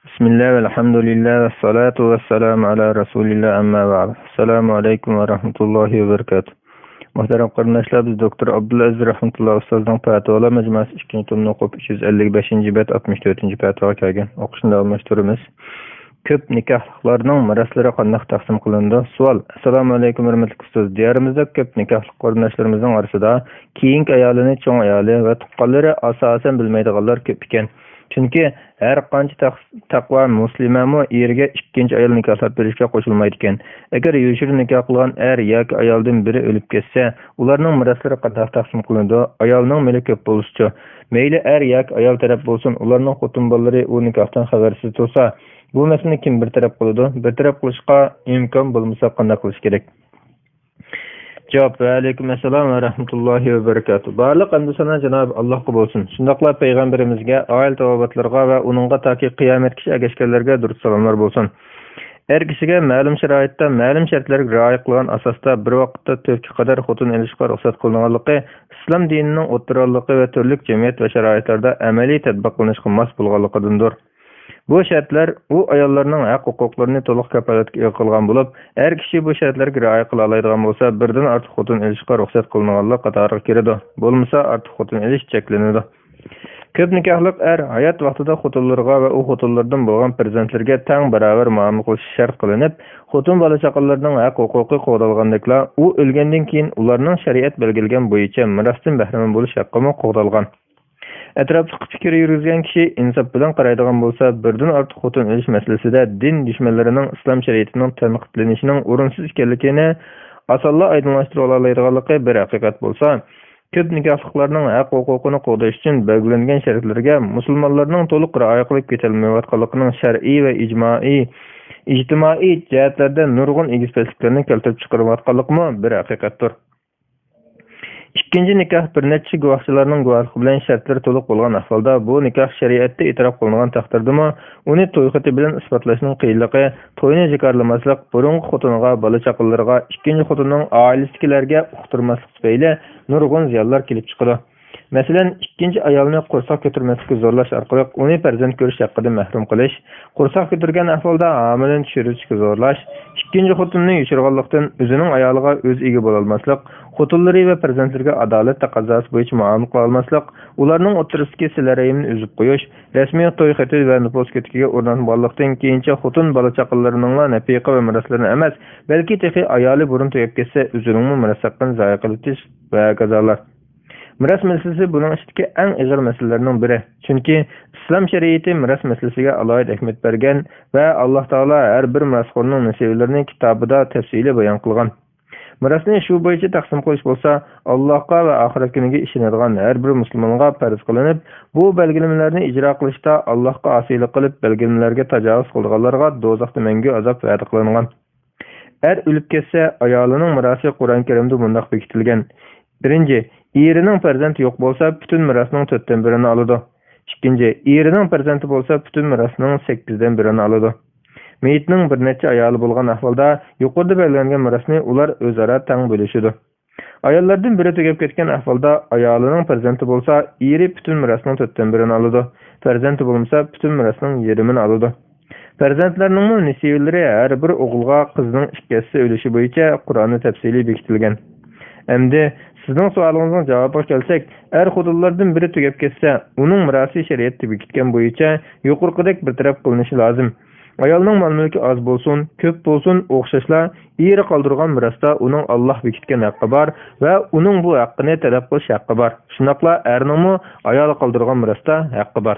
Bismillah ve elhamdülillah ve salatu ve selamu ala Resulillah amma ba'd. Assalamu alaikum ve rahmetullahi ve berekatuh. Muhterem kardeşler, biz Doktor Abdülaziz rahmetullah ustazdan Fatiha'la mecmuası 2. tomunu okup 355. bet 64. Fatiha kelgen. Okuşunu almıştırımız. Köp nikahlıklarının mirasları qanday taqsim qilindi? Savol. Assalomu alaykum hurmatli ustoz. Diyorimizda ko'p nikahli qarindoshlarımızın orasida keyingi ayolini cho'ng ayoli va tuqqanlari asosan bilmaydiganlar ko'p ekan. Chunki har qancha taqvo muslimami eriga ikkinchi ayol nikohlab berishga qo'shilmaydi ekan. Agar yashir nikoh qilgan er yoki ayoldan biri o'lib ketsa, ularning miraslari qanday taqsim qilindi? Ayolning mili ko'p bo'lishi, mayli er yoki ayol taraf bo'lsin, ularning xotin bolalari u nikohdan xabarsiz tursa, bu masalani kim bir taraf qiladi? Bir taraf qilishga imkon bo'lmasa qanday qilish kerak? Cevap: Aleyküm esselam ve rahmetullahi ve berekatuhu. Barliq hamd sana Cenab-ı Allah'a bolsun. Şundaqla Peygamberimizge, aile tavabatlarga ve onunğa taki kıyametkiş ergeçkerlerge durut salamlar bolsun. Er kişiga ma'lum sharoitda, ma'lum shartlarga rioya qilgan asosda bir vaqtda 4 qadar xotin elishga ruxsat qilinganligi islom dinining o'ttiraligi va turli jamiyat va sharoitlarda amaliy tatbiq qilinishga mos bo'lganligidandir. Bu şartlar u ayollarning haq-huquqlarini to'liq kafolatga qilgan bo'lib, er kishi bu shartlarga rioya qila oladigan bo'lsa, birdan ortiq xotin elishga ruxsat qilinganlik qatoriga kiradi. Bo'lmasa ortiq xotin elish cheklanadi. Ko'p nikohliq er hayot vaqtida xotinlarga va u xotinlardan bo'lgan farzandlarga teng barobar muomala qilish shart qilinib, xotin bola chaqalarining haq-huquqi qo'g'dalgandekla, u o'lgandan keyin ularning shariat belgilagan bo'yicha mirosdan bahramand bo'lish haqqi qo'g'dalgan. Etraflı fikir yürütgen kişi insaf bilen qaraydigan bolsa, birden ortiq xotin elish masalasida din düşmanlarının İslam şeriatının tanqidlanishinin o'rinsiz ekanligini osonla aydınlaştırib oladiganligi bir haqiqat bolsa, ko'p nikohliqlarning haq-huquqini qo'llash uchun belgilangan shartlarga musulmonlarning to'liq rioya qilib ketilmayotganligining shar'iy va ijtimoiy jihatlardan nurg'un egizpesliklarni keltirib chiqarayotganligi bir haqiqatdir. İkinci nikah bir neçe guvohchilarning guvohligi bilan shartlar to'liq bo'lgan ahvolda bu nikoh shariatda e'tirof qilingan taqdirdami, uni to'y xati bilan isbotlashning qiyinligi, to'yni jikarlamaslik, burungi xotiniga, bola chaqalariga, ikkinchi xotinning oilasidagilarga uqtirmaslik tufayli nurg'un ziyonlar kelib chiqadi. Masalan, ikkinchi ayolni qo'rsoq ko'tarmaslikka zo'rlash orqali uni farzand ko'rish haqqidan mahrum qilish, qo'rsoq ko'targan ahvolda homilani tushirishga zo'rlash, ikkinchi xotinni yashirganlikdan o'zining ayoliga o'z ega bo'la olmaslik, xotinlari va farzandlariga adolat taqozosi bo'yicha muomala qila olmaslik, ularning o'tirisidagi silarayimni uzib qo'yish, rasmiy to'y xati va nupos ketiga o'rnatilganlikdan keyincha xotin bola chaqalarining nafiqa va miroslarini emas, balki texi ayoli burun to'yib ketsa, o'zining miros haqqini zoya qilish va qazolar. Miras meselesi bunun içindeki en ağır meselelerinin biri. Çünkü İslam şeriatı miras meselesiga alohida ahmiyat bergan ve Allah Taala her bir mirasxo'rning nasibalarini kitobida tafsili bayon qilgan. Mirasni shu bo'yicha taqsim qilish bo'lsa, Allohga va oxirat kuniga ishonadigan har bir musulmonga farz qilinib, bu belgilanmalarni ijro qilishda Allohga osiylik qilib, belgilanmalarga tajovuz qilganlarga do'zaxda mangu azob va'da qilingan. Er o'lib ketsa, ayolining mirosi Qur'on Karimda bunday bekitilgan. Birinci, erining farzandi yo'q bo'lsa, butun mirosning 4dan birini oladi. Ikkinchi, erining farzandi bo'lsa, butun mirosning 8dan birini oladi. Meyitning bir necha ayoli bo'lgan ahvolda yuqorida belgilangan mirosni ular o'zaro teng bo'lishadi. Ayollardan biri tugab ketgan ahvolda ayolining farzandi bo'lsa, eri butun mirosning 4dan birini oladi. Farzandi bo'lmasa, butun mirosning yarmini oladi. Farzandlarning nasibalari har bir o'g'ilga qizning ikkisi o'lishi bo'yicha Qur'onda tafsiliy bekitilgan. Endi sizning savolinizga javob kelsak, er xotinlardan biri tugab ketsa, uning mirosi shariatda bekitgan bo'yicha yuqorqidek bir taraf qilinishi lozim. Ayolning mol-mulki oz bo'lsin, ko'p bo'lsin, o'xshashla eri qoldirgan mirosda uning Alloh bekitgan haqqi bor va uning bu haqqini talab qilish haqqi bor. Shunaqla erning ayoli qoldirgan mirosda haqqi bor.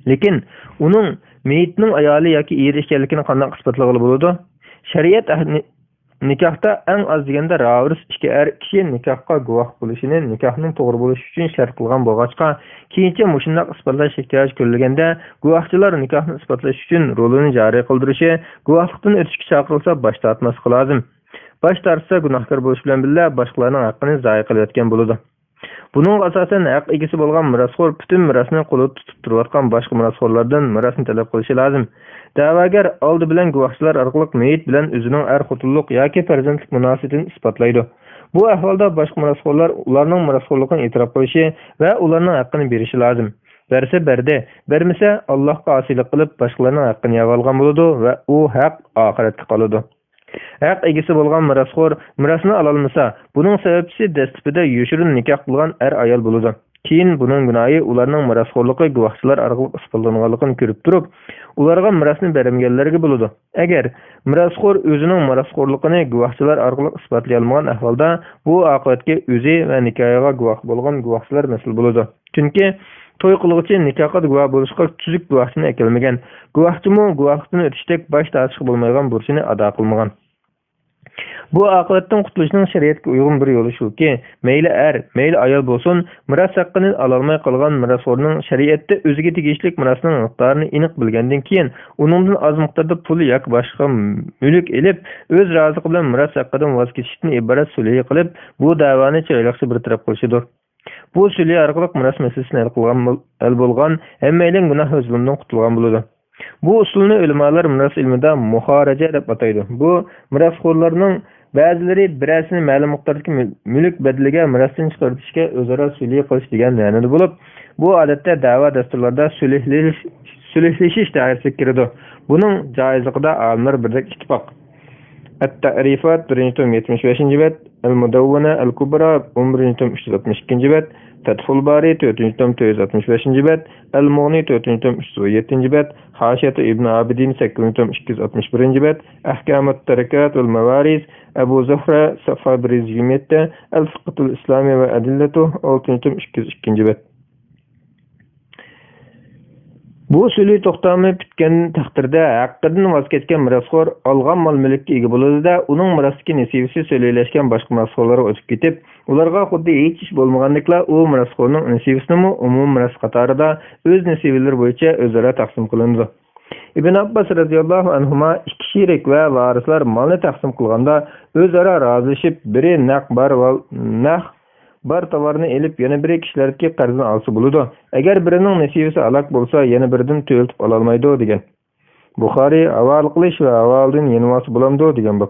Lekin uning meyitning ayoli yoki eri ekanligini qanday isbotlag'ili bo'ladi? Shariat nikohda eng az deganda ravris ikki er kishi nikohga guvoh bo'lishini, nikohning to'g'ri bo'lishi uchun shart qilgan bo'lg'achqa, keyincha mushundaq isbotlash ehtiyoj ko'rilganda, guvohchilar nikohni isbotlash uchun rolini joriy qildirishi, guvohlikdan o'tishga chaqirilsa bosh tortmaslik lozim. Bosh tortsa gunohkor bo'lish bilan birga boshqalarning haqqini zoya qilayotgan bo'ladi. Buning asosan haq egasi bo'lgan mirosxo'r butun mirosni qo'lida tutib turayotgan boshqa mirosxo'rlardan mirosni talab qilishi lozim. Da'vogar oldi bilan guvohchilar orqali meyit bilan o'zining er-xotinlik yoki farzandlik munosabatini isbotlaydi. Bu ahvolda boshqa mirosxo'rlar ularning mirosxo'rligini e'tirof qilishi va ularning haqqini berishi lozim. Berse berdi, bermese Allohga asilik qilib boshqalarning haqqini yeb olgan bo'ladi va u haq oxiratga qoladi. Haq egisi bo'lgan mirasxo'r mirasni ololmasa, buning sababchisi dastlabida yoshirin nikoh qilgan ayol bo'ladi. Keyin buning gunohi ularning mirasxo'rligi guvohchilar orqali isbotlanganligini ko'rib turib, ularga mirasni bermaganlarga bo'ladi. Agar mirasxo'r o'zining mirasxo'rligini guvohchilar orqali isbotlay olmagan ahvolda, bu oqibatga o'zi va nikohiga guvoh bo'lgan guvohchilar mas'ul bo'ladi. Chunki to'y qiluvchi nikohga guvoh bo'lishga tuzuk guvohchini kelmagan. Guvohchimi guvohlikdan o'tishdek bosh tortishga bo'lmaydigan burchini ado qilmagan. Bu oqibatdan qutulishning shariatga uyg'un bir yo'li shuki, mayli mayli ayol bo'lsin, miros haqqini ololmay qolgan mirasxo'rning shariatda o'ziga tegishli mirosning miqdorini aniq bilgandan keyin, uningdan oz miqdorda pul yoki boshqa mulk olib, o'z roziligi bilan miros haqqidan voz kechishdan iborat sulh qilib, bu da'voni chiroyli bir taraf qilishidir. Bu sulh orqali miros masalasini hal bo'lgan, hammaning gunoh va zulmdan qutulgan bo'ladi. Bu usulni ulamolar miros ilmida muharaja deb ataydi. Bu mirosxo'rlarning ba'zilari birasini ma'lum miqdordagi mulk badaliga mirosdan chiqarishga o'zaro sulh qilish degan ma'noda bo'lib, bu odatda da'vo dasturlarida sulhlashish dairasiga kiradi. Buning joizligida olimlar birdek ittifoq. At-Ta'rifat 1-75 bet, Al-Mudawwana Al-Kubra 11-362 bet, Fathul Bari 4-465 bet, Al-Mughni 4-307 bet, Hashiyat Ibn Abidin 8-261 bet, Ahkamat Tarikat wal Mawaris Abu Zufra Safa 127, Al-Fiqh al-Islami va Adillatu 6-202 bet. Bu sulh to'xtami bitgan taqdirda haqqidan voz kechgan mirosxo'r olgan mol-mulkka ega bo'ladi-da, uning mirosdagi nasibasi so'lilashgan boshqa mirosxo'rlarga o'tib ketib, ularga xuddi hech ish bo'lmagandekla u mirosxo'rning nasibasini umum miros qatorida o'z nasibalari bo'yicha o'zaro taqsim qilindi. Ibn Abbas radhiyallohu anhuma ikki sherik va varislar molni taqsim qilganda o'zaro rozilashib, biri naq bar tovarni elib, yana biri kishilarga qarzni olsa bo'ladi. Agar birining nasibasi alaq bo'lsa, yana biridan to'ltib ola olmaydi degan. Buxoriy avval qilish va avvaldan yenvasi bo'lamdi degan bu.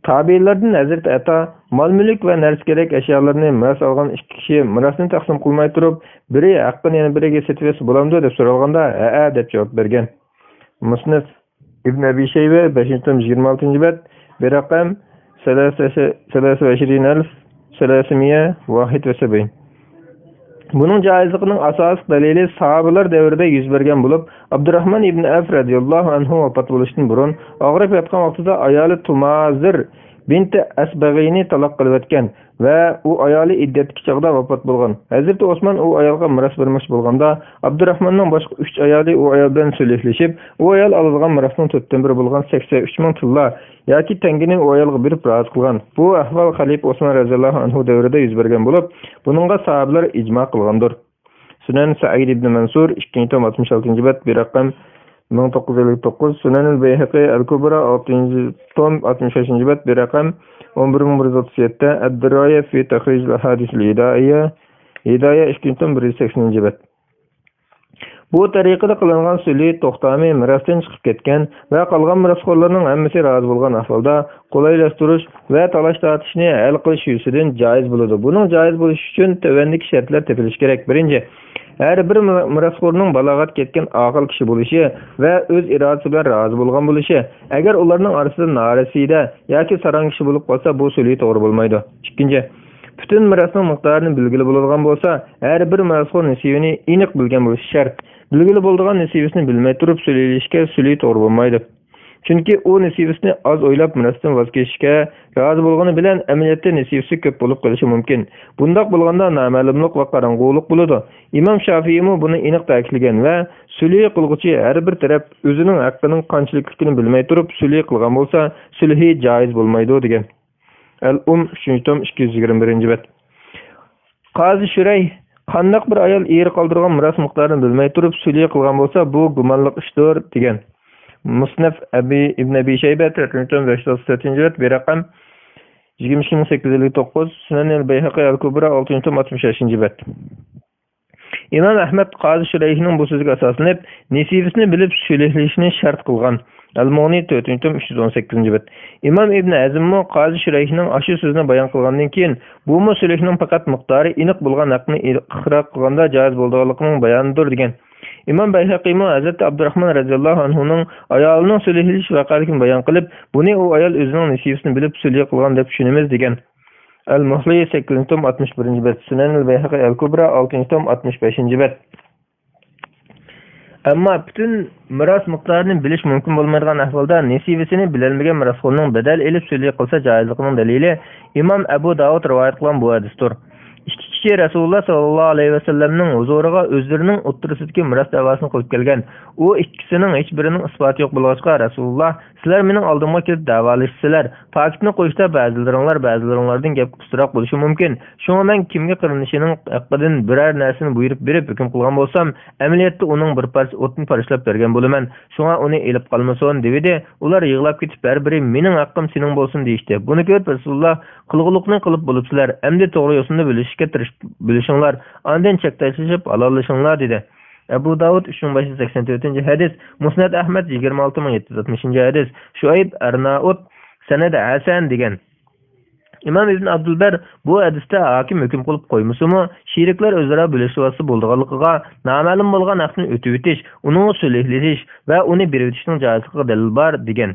Tabiinlardan Hazrat Ata mol-mulk va narsa kerak ashyolarni miros olgan ikki kishi mirosni taqsim qilmay turib, biri haqqini yana biriga setibasi bo'lamdi deb so'ralganda, "Ha" deb javob bergan. Musnad Ibn Abi Shayba 526 bet, bir raqam 37371. Bunun caizliğinin asas dalili sahabeler devrinde yüz bergen bulup, Abdurrahman ibn Avf radiyallahu anhu vafat buluştun burun, ağrıp yatkan vaxtıda ayali Tumazir binti Asbag'ini talaq qilib etgan va u ayoli iddatki chaqda vafot bo'lgan. Hazrati Osman u ayolga miros bermoqchi bo'lganda, Abdurrahmonning boshqa 3 ayoli u ayol bilan sulhlashib, u ayol oladigan mirosning 4dan biri bo'lgan 83 ming tilla yoki tangini u ayolga berib rozi qilgan. Bu ahvol xalifa Osman roziyallohu anhu davrida yuz bergan bo'lib, buningga sahobalar ijmo qilgandir. Sunan Sa'id ibn Mansur 266 bet bir raqam 1959, Sunan al-Bayhaqi al-Kubra 6 bet bir raqam 11137, Ad-Diraya fi Takhrij al-Ahadith al-Hidayah 280 bet. Bu tariqada qilingan sulh to'xtami mirosdan chiqib ketgan va qolgan mirosxo'rlarning hammasi rozi bo'lgan ahvolda qulaylashtirish va talash-tortishni hal qilish yo'lidan joiz bo'ladi. Buning joiz bo'lishi uchun tövəndeki shartlar tepilishi kerak. Birinchi, har bir mirosxo'rning balog'at ketgan aqil kishi bo'lishi va o'z irodasi bilan rozi bo'lgan bo'lishi. Agar ularning orasida norasida yoki saran kishi bo'lib qolsa, bu sulh to'g'ri bo'lmaydi. Ikkinchi, bütün mirosning miqdorini belgili bo'lgan bo'lsa, har bir mirosxo'r nasibini aniq bilgan bo'lishi shart. Belgili bo'lgan nasibasini bilmay turib so'ylashga sulh to'g'ri bo'lmaydi. Chunki u nasibasini az o'ylab mirosdan voz kechishga rozi bo'lgani bilan amaliyotda nasibasi ko'p bo'lib qolishi mumkin. Bundoq bo'lganda noma'lumlik va qorong'ulik bo'ladi. Imom Shafiy buni aniq ta'kidlagan va sulh qilguvchi har bir taraf o'zining haqqining qanchalikligini bilmay turib sulh qilgan bo'lsa, sulhi joiz bo'lmaydi degan. Al-Um 221 bet. Qazi Shuray qandaq bir ayol eri qoldirgan miros miqdorini bilmay turib sulh qilgan bo'lsa, bu gumonliq ishdir degan. Musnad Ibn Abi Shayba 4-537 bet bir raqam 22859, Sunan al-Bayhaqi al-Kubra 666 bet. İmam Ahmad Qazi Shurayhning bu so'ziga asoslanib, nesibisini bilib so'ylashni shart qilgan. Al-Mughni 4-318-bet. İmam İbn Azm Qazi Shurayhning ashu so'zini bayon qilgandan keyin, bu so'lashning faqat miqdori aniq bo'lgan haqni iqror qilganda joiz bo'lganligining bayonidir degan. İmam Bayhaqi Hazrat Abdurrahman radhiyallohu anhuning ayolining so'lish vaqaligini bayon qilib, buni u ayol o'zining nesibisini bilib so'lay qilgan deb tushunamiz degan. Al-Muhli 8-61-bet. Sunan al-Bayhaqi al-Kubra 6-65-bet. Ammo butun miros miqdorini bilish mumkin bo'lmaydigan ahvolda nesibisini bilolmagan mirosxo'rning badal elib so'lay qilsa joizligining dalili Imom Abu Davud rivoyat qilgan bu hadisdir. İki kişi Rasulullah sallallahu aleyhi ve sellem'nin huzuriga o'zlarining o'ttirisidagi miros davosini qilib kelgan. U ikkisining hech birining isboti yo'q bo'lg'achqa Rasulullah, sizlar mening oldimga kelib davolashsizlar. Pakitni qo'yishda ba'zilaringlardan gap qistroq bo'lishi mumkin. Shunga men kimga qilinishining haqidan biror narsani buyurib berib hukm qilgan bo'lsam, amaliyotda uning bir parcha o'tni parchalab bergan bo'laman. Shunga uni elib qolmasin dedi. Ular yig'lab ketib, bir-biri mening haqqim sening bo'lsin deydi. Buni ko'rib Rasulullah qilg'uluqni qilib bo'libsizlar. Endi to'g'ri yo'lni bilishga bilishinglar, ondan chektashib halollaşinglar dedi. Abu Davud 3584-hadis, Musnad Ahmad 26760-hadis, Şuayb Arnaut sanad Hasan degan. İmam İbn Abdulbar bu hadisda hakim hukm qilib qo'ymasimi, şeriklar o'zaro bilishuvasi bo'lganligiga, noma'lum bo'lgan haqni o'tib o'tish, uning so'lish va uni berib o'tishning joizligiga dalil bor degan.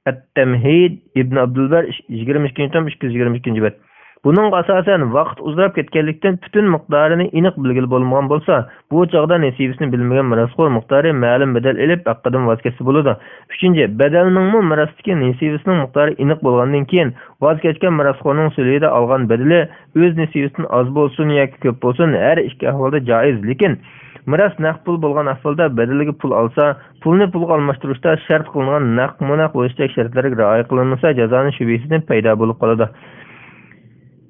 At-Tamhid Ibn Abdulbar 22-222-bet. Bunun asasen vaqt uzrab ketganlikdan bütün miqdorini aniq bilgili bo'lmagan bo'lsa, bu chog'da nesibisini bilmagan mirosxo'r miqdori ma'lum badal elib haqqidan voz kechsa bo'ladi. 3. Badalning mirosdagi nesibisining miqdori aniq bo'lgandan keyin voz kechgan mirosxo'rning so'lida olgan badali o'z nesibisidan oz bo'lsin yoki ko'p bo'lsin, har ikki ahvolda joiz, lekin miros naqd pul bo'lgan ahvolda badaliga pul olsa, pulni pulga almashtirishda shart qilingan naqd-munaq bo'lishdek shartlarga rioya qilinmasa, jazoning shubhasidan paydo bo'lib qoladi.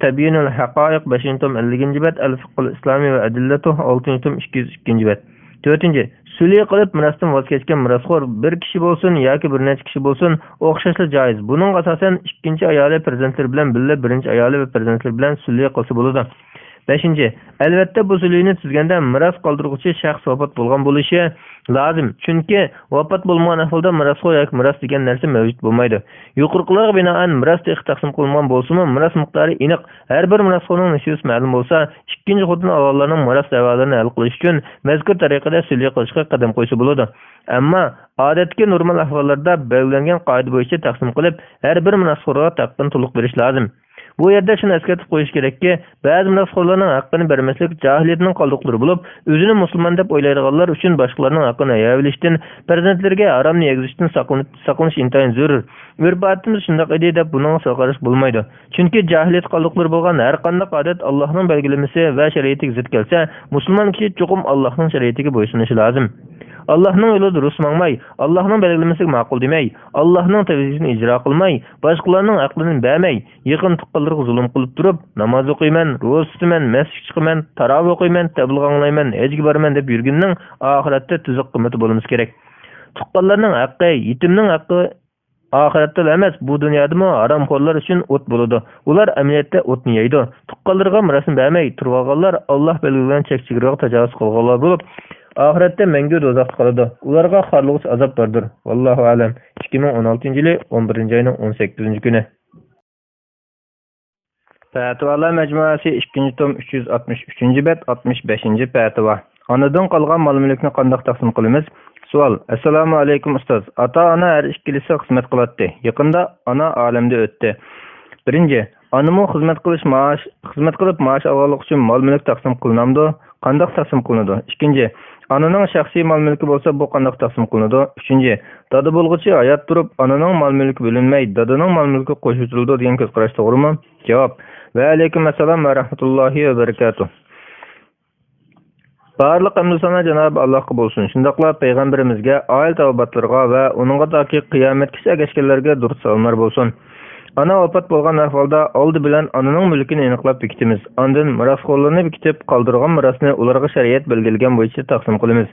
Tabyinul Haqaiq 5-50-bet, Al-Fiqh al-Islami ve Adillatuh 6-202-bet. 4. Süley qilib mirosdan voz kechgan mirosxo'r bir kishi bo'lsin yoki bir necha kishi bo'lsin, o'xshashli joiz. Buning asosan ikkinchi ayoli farzandlar bilan birga birinchi ayoli va farzandlar bilan süley qilsa bo'ladi. 5. Albatta bu süleyni tuzganda miros qoldiruvchi shaxs vafot bo'lgan bo'lishi lozim. Chunki vafot bo'lmagan ahvolda mirosxo'r yoki miros degan narsa mavjud bo'lmaydi. Yuqoriqilarga binoan miros taqsim qilingan bo'lsa-mu, miros miqdori aniq, har bir mirosxo'rning nasibi ma'lum bo'lsa, ikkinchi xotin ayollarning miros da'volarini hal qilish uchun mazkur tariqada süley qilishga qadam qo'ysa bo'ladi. Ammo odatdagi normal ahvollarda belgilangan qoida bo'yicha taqsim qilib, har bir mirosxo'rga taqdim to'liq berish lozim. Bu yerda shuni eslatib qo'yish kerakki, ba'zi mirosxo'rlarning haqqini bermaslik jahiliyatning qoldiqlari bo'lib, o'zini musulmon deb o'ylaydiganlar uchun boshqalarning haqqini yeyishdan, farzandlarga haromni yegizishdan saqlanish intayin zarur. Urf-odatimiz shunday edi deb buning saqlanish bo'lmaydi. Chunki jahiliyat qoldiqlari bo'lgan har qanday odat Allohning belgilamasi va shariatiga zid kelsa, musulmon kishi cho'qim Allohning shariatiga bo'ysunishi lozim. Allohning yo'lida rus mangmay, Allohning belgilamasiga ma'qul demay, Allohning tavhidini ijro qilmay, boshqalarning aqlini bermay, yaqin tuqqanlarga zulm qilib turib, namoz o'qiyman, ro'za tutaman, masjidga chiqaman, tarovih o'qiyman, tabligh anglayman, hajga boraman deb yurganning oxiratda tuzuq qimmati bo'limiz kerak. Tuqqanlarning haqqi, yetimning haqqi oxiratda emas, bu dunyodami haromxo'rlar uchun o't bo'ladi. Ular amaliyotda o'tni yeydi. Tuqqanlarga mirosni bermay turganlar Alloh belgilagan chek-chegaraga tajovuz qilganlar bo'lib, oxiratda mangu do'zaxda qoladi. Ularga xorlig'ich azob bordir. Vallohu alam. 2016-yili 11-oyning 18-kuni. Fatvolar majmuasi 2-tom 363-bet 65-fatvo. Onadan qolgan mol-mulkni qanday taqsim qilamiz? Savol. Assalomu alaykum ustoz. Ota-ona har ikkilisi xizmat qiladi. Yaqinda ona olamda o'tdi. 1. Onami xizmat qilib maosh olganlik uchun mol-mulk taqsim qilinamdi? Qanday taqsim qilinadi? 2. Onaning shaxsiy mol-mulki bo'lsa, bu qanday taqsim qilinadi? 3. Dada bo'lg'ichi hayot turib, onaning mol-mulki bo'linmay, dadaning mol-mulki qo'shiladi degan ko'z qarash to'g'rimi? Javob. Va alaykum assalom va rahmatullohi va barakatuh. Barliq hamd sana Janob Allohga bo'lsin. Shundaqla payg'ambarimizga, oila tavbatlarga va uningga toki qiyomatgacha ergashganlarga durud salomlar bo'lsin. Ana vafot bo'lgan ahvolda oldi bilan onaning mulkini aniqlab bekitamiz. Ondan mirosxo'rlarni bekitib qoldirgan mirosni ularga shariat belgilagan bo'yicha taqsim qilamiz.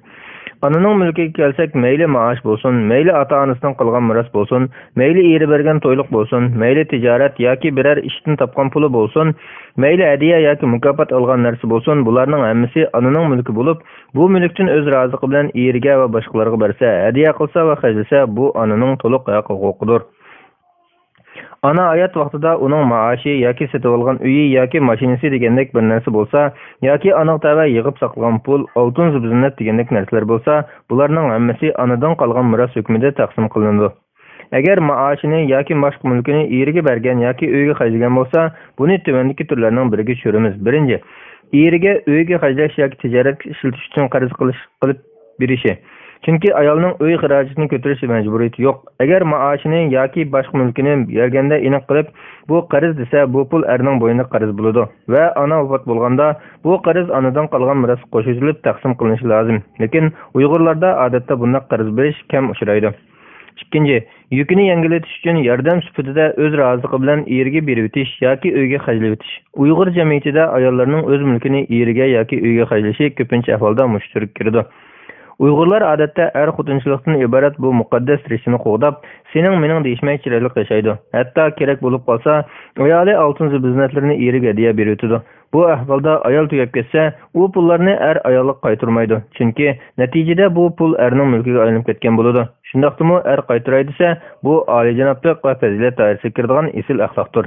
Ananing mulkiga kelsak, mayli maosh bo'lsin, mayli ota-onasidan qolgan miros bo'lsin, mayli eri bergan to'yliq bo'lsin, mayli tijorat yoki biror ishdan topgan puli bo'lsin, mayli hadiya yoki mukofot olgan narsa bo'lsin, bularning hammasi ananing mulki bo'lib, bu mulkdan o'z roziligi bilan eriga va boshqalarga bersa, hadiya qilsa va xajlasa, bu ananing to'liq huquqidir. Ana hayat vaqtida uning maoshi yoki sotib olgan uyi yoki mashinasi degandek bir narsa bo'lsa, yoki anaga tava yig'ib saqlagan pul, oltin zubzinat degandek narsalar bo'lsa, bularning hammasi anadan qolgan miros hukmida taqsim qilinadi. Agar maoshini yoki boshqa mulkini eriga bergan yoki uyga xajlagan bo'lsa, buni tuvandagi turlarning biriga tushiramiz. Birinchi, eriga uyga xajlash yoki tijorat ishlatish uchun qarz qilib berishi. Chunki ayolning uy xarajatini ko'tarish majburiyati yo'q. Agar maoshini yoki boshqa mulkini berganda aniq qilib, bu qarz desa, bu pul erning bo'yniga qarz bo'ladi va ana vafot bo'lganda bu qarz anadan qolgan miros qo'shilib taqsim qilinishi lozim. Lekin Uyg'urlarda odatda bunday qarz berish kam uchraydi. Ikkinchi, yukini yengillatish uchun yordam sifatida o'z roziligi bilan eriga berib o'tish yoki uyga xajlab o'tish. Uyg'ur jamiyatida ayollarning o'z mulkini eriga yoki uyga xajlashi ko'pincha ahvolda mushtarak kiradi. Uyg'urlar odatda xotinchilikdan iborat bu muqaddas rishini qo'g'dab, sening mening deyishmay chiroyli yashaydi. Hatto kerak bo'lib qolsa, ayoli oltin ziynatlarini eriga hadiya beradi. Bu ahvolda ayol tugab ketsa, u pullarni ayolga qaytarmaydi. Chunki natijada bu pul erning mulkiga aylanib ketgan bo'ladi. Shundaqdimi qaytaray desa, bu oliyjanoblik va fazilat doirasiga kiradigan esil axloqdir.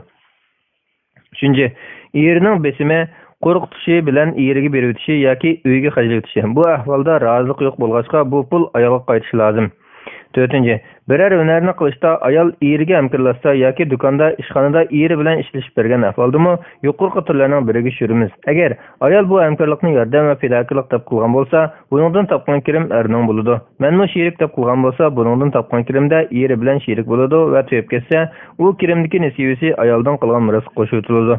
Uchinchi, erining besimi qo'rqitishi bilan eriga berib o'tishi yoki uyga xajlab o'tishi. Bu ahvolda rozilik yo'q bo'lg'achqa bu pul ayolga qaytishi lozim. To'rtinchi, biror hunarni qilishda ayol eriga hamkorlashsa yoki do'konda, ishxonada eri bilan ishlashib bergan ahvoldami, yuqorqi turlarning biriga tushiramiz. Agar ayol bu hamkorlikni yordam va fidoyilik deb qilgan bo'lsa, buningdan topgan kirim erning bo'ladi. Menmi sherik deb qilgan bo'lsa, buningdan topgan kirimda eri bilan sherik bo'ladi va to'yib ketsa, u kirimdagi nasibasi ayoldan qolgan mirosga qo'shiladi.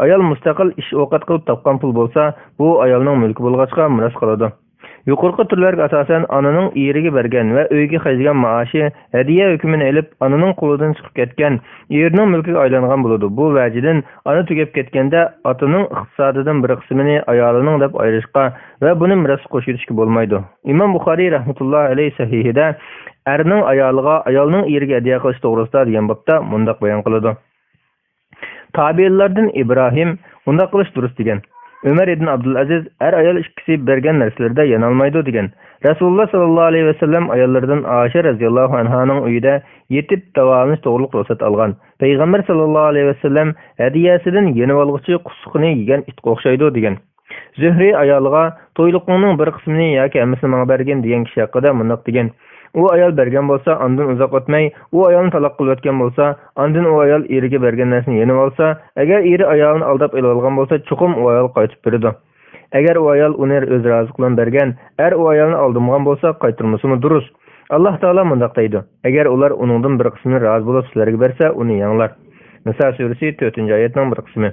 Ayol mustaqil ish ovqat qilib topgan pul bo'lsa, bu ayolning mulki bo'lg'achqa miros qoladi. Yuqorqi turlarga asosan onaning eriga bergan va uyga xajlagan maoshi hadiya hukmini olib, onaning qo'lidan chiqib ketgan, erning mulkiga aylangan bo'ladi. Bu vajidan ona tugab ketganda otaning iqtisodidan bir qismini ayolining deb ayirishga va buni mirosga qo'shishga bo'lmaydi. Imom Buxoriy rahmatullohi alayhi sahihida erning ayoliga, ayolning eriga hadiya qilish to'g'risida degan bobda mundaq bayon qiladi. Tabiinlardan İbrahim unda qilish durust degan. Umar ibn Abdulaziz ayol ikkisi bergan narsalarda yanolmaydi degan. Rasululloh sallallohu alayhi vasallam ayollardan Aisha radhiyallohu anhaning uyida yetib davolanish to'g'riliq ruxsat olgan. Payg'ambar sallallohu alayhi vasallam hadiyasidan yenib olg'uchi qusuqni yegan itga o'xshaydi degan. Zuhri ayoliga to'yliqning bir qismini yoki hammasini menga bergan degan kishi haqida mundaq degan. U ayol bergan bo'lsa, ondan uzoq o'tmay, u ayolni taloq qilib o'tgan bo'lsa, ondan u ayol eriga bergan narsani yenib olsa, agar eri ayolni aldab olgan bo'lsa, chuqum u ayol qaytib beradi. Agar u ayol uni o'z roziligi bilan bergan, u ayolni aldimgan bo'lsa, qaytarmasimi durust. Alloh taolo mundaq deydi: agar ular uningdan bir qismini rozi bo'lib sizlarga bersa, uni yanglar. Nisa surasi 4-oyatning bir qismi.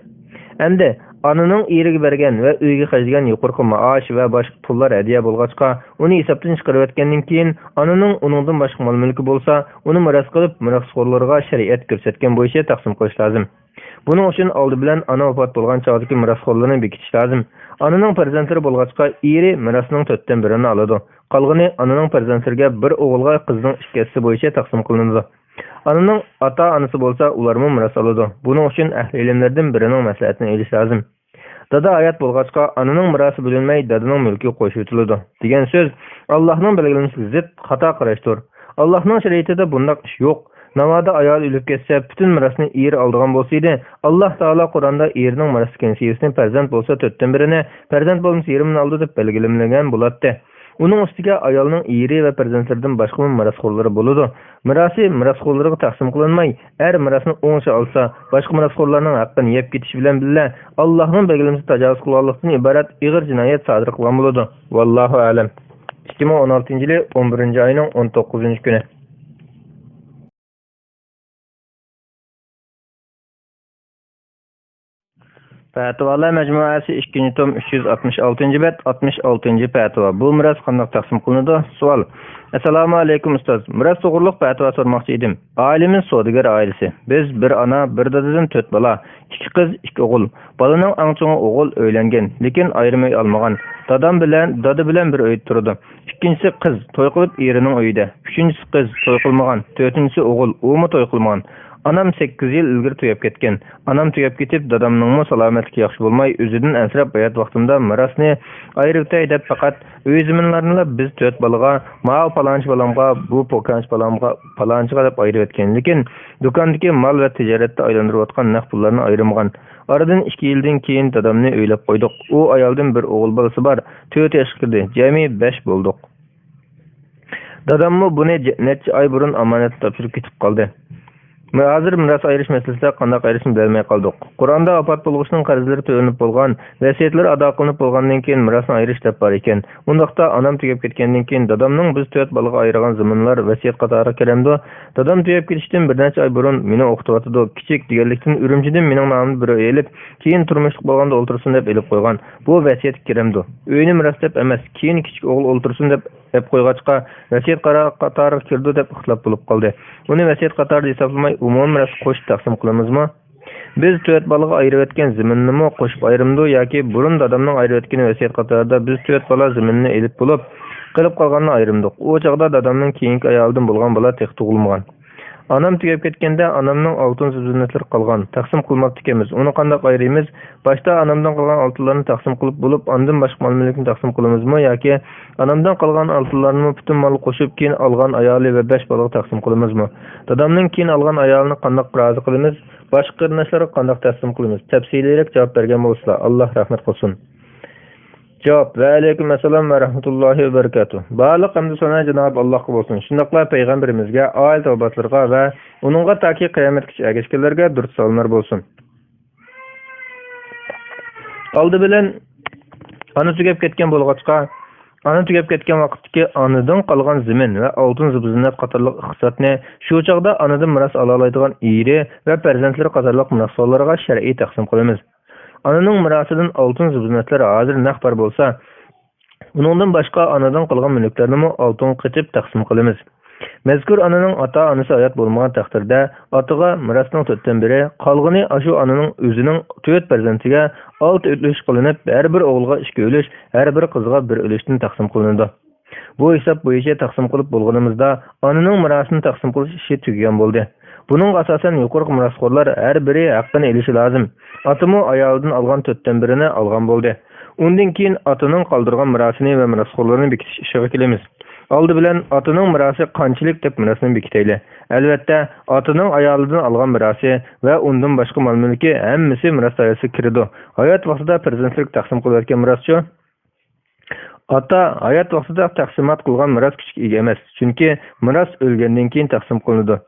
Endi onaning eriga bergan va uyga xajlagan yuqorqi maosh va boshqa pullar hadiya bo'lg'achqa, uni hisobdan chiqarib o'tgandan keyin onaning uningdan boshqa mol-mulki bo'lsa, uni miros qilib, mirosxo'rlarga shariat ko'rsatgan bo'yicha taqsim qilish lozim. Buning uchun oldi bilan ona vafot bo'lgan chog'dagi mirosxo'rlarni bekitish lozim. Onaning farzandlari bo'lg'achqa, eri mirosning 4dan birini oladi. Qolgani onaning farzandlariga bir o'g'ilga qizning ikkisi bo'yicha taqsim qilinadi. Onaning ota-onasi bo'lsa, ularmi miros oladi. Buning uchun ahli ilmlardan birining maslahatini olish lozim. Dada hayat bo'lg'achqa, onaning mirosi bo'linmay, dadaning mulki qo'shib o'tiladi degan so'z Allohning belgilanishiga zid xato qarashdir. Allohning shariatida bunday ish yo'q. Navoda ayol o'lib ketsa, butun mirosni eri oldigan bo'lsa edi, Alloh taolo Qur'onda erining mirosga nisbatan farzand bo'lsa 4dan birini, farzand bo'lmasa yerimini oldi deb belgilangan bo'ladi. Uning ustiga ayolning eri va farzandlaridan boshqa mirosxo'rlari bo'ladi. Mirosi mirosxo'rlarga taqsim qilinmay, mirosni o'ngcha olsa, boshqa mirosxo'rlarning haqqini yeb ketish bilan billa Allohning belgilamasini tajovuz qilganlikdan iborat ig'ir jinoyat sodir qilgan bo'ladi. Vallohu a'lam. 2016-yil 11-oyning 19-kuni. Fatvalar majmuasi 2 tom 366-bet 66 fatva. Bu miras qanday taqsim qilinadi? Savol. Assalomu alaykum ustoz. Miras to'g'riliq fatva so'ramoqchi edim. Oilamiz savdogar oilasi. Biz bir ana, bir dadadan 4 bola, 2 qiz, 2 o'g'il. Bolaning eng cho'ngi o'g'il uylangan, lekin ayrim uy olmagan. Dada bilan bir uyda turdi. Ikkinchisi qiz to'y qilib erining uyida. Uchinchisi qiz to'y qilmagan. To'rtinchisi o'g'il, u mu to'y qilmagan. Anam 8 yil ilgari tugab ketgan. Anam tugab ketib, dadamning salomatligi yaxshi bo'lmay, o'zidan ansirab hayot vaqtimda mirosni ayiribtay deb faqat uy zaminlarini biz 4 bolaga, ma palonchi bolamga, bu pokanch bolamga, palonchiga deb ayirib etgan. Lekin do'kondagi mol va tijoratda aylantirayotgan naqd pullarni ayirmagan. Aradan 2 yildan keyin dadamni o'ylab qo'ydik. U ayoldan bir o'g'il bolasi bor. 4 yoshga kirdi. Jami 5 bo'ldik. Dadammi buni necha oy burun omonat topshirib ketib qoldi. Hozir miras ayirish masalasida qanday ayirishni bilmay qoldik. Qur'onda opat bo'lg'ishning qarzlari to'lanib bo'lgan, vasiyatlar ado qilinib bo'lgandan keyin mirasni ayirish deb bor ekan. Undaqda onam tugab ketgandan keyin dadamning biz 4 bolaga ayirgan zaminlar vasiyat qatori kiramdi. Dadam tugab ketishdan bir necha oy burun meni o'qitayotdi. Kichik deganlikdan Urumchidan mening nomimni biri elib, keyin turmushlik bo'lganda o'ltirsin deb elib qo'ygan. Bu vasiyat kiramdi. Uyni miras deb emas, keyin kichik o'g'il o'ltirsin deb qo'yg'achqa vasiyat qatori kirdi deb ixtilof bo'lib qoldi. Uni vasiyat qatori hisoblamay umumiy miras qo'shib taqsim qilamizmi? Biz 4 bolaga ayirib etgan zaminni qo'shib ayrimdi yoki burun dadamning ayirib etgan vasiyat qatorida biz 4 bola zaminni elib bo'lib qilib qolganini ayrimdik. U chaqda dadamning keyingi ayoldan bo'lgan bola tek tug'ilmagan. Anam tugab ketganda anamning oltin zimnatlari qolgan. Taqsim qilmoqchi ekamiz. Uni qanday ayiramiz? Boshda anamdan qolgan oltinlarni taqsim qilib bo'lib, ondan boshqa mol-mulkni taqsim qilamizmi yoki anamdan qolgan oltinlarni butun mol qo'shib keyin olgan ayoli va 5 bolaga taqsim qilamizmi? Dadamning keyin olgan ayolini qanday rozi qilamiz? Boshqa qarindoshlarga qanday taqsim qilamiz? Tafsiliyroq javob bergan bo'lsa, Alloh rahmat qilsin. Javob: Va alaykum assalom va rahmatullohi va barakatuh. Barliq hamd sana Janob Allohga bo'lsin. Shundaqla payg'ambarimizga, oil tavbatlarga va uningga taki qiyomatgacha ergashganlarga durud salomlar bo'lsin. Oldi bilan ana tugab ketgan bo'lg'achqa, ana tugab ketgan vaqtdagi anadan qolgan zamin va oltin zibzinat qatorliq iqtisodni shu chaqda anadan miras ola oladigan eri va farzandlari qatorliq mirosxo'rlarga shar'iy taqsim qilamiz. Ananing mirosidan oltin zibzinatlar hozir naq bor bo'lsa, uningdan boshqa anadan qolgan mulklarni oltin qitib taqsim qilamiz. Mazkur ananing ota-onasi hayot bo'lmagan taqdirda otaga mirosning 4dan biri, qolgani ashu ananing o'zining 4 farzandiga 6 ulush qilinib, har bir o'g'ilga 2 ulush, har bir qizga 1 ulushdan taqsim qilinadi. Bu hisob bo'yicha taqsim qilib bo'lganimizda ananing mirosini taqsim qilish ishi tugagan bo'ldi. Buning asosan yuqori mirosxo'rlar har biri haqqini olishi lozim. Atımı ayoldan olgan 4dan birini olgan bo'ldi. Undan keyin otaning qoldirgan mirosini va mirosxo'rlarni bekitish ishiga kelamiz. Oldi bilan otaning mirosi qanchalik deb mirosni bekitayli. Albatta, otaning ayolidan olgan mirosi va undan boshqa mol-mulki hammasi miros doirasiga kiradi. Hayot vaqtida farzandlik taqsim qilayotgan miroschi ota hayot vaqtida taqsimot qilgan miros kichik ega emas, chunki miros o'lgandan keyin taqsim qilinadi.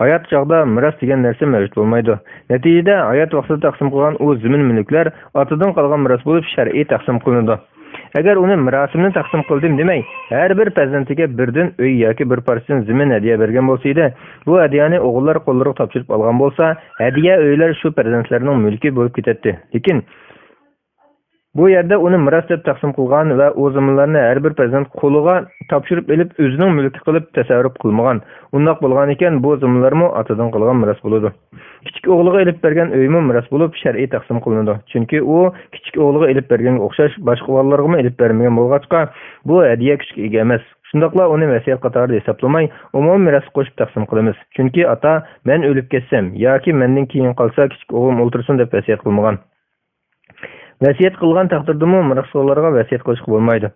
Hayat chog'da miros degan narsa mavjud bo'lmaydi. Natijada hayot vaqtida taqsim qilgan u zamin mulklar otadan qolgan miros bo'lib shar'iy taqsim qilinadi. Agar uni mirosimni taqsim qildim demay, har bir farzandiga birdan uy yoki bir parchadan zamin hadiya bergan bo'lsa edi, bu hadiyani o'g'illar qo'llariga topshirib olgan bo'lsa, hadiya uylar shu farzandlarning mulki bo'lib ketadi. Lekin bu yerda uni miros deb taqsim qilgan va o'z zaminlarni har bir farzand qo'liga topshirib elib o'zining mulki qilib tasarruf qilmagan. Undaq bo'lgan ekan, bu zaminlarmi otadan qolgan miros bo'ladi. Kichik o'g'liga elib bergan uymi miros bo'lib shar'iy taqsim qilinadi. Chunki u kichik o'g'liga elib berganga o'xshash boshqa o'g'illarga elib bermagan bo'lg'achqa, bu hadiya kichik ega emas. Shundaqla uni vasiyat qatorida hisoblamay, umumiy miros qo'shib taqsim qilamiz. Chunki ota men o'lib ketsam yoki mendan keyin qolsa kichik o'g'lim o'ltirsin deb vasiyat qilmagan. Vasiyat qilgan taqdirdami mirosxo'rlarga vasiyat qilishga bo'lmaydi.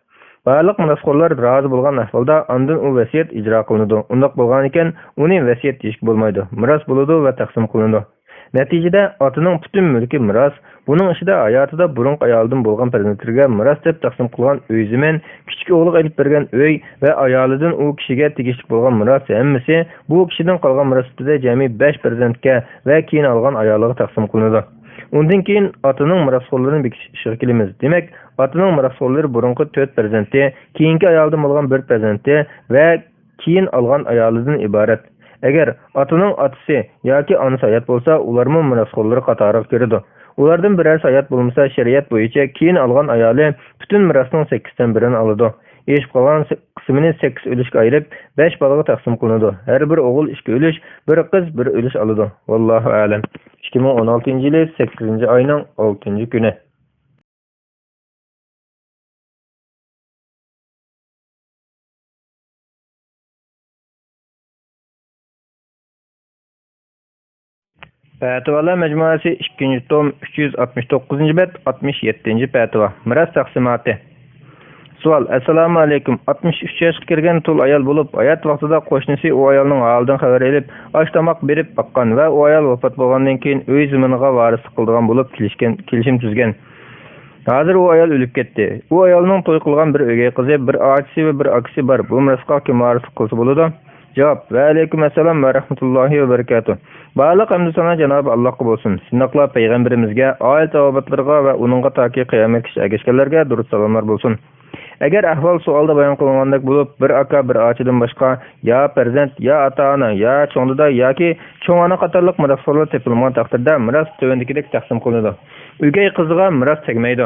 Barliq mirosxo'rlar rozi bo'lgan ahvolda ondan u vasiyat ijro qilinadi. Undaq bo'lgan ekan, uni vasiyat deyishga bo'lmaydi. Miros bo'ladi va taqsim qilinadi. Natijada otaning butun mulki miros, buning ichida hayotida burun ayoldan bo'lgan farzandlarga miros deb taqsim qilgan uy zamin, kichik o'g'liga olib bergan uy va ayolidan u kishiga tegishli bo'lgan miros hammasi bu kishidan qolgan mirosida jami 5 farzandga va keyin olgan ayoliga taqsim qilinadi. Undan keyin otaning mirosxo'rlarini bekitish ishiga kelamiz. Demak, otaning mirosxo'rlari burungi 4 farzandi, keyingi ayoldan bo'lgan 1 farzandi va keyin olgan ayolidan iborat. Agar otaning otasi yoki onasi hayot bo'lsa, ularning mirosxo'rlari qatoriga kiradi. Ulardan birer hayat bulunsa şeriat boyunca keyin algan ayali bütün mirasning 8'ten birini aladi. Eş kalan kısmını 8 ülüşke ayırıp 5 balaga taksim kılındı. Her bir oğul 2 ülüş, bir kız 1 ülüş alıdı. Vallahu alem. 2016 yılı 8. ayının 6. günü. Fetvalar Mecmuası 2. tom 369. bet 67. fetva. Miras taksimatı. Sual. Assalamu alaikum. 63 yaşga kirgan tul ayal bulup, hayat vaqtida qo'shnisi o ayolning holidan xabar elib, osh tomoq berib baqqan va o ayol vafot bo'lgandan keyin uy ziminiga varis qildigan bo'lib kelishim tuzgan. Hozir o ayol o'lib ketdi. U ayolning to'y qilgan bir o'gay qizi, bir ochisi va bir akasi bor. Bu mirosga kim varis qilsa bo'ladi? Javob. Va alaykum assalom va rahmatullohi va barakatuh. Barliq hamd sana Janob Allohga bo'lsin. Shundoqla payg'ambarimizga, oil tavobatlarga va uningga toki qiyomatgacha ergashganlarga durud salomlar bo'lsin. Agar ahvol suolda bayon qilingandek bo'lib, bir aka bir ochidan boshqa ya farzand, ya ota-ona, ya cho'ngdida yoki cho'ngona qatorliq mirosxo'rlar topilgan taqdirda miros tövendikidek taqsim qilinadi. O'gay qiziga miros tegmaydi,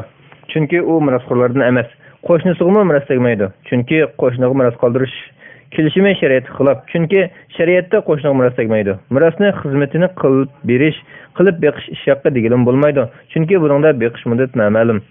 chunki u mirosxo'rlardan emas. Qo'shnisiga miros tegmaydi, chunki qo'shniga miros qoldirish kelishimi shariatga xilof, chunki shariatda qo'shniga miros tegmaydi. Mirosni xizmatini qilib berish, qilib beqish ish haqi degilim bo'lmaydi, chunki buningda beqish muddat noma'lum.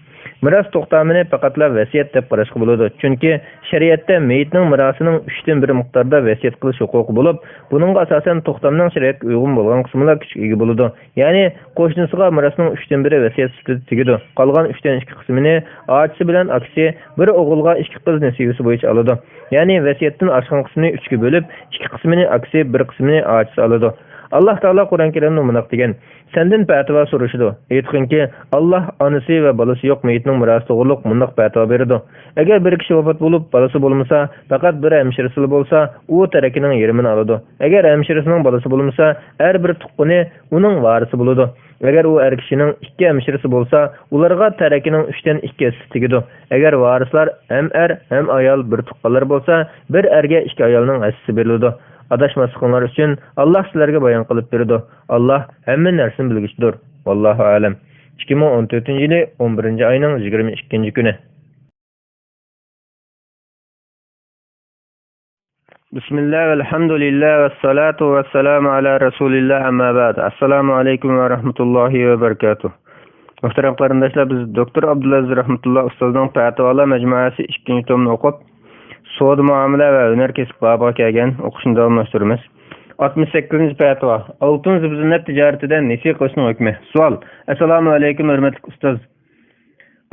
Miras to'xtamini faqatla vasiyat deb qarashga bo'ladi. Chunki shariatda meyitning mirosining 3dan 1 miqdorda vasiyat qilish huquqi bo'lib, buningga asosan to'xtamning shariatga uyg'un bo'lgan qismlar kuchga ega bo'ladi. Ya'ni qo'shnisiga mirosning 3dan 1 vasiyat sifatida tegadi. Qolgan 3dan 2 qismini ochisi bilan aksi bir o'g'ilga 2 qiz nasibasi bo'yicha oladi. Ya'ni vasiyatdan oshgan qismini 3 ga bo'lib, 2 qismini aksi, 1 qismini ochisi oladi. Allah Taala Qur'on Karimda munaq degan: "Senden fatva so'rashdi. Aytqinki, Alloh onasi va balasi yo'q meyitning mirosi to'g'riliq munaq fatva berdi. Agar bir kishi vafot bo'lib, balasi bo'lmasa, faqat bir hemshirasi bo'lsa, u tarakining yerimini oladi. Agar hemshirasining balasi bo'lmasa, har bir tuqqani uning varisi bo'ladi. Agar u er kishining 2 hemshirasi bo'lsa, ularga tarakining 3dan 2si tegadi. Agar varislar hem er hem ayol bir tuqqanlar bo'lsa, bir erga 2 ayolning hissasi beriladi. Adashmasliqlar uchun Alloh sizlarga bayon qilib berdi. Alloh hamma narsani bilgichdir. Vallohu alam. 2014-yili 11-oyning 22-kuni. Bismillah, alhamdulillah, vassalatu vassalamu ala rasulillah, amma ba'd. Assalomu alaykum va rahmatullohi va barakatuh. Muhtaram qarindoshlar, biz doktor Abdulaziz rahmatulloh ustozning Fatvalar Majmuasi 2-tomni o'qib, So'd muomala va hunar kesib babiga kelgan o'qishni davomlashtiramiz. 68 fatva. Oltin zibzinat tijoratida nesi qilishning hukmi. Savol. Assalomu alaykum hurmatli ustoz.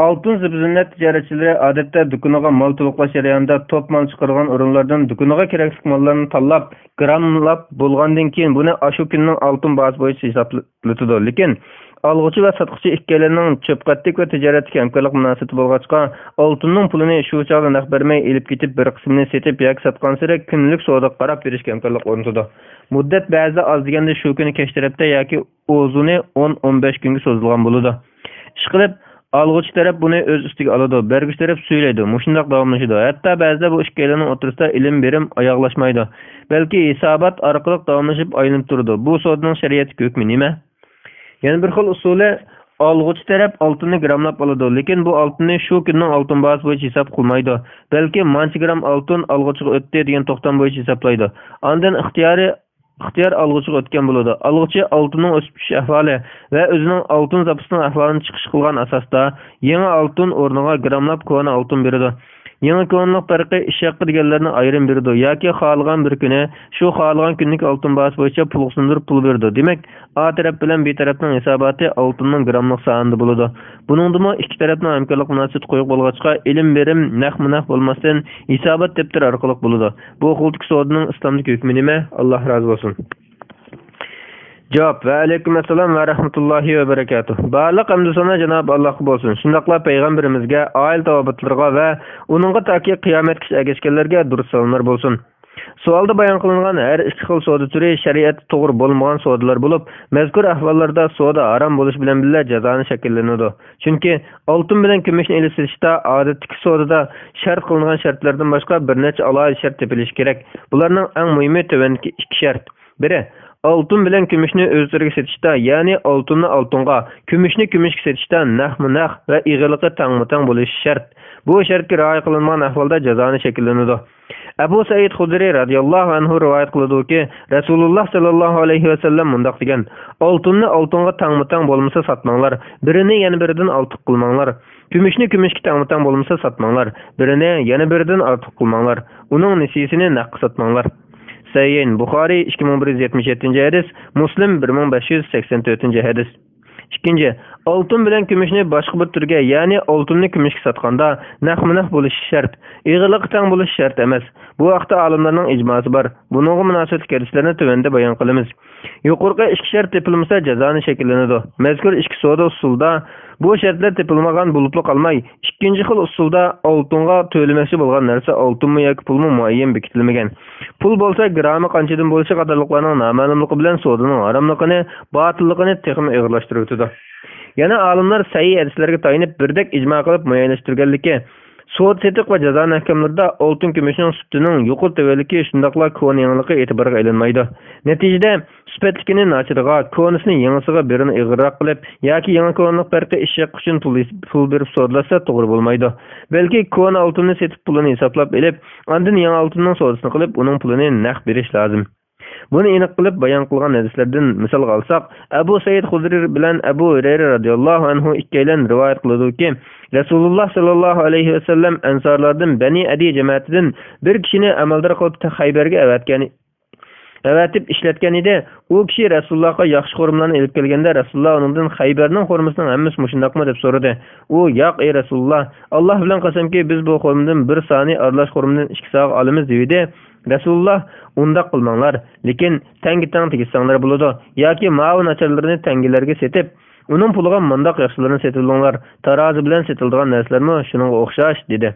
Oltin zibzinat tijoratchilari odatda do'koniga mol to'liqlash jarayonida top mol chiqargan o'rinlardan do'koniga kerakli mollarni tanlab, grammlab bo'lgandan keyin buni ashu kunning oltin bahsi bo'yicha hisoblatadi. Lekin alg'uchi va sotuvchi ikkalarining cho'pqatlik va tijoratga hamkorlik munosabati bo'lg'achqa, oltinning pulini shu chog'da naqd bermay elib ketib, bir qismini setib yoki sotgan sira kunlik savdo qarab berishga hamkorlik o'rnatadi. Muddat ba'zida oz deganda shu kuni kech tarafda yoki o'zini 10-15 kunga cho'zilgan bo'ladi. Ishqilib, alg'uchi taraf buni o'z ustiga oladi, bergich taraf suylaydi. Mushundoq davomlashadi. Hatto ba'zida bu ikkalarining o'rtasida ilm berim oyoqlashmaydi. Balki hisobot orqali davomlashib aylanib turadi. Bu savdoning shariatga hukmi nima? Yana bir xil usuli olg'uchi taraf oltinni grammlab oladi, lekin bu oltinni shu kunning oltin bahsi bo'yicha hisob qilmaydi. Balki mancha gram oltin olg'uchiga o'tdi degan to'xtam bo'yicha hisoblaydi. Ondan ixtiyor olg'uchiga o'tgan bo'ladi. Olg'uchi oltinning o'sib tushish ahvoli va o'zining oltin zapasining ahvolini chiqish qilgan asosda yangi oltin o'rniga grammlab ko'na oltin beradi. Yangi ko'nliq farqi ish haqi deganlarni ayrim berdi yoki xohlagan bir kuni shu xohlagan kunlik oltin bahsi bo'yicha pul sundirib pul berdi. Demak, A taraf bilan B tarafning hisoboti oltinning grammlik sonida bo'ladi. Buningdimi ikki tarafning hamkorlik munosabati qo'yib bo'lg'achqa ilm berim naq bo'lmasdan hisobot daftar orqali bo'ladi. Bu xultik savdoning islomdagi hukmi nima? Alloh rozi bo'lsin. Javob. Va alaykum assalom va rahmatullohi va barakatuh. Barliq hamd sana Janob Allohga bo'lsin. Shundaqla payg'ambarimizga, oil tavobatlarga va uningga toki qiyomatgacha ergashganlarga durud salomlar bo'lsin. Savolda bayon qilingan har ikki xil savdo turi shariat to'g'ri bo'lmagan savdolar bo'lib, mazkur ahvollarda savdo harom bo'lish bilan birga jazoni shakllanadi. Chunki oltin bilan kumushni elishishda odatdagi savdoda shart qilingan shartlardan boshqa bir necha alohida shart topilishi kerak. Bularning eng muhimi tövandagi ikki shart. Biri, oltin bilan kumushni o'zlariga setishda, ya'ni oltinni oltinga, kumushni kumushga setishda nahmu-naq va ig'iliqi tang-tang bo'lishi shart. Bu shartga rioya qilinmagan ahvolda jazoni shakllanadi. Abu Said Xudri radhiyallohu anhu rivoyat qiladi-ki, Rasululloh sallallohu alayhi va sallam mundaq degan: "Oltinni oltinga tang-tang bo'lmasa sotmanglar, birini yana biridan ortiq qilmanglar. Kumushni kumushga tang-tang bo'lmasa sotmanglar, birini yana biridan ortiq qilmanglar. Uning nisisini naqd sotmanglar." Sayyin Buxoriy 2177-hadis, Muslim 1584-hadis. Ikkinchi, oltin bilan kumushni boshqa bir turga, ya'ni oltinni kumushga sotganda naq-naq bo'lishi shart. Ig'iliq tang bo'lishi shart emas. Bu haqda olimlarning ijmosi bor. Buningga munosabat hadislarni tuvanda bayon qilamiz. Yuqorqi ikki shart tepilmasa jazoni shakllanadi. Mazkur ikki savdo usulida bu shartlar tepilmagan bo'lib qolmay, ikkinchi xil usulda oltinga to'lamoqchi bo'lgan narsa oltinmi yoki pulmi muayyan bekitilmagan. Pul bo'lsa grammi qanchadan bo'lishi qatorliqlarning noma'lumligi bilan savdoning haromligini, botilligini texnik ig'irlashtiradi. Yana olimlar sahih hadislarga tayanib birdek ijmo qilib muayyanlashtirganligi, savdo setiq va jazo mahkamlarida oltin kumushning sutining yuqori tevalliki shundaqla ko'nyangligi e'tiborga ilinmaydi. Natijada sifatlikini nachirga, ko'nisini yangisiga birini ig'irroq qilib yoki yangi ko'nlik farqi ishaq uchun pul berib sodlasa to'g'ri bo'lmaydi. Balki ko'n oltinni setib pulini hisoblab olib, ondan yangi oltinning sodasini qilib, uning pulini naqd berish lozim. Buni aniq qilib bayon qilgan hadislardan misol olsak, Abu Said Xudri bilan Abu Hurayra radhiyallohu anhu ikkalan rivoyat qiladi-ki, Rasululloh sallallohu alayhi va sallam ansorlardan Bani Adi jamoatidan bir kishini amaldor qilib Xaybarga avatib ishlatgan edi. U kishi Rasulullohga yaxshi xurmlarni olib kelganda Rasululloh undan Xaybarning xurmasining hammasi mushundaqmi deb so'radi. U, "Yo'q ey Rasululloh, Alloh bilan qasamki, biz bu xurmdan bir soni aralash xurmdan 2 sog' olamiz" dedi. Rasululloh "Undaq qilmanglar, lekin tangi-tang tegishsanglar bo'ladi, yoki ma'un acharlarini tangilarga setib, uning puliga mundaq yaxshilarini setilinglar. Tarozi bilan setiladigan narsalarmi shuningga o'xshash" dedi.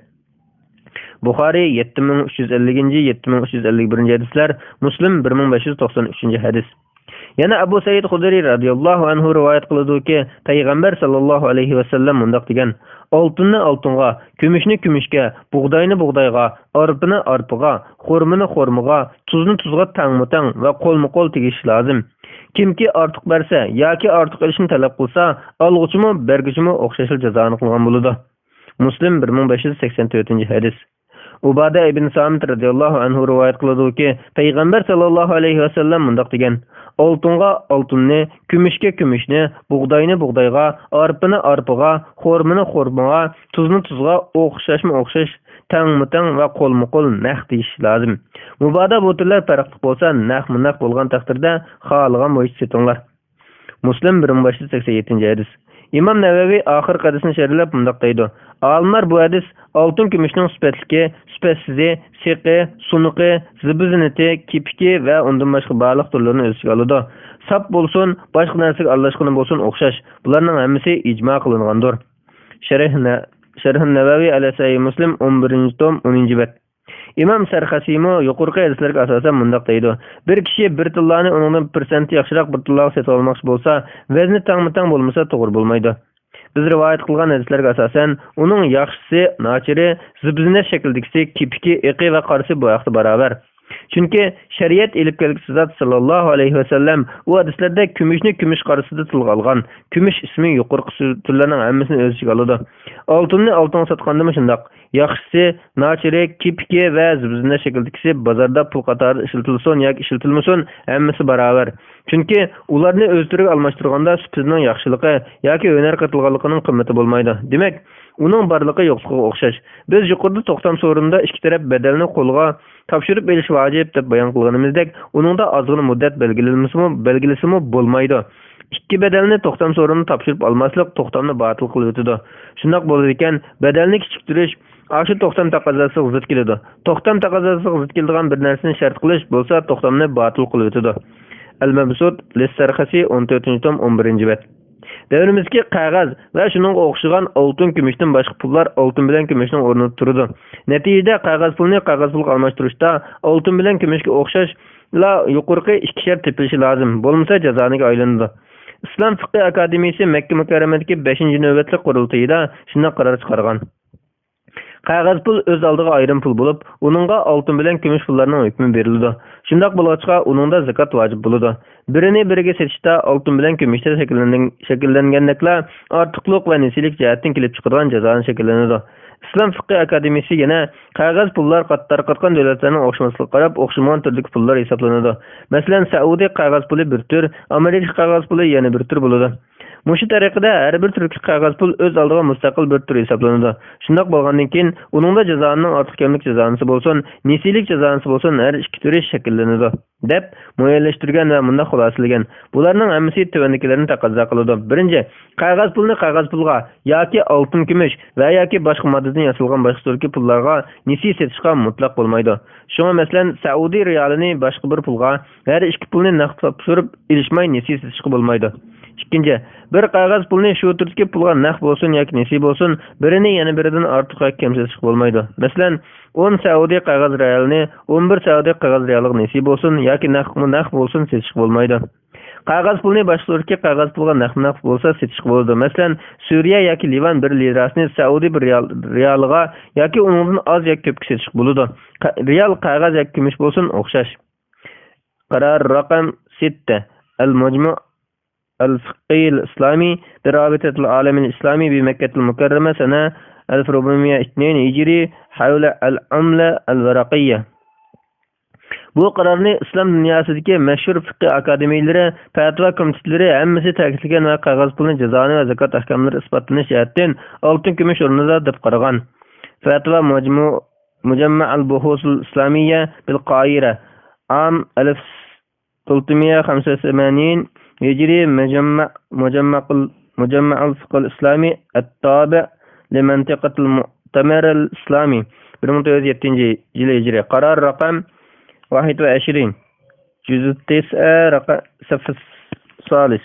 Buxoriy 7350-7351 hadislar, Muslim 1593 hadis. Yana Abu Said Xudri radhiyallohu anhu rivoyat qiladi-ki, Payg'ambar sallallohu alayhi va sallam mundaq degan: "Oltinni oltinga, kumushni kumushga, bug'doyni bug'doyga, arpini arpiga, xurmini xurmiga, tuzni tuzga tang-tang va qo'lma-qo'l tegish lozim. Kimki ortiq bersa yoki ortiq olishni talab qilsa, olg'uchimi, berguchimi o'xshash jazoni qilgan bo'ladi." Muslim 1584-hadis. Ubada ibn Samit radhiyallohu anhu rivoyat qiladi-ki, Payg'ambar sallallohu alayhi va sallam mundaq degan: "Oltinga oltinni, kumushga kumushni, bug'doyni bug'doyga, arpini arpiga, xurmini xurmiga, tuzni tuzga o'xshash tang-tang va qo'lma-qo'l naq deyish lozim. Mubada bu turlar farqli bo'lsa, naq bo'lgan taqdirda xohlagan bo'yicha setinglar." Muslim 1587-hadis. İmam Navaviy oxir hadisni sharhlab mundaq deydi: "Olimlar bu hadis oltin kumushning sifatligi, sifatsizi, siqi, sunuqi, zibizinati, kipiki va undan boshqa barliq turlarini o'z ichiga oladi. Sap bo'lsin, boshqa narsaga aralashgan bo'lsin o'xshash. Bularning hammasi ijmo qilingandir." Sharh Navaviy ala Sahih Muslim 11-tom 10-bet. İmam Sarxasiymi yuqorqi hadislarga asosan mundaq deydi: "Bir kishi bir tillani uningdan 1% yaxshiroq bir tillaga sotib olmoqchi bo'lsa, vazni tang-tang bo'lmasa to'g'ri bo'lmaydi." Biz rivoyat qilgan hadislarga asosan uning yaxshisi, nachiri, zibzina shakldagisi, kipiki, iqi va qarisi bu vaqtda barobar. Chunki shariat elib kelguvchi zot sallallohu alayhi va sallam u hadislarda kumushni kumush qarisida tilga olgan. Kumush ismi yuqorqi turlarning hammasini o'z ichiga oladi. Oltinni oltinga sotganda shundoq. Yaxshisi, nachiri, kipiki va zibzina shakldagisi bozorda pul qatorida ishlatilsin yoki ishlatilmasin, hammasi barobar. Chunki ularni o'z turiga almashtirganda sifatning yaxshiligi yoki hunar qatilganligining qimmati bo'lmaydi. Demak, uning barligi yo'qligiga o'xshash. Biz yuqorida to'xtam so'rinda ikki taraf badalni qo'lga topshirib berish vojib deb bayon qilganimizdek, uningda ozgina muddat belgilasimi bo'lmaydi. Ikki badalni to'xtam so'rinda topshirib olmaslik to'xtamni batil qilib o'tadi. Shundoq bo'ladi ekan, badalni kichiktirish Aşı to'xtam taqozosiga zid keladi. To'xtam taqozosiga zid keladigan bir narsani shart qilish bo'lsa, to'xtamni batil qilib o'tadi. Al-Mabsut Lis-Sarxasi 14-tom 11-bet. Davrimizki qog'oz va shuningga o'xshagan oltin kumushdan boshqa pullar oltin bilan kumushning o'rnida turadi. Natijada qog'oz pulni qog'oz pulga almashtirishda oltin bilan kumushga o'xshash yuqorqi ikki shart tepilishi lozim. Bo'lmasa jazoniga aylanadi. Islom fiqh akademiyasi Makka mukarramadagi 5-navbatli qurultayida shunday qaror chiqargan. Qog'oz pul o'z oldiga ayrim pul bo'lib, uningga oltin bilan kumush pullarning hukmi beriladi. Shundaq bo'lg'achqa, uningda zakot vojib bo'ladi. Birini biriga setishda oltin bilan kumushda shakllangandakla ortiqlik va nesilik jihatdan kelib chiqadigan jazoni shakllanadi. İslam Fiqh Akademiyasi yana qog'oz pullar tarqatgan davlatlarning o'xshamasligiga qarab o'xshamagan turdagi pullar hisoblanadi. Masalan, Saudiya qog'oz puli bir tur, Amerika qog'oz puli yana bir tur bo'ladi. Mushu tariqada har bir turli qog'oz pul o'z oldiga mustaqil bir tur hisoblanadi. Shundoq bo'lgandan keyin uningda jazoning ortiq kamlik jazonisi bo'lsin, nesilik jazonisi bo'lsin, har ikki turi shakllanadi deb muayyanlashtirgan va bunda xulosalangan. Bularning hammasi tuvandikilarni taqozo qiladi. Birinchi, qog'oz pulni qog'oz pulga yoki oltin kumush va yoki boshqa moddadan yasalgan boshqa turli pullarga nesi setishga mutlaq bo'lmaydi. Shunga masalan, Saudiya riyalini boshqa bir pulga, har ikki pulni naqd topshirib ilishmay nesi setishga bo'lmaydi. İkinci, bir qog'oz pulni shu turdagi pulga naqd bo'lsin yoki nesi bo'lsin, birini yana biridan ortiq yoki kam setish bo'lmaydi. Masalan, 10 Saudiya qog'oz riyalini 11 Saudiya qog'oz riyaliga nesi bo'lsin yoki naqd bo'lsin setish bo'lmaydi. Qog'oz pulni boshqa turdagi qog'oz pulga naqd bo'lsa setish bo'ladi. Masalan, Suriya yoki Livan bir lirasini Saudiya bir riyaliga yoki undan oz yoki ko'p setish bo'ladi. Riyal qog'oz yoki kumush bo'lsin o'xshash. Qarar raqam 6 Al-Majmu' الفقهي الإسلامي برابطة العالم الإسلامي بمكة المكرمة سنة 1402 هجري حول العملة الورقية. Bu qarorni islom dunyosidagi mashhur fiqh akademiyalari, fatvo komitetlari hammasi ta'kidlagan va qog'oz pulni jazoni va zakot ahkomlari isbotlanish jihatdan oltin kumush o'rnida deb qaragan. Fatvo Mujamma al-Buhus al-Islamiyya bil Qoira am 1385 يجري مجمع الفقه الإسلامي التابع لمنطقة المؤتمر الإسلامي 1907 يجري قرار رقم 21 جزء 9 رقم صف الثالث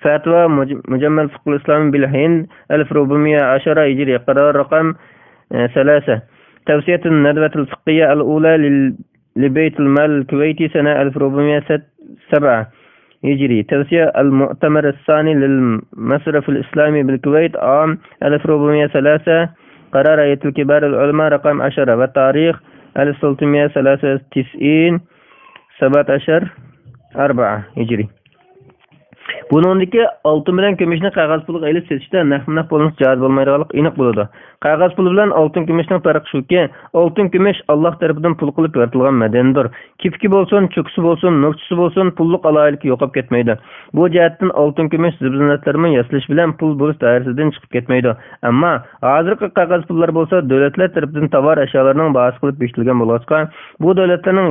فتوى مجمع الفقه الإسلامي بالهند 1410 يجري قرار رقم 3 توسية الندوة الفقهية الأولى لبيت المال الكويتي سنة 1407 يجري توسيع المؤتمر الثاني للمصرف الإسلامي بالكويت عام 1403 قرار هيئة الكبار العلماء رقم 10 وتاريخ 1393 17/4 يجري. Buningdagi oltin bilan kumushni qog'oz pulga ilib setishda naqd bo'lmas joiz bo'lmaydiganlik aniq bo'ladi. Qog'oz pul bilan oltin kumushning farqi shuki, oltin kumush Alloh tomonidan pul qilib yaratilgan madandir. Kipki bo'lsin, cho'kisi bo'lsin, nuqtasi bo'lsin, pullik aloyiligi yo'qolib ketmaydi. Bu jihatdan oltin kumush zibzinatlarning yasalish bilan pul bo'lish doirasidan chiqib ketmaydi. Ammo hozirgi qog'oz pullar bo'lsa, davlatlar tomonidan tovar ashyolarining bahsi qilib bekitilgan bo'lg'achqa, bu davlatlarning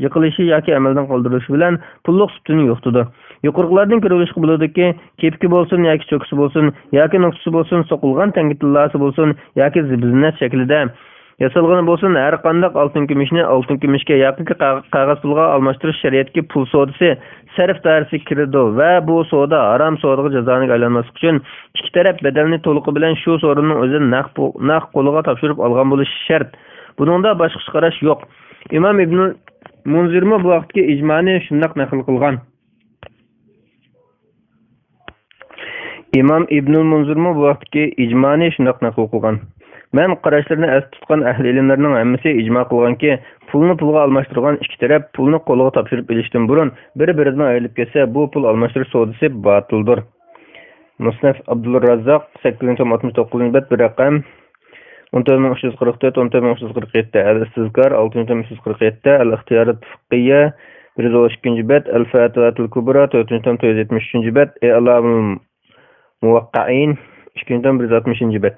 yiqilishi yoki amaldan qoldirilishi bilan pullik sutini yo'qtadi. Yuqorilardan ko'rilishga bo'ladiki, kepki bo'lsin yoki cho'kisi bo'lsin, yoki nuqtasi bo'lsin, so'qilgan tangi tillasi bo'lsin, yoki zibzinat shaklida yasalgan bo'lsin, har qanday oltin kumushga yoki qog'oz pulga almashtirish shariatga pul savdosi sarf doirasiga kiradi va bu savdo harom savdoga jazoniga aylanmaslik uchun ikki taraf badalni to'liqi bilan shu so'rinning o'zini naqd qo'liga topshirib olgan bo'lishi shart. Buningda boshqa qarash yo'q. Imom Ibn Munzirmi bu vaqtga ijmoni shunday naql qilgan. İmam İbnül Munzirmi bu vaqtki ijmoni shundoq naql qilgan. Men qarashlarini as tutgan ahli ilmlarning hammasi ijmo qilganki, pulni pulga almashtirgan ikki taraf pulni qo'liga topshirib olishdan burun bir-biridan ayrilib ketsa, bu pul almashtirish savdosi batildir. Musnaf Abdulrazzoq 869-bet bir raqam 19344 19347 Al-Istizkar 6347 Al-Ixtiyorat Fiqhiyya 112-bet Al-Fatuvatul Kubra 473-bet I'lamul Muvaqqa'in 260-bet.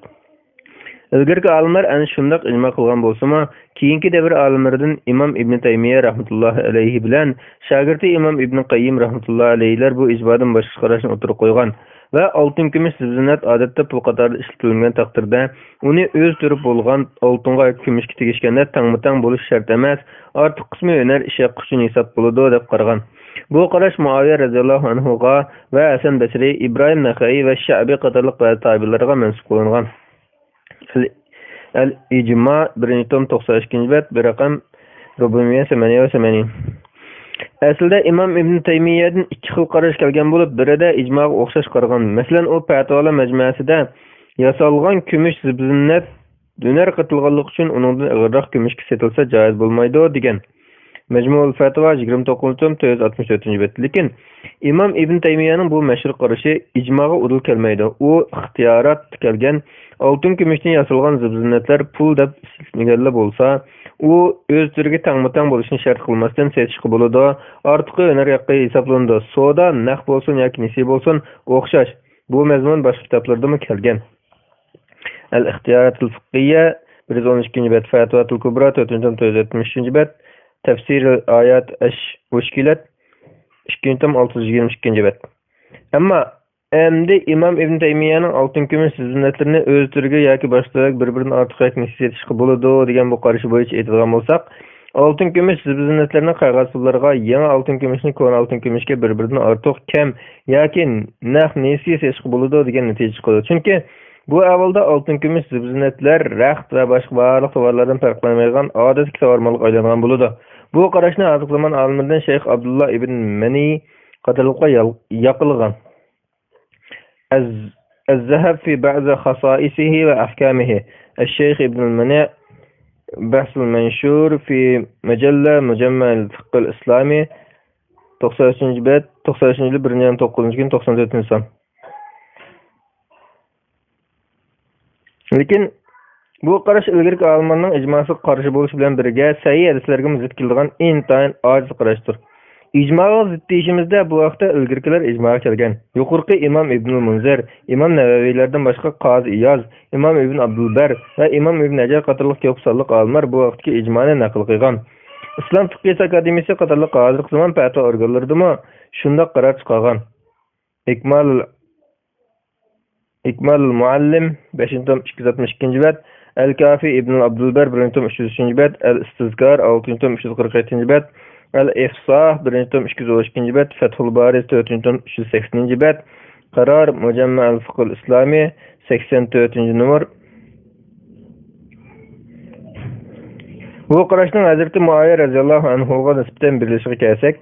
Ilgirki olimlar ana shundoq ijmo qilgan bo'lsa-mu, keyingi davr olimlaridan Imom Ibn Taymiyya rahmatullohi alayhi bilan shogirdi Imom Ibn Qayyim rahmatullohi alayhilar bu ijmodan boshqa qarashni o'tirib qo'ygan va oltin kumush zibzinat odatda pul qatorida ishlatilgan taqdirda uni o'z turi bo'lgan oltinga kumushga tegishganda tangma-tang bo'lish shart emas, ortiq qismi yo'nar ishaq uchun hisob bo'ladi deb qaragan. Bu qarash Muaviya radhiyallohu anhuga va Hasan Basri, Ibrohim Naxai va Sha'bi qatorliq ba'zi tabi'larga mansub qilingan. Al-Ijma 1-tom 92-bet bir raqam 488. Aslida Imom Ibn Taymiyyadan ikki xil qarash kelgan bo'lib, birida ijmoga o'xshash qaragan. Masalan, u fatvolar majmuasida yasalgan kumush zibzinat döner qatılğanlıq üçün onundan ağırraq gümüşki setilsa caiz bolmaydı degan. Mecmuul Fatva 29-464 bet. Lekin İmam İbn Taymiyya'nın bu meşhur qarışı icmaga udul kelmaydi. O ixtiyarat kelgan altın gümüşten yasalgan zibzinetler pul deb istilmeganda bolsa, o öz türüge tangmatang bolishini shart qilmasdan setishga bo'ladi. Ortiqi öner yaqqa hisoblandi. Soda naq bolsun yoki nisi bolsun o'xshash. Bu mazmun boshqa kitoblarda ham kelgan. Al-Ixtiyoratul Fiqhiyya 112-bet, Fatvatul Kubra 473-bet, Tafsir ayat mushkilat 622-bet. Amma endi İmam İbn Taymiyya'nın altın gümüş sünnetlerini öz türüge yoki boshqa bir-birini ortiq yaknisi etishga bo'ladi degan bu qarash bo'yicha aytadigan bo'lsak, altın gümüş sünnetlerini qog'oz pullarga yangi altın gümüşni ko'ra altın gümüşga bir-birini ortiq kam yoki naq nesi etishga bo'ladi degan natija chiqadi. Chunki bu avvalda altın gümüş sünnetler raxt va boshqa barliq tovarlardan farqlanmaydigan odatiy tovarmalik aylangan bo'ladi. Bu qarashni hozir zaman olimlaridan Shayx Abdullah ibn Mani qatorliqqa yoqilgan. الذهب في بعض خصائصه وأحكامه الشيخ ابن المنع بحث المنشور في مجلة مجمع الفقه الإسلامي 93 bet 93 yılı 1-9 gün 94 insan. Lekin bu qarash ilgirki Almanning ijmosi qarshi bo'lishi bilan birga sahih hadislarga zid keladigan intayin ojiz qarashdir. İcmaga zid deyishimizda bu vaqtda ilgirkilar ijmoga kelgan. Yuqorqi İmam İbnul Munzir, İmam Navaviylardan boshqa Qozi Iyaz, İmam İbn Abdulbar va İmam İbn Hajar qatorliq ko'p sonliq olimlar bu vaqtdagi ijmoni naql qilgan. Islom fiqh akademiyasi qatorliq hozirgi zamon fatvo organlaridami shunday qaror chiqargan. İkmalul Muallim 5-tom 262-bet, El-Kafi İbn Abdulbar 1-tom 303-bet, El-İstizkar 6-tom 347-bet, El-Ifsah 1-tom 212-bet, Fethul Bari 4-tom 380-bet, Qarar Mujamma al-Fiqh al-Islami 84-numar. Bu qarashning Hazreti Muaviye radhiyallohu anhuga nisbatan birlashig'i kelsak,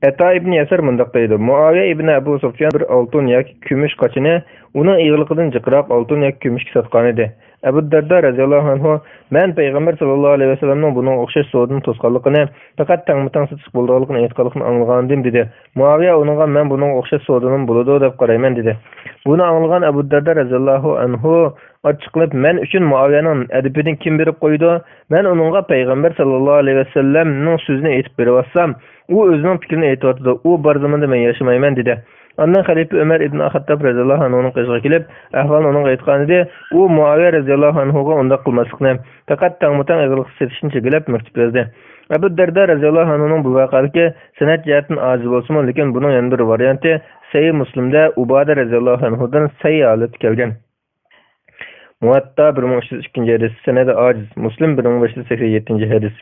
Ata ibn Yasar mundaq deydi. Muaviye ibn Abu Sufyan bir altın yoki kumush qochini uning ig'liqidan jiqroq altın yoki kumushga sotgan edi. Abu Darda radhiyallohu anhu men payg'ambar sallallohu alayhi vasallamning buning o'xshash sodini to'sqanligini, faqat tangmitang sotish bo'lganligini aytganligini anglagandim dedi. Muaviye uningga men buning o'xshash sodinim bo'ladi deb qarayman dedi. Buni anglagan Abu Darda radhiyallohu anhu ochiqlab men uchun Muaviyaning adabidan kim berib qo'ydi? Men uningga payg'ambar sallallohu alayhi vasallamning so'zini aytib berayotsam, u o'zining fikrini aytayotdi. U bor zamonda men yashamayman dedi. Ondan Xalifa Ömer ibn Xattab radhiyallohu anhuning qishiga kelib, ahvolni uning aytgan edi. U Muaviya radhiyallohu anhuga unda qilmaslikni, faqat tangmitang ig'liq setishni chegilab maktub yozdi. Abu Darda radhiyallohu anhuning bu voqeaga san'at jihatdan ojiz bo'lsa-mu, lekin buning yana bir varianti Sahih Muslimda Ubada radhiyallohu anhudan sahih holat kelgan. Muvatta 1302 hadis, sanada ojiz. Muslim 1587 hadis.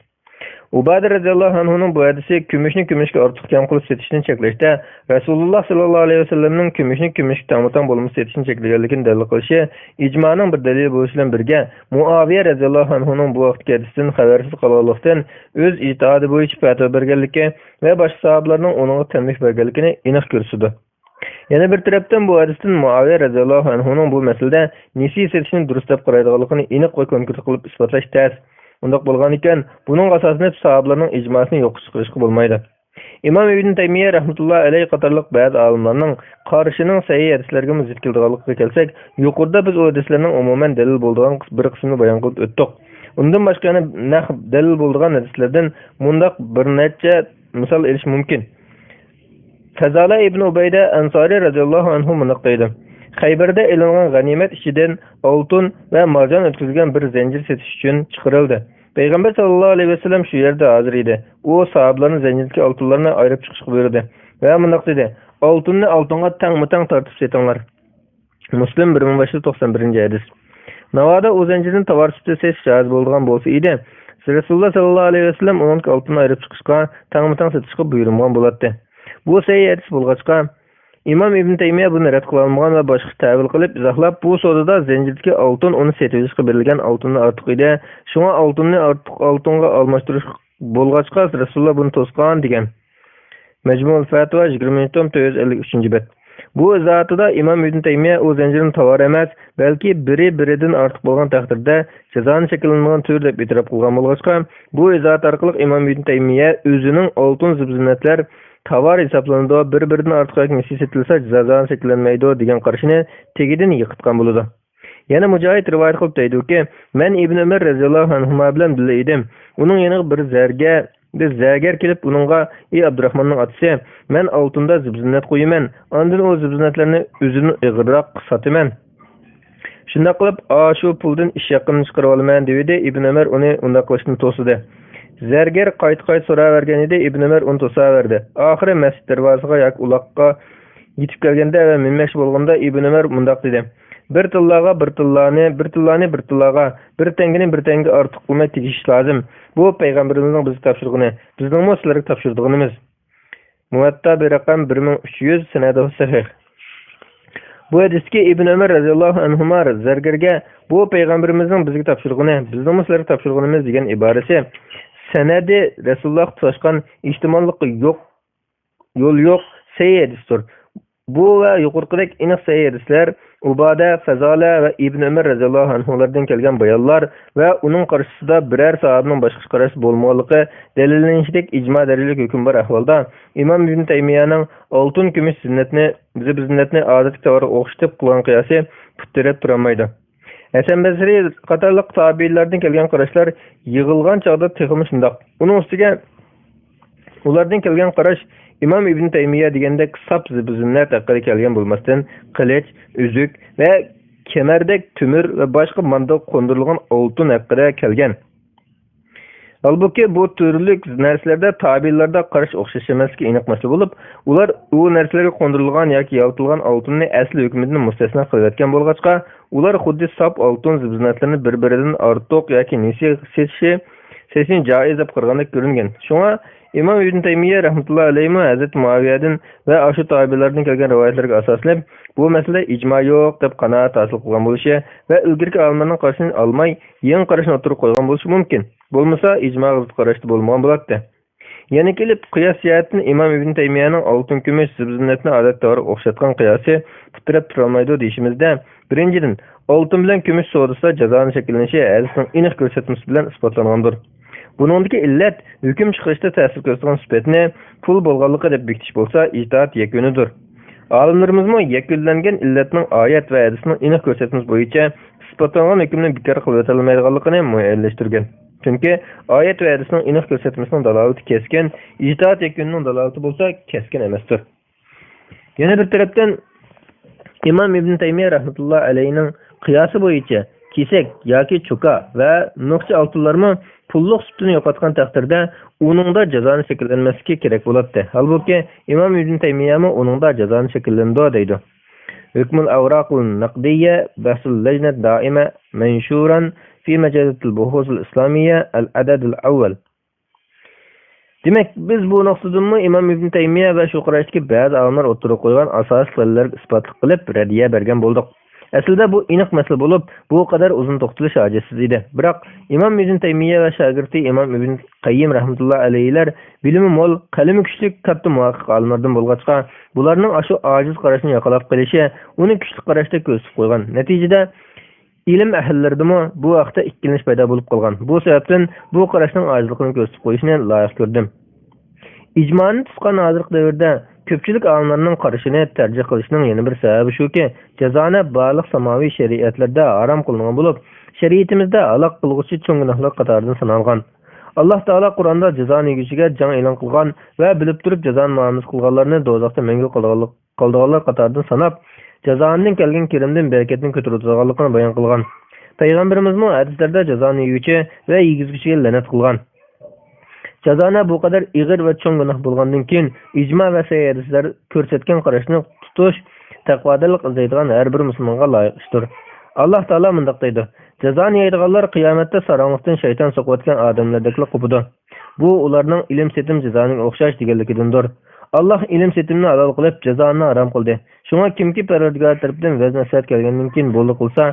Ubada radhiyallohu anhuning bu hadisi kumushni kumushga ortiq kam qilib setishni cheklashda Rasululloh sallallohu alayhi vasallamning kumushni kumushga tangmitang bo'lmas setishni cheklaganligini dalil qilishi ijmoning bir dalili bo'lishi bilan birga Muaviya radhiyallohu anhuning bu vaqtga hadisdan xabarsiz qolganlikdan o'z ijtihodi bo'yicha fatvo berganligi va boshqa sahobalarning unga tanbeh berganligini aniq ko'rsatdi. Yana bir tarafdan bu hadisdan Muaviya radhiyallohu anhuning bu masalada nisi setishni durust deb qaraydiganligini aniq va konkret qilib isbotlash tez. Undaq bo'lgan ekan, buning asosini sahobalarning ijmosini yo'q chiqarishga bo'lmaydi. İmam İbn Taymiyya rahmetullah alayhi qatorliq ba'zi olimlarning qarishining sahih hadislarga zid kelganligiga kelsak, yuqorida biz o hadislarning umuman dalil bo'lgan bir qismini bayon qilib o'tdik. Undan boshqa naq dalil bo'lgan hadislardan mundaq bir necha misol elish mumkin. Fazala ibn Ubayda Ansari radhiyallohu anhu mundaq deydi. Xaybarda elingan g'animat ichidan oltin va marjon o'tkazilgan bir zanjir setish uchun chiqarildi. Payg'ambar sallallohu alayhi vasallam shu yerda hozir edi. U sahobalarning zanjirdagi oltinlarni ayirib chiqishga buyurdi va mundaq dedi: "Oltinni oltinga tangmitang tortib setinglar." Muslim 1591-hadis. Navoda u zanjirni tovar sifatida setish joiz bo'lgan bo'lsa edi, Rasululloh sallallohu alayhi vasallam uning oltinni ayirib chiqishga, tangmitang setishga buyurgan bo'ladi. Bu sahih hadis bo'lg'achqa İmam İbn Taymiya buni rad qilolmagan va boshqa ta'vil qilib izohlab, bu sodada zanjirdagi oltin uni setishga berilgan oltindan ortiq edi. Shunga oltinni ortiq oltinga almashtirish bo'lg'achqa Rasululloh buni to'sgan degan. Majmuul Fatva 20-tom 453-bet. Bu izohatida Imom Ibn Taymiya o'z zanjirini tovar emas, balki biri-biridan ortiq bo'lgan taqdirda jazoni shakllangan tur deb e'tirof qilgan bo'lg'achqa, bu izohat orqali Imom Ibn Taymiya o'zining oltin zib-ziynatlar tovar hisoblanadi, bir-biridan ortiq nisi setilsa jazoni shakllanmaydi degan qarashini tegidan yiqitgan bo'ladi. Yana Mujohid rivoyat qilib deydi-ki, men Ibn Umar roziyallohu anhu bilan birga edim. Uning yana bir zargar kelib uningga: "Ey Abdurahmonning otasi, men oltinda zib-ziynat qo'yaman. Ondan o zib-ziynatlarni o'zini ig'irroq sotaman. Shunda qilib, shu puldan ish yoqimni chiqarib olaman" dedi. Ibn Umar uni unda qilishni to'sidi. Zargar qayta-qayta so'ravergan edi, Ibn Umar uni to'saverdi. Oxiri masjid darvozasiga yoki uloqqa yetib kelganda va minmoqchi bo'lganda Ibn Umar mundaq dedi: bir tillaga bir tillani, bir tillaga, bir tangani bir tanga ortiq qilmay tegish lozim. Bu payg'ambarimizning bizga topshirgani, bizning sizlarga topshirganimiz. Muvatta bir raqam 1300 sanadi sahih. Bu hadisga Ibn Umar roziyallohu anhu zargarga bu payg'ambarimizning bizga topshirgani, bizning sizlarga topshirganimiz degan iborasi sanadi Rasululloh to'shgan ijtimoiyligi yo'l yo'q sahih hadisdir. Bu va yuqoridagi aniq sahih hadislar Ubada, Fazola va Ibn Umar roziyallohu anhulardan kelgan bayonlar va uning qarshisida biror sahobaning boshqa qarashi bo'lmaganligi dalillanishidek ijmo daliliy hukm bor ahvolda Imom Ibn Taymiyaning oltin kumush zinnatni odatga to'g'ri o'xshatib qilgan qiyosi puttirab turolmaydi. Hasan Basri qatorliq tabiinlardan kelgan qarashlar yig'ilgan chog'da texmi shundoq. Uning ustiga ulardan kelgan qarash Imom Ibn Taymiya degandek sap zinnat haqida kelgan bo'lmasdan qilich, uzuk va kemardek tumir va boshqa manda qo'ndirilgan oltin haqida kelgan. Halbuki bu turli narsalarda tabiinlarda qarash o'xshash emasligi aniq masala bo'lib, ular u narsalarga qo'ndirilgan yoki yaltilgan oltinni asli hukmidan mustasno qilayotgan bo'lg'achqa, ular xuddi sap oltin zinnatlarni bir-biridan ortiq yoki nisi seçin jaiz deb qirg'andek ko'ringan. Shunga Imom Ibn Taymiya rahmatullohi alayhi Hazrat Muaviyadan va ashu tabiinlardan kelgan rivoyatlarga asoslab bu masala ijmo yo'q deb qanoat hosil qilgan bo'lishi va ilgirki olimlarning qarashini olmay yangi qarashni o'tirib qo'ygan bo'lishi mumkin. Bo'lmasa ijmoga zid qarashda bo'lmagan bo'ladi. Yana kelib qiyos jihatdan Imom Ibn Taymiyaning oltin kumush zinnatni odatga to'g'ri o'xshatgan qiyosi putirab turolmaydi deyishimizda, birinchidan oltin bilan kumush savdosida jazoni shakllanishi hadisning aniq ko'rsatmasi bilan isbotlangandir. Buningdagi illat hukm chiqarishda ta'sir ko'rsatgan sifatni pul bo'lganligi deb bekitish bo'lsa, ijtihod yakunidir. Olimlarimizmi yakunlangan illatning oyat va hadisning aniq ko'rsatmasi bo'yicha isbotlangan hukmni bekor qilib o'tilmaydiganligini muayyanlashtirgan. Chunki oyat va hadisning aniq ko'rsatmasining dalolati keskin, ijtihod yakunining dalolati bo'lsa keskin emasdir. Yana bir tarafdan Imom Ibn Taymiya rahmatullohi alayhining qiyosi bo'yicha kesak yoki chuka va nuqcha oltinlarni pulliq sutini yo'qotgan taqdirda uningda jazoni shakllanmasligi kerak bo'ladi. Halbuki Imom Ibn Taymiya uningda jazoni shakllandi deydi. Hukmul awraqul naqdiyya bahsul lajnat doima manshuran fi majalatil buhus al-islamiyya al-adad al-awwal. Demak, biz bu nuqtadan Imom Ibn Taymiya va shu qarashdagi ba'zi olimlar o'tirib qo'ygan asosiy dalillarga isbot qilib radiya bergan bo'ldik. Aslida bu aniq masala bo'lib, bu qadar uzun to'xtalish hojasiz edi. Biroq Imom Ibn Taymiya va shogirdi Imom Ibn Qayyim rahmatullohi alayhilar bilimi mo'l, qalami kuchli katta muhaqqiq olimlardan bo'lg'achqa, bularning ashu ojiz qarashni yoqalab qilishi uni kuchli qarashda ko'rsatib qo'ygan. Natijada ilm ahllaridan bu vaqtda ikkilanish paydo bo'lib qolgan. Bu sababdan bu qarashning ojizligini ko'rsatib qo'yishni loyiq ko'rdim. Ijmoni tutgan hozirgi davrda ko'pchilik olimlarning qarashini tarjih qilishning yana bir sababi shuki, jazoni barliq samoviy shariatlarda harom qilingan bo'lib, shariatimizda aloq qilg'uchi cho'ng gunohlar qatoridan sanalgan. Alloh taolo Qur'onda jazoni yegishiga jang e'lon qilgan va bilib turib jazoni muomala qilganlarni do'zaxda mangu qoldirganlar qatoridan sanab, jazonidan kelgan kirimdan barakatni ko'taradiganligini bayon qilgan. Payg'ambarimiz hadislarda jazoni yeguchi va yegizguchiga la'nat qilgan. Jazona bu qadar ig'ir va cho'ng gunoh bo'lgandan keyin ijmo va sahih hadislar ko'rsatgan qarashni tutish taqvodalik izlaydigan har bir musulmonga loyiq ishdir. Alloh taolo mundaq deydi: jazoni yeydiganlar qiyomatda sarong'likdan shayton so'qiyotgan odamlardek qopidi. Bu ularning ilm setim jazoning o'xshash deganligidandir. Alloh ilm setimni halol qilib, jazoni harom qildi. Shunga kimki Parvardigor tomonidan vaz nasihat kelgandan keyin bo'ldi qilsa,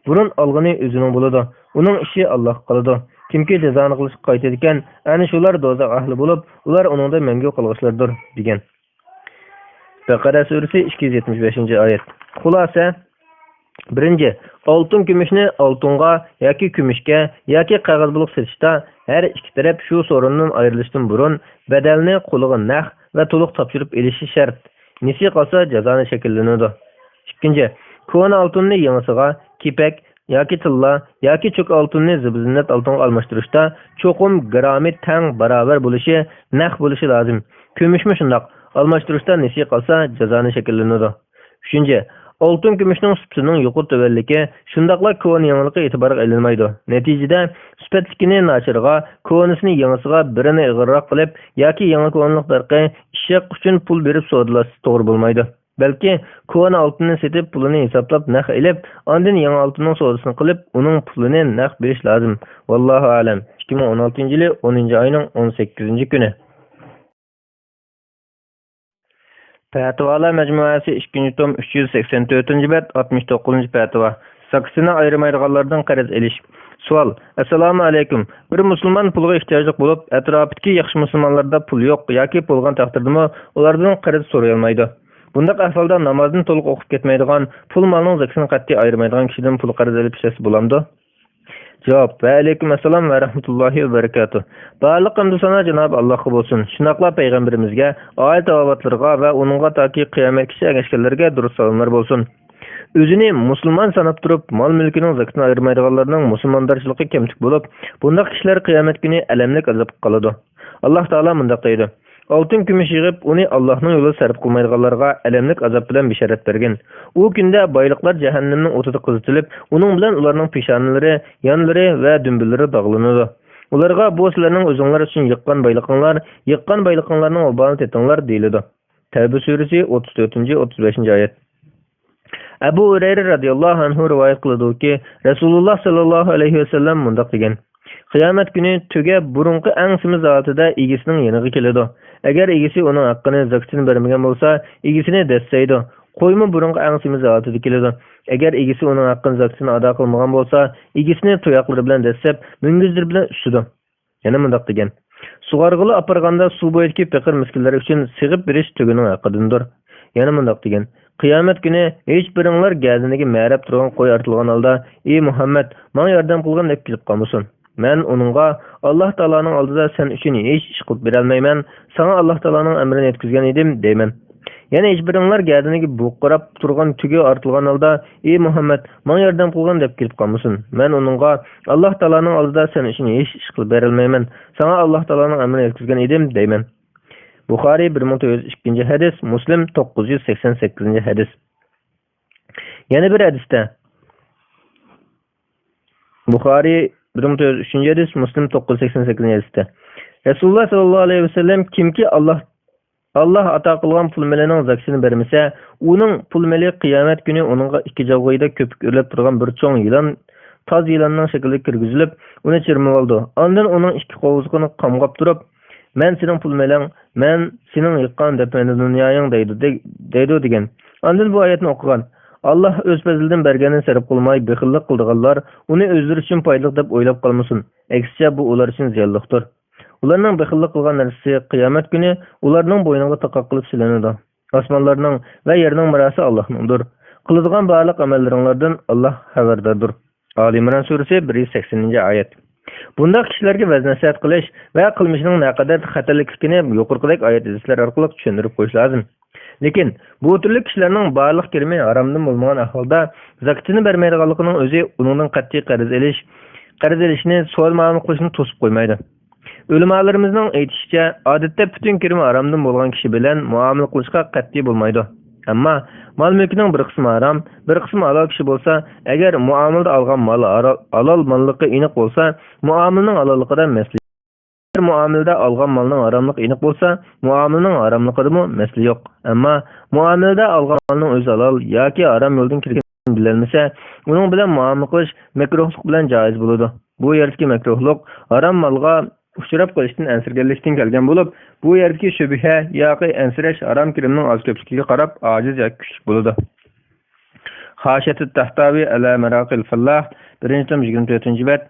burun olg'ini o'zining bo'ladi. Uning ishi Alloh qiladi. Kimki jazoni qilishga qaytadi ekan, ana shular do'zax ahli bo'lib, ular uningda mangu qolg'ishlardir degan. Baqara surasi 275-oyat. Xulosa: birinchi, oltin kumushni oltinga yoki kumushga yoki qog'oz bo'lib sotishda har ikki taraf shu so'rindan ayrilishdan burun badalni qo'liga naq va to'liq topshirib elishi shart. Nisi qolsa jazoni shakllanadi. Ikkinchi, ko'na oltinni yangisiga kipak yoki tilla yoki cho'k oltinni ziynat oltinga almashtirishda cho'qim grami tang barobar bo'lishi, naq bo'lishi lozim. Kumushmi shundoq, almashtirishda nisi qolsa jazoni shakllanadi. Uchinchi, oltin kumushning sifatining yuqori tubanligi shundoqla ko'n yangilikqa e'tiborga ilinmaydi. Natijada sifatlikini nachirga, ko'nisini yangisiga birini ig'irroq qilib yoki yangi ko'nlik farqi ishaq uchun pul berib sodalash to'g'ri bo'lmaydi. Balki ko'n oltinni setib pulini hisoblab naq ilib, ondan yangi oltinning sodasini qilib, uning pulini naq berish lozim. Vallohu alam. 2016-yili 10-oyning 18-kuni. Fatvalar majmuasi 2-tom 384-bet 69-fatva. Saksini ayırmaydiganlardan qarz elish. Savol: Assalomu alaykum. Bir musulmon pulga ehtiyojli bo'lib, atrofidagi yaxshi musulmonlarda pul yo'q yoki bo'lgan taqdirdami, ulardan qarz so'ray olmaydi. Bundaq ahvolda namozini to'liq o'qib ketmaydigan, pul molning zakasini qat'iy ayirmaydigan kishidan pul qarz olib ishlasa bo'lamdi? Javob: Va alaykum assalom va rahmatullohi va barakatuh. Barliq hamd sana Cenab-ı Allah'a bo'lsin. Shunaqla payg'ambarimizga, oil tavobatlarga va uningga toki qiyomatgacha ergashganlarga durust salomlar bo'lsin. O'zini musulmon sanab turib, mol mulkining zakatini ayirmaydiganlarning musulmondarchiligi kemtik bo'lib, bundaq kishilar qiyomat kuni alamlik azobga qoladi. Alloh taolo mundaq deydi: Oltin kumush yig'ib, uni Allohning yo'lida sarf qilmaydiganlarga alamlik azob bilan bisharat bergan. U kunda boyliqlar jahannamning o'tida qizitilib, uning bilan ularning peshonalari, yonlari va dumbillari dog'lanadi. Ularga bu sizlarning o'zinglar uchun yiqqan boyliqinglarning obolini tetinglar deyiladi. Tavba surasi 34-35-oyat. Abu Hurayra radhiyallohu anhu rivoyat qiladi-ki, Rasululloh sallallohu alayhi vasallam mundaq degan: Qiyomat kuni tuga burunqi angsimiz zotida egisining yoniga keladi. Agar egisi uning haqqini zakatini bermagan bo'lsa, egisini dastaydi. Qo'ymi burunqi angsimiz zotida keladi. Agar egisi uning haqqini zakatini ado qilmagan bo'lsa, egisini tuyoqlari bilan dastab, mungizdir bilan ustidi. Yana mundaq degan: Sug'org'ili aparganda suv bo'yidagi faqir miskinlar uchun sig'ib berish tugining haqqidandir. Yana mundaq degan: Qiyomat kuni hech biringlar gaziniga ma'rab turgan qo'y artilgan holda, "Ey Muhammad, menga yordam qilgan" deb kelib qolmasin. Men uningga Alloh taolaning oldida sen uchun hech ish qilib bera olmayman, sana Alloh taolaning amrini yetkazgan edim deyman. Yana hech biringlar gaziniga buqirab turgan tugi artilgan holda, "Ey Muhammad, menga yordam qilgan" deb kelib qolmasin. Men uningga Alloh taolaning oldida sen uchun hech ish qilib bera olmayman, sana Alloh taolaning amrini yetkazgan edim deyman. Buxoriy 1902-hadis, Muslim 988-hadis. Yana bir hadisda Buxoriy 1903-hadis, Muslim 988-hadisda Rasululloh sallallohu alayhi vasallam kimki Allah ato qilgan pul melining zakasini bermasa, uning pul meli qiyomat kuni uningga ikki javg'ida ko'pik o'rlab turgan bir cho'ng yilon, toz yilonning shaklida kirgizilib, uni chirmab oldi. Ondan uning ikki qo'zig'ini qamg'ab turib, "Men sening pul meling, men sening yiqqan dafani dunyoying" deydi degan. Ondan bu oyatni o'qigan. Allah o'z fazlidan berganini sarf qilmay bexillik qildiganlar uni o'zlari uchun foydali deb o'ylab qolmasin. Aksicha bu ular uchun ziyonliqdir. Ularning bexillik qilgan narsasi qiyomat kuni ularning bo'yniga taqoq qilib silinadi. Osmonlarning va yerning mirosi Allohningdir. Qiladigan barliq amallaringlardan Alloh xabardardir. Ali Imron surasi 180-oyat. Bundaq kishilarga vaz-nasihat qilish va qilmishining naqadar xatarlikligini yuqoridagi oyat hadislar orqali tushuntirib qo'yish lozim. Lekin bu turli kishilarning barliq kirimi haromdan bo'lmagan ahvolda zakatini bermaydiganligining o'zi uningdan qat'iy qarz elishni savol ma'lum qilishni to'sib qo'ymaydi. Ulamalarimizning aytishicha, odatda butun kirimi haromdan bo'lgan kishi bilan muomala qilishga qat'iy bo'lmaydi. Ammo mol mulkining bir qismi harom, bir qismi halol kishi bo'lsa, agar muomalada olgan mol halol molligi aniq bo'lsa, muomalaning halolligidan mas'ul. Agar muomalada olgan molning haromligi aniq bo'lsa, muomalaning haromligidami mas'ul yo'q. Ammo muomalada olgan molning o'zi halol yoki harom yo'ldan kirgan bilinmasa, uning bilan muomala qilish makruhlik bilan joiz bo'ladi. Bu yerdagi makruhlik harom molga uchrab qolishdan ansirganlikdan kelgan bo'lib, bu yerdagi shubha yoki ansirash harom kirimning oz ko'pligiga qarab ojiz yoki kuchli bo'ladi. Xoshatut Tahtavi ala Maraqil Fallah 1-tom 24-bet,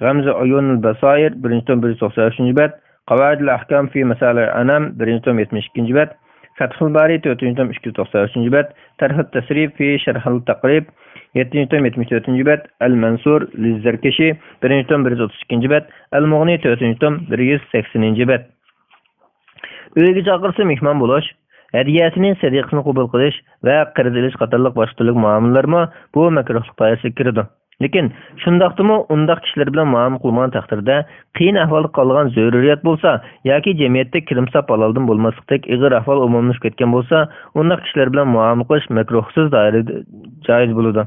G'amza Uyunul Basair 1-tom 193-bet, Qavaidul Ahkam fi Masal al-Anam 1-tom 72-bet, Fathul Bari 4. tom 293. bet, Tarhut Tasrif fi Şerhul Taqrib 7. tom 74. bet, El-Mansur Lizzerkeşi 1. tom 132. bet, El-Mughni 4. tom 180. bet. Uyga chaqirsa mehmon bo'lish, hadiyasini sadiqasini qabul qilish va qarz olish qatorliq boshqa turli muomalarmi bu makruhlik doirasiga kiradi. Lekin shundaqdimi undaq kishilar bilan muomala qilgan taqdirda qiyin ahvolda qolgan zaruriyat bo'lsa yoki jamiyatda kirimsab haloldan bo'lmaslikdek ig'ir ahvol umumlashib ketgan bo'lsa, undaq kishilar bilan muomala qilish makruhsiz doirada joiz bo'ladi.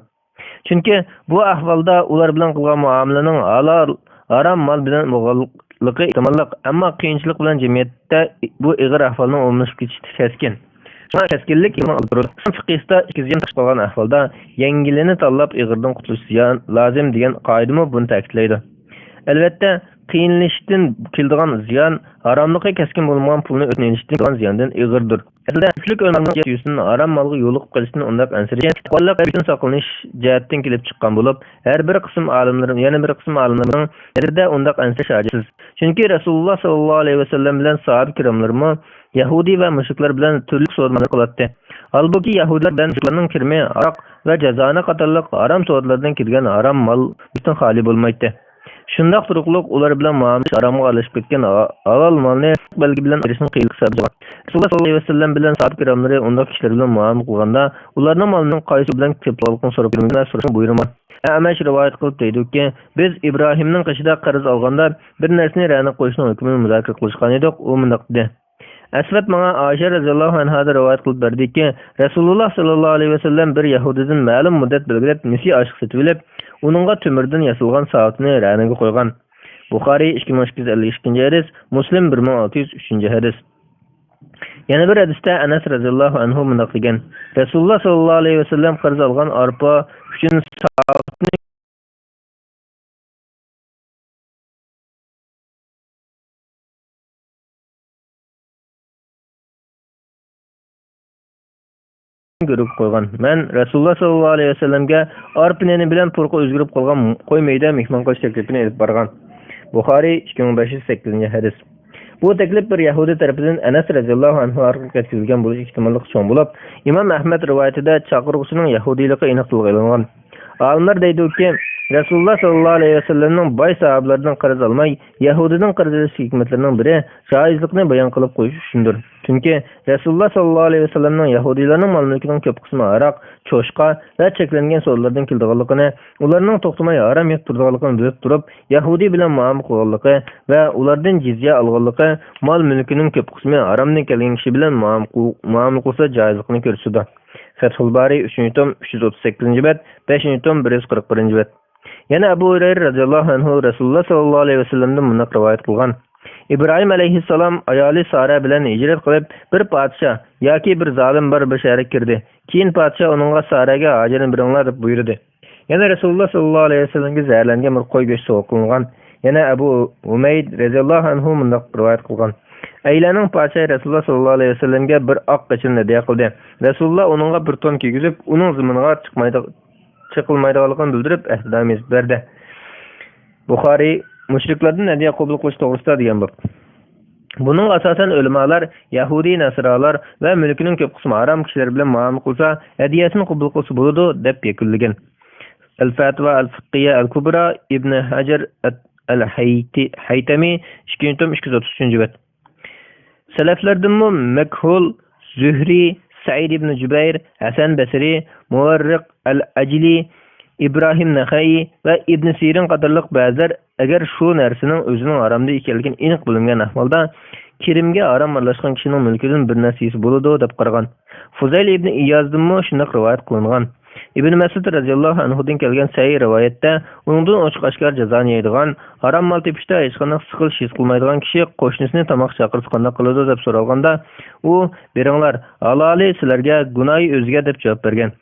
Chunki bu ahvolda ular bilan qilgan muomalaning halol, harom mol bilan bog'liqligi ehtimolliq, ammo qiyinchilik bilan jamiyatda bu ig'ir ahvolning umumlashib ketishi keskin. Shuna keskinlik fiqhda ikki ziyon qolgan ahvolda yengilini tanlab ig'irdan qutulish lozim degan qoidami buni ta'kidlaydi. Albatta, qiyinlashishdan keladigan ziyon haromlikqa keskin bo'lmagan pulni o'tnilishdan kelgan ziyondan ig'irdir. Aslida kuchlik o'lmangan yusin harom molga yo'liqib qolishdan undaq ansirgan qo'llab butun saqlanish jihatdan kelib chiqqan bo'lib, har bir qism olimlar, yana bir qism olimlarning yerida undaq ansirish ajiz. Chunki Rasululloh sallallohu alayhi vasallam bilan sahoba kiramlarmi Yahudi va mushriklar bilan turli so'zlar qilatdi. Halbuki Yahudilar bilan mushriklarning kirmi, aroq va jazoni qatorliq harom so'zlardan kirgan harom mol butun xoli bo'lmaydi. Shundaq turuqliq ular bilan muomala haromga alishib ketgan halol molni belgi bilan berishning qiyinligi sabab. Rasululloh sallallohu alayhi vasallam bilan sahoba kiramlari undaq kishilar bilan muomala qilganda ularning molining qaysi bilan ko'pligini so'rab so'rashni buyurman. Amash rivoyat qilib deydiki, biz Ibrohimning qishida qarz olganda bir narsani ra'na qo'yishning hukmini muzokara qilishgan edik, u bunday dedi. Asvat manga Aisha radhiyallohu anha rivoyat qilib berdiki, Rasululloh sallallohu alayhi vasallam bir yahudidan ma'lum muddat belgilab nisi oshiq setib olib, uningga tumirdan yasalgan soatni ra'naga qo'ygan. Buxoriy 2252 hadis, Muslim 1603 hadis. Yana bir hadisda Anas radhiyallohu anhu bunday degan: Rasululloh sallallohu alayhi vasallam qarz olgan arpa uchun soatni görüp qo'ygan. Men Rasululloh sallallohu alayhi vasallamga arpineni bilan purqa o'zgarib qolgan qo'ymayda mehmon qilish taklifini elib borgan. Buxoriy 2508 hadis. Bu taklif bir Yahudi tarafidan Anas radhiyallohu anhu orqali ketilgan bo'lish ehtimolligi cho'ng bo'lib, Imom Ahmad rivoyatida chaqiruvchining yahudiyligi aniqlangan. Olimlar deydiki, Rasululloh sallallohu alayhi vasallamning boy sahobalardan qarz olmay, Yahudining qarz olish hikmatlarining biri joizlikni bayon qilib qo'yish uchundir. Chunki Rasululloh sallallohu alayhi vasallamning Yahudilarning mol-mulkining ko'p qismi aroq, cho'shqa va cheklangan so'zlardan kelganligini, ularning to'xtamay harom yeb turganligini bilib turib, Yahudi bilan muomala qilganligi va ulardan jizya olganligi mol-mulkining ko'p qismi haromdan kelgan kishi bilan muomala qilsa joizlikni ko'rsatadi. Fathul Bari 3. tom 338 bet, 5. tom 141 bet. Yana Abu Hurayra radhiyallohu anhu Rasululloh sallallohu alayhi vasallamdan bunday rivoyat qilgan. İbrahim alayhissalom ayoli Sara bilan hijrat qilib, bir podshoh yoki bir zolim bir shaharga kirdi. Keyin podshoh uningga Saraga Hajarni biringlar deb buyurdi. Yana Rasululloh sallallohu alayhi vasallamga zaharlangan bir qo'y go'shti so'qilgan. Yana Abu Umayd radhiyallohu anhu bunday rivoyat qilgan. Aylaning podshohi Rasululloh sallallohu alayhi vasallamga bir oq qachirni hadiya qildi. Rasululloh uningga bir ton kiygizib, uning ziminiga chiqilmaydiganligini bildirib, ahdam etib berdi. Buxoriy mushriklardan hadiya qabul qilish to'g'risida degan bu. Buning asosan ulamolar Yahudi, Nasralar va mulkining ko'p qismi harom kishilar bilan muomala qilsa, hadiyasini qabul qilsa bo'ladi deb yakunlagan. Al-Fatwa al-Fiqhiyya al-Kubra Ibn Hajar al-Haytami 2. tom 233 bet. Salaflardan Makhul, Zuhri, Sa'id ibn Jubayr, Hasan Basri, Muvarriq al-Ajli, İbrahim Naxai va Ibn Sirin qatorliq ba'zilar agar shu narsaning o'zining haromda ekanligini aniq bilingan ahvolda kirimga harom aralashgan kishining mulkidan bir narsasi bo'ladi deb qaragan. Fuzayl ibn Iyazdan shunday rivoyat qilingan. Ibn Mas'ud radhiyallohu anhudan kelgan sahih rivoyatda uningdan ochiq oshkor jazoni yeydigan, harom mol tepishda hech qanday siqilish his qilmaydigan kishi qo'shnisini tamoq chaqirsa qanday qiladi deb so'ralganda, u beringlar, haloli sizlarga, gunohi o'ziga deb javob bergan.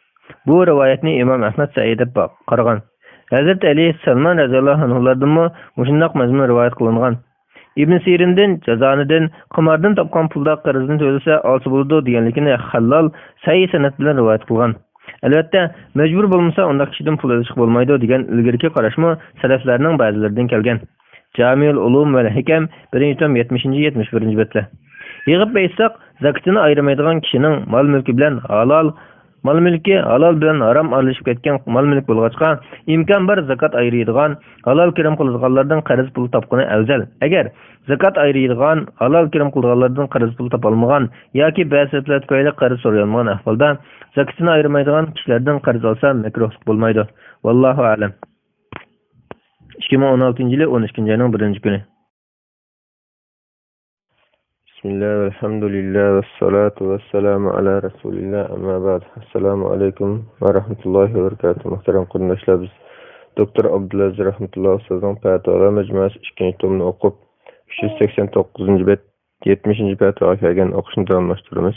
Bu rivoyatni Imom Ahmad Sa'id deb qaragan. Hazrat Ali Salman radhiyallohu anhulardan mushundaq mazmun rivoyat qilingan. Ibn Sirindan jazonidan qimordan topgan pulda qarzni to'lasa olsa bo'ladi deganligini halol sahih sanad bilan rivoyat qilgan. Albatta, majbur bo'lmasa unda kishidan pul olish bo'lmaydi degan ilgirki qarashmi salaflarning ba'zilaridan kelgan. Jamiul Ulum va Hikam 1. tom 70-71 betlar. Yig'ib aytsak, zakatini ayırmaydigan kişinin mal-mülkü bilen halal bilen haram aralashib ketgan mal-mülk bo'lg'achqa, imkon bar zakat ayıradigan, halal kirim qiladiganlardan qarz pul topqani afzal. Agar zakat ayıradigan, halal kirim qiladiganlardan qarz pul topolmagan yoki ba'ziblar tufayli qarz so'rayolmagan ahvolda zakatini ayırmaydigan kishilardan qarz olsa makruhlik bo'lmaydi. Vallohu a'lam. 2016-yili 12-oyning 1-kuni. Bismillah, elhamdülillah ve salatu ve selamu ala Resulillah, amma ba'd. Assalamu alaikum ve rahmetullahi ve berekatuhu. Muhterem qardoshlar, biz Doktor Abdulaziz rahmetullah ustozning fatvolar majmuasi 2-tomni o'qib 389-bet 70-bet kelgan o'qishni davomlashtiramiz.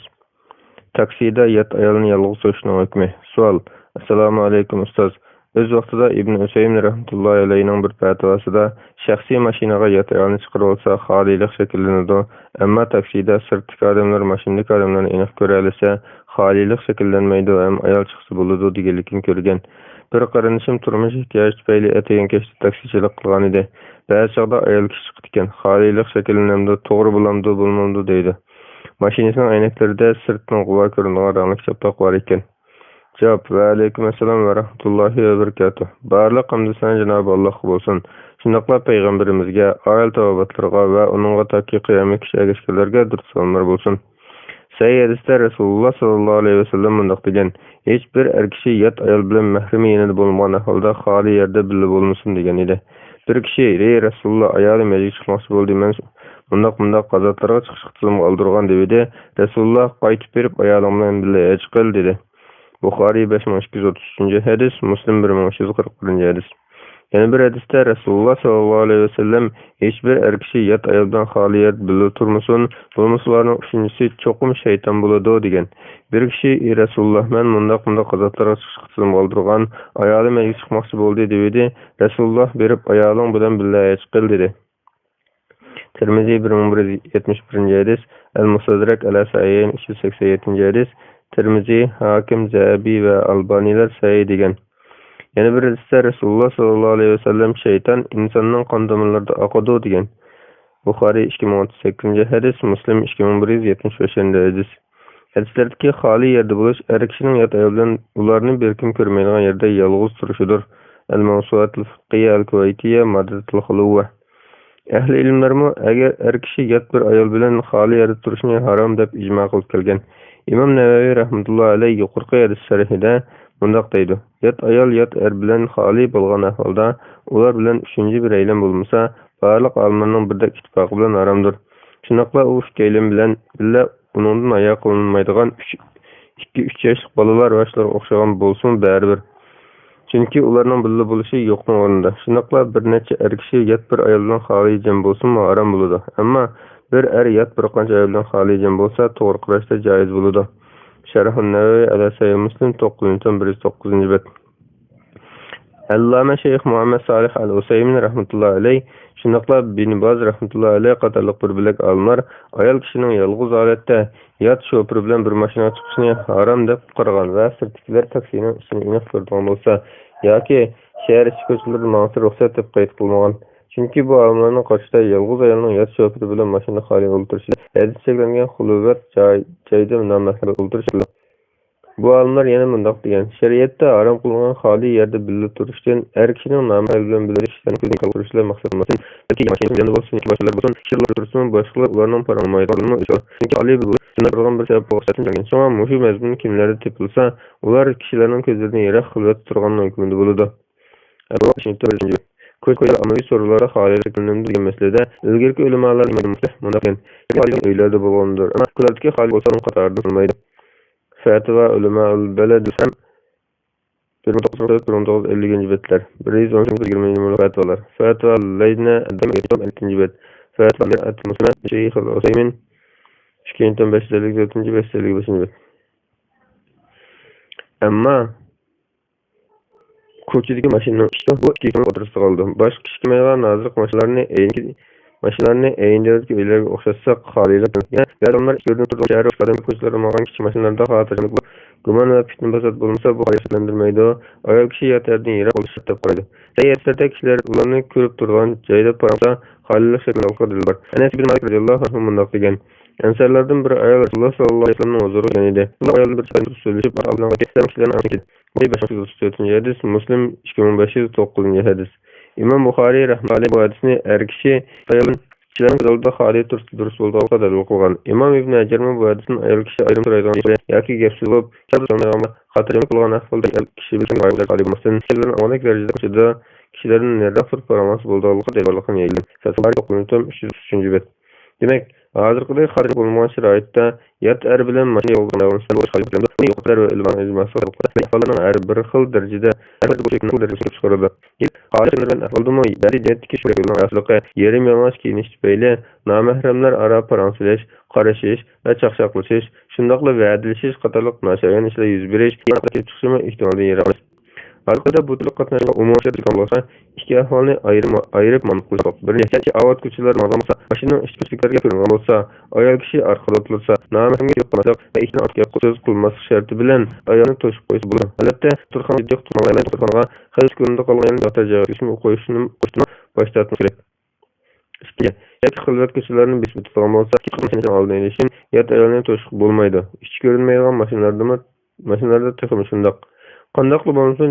Taksida yat ayolni yolg'iz so'rashning hukmi. Savol. Assalomu alaykum ustoz. Öz vaqtida Ibn Usaymin rahmetullohi alayhining bir fatvosida shaxsiy mashinaga yat ayolni chiqarib olsa xolilik shakllanadi. Ammo taksida sirtdagi odamlar mashinadagi odamlarni aniq ko'ra olsa xolilik shakllanmaydi, ham ayol chiqsa bo'ladi deganligini ko'rgan. Bir qarinishim turmush ehtiyoj tufayli atagan kechda taksichilik qilgan edi. Ba'zi chog'da ayol kishi chiqdi ekan. Xolilik shakllanamdi, to'g'ri bo'lamdi, bo'lmamdi deydi. Mashinasining aynaklarida sirtning g'uva ko'rinadigan rangli chapaq bor ekan. Cevap: Ve aleyküm esselam ve rahmetullahi ve berekatuh. Barliq hamdu sana Cenab-ı Allah bo'lsin. Shundoqla payg'ambarimizga, ayol tavobatlarga va uningga taki qiyomat kishagalarga durud salomlar bo'lsin. Sahih hadisda Rasululloh sallallohu alayhi vasallam bundoq degan: hech bir er kishi yat ayol bilan mahrami yanada bo'lmagan ahvolda xoli yerda birga bo'lmasin degan edi. Bir kishi: "Ey Rasululloh, ayolim majlis chiqmoqchi bo'ldi, men bundoq qazotlarga chiqish iqtisorimga oldirgan" dedi. Rasululloh qaytib berib ayolim bilan birga chiqil dedi. Buxoriy 5233 hadis, Muslim 1341 hadis. Yana bir hadisda Rasululloh sallallohu alayhi vasallam hech bir er kishi yat ayol bilan xoli yerda birga turmasin, bo'lmasalarning uchinchisi cho'qim shayton bo'ladi degan. Bir kishi: "Ey Rasululloh, men bundoq qazotlarga chiqish iqtisorimga oldirgan, ayolim majlis chiqmoqchi bo'ldi" dedi. Rasululloh berib ayoling bilan birga chiqil dedi. Tirmiziy 1171 hadis, El-Mustadrak ala Sahihayn 387 hadis. Tirmiziy, Hakim, Zahabi ve Albaniler sahih degan. Yana bir hadisda Rasululloh sallallohu alayhi vasallam shayton insonning qon tomirlarida oqadi degan. Buxoriy 2038 hadis, Muslim 2175 hadis. Hadislardagi xoli yerda bo'lish er kishining yat ayol bilan ularni berkim ko'rmaydigan yerda yolg'iz turishidir. Al-Mawsu'atul Fiqhiyya al-Kuvaytiyya Madadatul Khuluwa. Ahli ilmlarmi agar er kishi yat bir ayol bilan xoli yerda turishni harom deb ijmo qilib kelgan. İmam Nevevi rahmetullohi alayhi yuqorqi hadis sharhida bundoq deydi: yat ayol yat er bilan xoli bo'lgan ahvolda ular bilan uchinchi bir aylan bo'lmasa, barliq olimlarning birdek ittifoqi bilan haromdir. Shunaqla u aylan bilan billa uningdan oyoq qilinmaydigan 2-3 yoshlik bolalar va shularga o'xshagan bo'lsin baribir. Chunki ularning billa bo'lishi yo'qning o'rnida. Shunaqla bir necha er kishi yat bir ayol bilan xoli jam bo'lsin, harom bo'ladi. Ammo bir er yat bir qancha ayol bilan xoli jam bo'lsa, to'g'ri qarashda joiz bo'ladi. Sharh-un Navaviy ala Sahih Muslim 9-109-bet. Allama Sheyx Muhammad Salih al-Usaymin rahmetullohi alayhi shunaqla Bin Baz rahmetullohi alayhi qatorliq bir bilak olimlar ayol kishining yolg'iz holatda yat shofir bilan bir mashinaga chiqishni harom deb qaragan va sirtkilar taksining ishini aniq ko'rgan bo'lsa yoki shahar ichi ko'chalarda ma'sur ruxsat deb qayd qilmagan. Chunki bu olimlarning qarshida yolg'iz ayolning yat shofiri bilan mashina xoli o'ldirishi hadis cheklangan xuluvat joyda nomahram o'ldirish. Bu olimlar yana bundoq degan: shariatda harom qilingan xoli yerda birga turishdan er kishining nomahram bilan birga ishdan ko'zni qilishlar maqsad emas. Balki mashina bilan bo'lsin, boshqalar bo'lsin, kishilar tursin, boshqalar ularning paramaydiganmi uchun. Chunki oliy bo'lgan bir sabab bo'lishi shunga mushu mazmun kimlarda tepilsa, ular kishilarning ko'zlarini yiroq qilib turgan hukmida bo'ladi. Ko'p amaliy so'rovlarda xolilik qilinadi degan masalada ilgirki ulamolar bundoq degan: uylarda bo'lgandir, ammo ulardagi xoli bo'lsa uni qatorida turmaydi. Fatva Ulamaul Balad ham 1950-betlar 118-20 fatvalar. Fatva Layna adam 2-bet. Fatva at-Musnad Sheyx al-Usaymin 2-5-5-5-bet. Ammo ko'chadagi mashina bu ikki kun o'tirishda qoldi. Boshqa kishi kelmaydigan nozik mashinalarni ayindagi uylarga o'xshatsa xolilik. Odamlar ko'rdan turib shahar o'tkadan ko'chalarda olgan kichik mashinalarda xotirjamlik Gumon va fitna fasod bo'lmasa, bu hayotsizlantirmaydi. Ayol kishi yetardan yiroq bo'lishi deb qaraydi. Sayyidlarda kishilar ularni ko'rib turgan joyda paramsa, halillik shaklini olib bor. Anas ibn Malik radhiyallohu anhu bunday degan. Ansarlardan biri ayol Rasululloh sallallohu alayhi vasallamning huzuriga keldi. Bu ayolning bir so'z söyleyip Allah'ın ketten kişilerin anlattı. Bu 534 hadis, Müslim 2509 hadis. İmam Buxoriy rahimahulloh bu hadisni er kishi ayolning kishilarning qo'lida xoli durust bo'lganligiga dalil qilgan. Imom Ibn Hajar bu hadisni ayol kishi ayrim turadigan yoki gapsiz bo'lib, xotirjam bo'lgan ahvolda kishi bilan g'oyiblar qolib bo'lmasdan, kishilarning aniq darajada kishilarning nariroq turib qaramoqchi bo'lganligiga dalilligini yeydi. Fathul 303-bet. Demak, hozirgi xarid bo'lmagan sharoitda yat er bilan mashina yo'ldan davomlashib bo'lishadi. Yo'qlar va ilm ijmosi ahvollarning har bir xil darajada chiqaradi. Hozirdan ahvoldimi darajadagi shuraylar asliga yerim yamash kiyinish tufayli nomahramlar aro paransilish, qarashish va chaqchaqlashish, shundaqla va'dilashish qatorliq nashayan ishlar yuz berish, chiqishimi ehtimoldan yiroq. Hozirda bu tili qatnashgan umumiy bo'lsa, ikki ahvolni ayirib manqullik. Birinchi avod kuchilar ma'lumotsa, mashinaning ishchiliklarga ko'ringan bo'lsa, ayol kishi orqada o'tirsa, namahramga yo'q bo'lsa va ikkini ortga so'z qilmaslik sharti bilan ayolni to'shib qo'yish bo'ladi. Albatta, turxon yo'q tumanlarni turxonga xalis ko'rinda qolgan yo'ta javob qo'yishni boshlatmoq kerak. Yoki xilvat kuchilarni bisbut qilgan bo'lsa, mashinaning oldini olishing yot ayolni to'shib bo'lmaydi. Ichki ko'rinmaydigan mashinalarda texnik shundoq. Qandaqlı bo'lsin,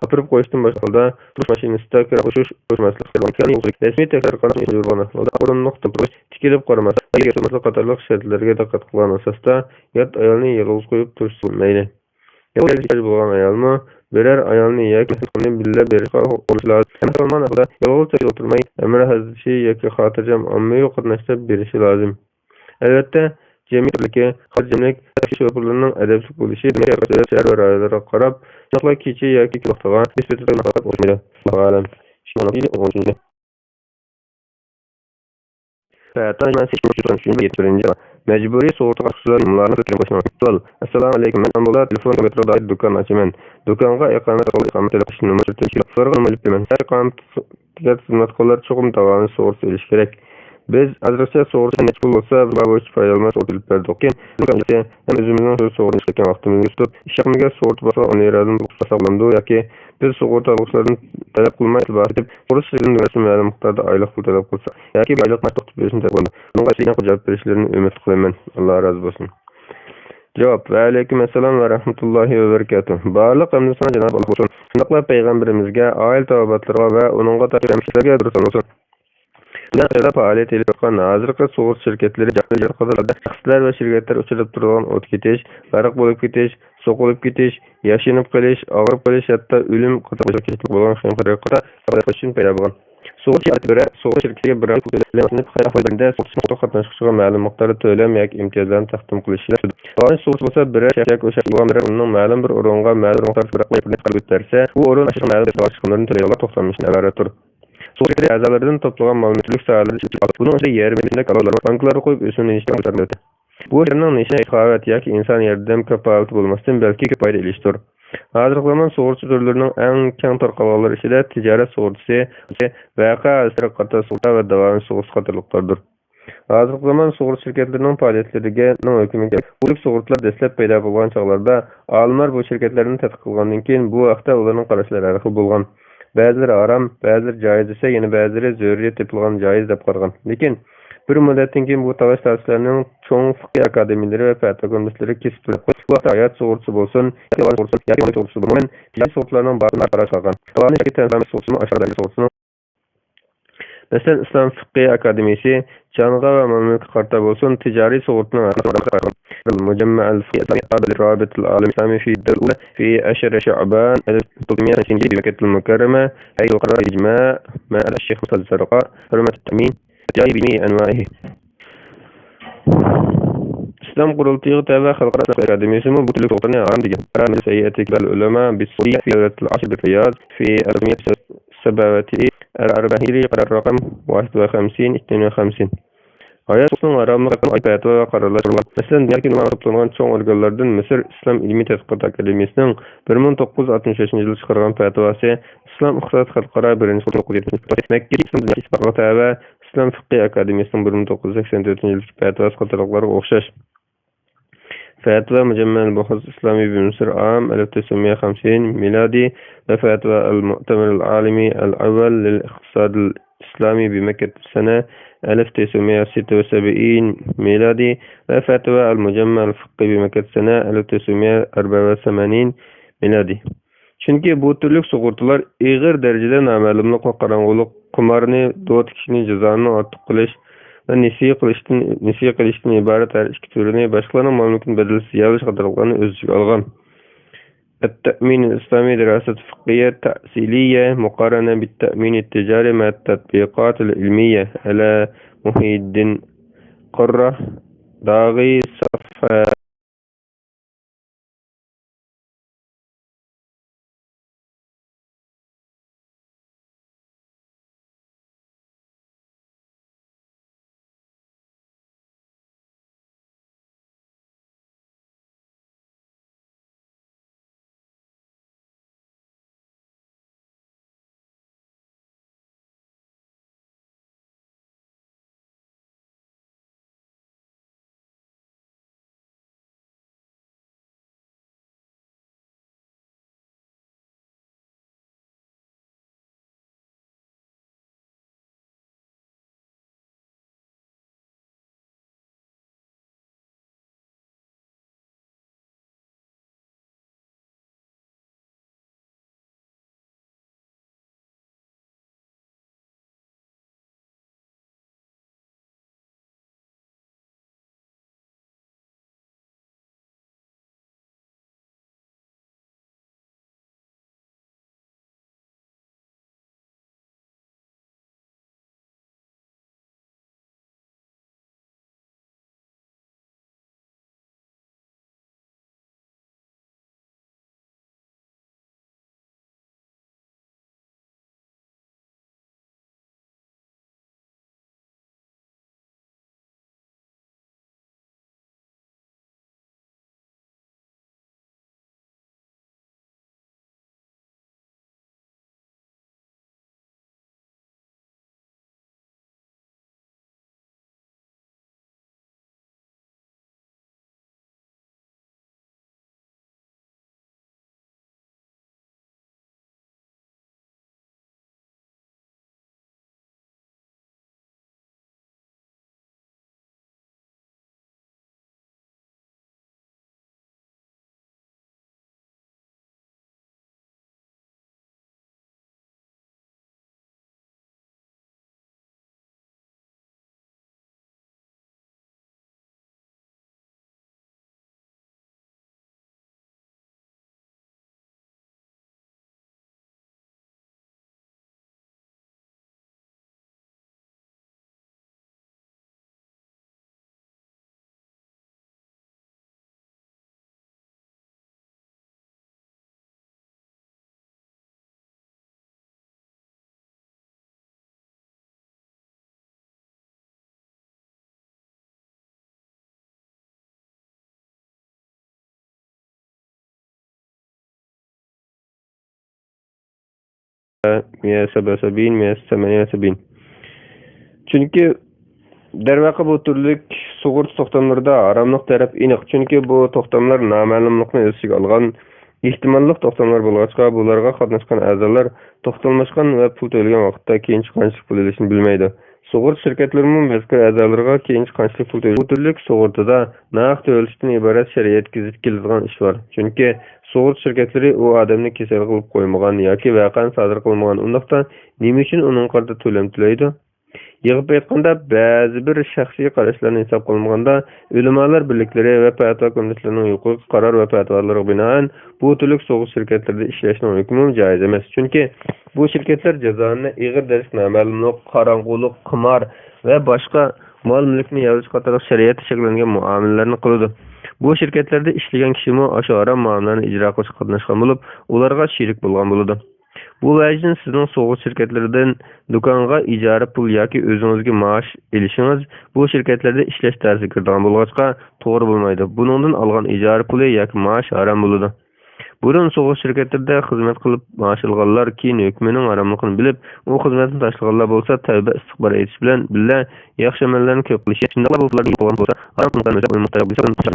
gapirib qo'yishdan boshqa turush mashinasida qo'shmaslik rasmiy takror qilish jur'ona. O'rinliqda turish, tikilib qaramas, agar qatorliq shartlarga diqqat qilgan asosda yot ayolni yig'ilib qo'yib turish bo'lmaydi. Yolg'iz bo'lgan ayolmi birer ayolni yoki uni billa berishga bo'lishi lozim. Hamda yolg'iz o'tirmay, amr hazilishi yoki xotirjam ommaviy qatnashda berishi lozim. Albatta, jamiyatdagi hojimlik sho'rlarning adabsiz bo'lishi shahar va rayonlarga qarab, shunday kecha yoki vaqtga nisbatan nazorat bo'lmaydi. Ma'lum. Mecburi soğutuğa suçlarını koşmak. Assalamu alaikum. Ben Ambulat telefon metroda dükkan açımen. Dükkanğa ikamet telefon numarası teşkil. Sorgun bilip ben. Her ikamet hizmet kolları çoğum davanı soğursa iliş gerek. Biz azrıkça soğursa neçbul olsa bu hiç faydalanmaz oturup verdik. Hem özümüzden soğurun işleken vaktimizi tutup işyakmıga soğurt basa onu iradın sağlandığı yaki biz soğurt alıqlarını talep kılma itibar edip soğurt şirketin üniversite meyalım muhtarda aylık pul talep kılsa yaki bir aylık maçlık tutmayışını talep kıldı. Bunun karşıyla cevap verişlerini ümit kılayım. Allah razı olsun. Cevap ve aleykümselam ve rahmetullahi ve berekatuhu. Bağırlık emri sana Cenab-ı Allah olsun. Şundakla peygamberimizge, aile tavabatlarına ve onunla tavsiyelerine durursan olsun. Bundan faaliyet elip atkan hazırkı soğut şirketleri cahil kadar şahslar ve şirketler uçurulup durulan ot ketiş, garık bolup ketiş, soğulup ketiş, yaşanıp keliş, ağırıp keliş hatta ölüm katılacak keşitlik olan şirketler kadar için payda bulgan. Soğut şirketiga bir ay ödelenip hayafaylarında soğut katnaşıkçıga ma'lum miqdarda to'lam yoki imtiyozlarni taqdim qilishlar. Doim so'z bo'lsa bir shak o'sha uning ma'lum bir o'ringa ma'lum miqdor qilib o'tsa, bu o'rin aşağı ma'lum tashqarilarni to'laydigan to'xtamishni iboratdir. So'g'ri a'zolardan to'plagan ma'lumotlar sohalari buning ichida yermidek aloqalar banklarga qo'yib o'sishni ishlatadi. Bu yerning nishoni xavat yoki inson yordam kapolati bo'lmasdan balki ko'payda ilishdir. Hozirgi zamon sug'urta turlarining eng keng tarqalganlari ichida tijorat sug'urtasi, vaqa asr qator sug'urta va davomiy sug'urta qatorliqlardir. Hozirgi zamon sug'urta shirkatlarining faoliyatlariga hukumat bu sug'urtalar dastlab paydo bo'lgan chog'larda olimlar bu shirkatlarni tadqiq qilgandan keyin bu vaqtda ularning qarashlari har xil bo'lgan. Ba'zilari aram, ba'zilari joiz esa, yana ba'zilari zo'riyat tepilgan joiz deb qaragan. Lekin bir muddatdan keyin bu tavash tavsiyalarning cho'ng fiqh akademiyalari va fatvo komissiyaları kesib turib, bu vaqtda hayot sug'urtasi bo'lsin, yoki sug'urtasi bo'lmagan, jinoiy sug'urtalarning barini qarash qilgan. Ularning yoki tanzim sug'urtasini aşağıdagi sug'urtasini Mesela İslam Fıkhi Akademisi, Çanğa ve Mamluk Karta olsun, ticari sug'urtaning المجمع الفقهي الرابط العالمي الإسلامي في الدولة الأولى في 10 شعبان 1350 بمكة المكرمة حيث قرر إجماع مع الشيخ مصطفى الزرقاء حرمة التأمين جاي بجميع أنواعه. İslam Kurultayı ve Halk Arası Akademisi bu tür sug'urtani aram degan. Aram Seyyid Ekbal Ulema Bisuriya في دولة العشر بالرياض في 1947 قرار رقم 51-52. Hayat sug'urtasining aramliq aytati va qarorlar chiqarilgan. Masalan, yoki nima toplangan cho'ng organlardan Misr Islom ilmiy tadqiqot akademiyasining 1963-yilda chiqargan fatvosi Islom iqtisod xalqaro 1-970 Makka Islom va Islom fiqhi akademiyasining 1984-yilda fatvosi qatorliqlarga o'xshash. فتوى مجمع البحوث الإسلامي بمصر عام 1950 ميلادي، وفتوى المؤتمر العالمي الأول للاقتصاد الإسلامي بمكة سنة 1976 ميلادي، وفتوى المجمع الفقهي بمكة سنة 1984 miladiy. Chunki bu türlük sug'urtalar ig'ir darajada noma'lumlik va qorong'ulik, qimorni, dot kishini jazoni ortiq qilish va nisiy qilishdan iborat har ikki turini boshqalarning mol-mulkini badalsiz yavish qatorliqlarni o'z ichiga olgan. التأمين الإسلامي دراسة فقهية تأصيلية مقارنة بالتأمين التجاري مع التطبيقات العلمية على محي الدين قرة ضاغي صفحة (177-178). Chunki darvaqa bu turlik sug'urta to'xtamlarida haramlik taraf aniq. Chunki bu to'xtamlar noma'lumlikni o'z ichiga olgan ehtimolli to'xtamlar bo'lg'achqa, bularga qatnashgan a'zolar to'xtalmashgan va pul to'lagan vaqtda keyinchi qancha pul olishini bilmaydi. Sug'urta shirkatlari mazkur a'zolarga keyinchi qancha pul to'laydi. Bu turlik sug'urtada naqd to'lashdan iborat shariatga zid keladigan ish bor. Chunki sug'urta shirkatlari u odamni kasal qilib qo'ymagan yoki voqean sodir qilmagan, undaqdan nima uchun uning qarda to'lam to'laydi? Yig'ib aytganda, ba'zi bir shaxsiy qarashlarni hisob qilmaganda, ulamolar birliklari va fatvo komitetlarning yuqori qaror va fatvolariga binoan bu turlik sug'urta shirkatlarida ishlashning hukmi joiz emas. Chunki bu shirkatlar jazoni ig'ir darajada noma'lumlik, qorong'ulik, qimor va boshqa mol-mulkni yavish qatorli shariatda cheklangan muomalalarni qiladi. Bu shirkatlarda ishlagan kishimi o'sha harom muomalalarni ijro qilishga qatnashgan bo'lib, ularga sherik bo'lgan bo'ladi. Bu vajdan sizning sug'urta shirkatlaridan do'konga ijara pul yoki o'zingizga maosh elishingiz bu shirkatlarda ishlash tarziga kiradigan bo'lg'achqa to'g'ri bo'lmaydi. Buningdan olgan ijara puli yoki maosh harom bo'ladi. Burun sug'urta shirkatlarida xizmat qilib maosh olganlar keyin hukmining haromligini bilib, u xizmatni tashlaganlar bo'lsa, tavba istig'for etish bilan yaxshi amallarni ko'p qilish. Shunday bo'lsa,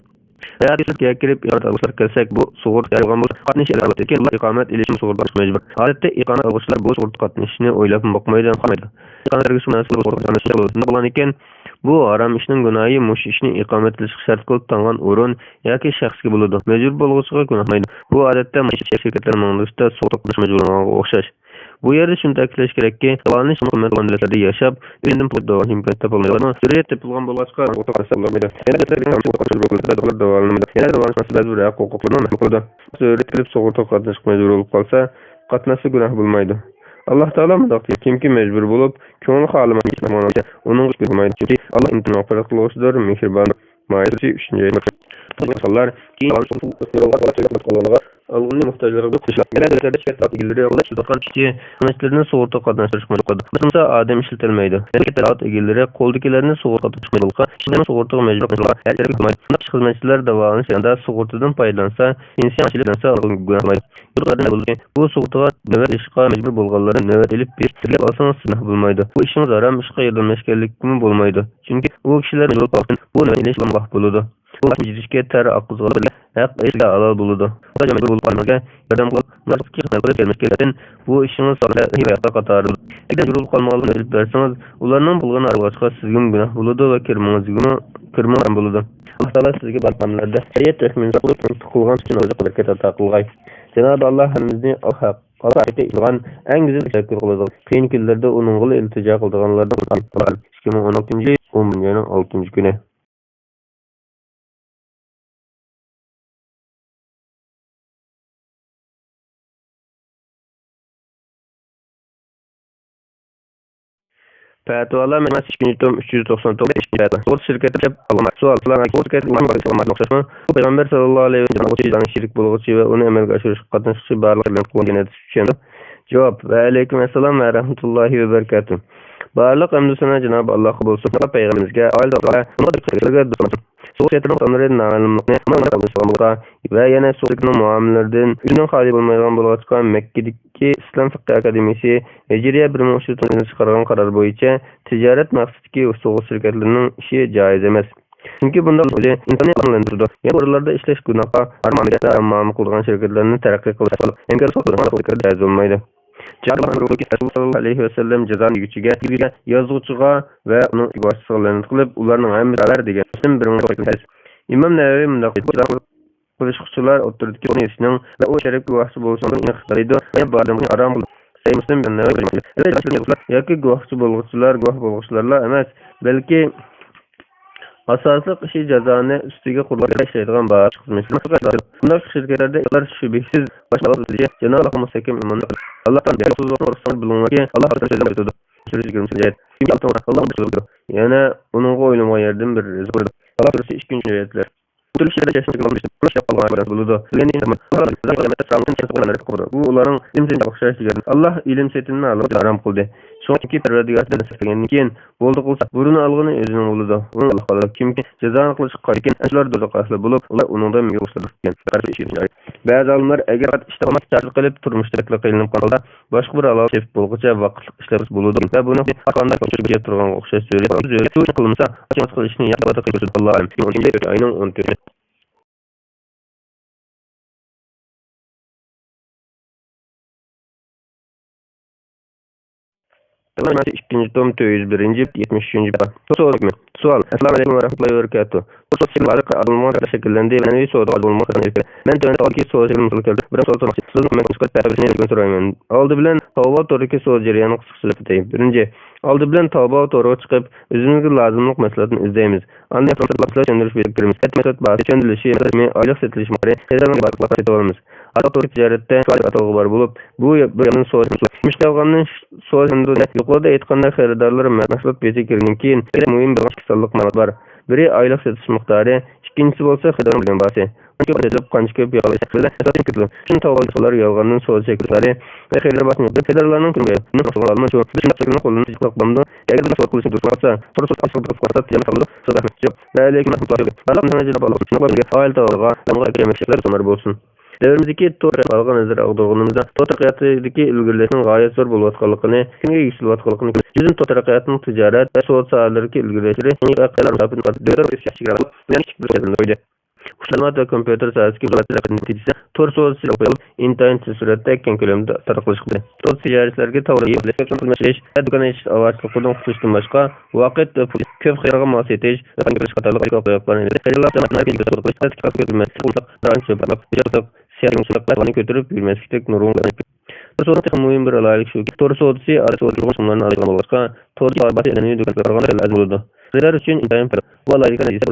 Eğer Türkiye'ye girip alışlar kelsek bu sug'urta algan bo'lsa, qatnashish albatta ki ular iqomat elishi sug'urta olish majbur. Odatda iqomat oluvchilar bu sug'urta qatnashishini o'ylab boqmaydi, qolmaydi. Iqomatga shu narsa bo'lan ekan, bu haram ishning gunohi mush ishni iqomat qilish shart qilib tangan o'rin yoki shaxsga bo'ladi. Majbur bo'lg'uchiga gunohmaydi. Bu odatda shirkatlarning ma'nosida sug'urta qilish majburiyatiga o'xshash. Bu yerda shuni ta'kidlash kerakki, davolash qimmat davlatlarda yashab, o'yindan pul davolash imkoniyati topilmaydi. Suriyat topilgan bo'lg'achqa o'ta qarasa bo'lmaydi. Yana davolash ba'zi bir huquqlarni mahkum qiladi. Suriyat qilib sug'urta qatnashish majbur bo'lib qolsa, qatnashsa gunoh bo'lmaydi. Alloh taolo mudaqti kimki majbur bo'lib, ko'ngli xohlamaydi, uning ish bo'lmaydi. Chunki Alloh intin mag'firat qiluvchidir, mehribon. Ma'ida 3-oyat. Insanlar keyin alg'inli muhtojlarga qo'shiladi. Davlatlarda shirkat egillari yo'qlash tutgan kishi xizmatlarni sug'urta qatnashtirish mumkin. Masalan, odam ishlatilmaydi. Shirkat egillari qo'ldagilarni sug'urta qatnashtirish mumkin. Kishilarni sug'urtaga majbur qiladi. Xizmatchilar davolanishda sug'urtadan foydalansa, pensiya chiqarsa bo'lmaydi. Bu sug'urtaga navbat ishga majbur bo'lganlarni navbat elib berib olsangiz bo'lmaydi. Bu ishingiz harom ishga yordamlashganlikmi bo'lmaydi. Chunki u kishilar bu navbat ilishlanmoq bo'ladi. Bu yetishga tar aqzg'alar haq ishga halol bo'ladi. Majbur bo'lib qolmaga yordam qilib, bu ishingiz hayotda qatori. Agar yurib qolmaganlarni bilib bersangiz, ularning bo'lgan arvochqa sizga gunoh bo'ladi va kirmang bo'ladi. Alloh taolo sizga barkamlarda hayot tahminini qilgan uchun o'zi qudratga ato qilgay. Cenab-ı Allah hamimizni Allah'a ilgan en güzel teşekkür kılıyoruz. Qiyin kunlarda onunla iltica kıldığanlardan 2016 10 6. günü. Fatvalar Mecmuası 2399 fatva. Sug'urta şirketi alamat. Suallar şirket alamat o'xshashmi? Payg'ambar sallallohu alayhi vasallam shirk bo'lg'uchi va uni amalga oshirish qatnashchi barliqlarni qo'lgan tushunadi. Javob: Va alaykum assalom va rahmatullohi va barakatuh. Barliq hamd sana Cenab-ı Allohga bo'lsin. Payg'ambarimizga, oilalarga, va yana so'zlikning muomalalardan o'zining xoli bo'lmaydigan bo'lgan Makkadagi Islom fiqh akademiyasi Hijriya 1330 chiqargan qaror bo'yicha tijorat maqsadidagi sug'urta shirkatlarining ishi joiz emas. Chunki bunda o'zi insonni aqllantiradi. Yana o'rinlarda ishlash gunohga armonga muomala qilgan shirkatlarni taraqqiy qilish imkon bo'lmaydi. Sallallahu alayhi ve sellem cezanı güçüge, yazgıçıga ve onun igorçısılarını kılıp, ularının hamisi alar degan. İmam Nevevi mundaq qilishchilar o'ttirdiki uni isning va u sharif guvohchi bo'lsin ixtilaydi va bardamni aram qildi. Muslim bin Nevevi yoki guvohchi bo'lg'uchilarla emas, balki asosiy ishi jazoni ustiga qurilib ishlaydigan barcha xizmatchilar. Bunday shirkatlarda ular shubhasiz boshqalarga Cenab-ı Hak mustakim iymon Allah'tan so'zlarni bilinglarki Allah yana uning o'ylagan yerdan bir rizq berdi. Allah süresi 2. ayetler. Bu tür şeyler yaşamak için kulaş yapılmalı buludu. Bu onların imzini okşayıştılar. Allah ilim setini alıp haram kıldı. Çünkü perverdigarda destekleyen keyin boldu qılsa, burunu alğını özünün buludu. Onu Allah qala kimki cezanı qilish qayken ashlar dozaqasli bo'lib, ular uningda yo'qsidir. Ba'zi olimlar agar ishtiqomat tartib qilib turmushda qilinib qolsa, boshqa bir aloq tepib bo'lguncha vaqtli ishlar bo'ladi. Va buni qanday ko'chirib turgan o'xshash so'ylab qilmasa, ochmas qilishni yaxshi qiladi. Alloh ayning 14. Mecmuası 2. tom 101. 73. bab. Sual. Assalamu alaykum ve rahmetullahi ve berekatuh. Bu sosyal varlık adılmak şekillendi ve nevi soğudu adılmak şekillendi. Ben dönüp alki soğudu şekillendi. Bir soğudu şekillendi. Ben kıskat təhvesini sorayım. Aldı bilen tavba toriki soğudu cereyanı kısıkçılık edeyim. Birinci. Aldı bilen tavba toruğa çıkıp özümüzün lazımlık meselesini izleyimiz. Anne profesörler söndürüş belirtlerimiz. Et meselesi bahsi çöndürülüşü, aylık setiliş mağarı, tezerden baklıkla seti olmamız. Ata torik ticarette atalığı var bulup, bu yanın soğudu. Müştevganın soğudu yuqorida aytganda xaridorlar mahsulot bezi kirgan keyin muhim bir kisallik ma'lumot bor. Biri oylik sotish miqdori, ikkinchisi bo'lsa xaridor bilan bahsi. Chunki ajab qancha ko'p yig'ilish qiladi. Asosan ketdi. Shuni tavsiyalar yolg'ondan so'z cheklari va xaridor bahsini xaridorlarning kunga nima olma shu shuni qo'lini chiqarib agar bir so'z qilishni to'g'rilsa, to'g'ri so'z qilib qo'ysa, yana qiladi. So'zlar va lekin Alloh bo'lsin. Devrimizdeki to'g'ri alg'an nazar ag'darganimizda taraqqiyotdagi ilgirlashning g'oyat zo'r bo'layotganligini, kimga yuksalayotganligini, jizm taraqqiyotning tijorat va so'z sohalariga ilgirlashlari Ma'lumot va kompyuter sohasidagi munosabatlar natijasida to'r savdosi qo'yilib, intayin tez suratda keng ko'lamda tarqalish qildi. To'r tijoratchilarga to'g'ri va do'kon ichish avvalgi qutishdan boshqa vaqt va pul ko'p xiyarga mos etish va qanday qatorliq ko'tarib yurmaslikdek nurg'un To'rt muhim bir alaylik shuki, to'r savdosi arasida musulmonlarning alayhiga boshqa to'r ibodat edani do'konlarga lazim bo'ldi. Sizlar uchun intayin bu alayliklar esa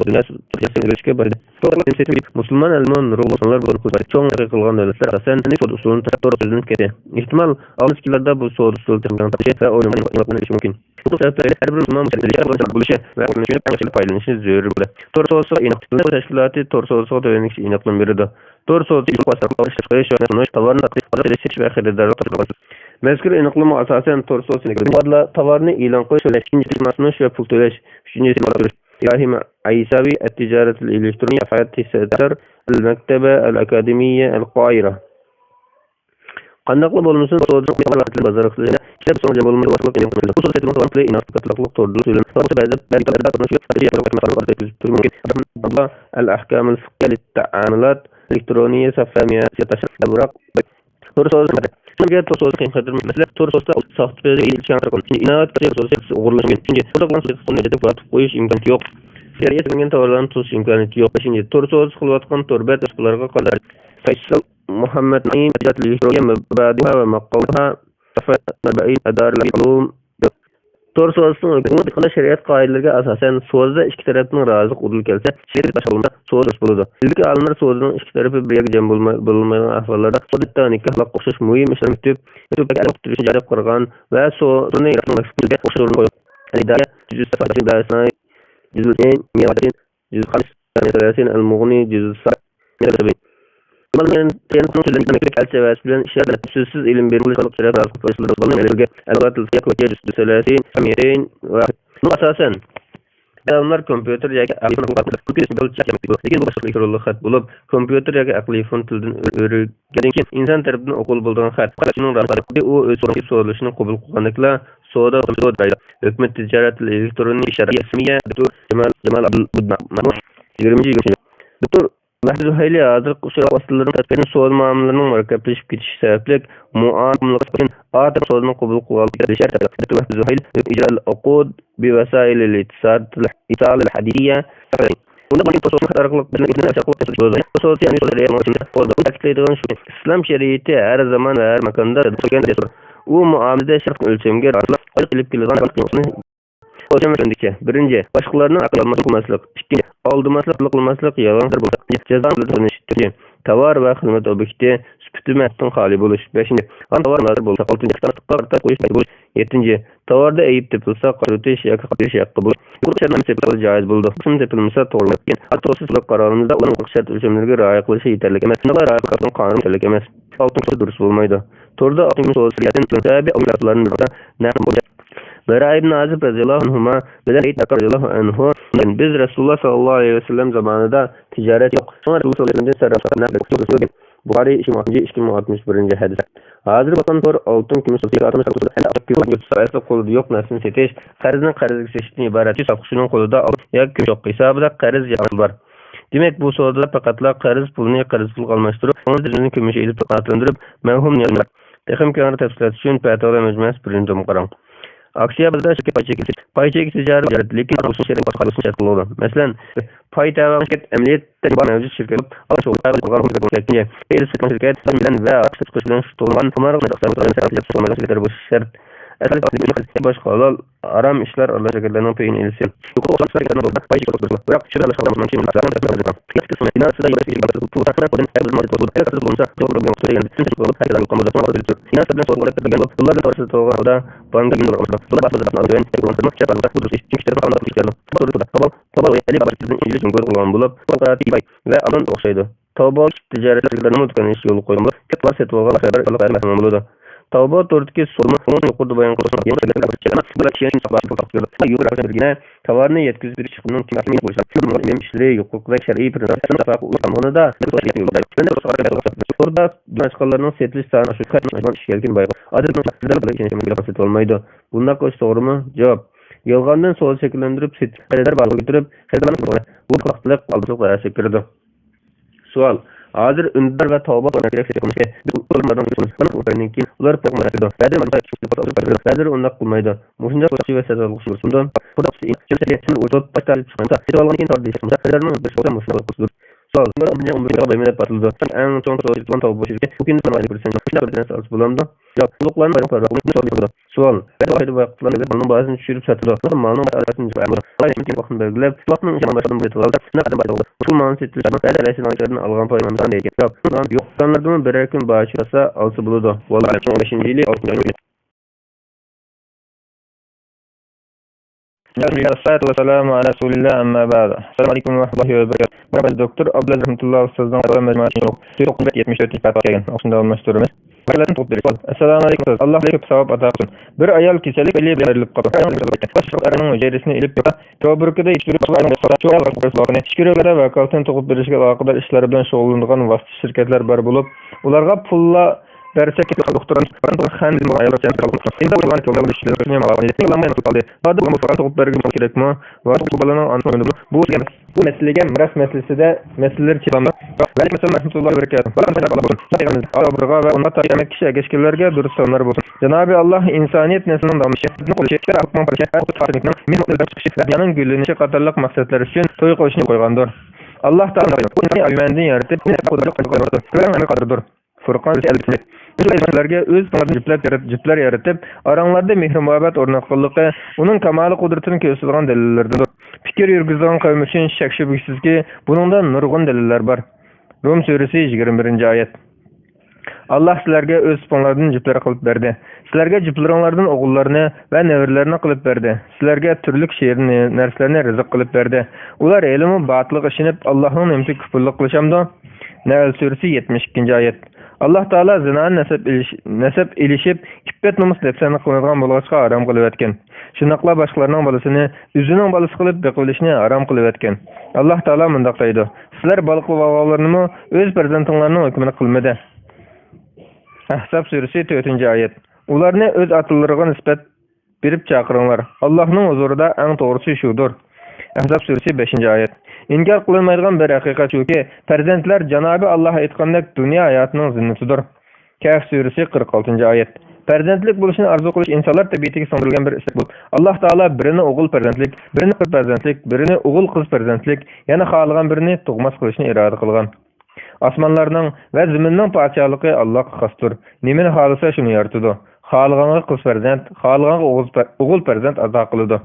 musulmon almon nurg'unlar bo'lib cho'ng qilgan davlatlar asosan savdo usulini to'g'ri so'zlanib ketdi. Ehtimol olis kunlarda bu savdo usuli va o'yinlar mumkin. Bu sabablar har bir musulmon bo'lishi va foydalanishi zarur bo'ladi. To'r savdosi tashkiloti to'r savdosiga to'lanish inoqlan beradi. To'r savdosi va xaridorlar mazkur inoqlama asosan to'r savdosi tovarni e'lon qilish va pul to'lash إبراهيم عيساوي التجارة الإلكترونية فعالية تستر المكتبة الأكاديمية القاهرة قندقlı bolmasın soğudun bazarlıklarına işlep sonucu bolmayı başlık edin. Bu sosyete mutlaka inatlıklık tordu söylen. Bazı belgeler konuşuyor. Allah الأحكام الفقهية للتعاملات الإلكترونية صفحة 116 الأوراق To'rt Sizga to'sovga xatir masala to'rsozda software ilishgan qilgan. Inoat to'rsozda o'g'irlangan. Chunki to'g'ridan qo'yish imkoniyati yo'q. Seriyasining to'g'ridan to'sish imkoniyati yo'q. Chunki to'rsoz qilayotgan to'rbat ularga qadar Faysal Muhammad Naim Jatli mabadiha va maqolaha tafaddal adar al-ulum to'rsozning hukumat shariat qoidalariga asosan so'zda ikki tarafning rozilik udul kelsa, shariat tashqarida so'z bo'ladi. Ilk olimlar so'zning ikki tarafi birga jam bo'lmagan ahvollarda so'zda nikahga qo'shish muhim ishlarni ko'pga turishni jalb qilgan va so'zni maqsadga qo'shilgan qo'yib. Hidayat juz safati darsna juz miyatin juz khamis meselesini al-mughni juz safati Malum bilan so'zsiz ilm berilish asosan Adamlar kompyuter yoki xat bo'lib, kompyuter yoki aqliy fon tilidan o'rgangan keyin inson tarafidan o'qil bo'lgan xat. Shuning rahbariyati u o'z so'rashini qabul qilgandekla savdo hukumat tijorat elektronik shar'iyya Jamal Abdulbudma 20 Mahsul hayli hozir qo'shaloq vositalarning tartibini savdo muomalalarining murakkablashib ketishi sababli muomalalik uchun ortiq savdoni qabul qilib Mahsul hayli ijro al-uqud bi wasail al-ittisal al-hadiyya İslam şeriati her zaman ve her makanda u muomalada shart o'lchamga qilib kelgan birinchi boshqalarning aql almaslik, ikkinchi oldimaslik qilmaslik yolg'on bo'lsa jazo tovar va xizmat obyekti sifatdan xoli bo'lish, beshinchi tovar nazar bo'lsa, oltinchi qarta qo'yish bo'lish, yettinchi tovarda ayib topilsa qarutish yoki qilish haqqi bo'lish. Bu shart joiz bo'ldi. Shunday topilmasa to'g'ri. Asosiy qarorimizda ularning shart o'lchamlariga rioya qilishi yetarli emas. Rioya qilgan qonun yetarli emas. Oltinchi durust bo'lmaydi. To'rda oltinchi so'zlardan sababi ularning narxi Bara ibn Azib radhiyallahu anhuma bilan radhiyallahu anhu biz Rasululloh sallallohu alayhi vasallam zamonida tijorat yo'q. Sonra Rasululloh sallallohu alayhi vasallam Buxoriy 2061 hadis. Hozir vatan to'r oltin kumush qo'lida yo'q narsani setish, qarzning qarzga setishdan iborat. Sotuvchining qo'lida yoki yo'q hisobida qarz bor. Demak, bu savdolar faqatla qarz pulni qarz pul almashtirib, o'zini kumush edib qatlandirib, mahum niyatlar. Texnik tafsilot uchun Patola majmuasi birinchi qarang. Aksiya bizda pay chekish tijorat, lekin shirkat bo'ladi. Masalan, pay tavaqqiat amaliyotda mavjud shirkat bilan va chiqish bilan to'lgan shart. Boshqa halol aram ishlar aralashganlarning payini elisi. Tavba to'rdagi sorma yuqorida bayon qilingan tovarni yetkazib berish huquqining tenglik bo'lishi ishli huquq va shar'iy qonunida boshqalarning setilish soni olmaydi. Bunday qilish to'g'rimi? Javob: yolg'ondan savdo shakllantirib, xaridor bog'iga kirib, bu vaqtliq albatta kirdi. Savol. Hozir undar va tavba qilmoqga qilmoqga ulardan bo'lsin. Buni o'rgandan keyin ular qo'ymoqda. Ba'zi unda qilmaydi. Mushunda qo'shiq va sadaqat qilishdi. Bundan xudo uchun o'tib pastal chiqmasa, ayollarning keyin tortdi. Ularning bir so'zdan mushunda qo'shdi. Savol. Bunga umrga bayonot patildi. Eng so'ng so'zdan tavba bo'lishga mumkin bo'lmaydi bo'lsa, shunda bir narsa bo'lamdi. Yo'q, ularning bayonot patildi. Savol. Vaqtida vaqtlarni bundan ba'zini tushirib satdi. Ma'lum arasini chiqardi. Aytgan vaqtni belgilab, vaqtning jamashdan bo'ldi. Naqd bayonot. Musulmon setilishini ba'zi algan paymandan deydi. Yo'q, sanlardan bir kun başlasa alsa buludu. Vallahi 15-yili 6-yili. Bismillahirrahmanirrahim. Assalamu ala rasulillah amma ba'd. Assalomu alaykum va rahmatullohi va barakatuh. Merhaba doktor Abdulaziz rahmatullohi ustozdan qadam majmuasi yo'q. 74 fatva kelgan. O'shunda almashtiramiz. Vakalatni to'p berib. Assalomu alaykum ustoz. Alloh ko'p savob ato qilsin. Bir ayol kasallik bilan ayrilib qoldi. Arining hujayrasini ilib yo'q. To'brukida ishtirib shukirlarda vakolatni to'g'ib berishga aloqador ishlar bilan shug'ullanadigan vosita shirkatlar bor bo'lib, ularga pulla bersak doktorimiz xandim ayollar uchun endi bo'lgan to'g'ri ishlarni kerakmi? Va bolaning antonimi bu masalaga miras masalasida masalalar chiqadi. Kishi durustlar bo'lsin. Janobi Alloh insoniyat neslini damishini gullanishi qatorliq maqsadlar uchun to'y qilishni qo'ygandir. Alloh taolo insonni yaratib qadrdir. Furqon Sizlarga o'z jiplar yaratib, aranglarda mehr-muhabbat o'rnatganligi, uning kamoli qudratini ko'rsatgan dalillardir. Fikr yurgizgan qavm uchun shak shubhasizki, buningda nurg'un dalillar bor. Rum surasi 21-oyat. Allah sizlarga o'z sonlardan jiplar qilib berdi. Sizlarga jiplaringlardan o'g'illarni va nevarlarni qilib berdi. Sizlarga turli she'rni, narsalarni rizq qilib berdi. Ular ilmi batiliga ishinib, Allohning nimasi kufrlik qilishamdi. Nahl surasi 72-oyat. Allah Taala zinani nasab ilishib, iffat nomus depsani qiladigan bo'lg'achqa harom qilib etgan. Shunaqla boshqalarning bolasini o'zining bolasi qilib beqilishni harom qilib etgan. Allah Taala mundaq deydi: Sizlar baliq va o'g'illarni o'z farzandlaringlarning hukmini qilmadi. Ahzab surasi 4-oyat. Ularni o'z atalariga nisbat berib chaqiringlar. Allohning huzurida eng to'g'risi shudir. Ahzab surasi 5-oyat. İnkar qilinmaydigan bir haqiqat shuki, farzandlar Janobi Alloh aytgandek dunyo hayotining zinnatidir. Kahf surasi 46-oyat. Farzandlik bo'lishni arzu qilish insonlar tabiatiga singdirilgan bir istak bo'lib, Alloh taolo birini o'g'il farzandlik, birini qiz farzandlik, birini o'g'il qiz farzandlik, yana xohlagan birini tug'mas qilishni iroda qilgan. Osmonlarning va zaminning podshohligi Allohga xosdir. Nimani xohlasa shuni yaratadi. Xohlaganga qiz farzand, xohlaganga o'g'il farzand ato qiladi.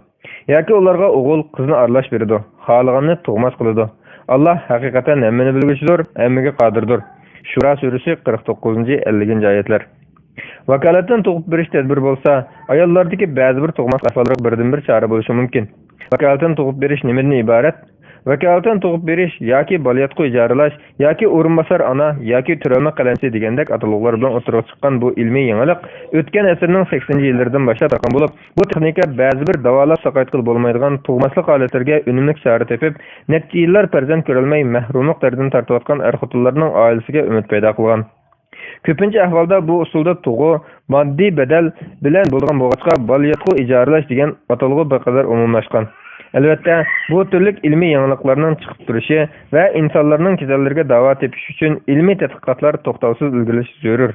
Yoki ularga o'g'il qizni aralash beradi. Xohlaganni tug'mas qiladi. Alloh haqiqatan hammani bilguchidir, hammaga qodirdir. Shura surasi 49-50-oyatlar. Vakolatdan tug'ib berish tadbir bo'lsa, ayollardagi ba'zi bir tug'mas ahvollar birdan bir chora bo'lishi mumkin. Vakolatdan tug'ib berish nimadan iborat? Vakolatdan tug'ib berish yoki bolayotqu ijaralash, yoki o'rinbosar ona, yoki turalma qalanchi degandek atalg'ular bilan o'tirib chiqqan bu ilmiy yangilik o'tgan asrning 80-yillaridan boshlab tarqalgan bo'lib, bu texnika ba'zi bir davolash saqayt qilib bo'lmaydigan tug'maslik holatlarga unumli chora topib, necha yillar farzand ko'rolmay mahrumlik dardidan tortayotgan er-xotinlarning oilasiga umid paydo qilgan. Ko'pincha ahvolda bu usulda tug'u moddiy badal bilan bo'lgan bo'g'achqa bolayotqu ijaralash degan atalg'u beqadar umumlashgan. Albatta, bu turli ilmiy yangiliklarning chiqib turishi va insonlarning kasallariga davo tepish uchun ilmiy tadqiqotlar to'xtovsiz ilgilishi zarur.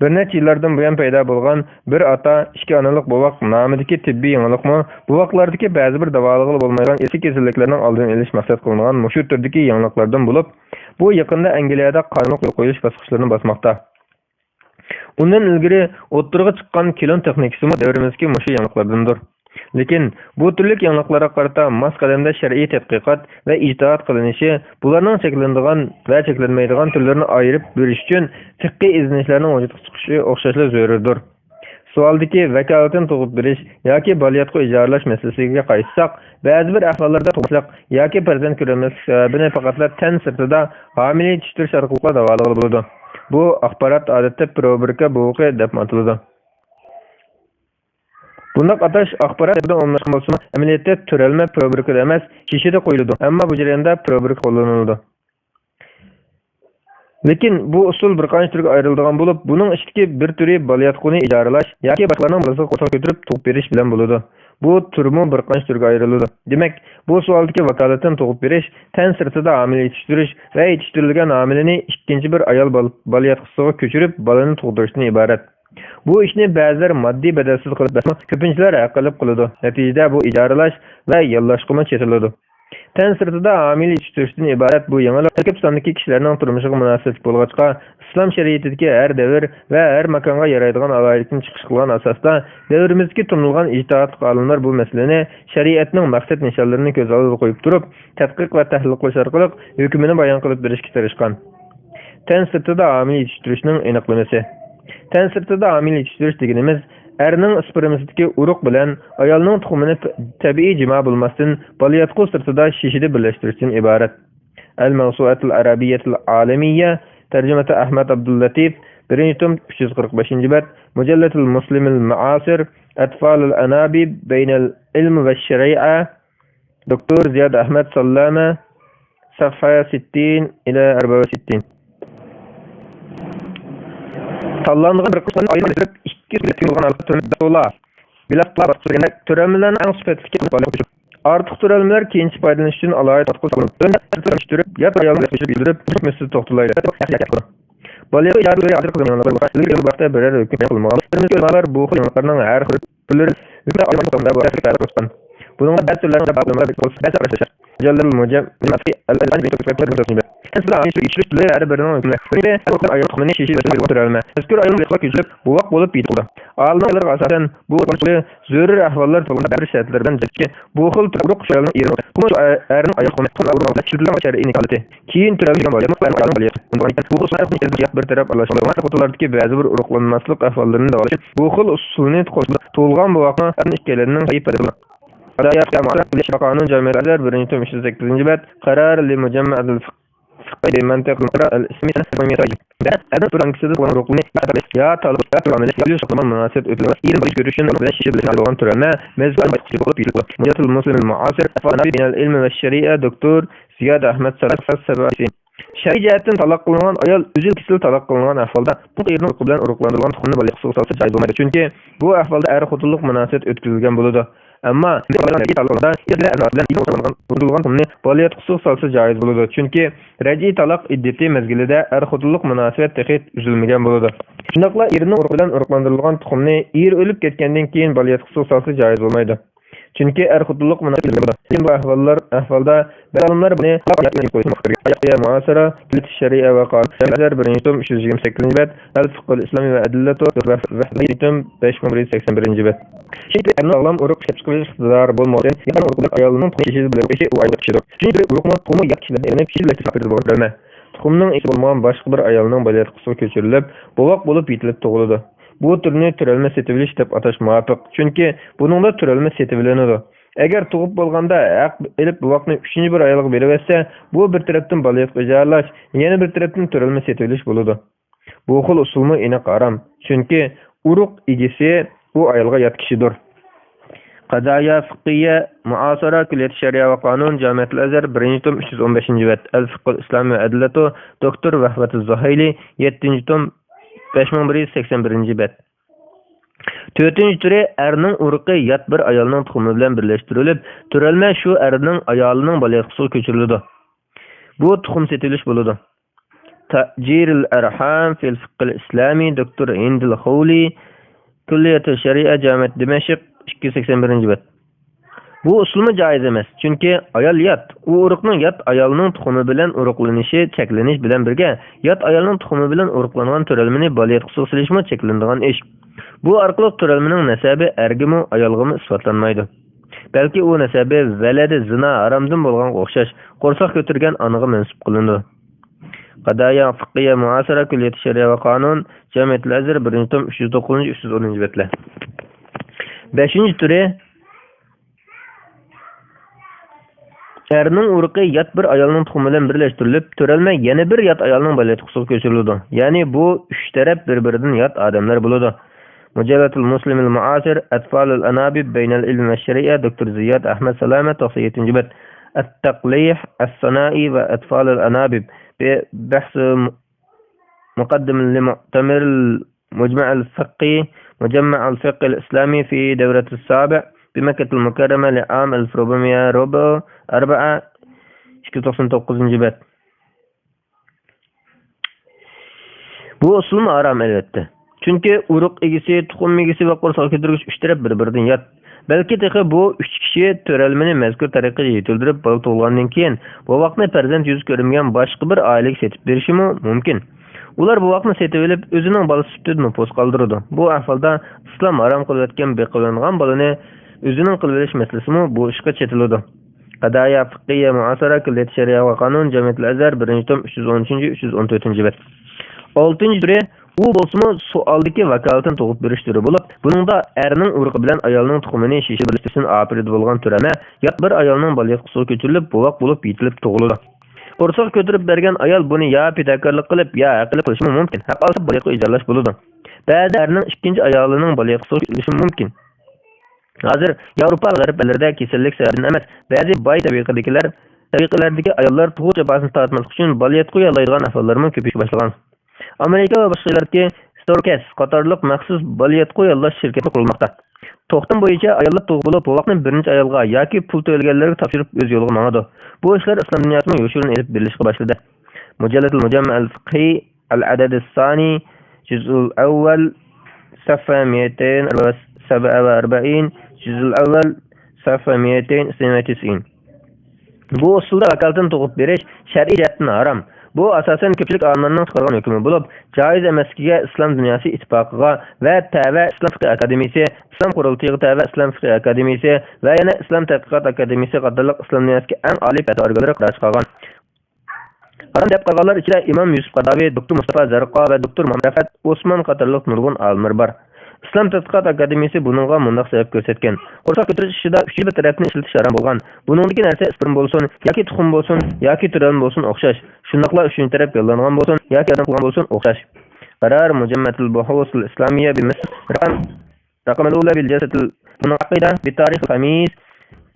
Bir necha yillardan buyon paydo bo'lgan bir ota, ikki onalik bo'voq nomidagi tibbiy yangilikmi, bo'voqlardagi ba'zi bir davoligi bo'lmaydigan eski kasalliklarning oldini olish maqsad qilingan mushu turdagi yangiliklardan bo'lib, bu yaqinda Angliyada qonun qo'yish bosqichlarini bosmoqda. Undan ilgari o'ttirg'i chiqqan kilon texnikasi davrimizga mushu yangiliklardandir. Lekin bu turli yangiliklarga qarata mos qadamda shar'iy tadqiqot va ijtihod qilinishi, bularning cheklanadigan va cheklanmaydigan turlarini ayirib berish uchun fiqhiy izlanishlarning vujudga chiqishi o'xshashli zarurdir. Savaldagi vakolatdan tug'ib berish yoki bolayotqu ijaralash masalasiga qaytsak, ba'zi bir ahvollarda tug'maslik yoki farzand ko'rmaslik sababini faqatla tan sirtida homiylik tishtirish orqali davolagan bo'ladi. Bu axborot odatda probrika bo'g'i deb ataladi. Bunday atash axborot bilan o'rnashgan bo'lsa, amaliyotda turalma probrika emas, shishada qo'yiladi. Ammo bu jarayonda probrika qo'llaniladi. Lekin bu usul bir qancha turga ayriladigan bo'lib, buning ichidagi bir turi bolayotquni ijaralash yoki boshqalarning bolasiga qo'shib ko'tarib tug'ib berish bilan bo'ladi. Bu türmü bir qancha türge ayrıldı. Demek bu sualdaki vakalatin to'g'ib berish, tan sirtida hamile yetiştirish ve yetiştirilgan hamileni ikkinchi bir ayol balayotqisiga ko'chirib balani tug'dirishdan iborat. Bu ishni ba'zilar moddiy badalsiz qilib, ko'pinchalar haqilib qiladi. Natijada bu ijoralash va yollashqima chetiladi. Tan sirtida hamile yetishtirishdan iborat bu yangilik ko'p sondagi kishilarning turmushiga munosib bo'lg'achqa, islom shariatidagi har davr va har makonga yaraydigan alaylikni chiqish qilgan asosda davrimizdagi tunilgan ijtihod qonunlar bu masalani shariatning maqsad nishonlarini ko'z oldiga qo'yib turib, tadqiq va tahlil qilish orqali hukmini bayon qilib berishga tirishgan. Tan sirtida hamile yetishtirishning aniqlamasi. Tan sirtida hamile yetiştirish deganimiz erning spermidagi urug' bilan ayolning tuxumini tabiiy jima bo'lmasdan balayotqu sirtida shishida birlashtirishdan iborat. Al-Mawsu'atul Arabiyyatul Alamiyya tarjimasi Ahmad Abdullatif 1-tom 345-bet Mujallatul Muslimil Ma'asir Atfalul Anabib Baynal Ilm ve Şeri'a Doktor Ziyad Ahmed Sallama Safha 60 ila 64. Tallanğın bir qismini ayırıp 2 yıl olgan arka dolar. Bilatlar başlayanda törəmələrin ən spesifik bağlı. Artıq törəmələr keyinci faydalanış üçün alayət atqı salınır. Öndə törəmüşdürüb, ya ayağını yaxşı bildirib, müsbət toxtulaydı. Balığı yarı adır qılınanlar var. Bu vaxtda birər hökm qılmalı. Görmələr bu xilyanlarının hər xilləri hükmə ayırmaq qılında bu əsərlər qılsın. Bununla bəzi türlərin bağlamları bir qolsu bəzi arasışır. Cəllal Mucəmmati Əl-Əlbani bin Tüqrəblər bir Mesela aynı şey içmiş türleri her birinin hükümleri ve her ayın tutumunu şişi ve oturalma. Özgür ayın rekla küçülüp bu vak olup bitdi. Ağlınan aylar asasen bu konuşuluyor zörür ahvallar tolunda bir şartlardan ki bu xil turuk kuşlarının yerini bu erin ayak konusunun avruda çürülen şer'i inikalite. Kiyin türevi bağlayıp ben ayağını bağlayıp. Bu xil ayakın içerisinde bir taraf anlaşılır. Fotolardaki bazı bir uruklanmasılık ahvallarının da var. Bu xil usulünü koşulup toğulgan bu vakın erin işgələrinin kayıp edilir. Adayat Cemaat Birleşik Kanun Camiyeler 1-tom 308-bet Karar li Mucemma'il في منطقة الاسمية السمية أنا ترى أنك سيدك وأنا رقمي يا طالب يا طالب عملي يا شخص من مناسب إبلغ إيران بريش كريشن ولا شيء بالله على وان ترى ما مزبوط ما يخصي بقول بيلقى مجال المسلم المعاصر أفضل بين العلم والشريعة دكتور زياد أحمد سلف السبعين Şəriətin talaq qılınan ayol üzül kisil talaq qılınan əhvalda bu qeyrinin uruqu bilan uruqlandırılan tuxumni balıqsı olsa caiz olmaydı. Çünki bu əhvalda ər xotulluq münasibət ötküzülgən buludu. Amma talaqda uruqlandıran tuxumni balıqsı olsa caiz buludu. Çünki rəci talaq iddeti mezgilida ər xotulluq münasibət təxit üzülməyən buludu. Şundaqla erinin uruqu bilan uruqlandırılğan tuxumni er ölüb ketgəndən keyin balıqsı olsa caiz olmaydı. Çünki er xotulluq münasibət buludu. Bu əhvalda bəlanlar bunu ayaqlayıb qoymaq ya muasara kilit şəriə və qanun. Şərh 1-tom 328-bet El-Fiqhul İslami və Ədillatu və 581-bet. Şimdi ərinin ağlam uruq şəpsqiliş iqtidar bolmadan yaxın uruqlar ayalının tuxum bilir o ayrı kişidir. Çünki uruqlar tuxumu yak kişilərdə erinib kişilərdə sakırdı bu bilmə. Tuxumның eşi bolmagan başqa bir ayalının balayatqısı köçürülüb, boğaq olub yetilib doğuludu. Bu türünü türəlmə setiviliş deb ataş muvafiq. Çünki buningda türəlmə setivilenidi. Eğer tuğup bolganda haq elib bu vaqtni 3-nji bir aylık beribse, bu bir tarafdan balayatqı ijarlash, yana bir tarafdan türelme setilish boludu. Bu xil usulmu aniq aram. Çünki uruq egisi bu ayılga yat kishidir. Qadaya fiqhiyya muasara kulliyat şeriya ve kanun Camiatul Azhar 1-tom 315-bet El-Fiqhul İslami ve Adillatu Doktor Vahvatuz Zuhayli 7-tom 5181-bet. 4-nji türü erning uruqi yat bir ayolning tuxumi bilan birlashtirilib, türelme şu erning ayolining balayatqisiga ko'chiriladi. Bu tuxum setilish bo'ladi. Ta'jirul arham fil fiqh al-islami Doktor Hindil Khawli Kulliyat Şeri'a Camiat Dimashq 281-bet. Bu usulmi joiz emas. Chunki ayol yat, u uruqning yat ayolning tuxumi bilan uruqlanishi cheklanish bilan birga, yat ayolning tuxumi bilan uruqlangan türelmeni balayatqisiga silishmi cheklanadigan ish. Bu orqali türelmening nasabi ergimi ayolgimi isbotlanmaydi. Balki u nasabi valadi zina haramdan bo'lgan o'xshash qo'rsoq ko'targan anaga mansub qilindi. Qadaya fiqhiyya muasara kulliyat shariya va qonun Jamiatul Azhar 1-tom 309-310-betlar. 5-nji türü erning uruqi yat bir ayolning tuxumi bilan birlashtirilib, türelme yana bir yat ayolning balayatqisiga ko'chiriladi. Ya'ni bu 3 taraf bir-biridan yat odamlar bo'ladi. Mujallatul Muslimil Muasir Atfalul Anabib Baynal Ilm ve Şeri'a Doktor Ziyad Ahmed Salama 97-bet التقليح الصنائي وأطفال الأنابيب ببحث مقدم لمؤتمر المجمع الفقهي مجمع الفقه الإسلامي في دورة السابع بمكة المكرمة لعام 1404 299 bet. Bu usulmu aram elbette. Çünkü uruk egisi, tuxum egisi ve qo'rsaq ko'targich 3 taraf bir-biridan yat. Belki tehi bu 3 kishi törelmeni mazkur tariqa yetildirib bola tug'ilgandan keyin bu vaqtni farzand yuz ko'rmagan boshqa bir oilaga setib berishi mumkin. Ular bu vaqtni setib olib o'zining bolasi sifatida nupus qoldiradi. Bu ahvolda islom harom qilayotgan beqilingan bolani o'zining qilib olish masalasi bu ishga chetiladi. Qadaya fiqhiyya muasara kulliyat shariat va qonun jamiyat azhar 1-tom 313-314 bet. 6-turi u bo'lsa suoldagi vakolatni to'g'ib berish turi bo'lib, buningda erning urug'i bilan ayolning tuxumini shishib birlashtirishni opirib bo'lgan turama, yot bir ayolning baliq qusuvi ko'chirilib, buvoq bo'lib yetilib tug'iladi. Qo'rsoq ko'tarib bergan ayol buni ya fidokorlik qilib, ya aql qilishi mumkin. Haq olsa baliqni ijarallash bo'ladi. Ba'zi erning ikkinchi ayolining baliq qusuvi ko'chirilishi mumkin. Hozir Yevropa g'arblarida kasallik sababini emas, ba'zi boy tabiqalardagi ayollar tug'u jabosini tortmaslik uchun baliq qo'yadigan ahvollarmi ko'payib boshlagan. Amerika va boshqa joylardagi Storkes qatorliq maxsus baliyat qo'yallash shirkati qurilmoqda. To'xtam bo'yicha ayollar tug'ib bo'lib, bu vaqtni birinchi ayolga yoki pul to'laganlarga topshirib o'z yo'liga mangadi. Bu ishlar islom dunyosining yoshirin elib berilishga boshladi. Mujallatul Mujamma al-Fiqhi al-Adad as-Sani juz'ul awwal safha 247 juz'ul awwal safha 292. Bu usulda vakolatni tug'ib berish shar'iy jihatdan harom. Bu asosan ko'pchilik olimlarning chiqargan hukmi bo'lib, joiz emasligiga islom dunyosi ittifoqiga va Tava Islom fiqh akademiyasi, Islom qurultiyiga Tava Islom fiqh akademiyasi va yana Islom tadqiqot akademiyasi qatorliq islom dunyosidagi eng oliy fatvo organlari qaror chiqargan. Qaram deb qarorlar ichida Imom Yusuf Qadavi, Dr. Mustafa Zarqo va Dr. Muhammad Rafat Osman qatorliq nurg'un olimlar bor. Islom tadqiqot akademiyasi buningga mundaq sabab ko'rsatgan. Qo'rsoq ko'tarish ishida 3 bir tarafni ishlatish harom bo'lgan. Buningdagi narsa sperm bo'lsin, yoki tuxum bo'lsin, yoki turan bo'lsin o'xshash. Shundaqla 3-chi taraf yo'llangan bo'lsin, yoki adam qilgan bo'lsin o'xshash. Qarar Mujammatul Buhusul Islamiyya bi Misr raqam al-ula bil jalsatil munaqida bi tarikh al-khamis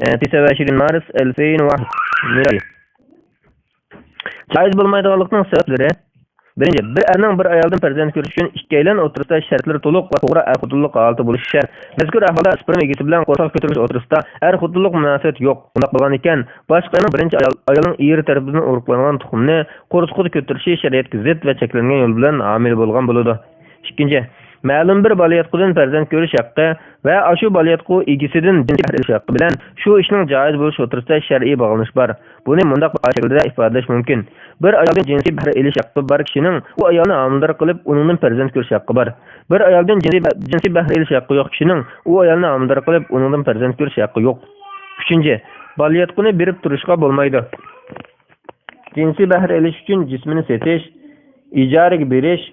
29 mars 2001 miladi. Jaiz bo'lmaydiganlikning sabablari: birinchi, bir erning bir ayoldan farzand ko'rish uchun ikkalan o'rtasida shartlari to'liq va to'g'ri er-xotinlik holati bo'lishi shart. Mazkur ahvolda sperm egasi bilan qo'rsoq ko'tarish o'rtasida er-xotinlik munosabat yo'q. Bunday bo'lgan ekan, boshqaning birinchi ayolning eri tarafidan urug'langan tuxumni qo'rsoqda ko'tarishi shariatga zid va cheklangan yo'l bilan amil bo'lgan bo'ladi. Ikkinchi, ma'lum bir baliyatqudan farzand ko'rish haqqi va shu baliyatqu egasidan jinsiy bahra olish haqqi bilan shu ishning joiz bo'lishi o'rtasida shar'iy bog'lanish bor. Buni mundaq shaklda ifodalash mumkin. Bir ayoldan jinsiy bahra olish haqqi bor kishining u ayolni homildor qilib, uningdan farzand ko'rish haqqi bor. Bir ayoldan jinsiy bahra olish haqqi yo'q kishining u ayolni homildor qilib, uningdan farzand ko'rish haqqi yo'q. Uchinchi, baliyatquni berib turishga bo'lmaydi. Jinsiy bahra olish uchun jismini setish, ijaraga berish.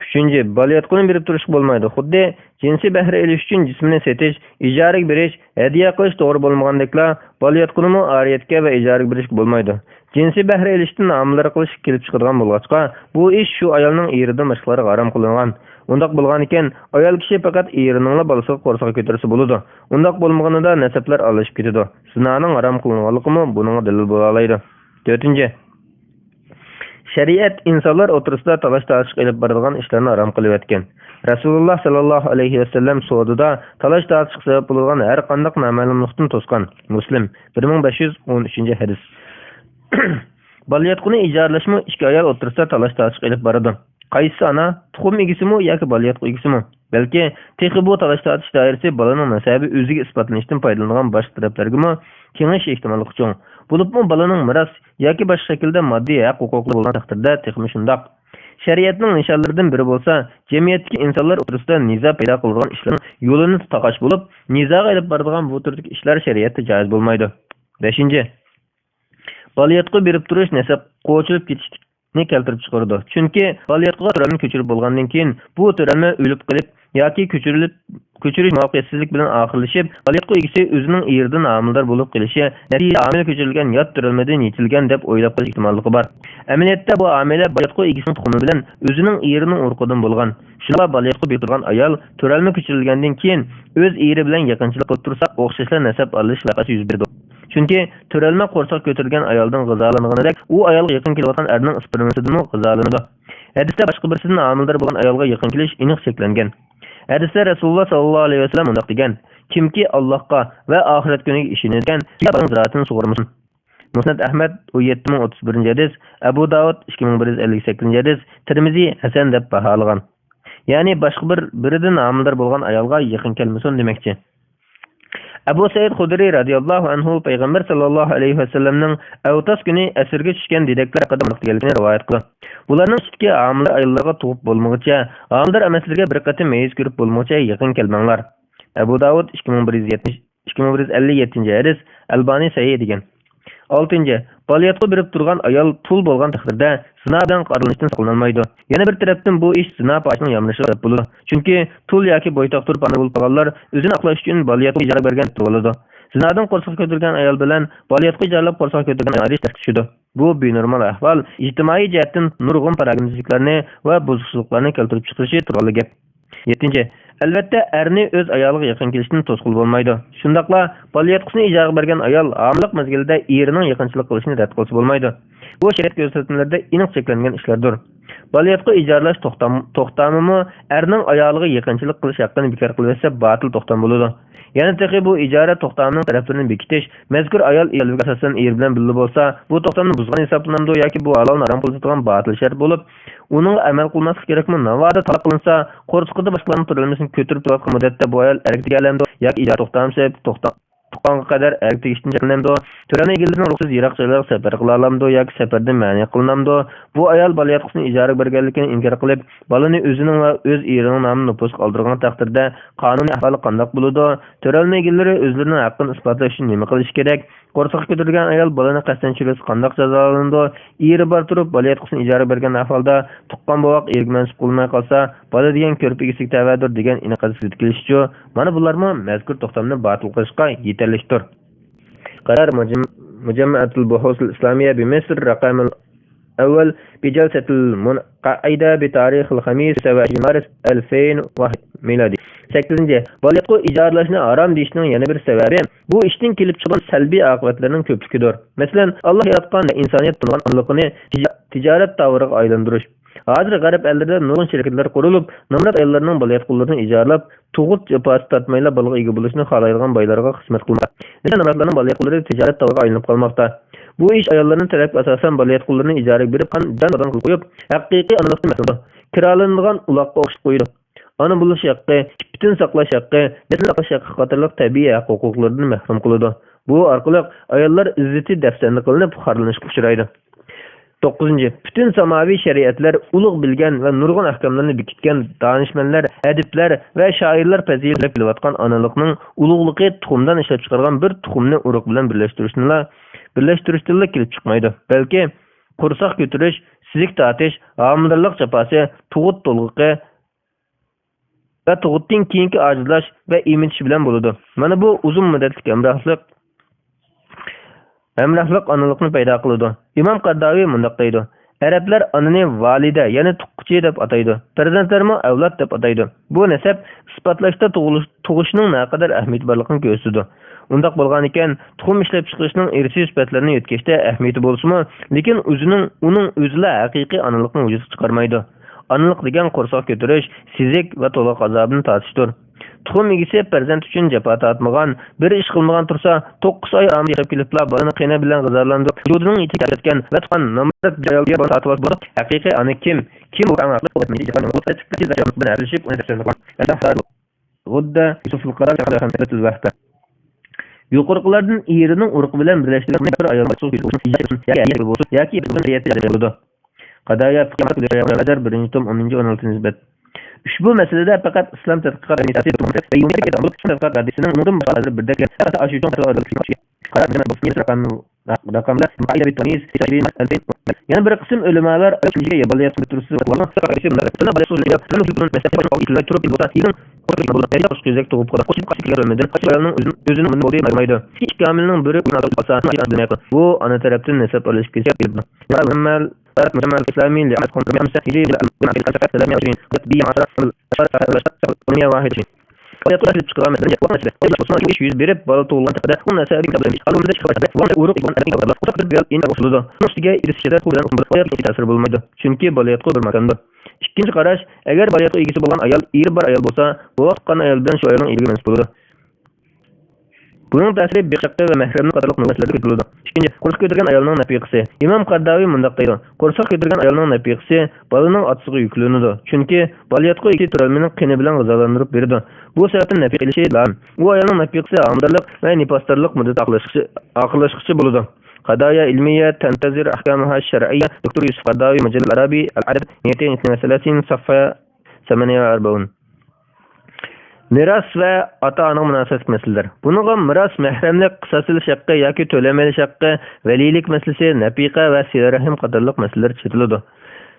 Uchinchi, baliyatquni berib turish bo'lmaydi. Xuddi jinsiy bahra olish uchun jismini setish, ijaraga berish, hadiya qilish to'g'ri bo'lmagandekla, baliyatquni ariyatga va ijaraga berish bo'lmaydi. Jinsiy bahra olishdan amillar qilish kelib chiqadigan bo'lg'achqa, bu ish shu ayolning eridan boshqalariga harom qilingan. Undaq bo'lgan ekan, ayol kishi faqat erining bolasiga qo'rsoq ko'tarsa bo'ladi. Undaq bo'lmaganida nasablar alishib ketadi. Zinoning harom qilinganligi buning dalil bo'la oladi. 4. Shariat insonlar o'rtasida talash-tartishib olib boradigan ishlarni harom qilib o'tgan. Rasululloh sallallohu alayhi vasallam sudida talash-tartishga sabab bo'lgan har qanday noma'lumlikdan to'sgan. Muslim 1513-hadis. Baliyatquni ijaralashmi ikki ayol o'rtasida talash-tartishib olib boradi. Qaysi ana, tuxum egisimi yoki baliyatqu egisimi? Balki texi bu talash-tartish doirasi balaning nasabi o'ziga isbotlanishdan foydalangan boshqa taraflarga kengayish ehtimoli uchun. Bo'libmi balaning miras yoki boshqa shaklda moddiy haq-huquqli bo'lgan taqdirda texmi shundoq. Shariatning nishonlaridan biri bo'lsa, jamiyatdagi insonlar o'rtasida nizo paydo qilgan ishlarning yo'lini taqash bo'lib, nizoga olib boradigan bu turdagi ishlar shariatda joiz bo'lmaydi. 5. Baliyatqu berib turish nasab qo'chilib ketishni keltirib chiqaradi. Chunki baliyatquga turalni ko'chirib bo'lgandan keyin bu turalma o'lib qolib yoki ko'chirish muvaffaqiyatsizlik bilan oxirlashib, baliyatqu egasi o'zining eridan homildor bo'lib qolishi, natijada homila ko'chirilgan yot turalmadan yetilgan deb o'ylab qolish ehtimolligi bor. Amaliyotda bu homila baliyatqu egasining tuxumi bilan o'zining erining urug'idan bo'lgan. Shunga baliyatqu berib turgan ayol turalma ko'chirilgandan keyin o'z eri bilan yaqinchilik qilib tursa, o'xshashlar nasab olish vaqasi yuz berdi. Chunki turalma qo'rsoq ko'targan ayoldan g'izolanganidek, u ayolga yaqin kelayotgan erning spermasidan g'izolanadi. Hadisda boshqa birisidan homildor bo'lgan ayolga yaqin kelish aniq cheklangan. Hadisda Rasululloh sallallohu alayhi vasallam undaq degan: kimki Allohga va oxirat kuniga ishonadigan zotini sug'urmasin. Musnad Ahmad 17031 hadis, Abu Davud 2158 hadis, Tirmizi hasan deb baholagan. Ya'ni boshqa biridan amildor bo'lgan ayolga yaqin kelmasin demoqchi. Abu Said Xudri radhiyallohu anhu payg'ambar sallallohu alayhi vasallamning Avtas kuni asirga tushgan dedeklar haqida maqtalganini rivoyat qildi. Bularning sutga amildor ayollarga tug'ib bo'lmoqcha, amildor emaslarga bir qatim meyiz ko'rib bo'lmoqcha yaqin kelmanglar. Abu Davud 2157 hadis, Albani sahih degan. 6. Baliyatga berib turgan ayol tul bo'lgan taqdirda zinodan qarilishdan saqlanolmaydi. Yana bir tarafdan bu ish zino fashining yamrishiga sabab bo'ladi. Chunki tul yoki bo'ytoq turib bo'lib qolganlar o'zini aqlash uchun baliyatga ijara bergan bo'ladi. Zinodan qo'rqib ko'targan ayol bilan baliyatga ijaralab qo'rqib ko'targan ayol tashkishidi. Bu benormal ahvol ijtimoiy jihatdan nurg'un paradigmatiklarni va buzuqliklarni keltirib chiqarishi turali gap. 7. Albatta, erni o'z ayoliga yaqin kelishdan to'sqil bo'lmaydi. Shundaqla, baliyatqisini ijara bergan ayol homillik mezgilida erining yaqinchilik qilishini rad qilsa bo'lmaydi. Bu shariat ko'rsatmalarida aniq cheklangan ishlardir. Baliyatqa ijaralash to'xtamimi erning ayoliga yaqinchilik qilish haqqini bekor qilsa batil to'xtam bo'ladi. Yana taqiy bu ijara to'xtamining taraflarini bekitish, mazkur ayol elga asosan er bilan birga bo'lsa, bu to'xtamni buzgan hisoblanadi yoki bu ayolni harom qiladigan batil shart bo'lib, uning amal qilmaslik kerakmi? Navoda talab qilinsa, qo'rqitida boshqalarning turalmasini ko'tarib turadigan muddatda bu ayol erkak alamdi yoki ijara to'xtamsa tuqqanga qadar erkak tegishdan cheklanamdi. To'rani egildining ruxsat yiroq joylarga safar qila olamdi yoki safardan ma'ni qilinamdi. Bu ayol baliyatqisini ijara berganligini inkor qilib, balani o'zining va o'z erining nomini nopos qoldirgan taqdirda qonuniy ahvoli qanday bo'ladi? To'rani egillari o'zlarining haqqini isbotlash uchun nima qilish kerak? Qo'rqib ko'targan ayol balani qasddan chirasi qanday jazolanadi? Eri bor turib baliyatqisini ijara bergan ahvolda tuqqan bovoq erga mansub qilmay qolsa, bala degan ko'rpigisi tavadir degan iniqasiz kelishchi. Mana bularmi mazkur to'xtamni batil qilishga yetarlidir. Qarar Mujammatul Buhus al-Islamiyya bi Misr raqam al-awwal bi jalsat al-munqa'ida bi tarikh al-khamis 27 mars 2001 miladi. 8. Baliyatqa ijaralashni harom deyishning yana bir sababi bu ishdan kelib chiqqan salbiy oqibatlarining ko'pligidir. Masalan, Alloh yaratgan insoniyat tungan anliqini tijorat tavriga aylantirish. Hozir g'arb ellarida nurg'un shirkatlar qurilib, nomrod ayollarning baliyat qullarini ijaralab, tug'ut jafosi tatmayla balga ega bo'lishni xohlaydigan boylarga xizmat qilmoqda. Lekin nomrodlarning baliyat qullari tijorat tavriga aylanib qolmoqda. Bu ish ayollarning talabiga asosan baliyat qullarini ijaraga berib, jon qilib qo'yib, haqiqiy onalikni mahrum kiralanadigan uloqqa o'xshab qo'ydi. Ana bo'lish haqqi, butun saqlash haqqi, nesl saqlash haqqi qatorliq tabiiy huquqlardan mahrum qiladi. Bu orqali ayollar izzati dafsanda qilinib, xorlanishga uchraydi. 9. Bütün samaviy shariatlar ulug' bilgan va nurg'un ahkamlarni bekitgan danishmanlar, adiblar va shoirlar fazilat bilayotgan onalikning ulug'ligi tuxumdan ishlab chiqargan bir tuxumni urug' bilan birlashtirishdan kelib chiqmaydi. Balki qursoq ko'tarish, sizik tortish, homilalik jafosi, tug'ut to'lg'iqi va tug'utdan keyingi ojizlash va imitish bilan bo'ladi. Mana bu uzun muddatli hamrohlik onalikni paydo qiladi. Imom Qaddaviy mundaq deydi: Arablar onani valida, ya'ni tuqqchi deb ataydi. Farzandlarni avlod deb ataydi. Bu nasab isbotlashda tug'ishning naqadar ahamiyati borligini ko'rsatadi. Undaq bo'lgan ekan, tuxum ishlab chiqarishning irsiy sifatlarini yetkazishda ahamiyati bo'lsa-mu, lekin uning o'zida haqiqiy onalikni vujudga chiqarmaydi. Onalik degan qursoq ko'tarish, sizik va to'liq azobini tortishdir. Tuxum egisi farzand uchun jafo tortmagan, bir ish qilmagan tursa, 9 oy aram yashab kelibla, bolani qiyna bilan g'azarlanib, vujudining ichiga ketgan va tuqqan nomrat joyga borib tortib bo'lib, haqiqiy ona kim bu aqli qilmaydi, jafoni bilan aralashib, uni tasavvur qiladi. G'udda Yusuf al-Qarar hamsatul vahda. Yuqorqilardan erining urug'i bilan birlashtirilgan bir ayol mahsul yoki bo'ladi. Qadayat qiymat birinchi tom 10-16 Ushbu masalada faqat islom tadqiqot komitasi yana bir qism ulamolar bu ana tarafdan nasab olish kerak. مجمع الإسلامي لعقد 5 هجري ويطلع الاشتراك مثلا وقت وصلنا ليش يبرب برضو والله تقدر كنا سابقين قبل قالوا من ذلك وانا ورق يكون انا قبل وتقدر قال ان وصلوا نفس جاي إذا الشدات كلنا ويا تاثر بالمده çünkü balayatqo bir makanda ikkinchi qarash agar balayatqo egisi bo'lgan ayol eri bir ayol bo'lsa bu vaqt qana ayoldan shu ayolning eriga mansub bo'ladi Bunun ta'siri bexşaqqa va mahramlik qatorliq masalalarga ko'tariladi. Ikkinchi, qo'rsoq ko'targan ayolning nafiqasi. Imom Qardaviy mundaq deydi: qo'rsoq ko'targan ayolning nafiqasi bolaning otasiga yuklanadi. Chunki baliyatqa ikki turalmining qini bilan g'izolantirib beradi. Bu sababdan nafiq ilishi lazim. Bu ayolning nafiqasi homiladorlik va nifosdorlik muddati oqlashqichi bo'ladi. قضايا علمية تنتظر أحكامها الشرعية. دكتور يوسف قرضاوي، مجلة العربي، العدد 232 صفحة 48. Miras va ota-ona munosabat masalalar. Buningga miras, mahramlik, qisoslik haqqi yoki to'lamalish haqqi, valilik masalasi, nafiqa va sila-rahim qatorliq masalalar chetiladi.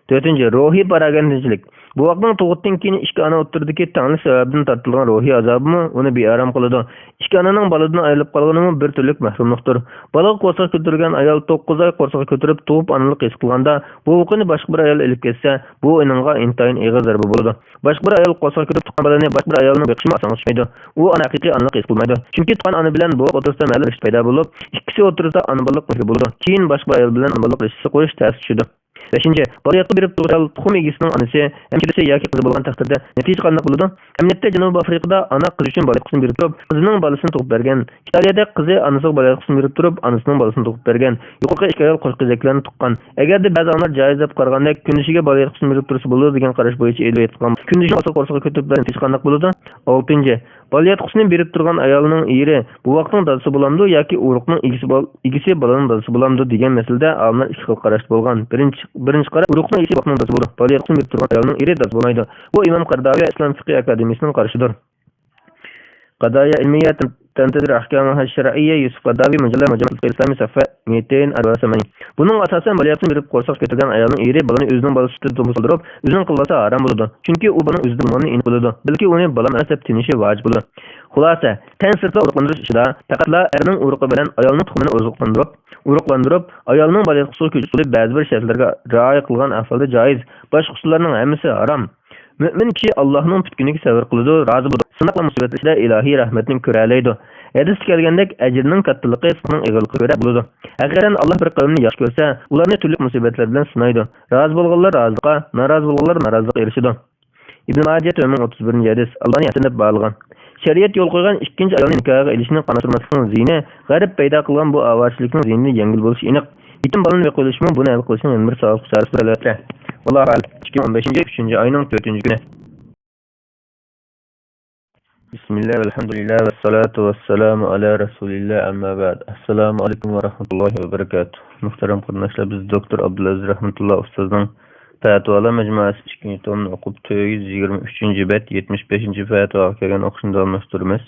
4. Ruhiy paragandichilik. Bu vaqtning tug'utdan keyin ikki ona o'rtasidagi tanglik sababidan tortilgan ruhiy azobimi uni bearam qiladi. Ikki onaning boladan ayrilib qolgani bir turlik mahrumlikdir. Bola qo'rsoq ko'targan ayol 9 oy qo'rsoq ko'tarib tug'ib onalik his qilganda, bu voqeani boshqa bir ayol ilib ketsa, bu uningga intayin og'ir zarba bo'ladi. Boshqa bir ayol qo'rsoq ko'tarib tuqqan bolani boshqa bir ayolning beqishi oson tushmaydi. U ona haqiqiy onalik his qilmaydi. Chunki tuqqan ona bilan bu o'rtasida ma'lum rish paydo bo'lib, ikkisi o'rtasida ona bolalik mehr bo'ladi. Keyin boshqa ayol bilan ona bolalik rishsi qo'yish ta'sir tushadi. 5. Baliyatqa berib turgan tuxum egisining onasi, hamkirisi yoki qizi bo'lgan taqdirda natija qanday bo'ladi? Amniyatda Janubiy Afrikada ona qiz uchun baliyatqasini berib turib, qizining bolasini tug'ib bergan. Italiyada qizi onasiga baliyatqasini berib turib, onasining bolasini tug'ib bergan. Yuqorqi ikki ayol qo'shqizaklarni tuqqan. Agarda ba'zi onlar joiz deb qaraganda kundishiga baliyatqasini berib tursa bo'ladi degan qarash bo'yicha e'lon etgan. Kundishiga osa qo'rsoqqa ko'tarib bergan natija qanday bo'ladi? 6. Baliyatqasini berib turgan ayolning eri bu vaqtning dadasi bo'lamdi yoki urug'ning egisi bolaning dadasi bo'lamdi degan masalada olimlar ikki xil qarash bo'lgan. Birinchi qarab urug'ning egisi vaqtning dadasi bo'ladi. Baliyatqasini berib turgan ayolning eri dadasi bo'lmaydi. Bu Imom Qardaviy Islom fiqh akademiyasining qarashidir. قضايا علمية تنتظر أحكامها الشرعية. يوسف قرضاوي، مجلة الفقه الإسلامي، صفحة 248. Bunun asasen baliyatqasini berib qo'rsoq ko'targan ayolning eri bolani o'zining bolasi tutib to'msildirib, o'zining qilsa harom bo'ladi. Chunki u bolaning o'zining molini inib bo'ladi. Balki uni bolam asab tinishi vojib bo'ladi. Xulosa: tan sirtla uruqlantirish ishida faqatla erning uruqi bilan ayolning tuxumini uruqlantirib, ayolning baliyatqasiga ko'chirib ba'zi bir shartlarga rioya qilgan ahvolda joiz. Boshqa usullarning hammasi harom. Mümin kishi Allohning butkuniga sabr qiladi, rozi bo'ladi. Sinoq va musibatlarda ilohiy rahmatni ko'ralaydi. Hadis kelgandek ajrning kattaligi sizning ig'ilqiga ko'ra bo'ladi. Haqiqatan Alloh bir qavmni yaxshi ko'rsa, ularni turli musibatlar bilan sinaydi. Rozi bo'lganlar rozilikqa, norozi bo'lganlar norozilikqa erishadi. Ibn Majah 31-hadis. Albani hasanab bo'lgan. Shariat yo'l qo'ygan ikkinchi ayolning nikohga ilishni qanotirmaslikning ziyni, g'arib paydo qilgan bu avachlikning ziyni yengil bo'lishi aniq. Yetim bolani qo'yishmi, buni hal qilishning bir savob sarfisi albatta. Allohu a'lam. 2015-3 oyning 4-kuni. Bismillah, alhamdulillah, ve salatu ve selamu ala Resulillah, amma ba'd. Assalamu alaikum ve rahmetullahi ve berekatuh. Muhterem kardeşler, biz Doktor Abdülaziz Rahmetullah Ustaz'dan Fatvalar Mecmuası 2. tomunu okup 123. bet 75. fatva kelgan o'qishni davom ettiramiz.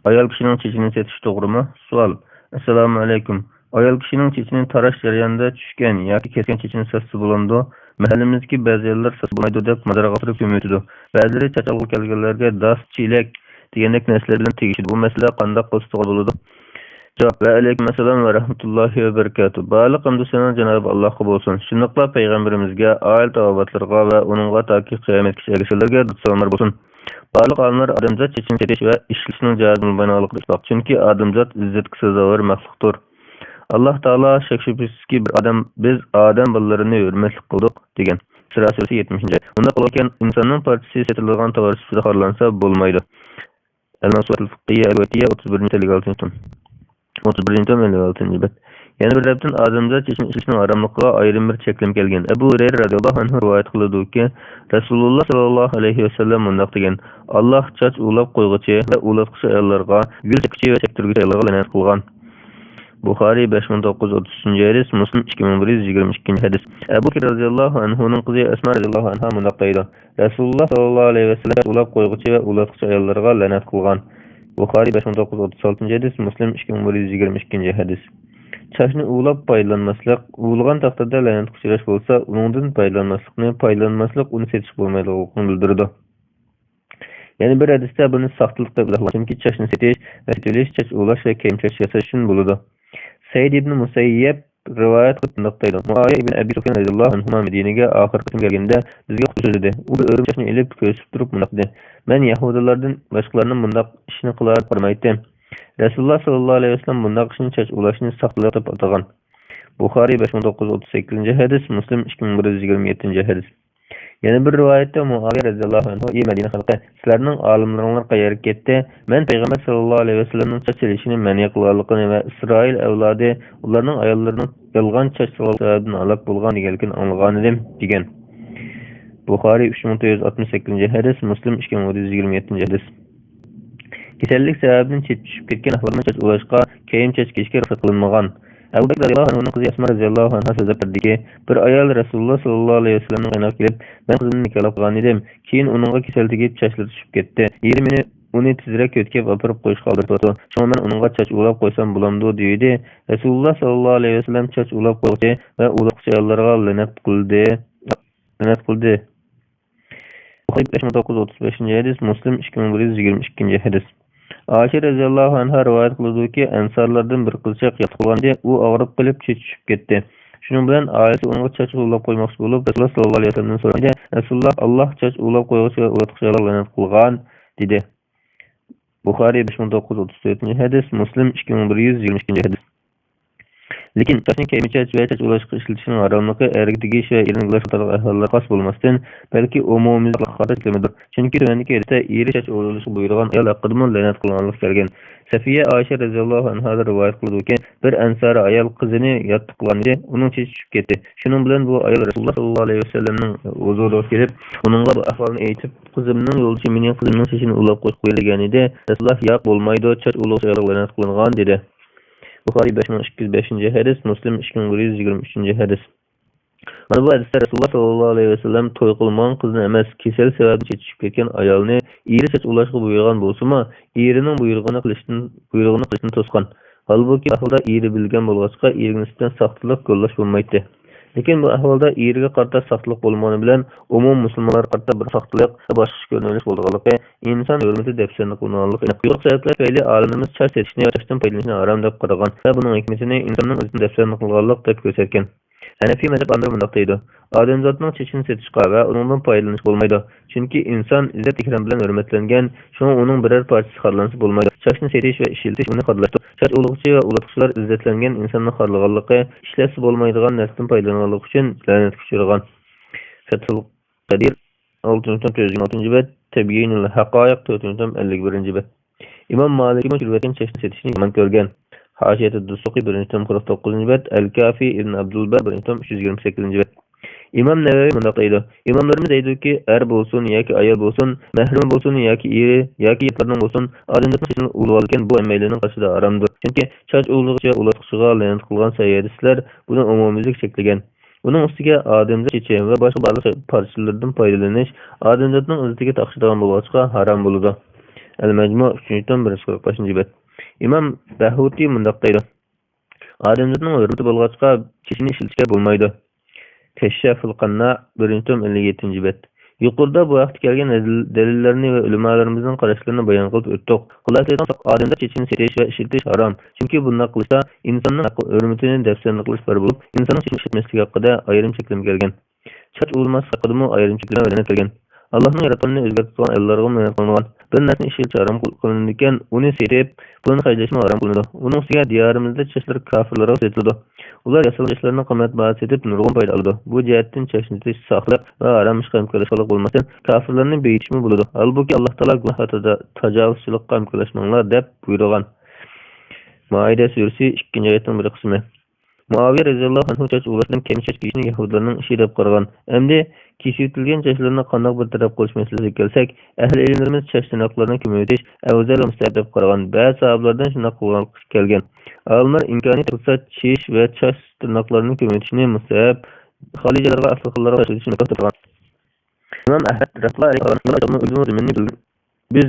Ayol kishining chechini setish to'g'rimi? Savol. Assalomu alaykum. Ayol kishining chechini tarash jarayonida tushgan yoki kesgan chechini satsa bo'lamdi. Mahallamizdagi ba'zi ayollar satsa bo'lmaydi deb madaraga turib ko'maydi. Ba'zilari chachalg'i kelganlarga das, chilak degandek narsalar bilan tegishadi. Bu masala qanday qilsa to'g'ri bo'ladi? Javob: Va alaykum assalom va rahmatullohi va barakatuh. Ba'li hamdu sana Janob Allohga bo'lsin. Shundoqla payg'ambarimizga, oil tavobatlarga va uningga toki qiyomatgacha erishganlarga salomlar bo'lsin. Ba'li qonunlar odamzod chechini setish va ishlashning joiz bo'lmaganligini isbot. Chunki odamzod izzatga sazovor maxluqdir. Alloh taolo shak shubhasizki biz odam bolalarini hurmatlik qildik degan. Sura 70. Bunda qolgan insonning partisi setilgan tovar sifatida xo'rlansa bo'lmaydi. Al-Masuatul Fiqhiyya 31-56. 31-56. Yana bir tarafdan odamzod chechini ishlashning haromligiga ayrim bir cheklim kelgan. Abu Hurayra radhiyallohu anhu rivoyat qiladi-ki, Rasululloh sallallohu alayhi vasallam mundaq degan: Alloh chach ulab qo'yg'ichi va ulatqichi ayollarga, gul chekchi va chektirguchi ayollarga la'nat qilgan. Buxoriy 5933-hadis, Muslim 2122-hadis. Abu Bakr radhiyallohu anhuning qizi Asma radhiyallohu anha mundaq deydi: Rasululloh sallallohu alayhi vasallam ulab qo'yg'ichi va ulatqichi ayollarga la'nat qilgan. Buxoriy 5936-hadis, Muslim 2122-hadis. Chashni ulab paylanmaslik, ulg'an taqdirda la'nat kuchirash bo'lsa, uningdan paylanmaslik uni setish bo'lmaydigini bildirdi. Yana bir hadisda buni saxtlik deb biladi. Chunki chashni setish va setilish chach ulash va kemchash yasash uchun bo'ladi. Said ibn Musayyib rivoyat qilmoqda. Muaviya ibn Abi Sufyan radhiyallohu anhu Madinaga oxirgi qitim kelganda bizga qo'shildi dedi. U bir o'rim chashni ilib ko'rsib turib mundaq dedi: Men yahudilardan boshqalarning mundaq ishni qilar qo'ymaydim. Rasululloh sallallohu alayhi vasallam bundaq ishni chach ulashni saxtlik deb atagan. Buxoriy 5938-hadis, Muslim 2127-hadis. Yana bir rivoyatda Muaviya radhiyallohu anhu "Ey Madina xalqi, sizlarning olimlaringlar qayerga ketdi? Men payg'ambar sallallohu alayhi vasallamning soch silishini man qilganligini va Isroil avlodi ularning ayollarining yolg'on soch sababidan halok bo'lgan deganligini anglagan edim" degan. Buxoriy 3968-hadis, Muslim 2327-hadis. Kasallik sababidan chetib tushib ketgan ahvolda soch ulashqa, kiyim chechkishga ruxsat qilinmagan. Abu Bakr radhiyallohu anhuning qizi Asma radhiyallohu anha so'zlab berdiki, bir ayol Rasululloh sallallohu alayhi vasallamning yanına kelib, "Men qizimni nikohlab qilgan edim. Keyin uningga kasal tegib, chochlari tushib ketdi. Eri meni uni tezroq ko'tkab opirib qo'yishga qoldirdi. Shunga men uningga choch ulab qo'ysam bo'lamdi" deydi. Rasululloh sallallohu alayhi vasallam choch ulab qo'ydi va uloqchi ayollarga la'nat qildi. Buxoriy 5935-hadis, Muslim 2122-hadis. Aisha radhiyallohu anha rivoyat qiladi-ki, ansarlardan bir qizchaq yotib qolganda u og'rib qolib tushib ketdi. Shuning bilan oilasi unga choch ulab qo'ymoqchi bo'lib, Rasululloh sallallohu alayhi vasallamdan so'radi. Rasululloh "Alloh choch ulab qo'yg'uvchi uloqchilarga la'nat qilgan" dedi. Buxoriy 5934-hadis, Muslim 2122-hadis. Lekin sochning kiyimicha va choch ulashga ishlatishining haromligi erga tegish va erini ulash qator ahvollarga xos bo'lmasdan, balki umumiy qaror qilmadir. Chunki tuvandagi hadisda eri choch ulashga buyurgan ayol haqida la'nat qilinganlik kelgan. Safiya Aisha radhiyallohu anha rivoyat qildi-ki, bir ansari ayol qizini yotib qilganda uning chechi tushib ketdi. Shuning bilan bu ayol Rasululloh sallallohu alayhi vasallamning huzuriga kelib, uningga bu ahvolni aytib, "Qizimning yo'lchi mening qizimning chechini ulab qo'yib degan edi." Rasululloh "Yo'q, bo'lmaydi, choch ulashga la'nat qilingan" dedi. Buxoriy 5205-hadis, Muslim 2123-hadis. Mana bu hadisda Rasululloh sallallohu alayhi vasallam to'y qilmagan qizni emas, kasal sababli chetishib ketgan ayolni eri soch ulashga buyurgan bo'lsa-mu, erining buyrug'ini qilishni to'sgan. Halbuki ahvolda eri bilgan bo'lg'achqa eriga nisbatan saqtlik qo'llash bo'lmaydi. Lekin bu ahvolda eriga qarata saqtlik bo'lmagani bilan umum musulmonlar qarata bir saqtlik va boshqa ko'rinish bo'lganligi inson hurmati dafsanlik qilinganligi. Yo'q sabablar tufayli olimlarimiz choch setishni va chochdan foydalanishni harom deb qaragan va buning hikmatini insonning o'zini dafsanlik qilganlik deb ko'rsatgan. Hanafiy mazhab anlar bunday deydi. Odamzodning chechini setishga va undan foydalanish bo'lmaydi. Chunki inson izzat ikrom bilan hurmatlangan, shunga uning biror parchasi xorlansa bo'lmaydi. Chochni setish va ishiltish uni xorlashdir. Choch ulug'chi va ulatuvchilar izzatlangan insonning xorlaganligi, ishlasi bo'lmaydigan narsadan foydalanganligi uchun la'natga uchragan. Fathul Qadir 6-3-6-bet, Tabyinul Haqa'iq 4-51-bet. Imom Malik mashhuriyatdan chochni setishni yomon ko'rgan. Haşiyat-ı Dusuqi 1-49-bet, El-Kafi Ibn Abdülber 1-328-bet. İmam Nevevi mundaq deydi. İmamlarımız deydi ki, er bolsun yoki ayol bolsun, mahrum bolsun yoki eri yoki yetlarning bolsun, odamlarning chechini ulab olgan bu amallarning qashida haramdir. Chunki choch ulug'chi ulatuvchiga la'nat qilgan sayyidlar buni umumiylik cheklagan. Buning ustiga odamlar chechi va boshqa barcha parchalardan foydalanish odamlarning izzatiga taqishadigan bo'lg'achqa harom bo'ladi. Al-Majmu' 3-145-bet. İmam Bahuti mundaq deydi. Odamlarning hurmati bo'lg'achqa chechini ishlatishga bo'lmaydi. Keşşaful Qanna 1-57-bet. Yuqorida bu vaqtda kelgan dalillarni va ulamalarimizning qarashlarini bayon qilib o'tdik. Xulosatan odamlar chechini setish va ishiltish harom. Chunki bunday qilsa insonning hurmatini dafsanlik qilish bor bo'lib, insonning chechini ishlatmasligi haqida ayrim cheklam kelgan. Choch ulmas haqida ayrim cheklamlar bayon kelgan. Allohning yaratganini o'zgartirgan ayollarga la'nat qilingan. Bir narsani ishiltish harom qilinadigan, uni setib, buni haydashni harom qilinadi. Uning ustiga diyorimizda chochlar kofirlarga setiladi. Ular yasal chochlarni qimmatbaho setib, nurg'un foyda oladi. Bu jihatdan chochni setish saqliq va harom ishga imkoniyatlik bo'lmasdan, kofirlarni beyitishmi bo'ladi. Halbuki Alloh taolo gunoh haqida tajovuzchilikqa imkoniyatmanglar deb buyurgan. Maida surasi 2-oyatning bir qismi. Muaviya radhiyallohu anhu choch ulashdan kiyim chechkishni yahudlarning ishi deb qaragan. Endi kesiltilgan chochlarni qanday bir taraf qilish masalasiga kelsak, ahli ilmlarimiz choch tirnoqlarini ko'maytirish afzal va mustahab deb qaragan. Ba'zi sahobalardan shunday qilgan kelgan. Olimlar imkoniyat bo'lsa chesh va choch tirnoqlarini ko'maytirishni mustahab, xolijalarga asl qillarga qo'shilishni to'g'ri. Imom Ahmad rahimahulloh biz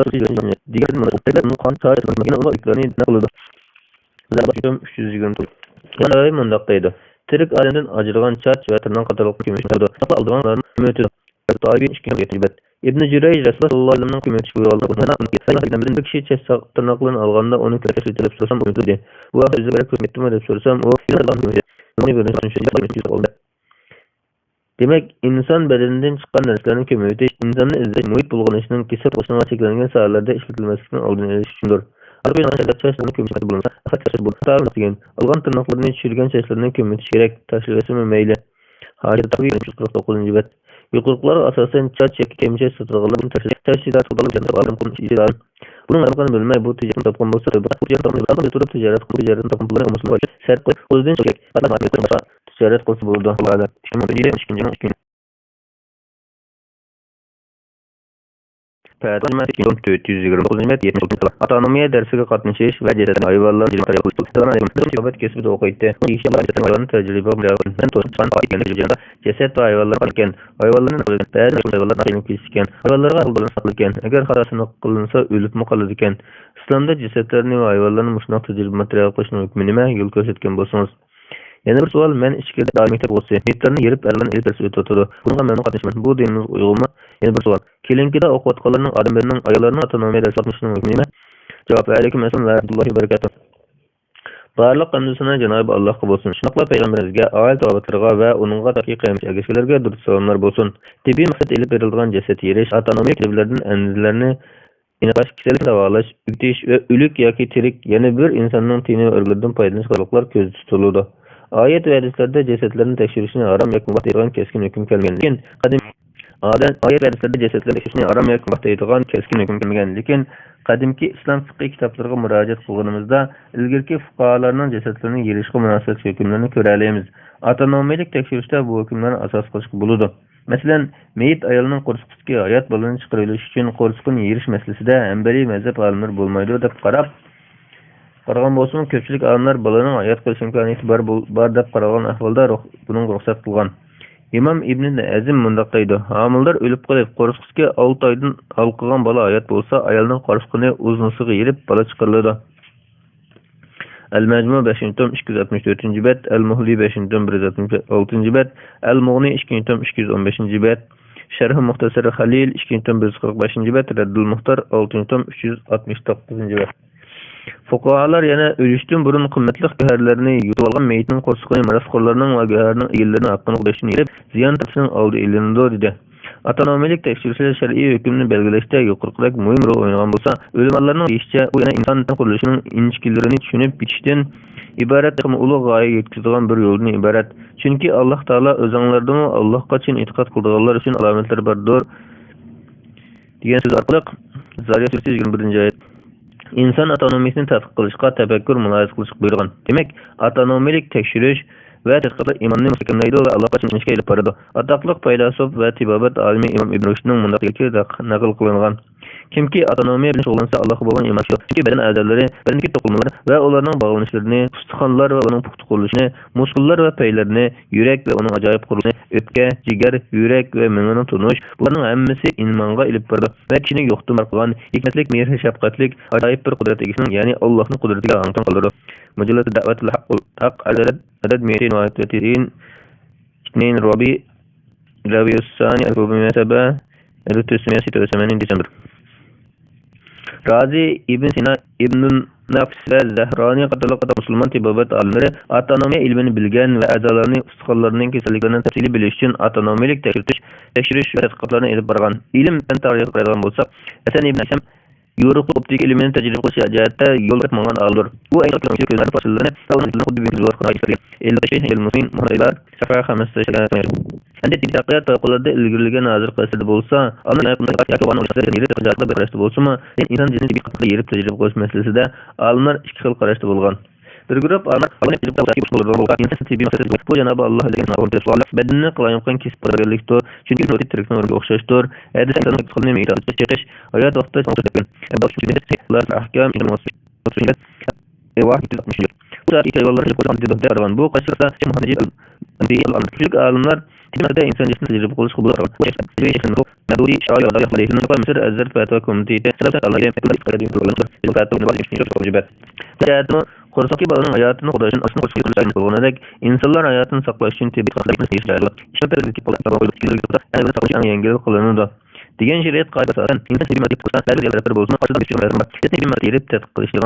o'zimizni diğer mutlaqlar qon tarix makina ularni naqladi. Zabatum 320. Qanday mundaq deydi. Tirik olamdan ajragan choch va tirnoq qatorliq ko'mishlardi. Aldanlarni ko'maytirdi. Tabiin 2-bet. Ibn Jurayj Rasululloh sallallohu alayhi vasallam ko'maytirish buyurdi. Bundan bir kishi choch tirnoqlarini olganda uni ko'rsatib so'rasam o'ydi. Bu vaqt o'ziga ko'rsatdimi deb so'rasam, u demak, inson badanidan chiqqan narsalarni ko'maytirish, insonni izzat muhit bulg'anishining kesib qo'shniga cheklangan sohalarda ishlatilmasligining oldini olish uchundir. Algan tirnoqlarni tushirgan chochlarni ko'mitish kerak, tashlashmi mayli. Hacı Takvi 349. bet. Yukarılara asasen çat çeki kemçe sıtırgılı teşhidat kudalı cennet alım konu ilan. Bunun arasında bölünme bu ticaret tapın bolsa da bu ticaret tapın bulan olması var. Sert koy. O yüzden çok hatta marketin başa ticaret konusu buldu. Hala. Şimdi bu diye işkince Pərdəmə 429 met 70 Autonomiya dərsiga qatnaşış və cəsədin ayvallar material qıldı. Söhbət kesib də oxuydu. Ayvalların təcrübə bilan mən toşan ayıqlanı cəsədə cəsəd və ayvallar ikən ayvalların bəzi ayvallar nasıl kesken ayvallarga aldılan saqlıkən əgər xarasını qılınsa ölüb mü qalır ikən İslamda cəsədlərini və ayvalların müşnaq təcrübə material qılışını hükmünümə yol göstərən bolsanız yana bir savol men ishkilda daimiy mektab o'qituvchisi mektebni yerib erlarni elib dars o'tadi. Bunga memnun qatnashman. Bu dinimiz uyg'unmi? Yana bir savol. Kelinkida o'qiyotganlarning odamlarning ayollarning avtonomiya dars o'qishini hukmimi? Javob: Alaykum assalom va rahmatullohi va barakatuh. Barliq hamdusana Janob Allohga bo'lsin. Shunaqla payg'ambarimizga, oil to'g'rilarga va uningga taqiq qiyamchi agashlarga durud salomlar bo'lsin. Tibbiy maqsad elib berilgan jasad yerish, avtonomiya klublardan andilarni inaqash kasallik davolash, üktish va o'lik yoki tirik yana bir insonning tini va organlaridan foydalanish qiliqlar ko'zda tutiladi. Ayet ve hadislerde cesetlerin tekşirişine aram yakın vakti yediğen keskin hüküm kelmeyen. Lekin ayet ve hadislerde cesetlerin tekşirişine aram yakın vakti yediğen keskin hüküm kelmeyen. Lekin qadimki İslam fıkhi kitaplarına müracaat qılğanımızda ilgirki fuqahalarning cesetlerinin yerişki münasebet hükümlerini köreleyimiz. Autonomilik tekşirişte bu hükümlerini asas qılışkı buludu. Mesela meyit ayolının qo'rsqisiga hayat balını chiqarilishi uchun qo'rsqini yerish masalasida hanbaliy mazhab olimlari bo'lmaydi deb qaragan bo'lsin, ko'pchilik olimlar balaning hayot qilish imkoniyati bor deb qaragan ahvolda buning ruxsat qilgan. Imom Ibn Azim mundaq deydi: Homillar o'lib qolib, qo'rsqisiga 6 oydan alqilgan bola hayot bo'lsa, ayolning qo'rsqini uzunsiga yerib bola chiqariladi. Al-Majmu 5-tom 264 bet, Al-Muhli 5-tom 166 bet, Al-Mughni 2-tom 215 bet, Şerh Muhtasar Halil 2-tom 145 bet, Raddul Muhtar 6-tom 369 bet. Fuqahalar yana ölüşdən burun qimmatli gövhərlərini yutub alğan meyitin qorsqini mirasxorlarının və gövhərinin egillərinin haqqını qudashini yerib, ziyan tapsının aldı elində dedi. Autonomilik tekşirişler şer'i hükümünü belgeleşte yuqurqidek mühim rol oynagan bolsa, ölüm mallarının deyişçe bu yana insan quruluşunun inçkilerini düşünüp bitişdən ibaret ulu gaye yetkizdiğen bir yoldan ibaret. Çünkü Allah Teala özanlardan Allah'a için itiqat qıldıqlar üçün alametler bardır. Diyen söz arqılıq Zariyat Suresi 21. ayet. İnsan autonomisini tadqiq qilishga tafakkur mulohaza qilish buyurgan. Demak, autonomilik tekshirish va tadqiqotlar iymonni mustahkamlaydi va Allohga ishonishga olib boradi. Ataqliq faylasuf va tibobat olimi Imom Ibn Rushdning bunday naql qilingan. Kimki autonomiya bilan shug'ullansa, Allohga bo'lgan iymon shu. Chunki badan a'zolari, badandagi to'qilmalar va ularning bog'lanishlarini, ustixonlar va uning puxta qurilishini, muskullar va paylarni, yurak va uning ajoyib qurilishini, o'pka, jigar, yurak va miyaning tunish, bularning hammasi iymonga olib boradi. Va kishining yo'qdan qilgan hikmatlik, mehr, shafqatlik, ajoyib bir qudrat egasining, ya'ni Allohning qudratiga ongtan qoladi. Mujallat da'vatul haqq adad 230 2 Rabi Rabius-Sani 1986 Desember. Razi İbn Sina İbn Nafs ve Zahrani qatorliq Müslüman tibobat olimlari autonomiya ilmini bilgan va a'zolarining istiqollarining kasalliklarini tafsiliy bilish uchun autonomilik tekshirish va tadqiqotlarni olib borgan. Ilm fan tarixi qaraydigan bo'lsak, Hasan ibn Hisham yo'riq optik ilmini tajriba qilish jihatda yo'l tutmagan olimdir. Bu ayol ko'zlari fasllarni ta'limni xuddi bir zo'r qilgan. El-Bashir el-Muslim muhaylar safa 15. Endi tadqiqot taqolarda ilgirilgan hozir qasida bo'lsa, ana yoki ona ularga yerib tadqiqotlar bir qarashda bo'lsa-mu, inson jinni bir qatla yerib tajriba qilish masalasida olimlar ikki xil qarashda bo'lgan. Bir guruh olimlar bu Cenab-ı Allah bedenini qilayotgan kesib qo'yganlikdir. Chunki ruhiy tiriklarga o'xshashdir. Hadis insonning qilni me'yor chiqish, hayot vaqtida so'zlagan. Ahkam Bu da iki ayolları koyulan bu kaçırsa Muhammed alimler timada insan cismi tecrübe qilish qubul qilgan. Maduri şair Aleyhisselam Mısır Azhar Fatva Komiteti Allah'a Qo'rsaqi bolaning hayotini qudashini asli qo'shib qo'yganidek, insonlar hayotini saqlash uchun tibbiy xizmatlarni tejashlar. Ishlar yangilik qilinadi. Degan shariat qoidasi asosan inson tibbiy xizmatlar ba'zi yerlarda bo'lsa, qachon bir shariat bor. Tibbiy xizmat tadqiq qilishgan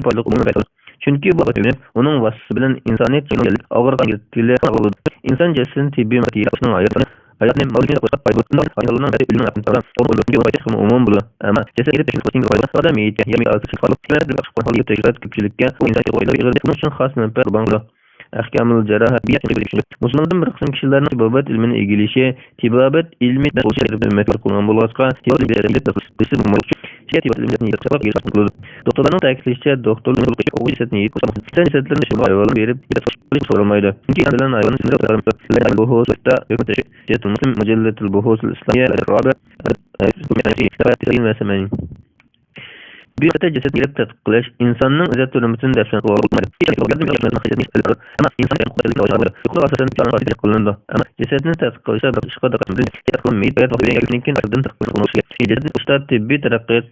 foydali umumiy bayt. Chunki bu bilim uning vasfasi bilan insoniyat jinnilik og'riqdan yetkaziladi. Inson jasadini tibbiy xizmatning hayotni mavjudiyat qo'shib qo'ydi. Ayollarning bari o'limni aqldan umum bo'ladi. Ammo jasad yerib tashlangan qo'ydi. Odam meyitga, ya'ni alkishlik qilib, ko'pchilikka u inson qo'ydi. Buning uchun xos manfaat bo'ladi. ahkamul jarahat musulmonlardan bir qism kishilarning tibobat ilmini egillashi, tibobat ilmi doktorlarning ta'kidlashicha, doktorlar berib so'ramaydi. Chunki mujallatul buhus al-islamiyya al-rabi' bir kata ceset gelip tadqiq qilish insonning izzat hurmatini dafn qilib bo'lmaydi. Ama cesetni tadqiq qilishda bir ishqa tibbiy taraqqiyot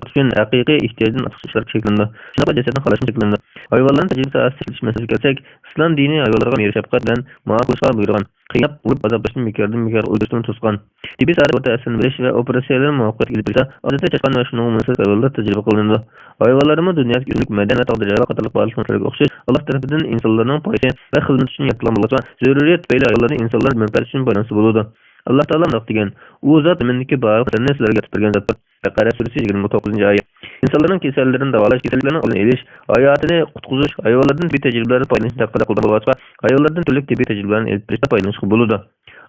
uchun haqiqiy ehtiyojdan ishlar shaklida. Shunaqa cesetni xalashni shaklida. Hayvonlarning tajribasi asli kelsak, islom dini hayvonlarga mehr shafqat bilan muomala qilishga buyurgan. Qiynab, urib azoblashni mekardan o'ldirishdan to'sgan. Tibbiy sari ta'sirini bilish va operatsiyalar muvaffaqiyatli kelib kelsa, odatda chaqan va shunga munosib hayvonlar tajriba qilindi. Hayvonlarimiz dunyodagi ilk madaniyat taqdirlari qatorliq bog'liqlarga o'xshash Alloh tarafidan insonlarning foyda va xizmat uchun yaratilgan bo'lsa, zaruriyat tufayli hayvonlarning insonlar manfaati uchun foydasi bo'ladi. Alloh taolo naq degan, u zot mindiki barliqlarni sizlarga aytib bergan zotdir. Baqara surasi 29-oyat. İnsanların kasallarını davalash, kasalliklarni oldini olish, hayotini qutqizish, hayvonlardan tibbiy tajribalarni foydalanish haqida qilgan bo'lsa, hayvonlardan turli tibbiy tajribalarni elib berishda foydalanishga bo'ladi.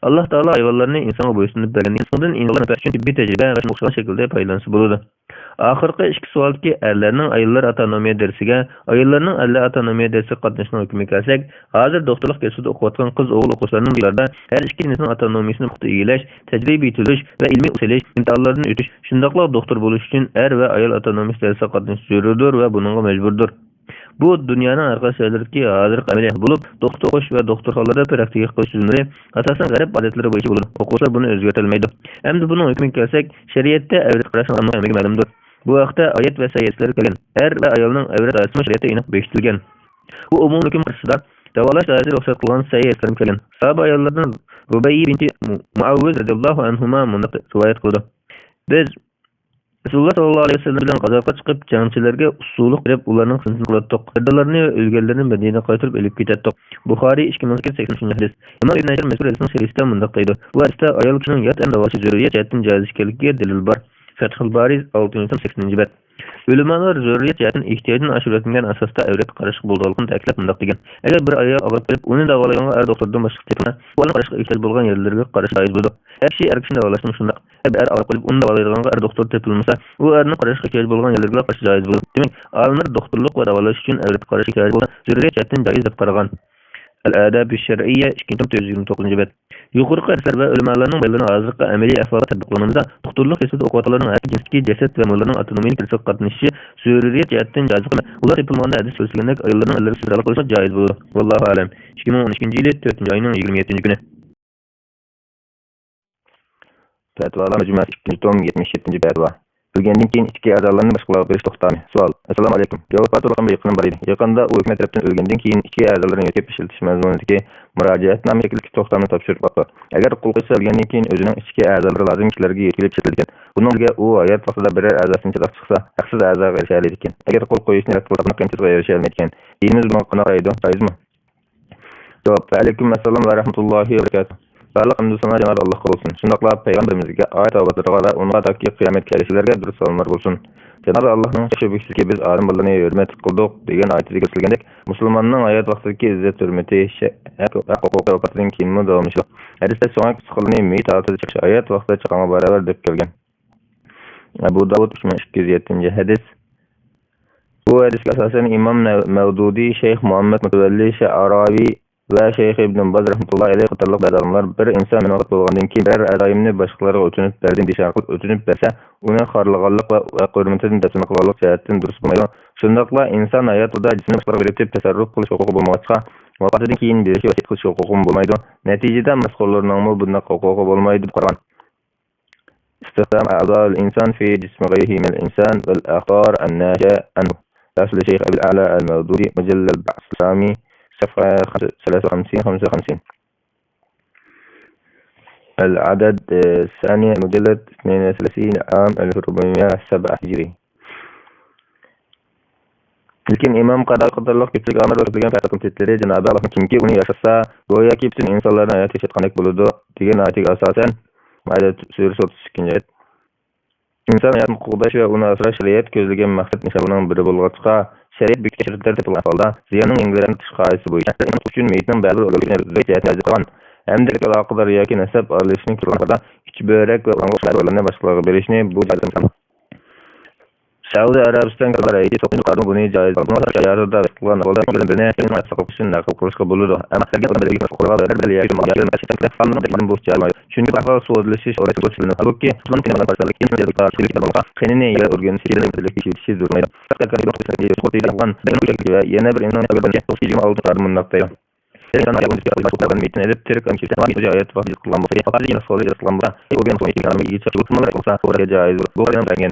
Alloh taolo hayvonlarni insonga bo'ysunib bergan, insondan insonlar uchun tibbiy tajriba va o'xshash shaklda foydalanishga bo'ladi. Oxirgi ikki savolki erlarning ayollar autonomiya darsiga, ayollarning ayollar autonomiya darsiga qatnashishni hukmi kelsak, hozir doktorlik kursida o'qiyotgan qiz o'g'il o'quvchilarning ularda har ikkinisining autonomiyasini puxta egallash, tajriba yetilish va ilmiy usilish, imtihonlardan o'tish, shundaqla doktor bo'lish uchun er va ayol autonomiya darsiga qatnashish zarurdir va buningga majburdir. Bu dunyoning har qaysi joylaridagi hozirgi amaliyot bo'lib, doktor o'qish va doktorxonalarda praktika qilish tizimi asosan g'arb odatlari bo'yicha bo'ladi. O'quvchilar buni o'zgartirolmaydi. Endi buning hukmiga kelsak, shariatda avrat qarashning hammaga ma'lumdir. Bu vaqtda oyat va sayatlar kelgan. Er va ayolning avrat asmi shariatda aniq bekitilgan. Bu umumiy hukm qarshisida davolash doirasida ruxsat qilgan sayatlar kelgan. Sahaba ayollardan Rubayy binti Muavviz radhiyallohu anhuma bunday rivoyat qildi. Biz Rasululloh sallallohu alayhi vasallam bilan g'azotga chiqib, jangchilarga usullik berib, ularning sinfini qilatdik. Qirdalarni va o'lganlarni Madinaga qaytarib olib ketdik. Buxoriy 2883 hadis. Imom Ibn Hajar mazkur hadisning sharhida bunday deydi. Bu hadisda ayol kishining yot ham davolashi zaruriyat jihatdan joiz ekanligiga dalil bor. Fathul Bari 680-bet. Ulamolar zaruriyat jihatdan ehtiyojdan oshiradigan asosda avrat qarashga bo'lganligini ta'kidlab bunday degan. Agar bir ayol og'rib kelib, uni davolaganga er doktordan boshqa tepma, uni qarashga ehtiyoj bo'lgan yerlarga qarash joiz bo'ladi. Her şey erkeksin davolashni shunday. Er og'rib kelib, uni davolaydigan er doktor tepilmasa, u erning qarashga ehtiyoj bo'lgan yerlarga qarash joiz bo'ladi. Demak, olimlar doktorlik va davolash uchun avrat qarashga ehtiyoj bo'lgan zaruriyat jihatdan joiz deb qaragan. Al-Adab ash-Shar'iyya 229-bet. Yuqorqi hadislar va ulamolarning bayonlari hozirgi amaliy ahvolga tatbiqlanganida doktorlik kasbida o'quvchilarning har jinsdagi jasad va ularning autonomik kirsa qatnashishi zaruriyat jihatdan joiz qiladi. Ular tepilmanda hadis so'zlagandek ayollarning allari sirali qilishi joiz bo'ladi. Vallohu a'lam. 2012-yil 4-oyning 27-kuni. Fatvalar majmuasi 2-tom 77-fatva. Bilgandan keyin ichki a'zolarni boshqalarga berish to'xtami. Savol. Assalomu alaykum. Javob raqami yaqin bor edi. Yaqinda u hukumat tomonidan o'lgandan keyin ichki a'zolarni yo'qotib ishiltish mazmunidagi murojaatnoma shakldagi to'xtamni topshirib qo'ydi. Agar qul qo'ysa o'lgandan keyin o'zining ichki a'zolari lozim kishilarga yetkazib ishlatilgan. Bundan birga u hayot vaqtida biror a'zosini chiqib chiqsa, haqsiz a'zoga erisha oladi ekan. Agar qul qo'yishni rad qilsa, qanchaga erisha olmaydigan. Dinimiz buni qanaqa edi? Joizmi? Javob. Alaykum assalom va rahmatullohi va barakatuh. Barliq hamdu sana Cenab-ı Allah olsun. Şundaqla Peygamberimizge ayet avatılarga ve onunla taki kıyamet kelişlerge dürüst salınlar olsun. Cenab-ı Allah'ın şüphesiz ki biz alim ballarına hürmet kıldık degen ayeti gösterilgendek Müslümanның ayet vaxtındaki izzet hürmeti hak hukuku ve patırın kiyinimi davamışlık. Hadiste sonra kısıqılını meyit atıda çıkış ayet vaxtında çıkanı beraber dep kelgen. Ebu Davud 3207. hadis. Bu hadisle asasen İmam Mevdudi, Şeyh Muhammed Mutevelli, Şe'aravi ve Şeyh İbn Baz rahmetullahi aleyhi qatorliq adamlar bir inson minorat bo'lgandan keyin bir adoyimni boshqalarga o'tinib berdim deyish orqali o'tinib bersa, uni xorliganlik va hurmatidan dafn qilganlik jihatdan durust bo'lmaydi. Shundaqla inson hayotida jismini boshqalarga beritib tasarruf qilish huquqi bo'lmag'achqa, vafotidan keyin berish vasiyat qilish huquqi bo'lmaydi. Natijada mas'ullarning bunday huquqi bo'lmaydi deb qaragan. استخدام أعضاء الإنسان في جسم غيره من الإنسان والآثار الناشئة عنه. رسل الشيخ أبي الأعلى المودودي مجلد البعث الإسلامي صفحة 53-55. العدد الثاني مجلد 32 عام 1407 هجري. Lekin imom qatorliq ko'pchilik amr o'rnatilgan fakultetlari Janobi Allohning kimki uni yashasa, go'yoki butun insonlarning hayoti yashayotgandek bo'ladi degan oyatga asosan Maida surasi 32-oyat. İnsan hayatını qo'g'dash va uni asrash shariat ko'zlagan maqsad nishonining biri bo'lg'achqa, şeriat büyük şirketler tepilgan holda ziyanın englerini çıkarısı boyunca üçün meyitinin ba'zi ölümüne zeytiyatını azıqlan hem de alaqadar yoki nasab aralashishning turlarida ichi börek va o'rang'oqlarni boshqalarga berishni bu jazm. Saudiya Arabiston raisi to'qqizinchi qonun buni joiz qilmoqda. Qilgan holda birini saqlab qilishni naql qilishga bo'ladi. Ammo chunki ahvol so'zlashish orasida halbuki qanini yana bir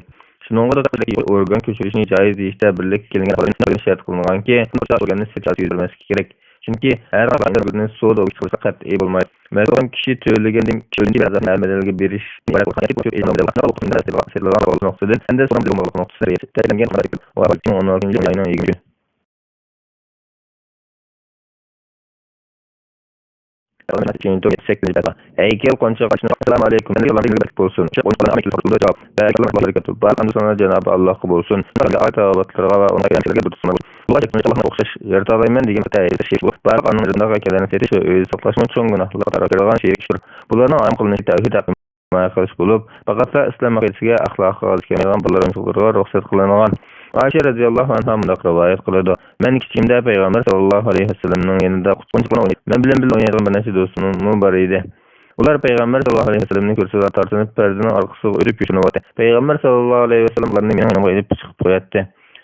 Şununla da organ köçürüşünü caiz deyişte birlik kelingen şart kılıngan ki organın sirkülasyon yürümesi gerek. Çünkü her birinin soğuda uçursa qat'iy bolmaydi. Mesela kişi töylegen kölünce bazı nalmelerge beriş ibaret bolsa ki bu e'lon qilingan olqinda sirlar bo'lgan noqtada endi so'ram bo'lgan noqtada tayinlangan va 2016 ayning 20 Eykel konuşa başına Assalamu aleykum. Allah'a olsun. Cenab-ı Allah kabul olsun. Ayet-i ve ona gelişlerine tutsun. Bu Allah'a okşaş yaratayım degan şey bu. Barq anın rızkına keleni setiş ve saklaşma çoğun günahlarga tarafından şeydir. Bularning ayam qilinishi tavhid haqida qilish bo'lib, faqat islom aqidasiga axloqqa olishgan bular unsurlarga ruxsat qilingan. Ayşe radhiyallohu anha bunday rivoyat qiladi. Men kichkimda payg'ambar sallallohu alayhi vasallamning yanida qutqunchiqni o'ynab, men bilan o'ynaydigan bir necha do'stim bor edi. Ular payg'ambar sallallohu alayhi vasallamni ko'rsa tartinib perdening orqasiga o'rib yurishdi. Payg'ambar sallallohu alayhi vasallam ularni mening yonimga olib chiqib qo'yatdi.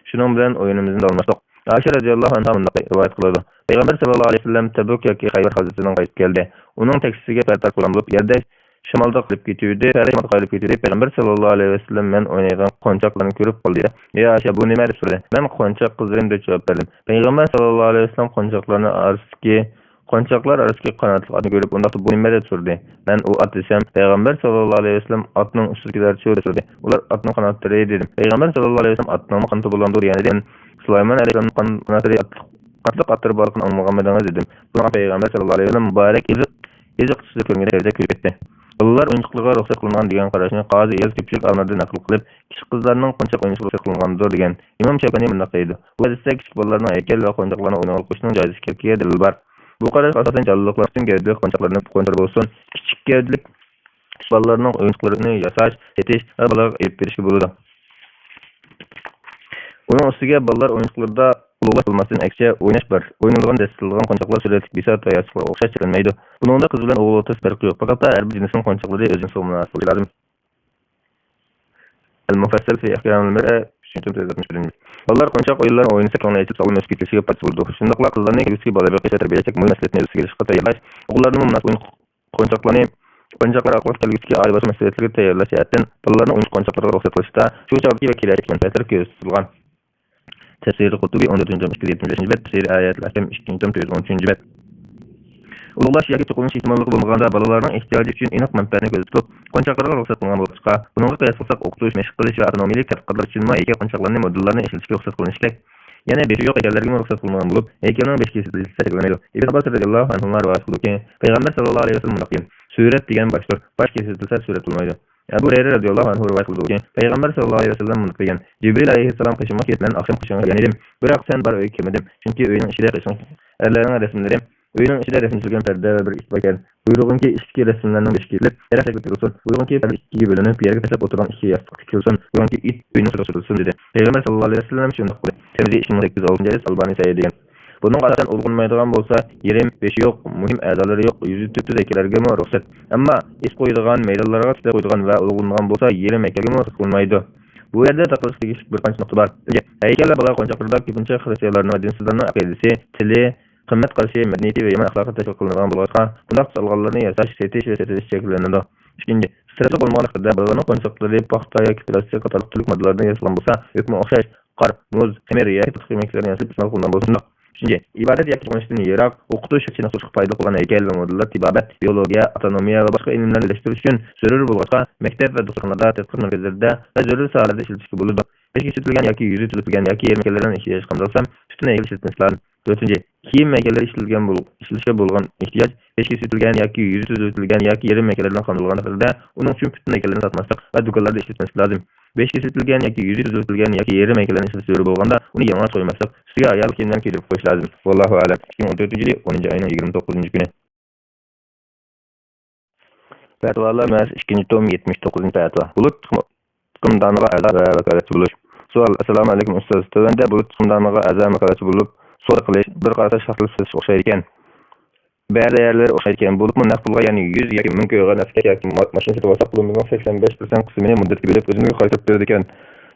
Shuning bilan o'yinimizni davom Ayşe radhiyallohu anha bunday rivoyat qiladi. Payg'ambar sallallohu alayhi vasallam Tabuk yoki Xaybar g'azvasidan qaytib keldi. Uning taksisiga partar qulan bo'lib, yerda Şimalda qilib ketdi. Payg'ambar qaytib ketdi. Payg'ambar sallallohu alayhi vasallam men o'ynaydigan qo'nchoqlarni ko'rib qoldi. "Ey Ayşe, bu nima?" deb so'radi. Men qo'nchoq qizlarim deb javob berdim. Payg'ambar sallallohu alayhi vasallam qo'nchoqlar orasidagi qanotli otni ko'rib, unda bu nima deb so'radi. Men u ot desam, Payg'ambar sallallohu alayhi vasallam otning ustidagilarni so'radi. Ular otning qanotlari dedim. Payg'ambar sallallohu alayhi vasallam otning qanoti bo'landir, ya'ni Sulaymon alayhisalomning qanotlari qatliq attir borqin olmaganmidan dedim. Buna Payg'ambar sallallohu alayhi vasallam muborak iziq tushib ko'ngilga kelib ketdi. Ular o'yinchiqlarga ruxsat qilingan degan qarashni qozi Iyaz ko'pchilik almardan naql qilib, kichik qizlarning qo'nchoq o'ynashi ruxsat qilingandir degan. Imom Shafani bunday deydi. Bu hadisda kichik bolalarning haykal va qo'nchoqlarni o'ynab qo'yishning joiz ekanligiga dalil bor. Bu qarash asosan jonliliklar uchun gavdali qo'nchoqlarni qo'ndir bo'lsin, kichik gavdali bolalarning o'yinchiqlarini yasash, etish va bolaga olib berishga bo'ladi. Uning ustiga bolalar o'yinchiqlarda ulug'lashilmasdan aksiya o'ynash bor. O'ynalgan dastilgan qo'nchoqlar suratlik bisat va yashiqlar o'xshash chiqilmaydi. Buningda qiz bilan o'g'il o'rtasida farq yo'q. Faqat har bir jinsning qo'nchoqlari o'zining so'mlasi bo'lishi lozim. Al-Mufassal fi ahkam al-mar'a Bolalar qo'nchoq o'yinlarini o'ynasa ko'ngli aytib sog'lom o'sib ketishiga paç bo'ldi. Shundaqla qizlarning kelgusi bolalarga tarbiyalash, muhim masalani o'ziga kelishga tayyorlash, o'g'illarning munosib qo'nchoqlarni qo'nchoqlar orqali kelgusi aybasi masalasiga tayyorlash uchun bolalarning o'yin qo'nchoqlariga ruxsat qilishda shu chorki va kelajak manfaatlar ko'rsatilgan. Tafsir Qutubi 14-75 bet, tafsir Ayat al-Ahkam 2-13 bet. Ulug'lash yoki to'qinish ehtimolli bo'lmaganda bolalarning ehtiyoji uchun aniq manfaatni ko'zda tutib, qo'nchoqlarga ruxsat qilingan bo'lsa, bunga qiyos qilsak o'qitish, mashq qilish va avtonomiylik tadqiqotlar uchun qo'nchoqlarning modellarini ishlatishga ruxsat qilinishi kerak. Yana beshi yo'q egallarga ruxsat qilingan bo'lib, haykalning besh kesiti cheklanmaydi. Ibn Abbos radhiyallohu anhu rivoyat qildi. Payg'ambar sallallohu alayhi vasallam bunday dedi: "Surat degan boshdir, bosh kesilsa surat bo'lmaydi." Abu Hurayra radhiyallohu anhu rivoyat qildi. Payg'ambar sallallohu alayhi vasallam bunday degan: "Jibril alayhissalom qishimga ketman, oqshom qishimga yanidim. Biroq sen bar uyga kelmadim, chunki uyning ichida qishing erlarning rasmlari Uyning ichida rasmlangan parda va bir ish bor ekan. Buyrug'imki ikki rasmlarning besh kelib, yarashib tursin. Buyrug'imki ikkiga bo'linib, yerga tashlab o'tirgan ikki yostiq tikilsin. Buyrug'imki it uyni sursin dedi. Payg'ambar sallallohu alayhi vasallam shunday qildi. Tirmiziy 28-oltinchi Albani sayyi degan. Bunun qarashdan ulg'unmaydigan bo'lsa, yerim beshi yo'q, muhim a'zolari yo'q, yuzi tüptüz heykellarga ruxsat. Ammo is qo'ydigan, maydonlarga tista qo'ydigan va ulg'ungan bo'lsa, yerim heykelga ruxsat qilinmaydi. Bu yerda taqlid qilish bir qancha nuqta bor. Heykellar bolalar qo'nchoqlarda ko'pincha xristianlarning va dinsizlarning aqidasi, tili, qimmat qilishi, madaniyati va yomon axloqi tashkil qilinadigan bo'lgan, bunday salg'onlarni yasash, setish va setish shakllanadi. Ikkinchi, stress bo'lmagan qadar bolalarning qo'nchoqlari paxta yoki plastik qatorli turli moddalardan yasalgan bo'lsa, yoki o'xshash qor, muz, xamir yoki turli yemaklarni yasab iste'mol qilingan bo'lsa, Üçüncü, ibadet yoki o'qishdan yiroq o'qitish uchun xususiy foyda qilgan haykal va modellar tibobat, biologiya, autonomiya va boshqa ilmlarni birlashtirish uchun zarur bo'lgan maktab va do'stxonalarda, tadqiqot markazlarida va zarur sohalarda ishlatishga bo'ladi. Besh ishlatilgan yoki yuzi tutilgan yoki yemaklaridan ishlash qanday bo'lsa, butun ishlatilishi lozim. Dördüncü, kiyim meykeleri işlişke bo'lgan ihtiyoç beşki sütülgen yoki yüzü süzültülgen yoki yerim meykelerden qamrılgan taqdirda uning uchun bütün meykelerini satmaslik va do'konlarda ishlatmaslik lozim. Beşki sütülgen yoki yüzü süzültülgen yoki yerim meykelerini işlatish bo'lganda uni yalang'och qo'ymaslik, ustiga ayol kiyimdan kiydirib qo'yish lozim. Vallohu a'lam. 2014-yil 10-oyning 29-kuni. Fatvalar mas 2-tom 79-fatva. Bulut chiqimdoniga a'zo va vakolatchi bo'lish. Savol: Assalomu alaykum ustoz. Tövende bulut chiqimdoniga a'zo vakolatchi bo'lib, so'ra qilish bir qarasa shaxsiy so'z o'xshaydi ekan. Ba'zi yerler o'xshaydi ekan. Bo'libmi naqd pulga, ya'ni 100 yoki 1000 ko'ygan askar yoki mashina sotib olsak, pulumizning 85% qismini muddatga berib, o'zimizga qaytarib beradi ekan.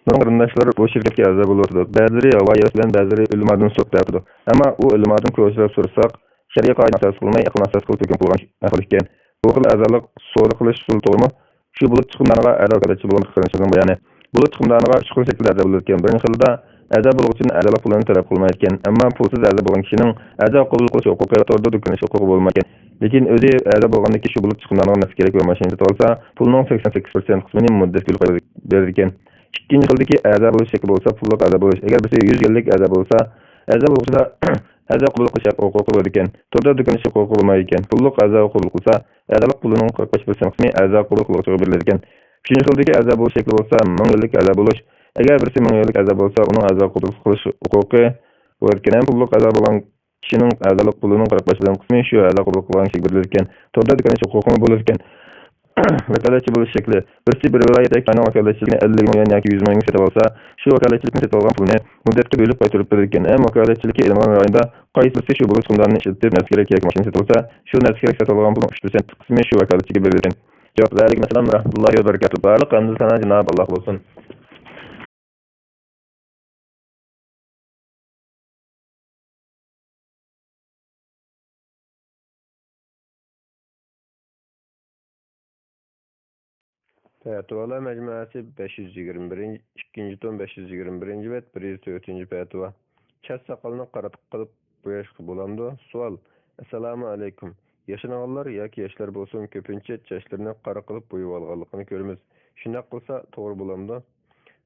Bunun qarindoshlar bu shirkatga a'zo bo'ladi. Ba'zilari vayros bilan, ba'zilari o'limadan so'q deyapti. Ammo u o'limadan ko'chirib so'rasak, shariy qoida asos qilmay, aql asos qilib hukm qilgan ahvol ekan. Bu xil a'zolik so'ra qilish usul to'g'rimi? Shu bulut chiqimdoniga a'zo vakolatchi bo'lgan qilinishning bayoni. Bulut chiqimdoniga 3 xil shaklda a'zo bo'lar ekan. Birinchi xilda a'zo bo'luvchi uchun a'zolik pulini talab qilmaydi ekan. Ammo pulsiz a'zo bo'lgan kishining a'zo qabul qilish huquqi to'g'rida do'konish huquqi bo'lmaydi. Lekin o'zi a'zo bo'lgandan keyin shu bulut chiqimdoniga nasib kerak va mashina sotib olsa, pulning 88% qismini muddatga beradi ekan. İkinci xildagi a'zo bo'lish shakli bo'lsa, pulliq a'zo bo'lish. Agar birisi 100 yillik a'zo bo'lsa, a'zo bo'lsa a'zo qabul qilish huquqi bor ekan. To'g'ri do'konish huquqi bo'lmaydi ekan. Pulliq a'zo qabul qilsa, a'zolik pulining 45% qismi a'zo qabul qiluvchiga beriladi ekan. Uchinchi xildagi a'zo bo'lish shakli bo'lsa, 1000 yillik a'zo bo'lish. Agar birisi 1000 yillik a'zo bo'lsa, uning a'zo qabul qilish huquqi bor ekan. Pulliq a'zo bo'lgan kishining a'zolik pulining 45% qismi shu a'zo qabul qilgan kishiga beriladi ekan. To'g'ri do'konish huquqi bo'lar ekan. Vakolatchi bo'lish shakli. Birisi bir viloyatdagi qanday vakolatchilikni 50 million yoki 100 million sotib olsa, shu vakolatchilikni sotib olgan pulni muddatga bo'lib qaytarib beradi ekan. Vakolatchilikka e'lon rayonida qaysi shu bo'lish qimdanini ishlatib, narsa kerak mashina sotib olsa, shu narsa kerak sotib olgan pulning 3% qismi shu vakolatchiga beriladi ekan. Javob: Alaykum assalom va rahmatullohi va barakatuh. Barliq hamd sana Janob Alloh bo'lsin. Fatvalar majmuasi 521, 2-tom 521 bet 104-fatva. Chas soqolni qaratib qilib bo'yash bo'lamdi? Savol: Assalomu alaykum. Yashanganlar yoki yoshlar bo'lsin, ko'pincha chashlarini qara qilib bo'yab olganligini ko'ramiz. Shunday qilsa to'g'ri bo'lamdi?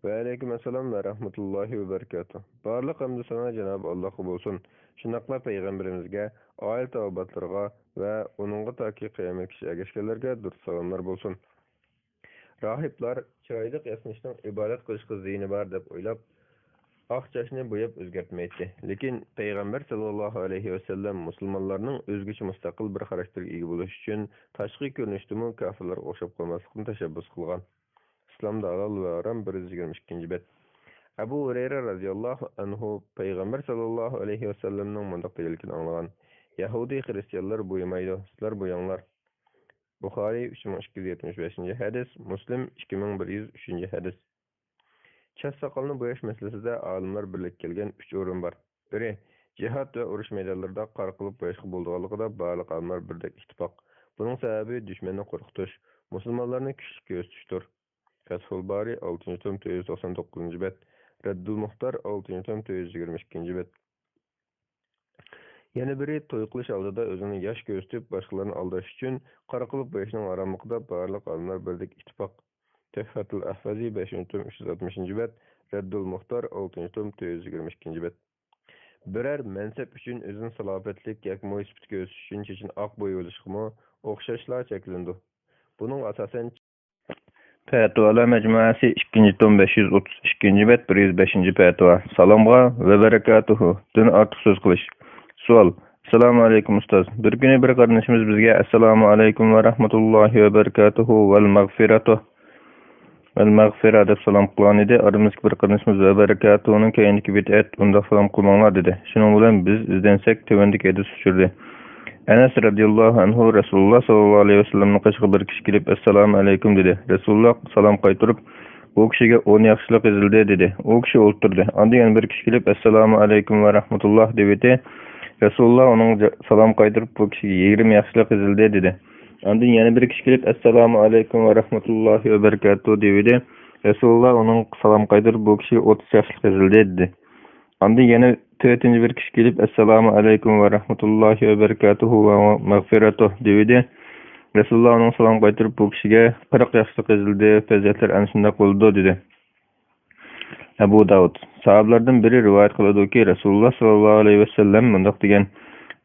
Va alaykum assalom va rahmatullohi va barakatuh. Barliq hamd sana Janob Allohga bo'lsin. Shunaqla payg'ambarimizga, oila tavobatlarga va uningga toki qiyomatgacha ergashganlarga durud salomlar bo'lsin. Rahiblar chiroyli yasnishning ibodat qilishga ziyni bor deb o'ylab, oq chashni bo'yab o'zgartmaydi. Lekin payg'ambar sallallohu alayhi vasallam musulmonlarning o'zgacha mustaqil bir xarakterga ega bo'lish uchun tashqi ko'rinishdimi kofirlarga o'xshab qolmaslikni tashabbus qilgan. Islomda halol va harom 122-bet. Abu Hurayra radhiyallohu anhu payg'ambar sallallohu alayhi vasallamning bunday deyilganini anglagan. Yahudi xristianlar bo'yamaydi, sizlar bo'yanglar. Buxoriy 3275 hadis, Muslim 2103 hadis. Chas soqolni bo'yash masalasida olimlar birlik kelgan 3 o'rin bor. Biri, jihad va urush maydonlarida qora qilib bo'yashga bo'lganligida barliq olimlar birdek ittifoq. Buning sababi dushmanni qo'rqitish, musulmonlarni kuchli ko'rsatishdir. Fathul Bari 6-tom 499-bet, Raddul Muxtar 6-tom 422-bet. Yana biri to'y qilish oldida o'zini yosh ko'rsatib, boshqalarni aldash uchun qora qilib bo'yashning haramligida barliq olimlar birdek ittifoq. Tuhfatul Ahvazi 5-tom 360-bet, Raddul Muxtar 6-tom 422-bet. Birer mansab uchun o'zini salobatlik yoki mo'ysibit ko'rsatish uchun chechin oq bo'y olishga o'xshashlar cheklandi. Buning asosan Fatvalar majmuasi 2-tom 532-bet 105-fatva. Salomga va barakatuhu. Din ortiq so'z qilish. Savol: Assalomu alaykum ustoz. Bir kuni bir qarindoshimiz bizga assalomu alaykum va rahmatullohi va barakatuhu val mag'fira deb salom qilgan edi. Aramizga bir qarindoshimiz va barakatuhuning keyingi bid'at unda salom qilmanglar dedi. Shuning bilan biz izdansak tövendagi hadis tushirdi. Anas radhiyallohu anhu Rasululloh sallallohu alayhi vasallamning qishga bir kishi kelib assalomu alaykum dedi. Rasululloh salom qaytarib, u kishiga 10 yaxshilik ezildi dedi. U kishi o'ltirdi. Endi yana bir kishi kelib assalomu alaykum va rahmatulloh dedi. Rasululloh uning salom qaytarib, bu kishiga 20 yaxshilik ezildi dedi. Endi yana bir kishi kelib assalomu alaykum va rahmatullohi va barakatuh dedi. Rasululloh uning salom qaytarib, bu kishiga 30 yaxshilik ezildi dedi. Endi yana to'rtinchi bir kishi kelib assalomu alaykum va rahmatullohi va barakatuhu va mag'firatuh dedi. Rasululloh uning salom qaytarib, bu kishiga 40 yaxshilik ezildi, fazilatlar ana shunda qoldi dedi. Abu Davud. Sahabelerden biri rivayet kıldı ki Resulullah sallallahu aleyhi ve sellem mundaq degan: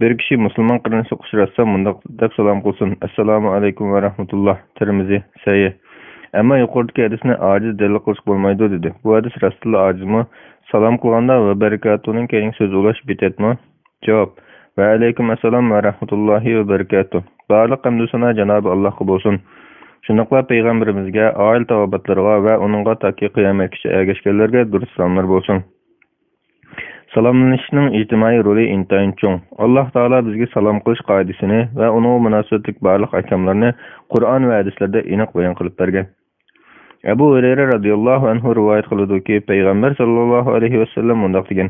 bir kişi Müslüman qırınışı uçratsa mundaq deb salam qılsın: Assalamu aleykum ve rahmetullah. Tirmizi, Sahih. Ama yuqoridagi hadisni aciz dalil qilish bo'lmaydi dedi. Bu hadis Rasulullah acizmi? Salam qilganda va barakatuning keyin so'z ulash bitetmi? Javob: Va alaykum assalom va rahmatullohi va barakatuh. Barliq hamd sana Cenab-ı Allah'a bo'lsin. Shuningdek payg'ambarimizga, oil tavobatlariga va uningga taki qiyomatgacha ergashganlarga durust salomlar bo'lsin. Salomlanishning ijtimoiy roli intayin cho'ng. Alloh taolo bizga salom qilish qoidasini va uning munosabatlik barliq ahkomlarini Qur'on va hadislarda aniq bayon qilib bergan. Abu Hurayra radhiyallohu anhu rivoyat qiladi-ki, payg'ambar sallallohu alayhi va sallam mundaq degan: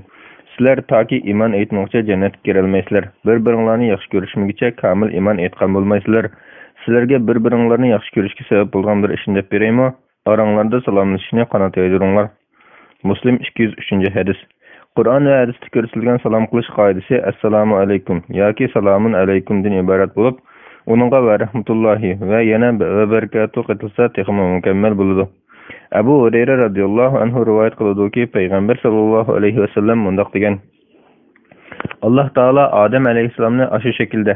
sizlar toki iymon etmoqcha jannatga kirolmaysizlar. Bir-biringlarni yaxshi ko'rishmaguncha kamil iymon etgan bo'lmaysizlar. Sizlarga bir-biringlarni yaxshi ko'rishga sabab bo'lgan bir ishni deb beraymi? Oranglarda salomlashishni qanot yaydiringlar. Muslim 203-hadis. Qur'on va hadisda ko'rsatilgan salom qilish qoidasi assalomu alaykum yoki salomun alaykumdan iborat bo'lib, uningga va rahmatullohi va yana va barakatuh qitilsa texmo mukammal bo'ladi. Abu Hurayra radhiyallohu anhu rivoyat qiladi-ki, payg'ambar sallallohu alayhi va sallam mundaq degan: Alloh taolo Odam alayhisalomni shu shaklda,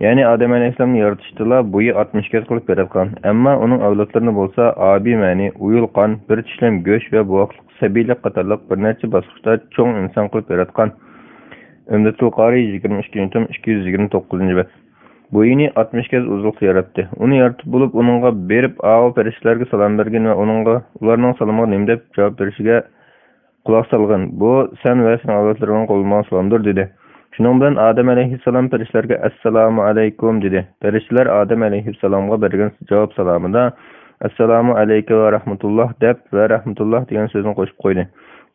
ya'ni Odam alayhisalomni yaratishda bo'yi 60 ket qilib yaratgan. Ammo uning avlodlarini bo'lsa, abi ma'ni, uyulqon, bir tishlam go'sht va buvoqliq, sabiylik qatorliq bir necha bosqichda cho'ng inson qilib yaratgan. Umdatul Qari 22-tom 229-bet. Bo'yini 60 kez uzunlik yaratdi. Uni yaratib bo'lib, uningga berib a'vo farishtalarga salom bergan va ularning salomiga nima deb javob berishiga quloq solgan. Bu sen va sening avlodlaring qo'lma salomdir dedi. Shuning bilan Odam alayhissalom farishtalarga assalomu alaykum dedi. Farishtalar Odam alayhissalomga bergan javob salomida assalomu alayka va rahmatulloh deb va rahmatulloh degan so'zni qo'shib qo'ydi.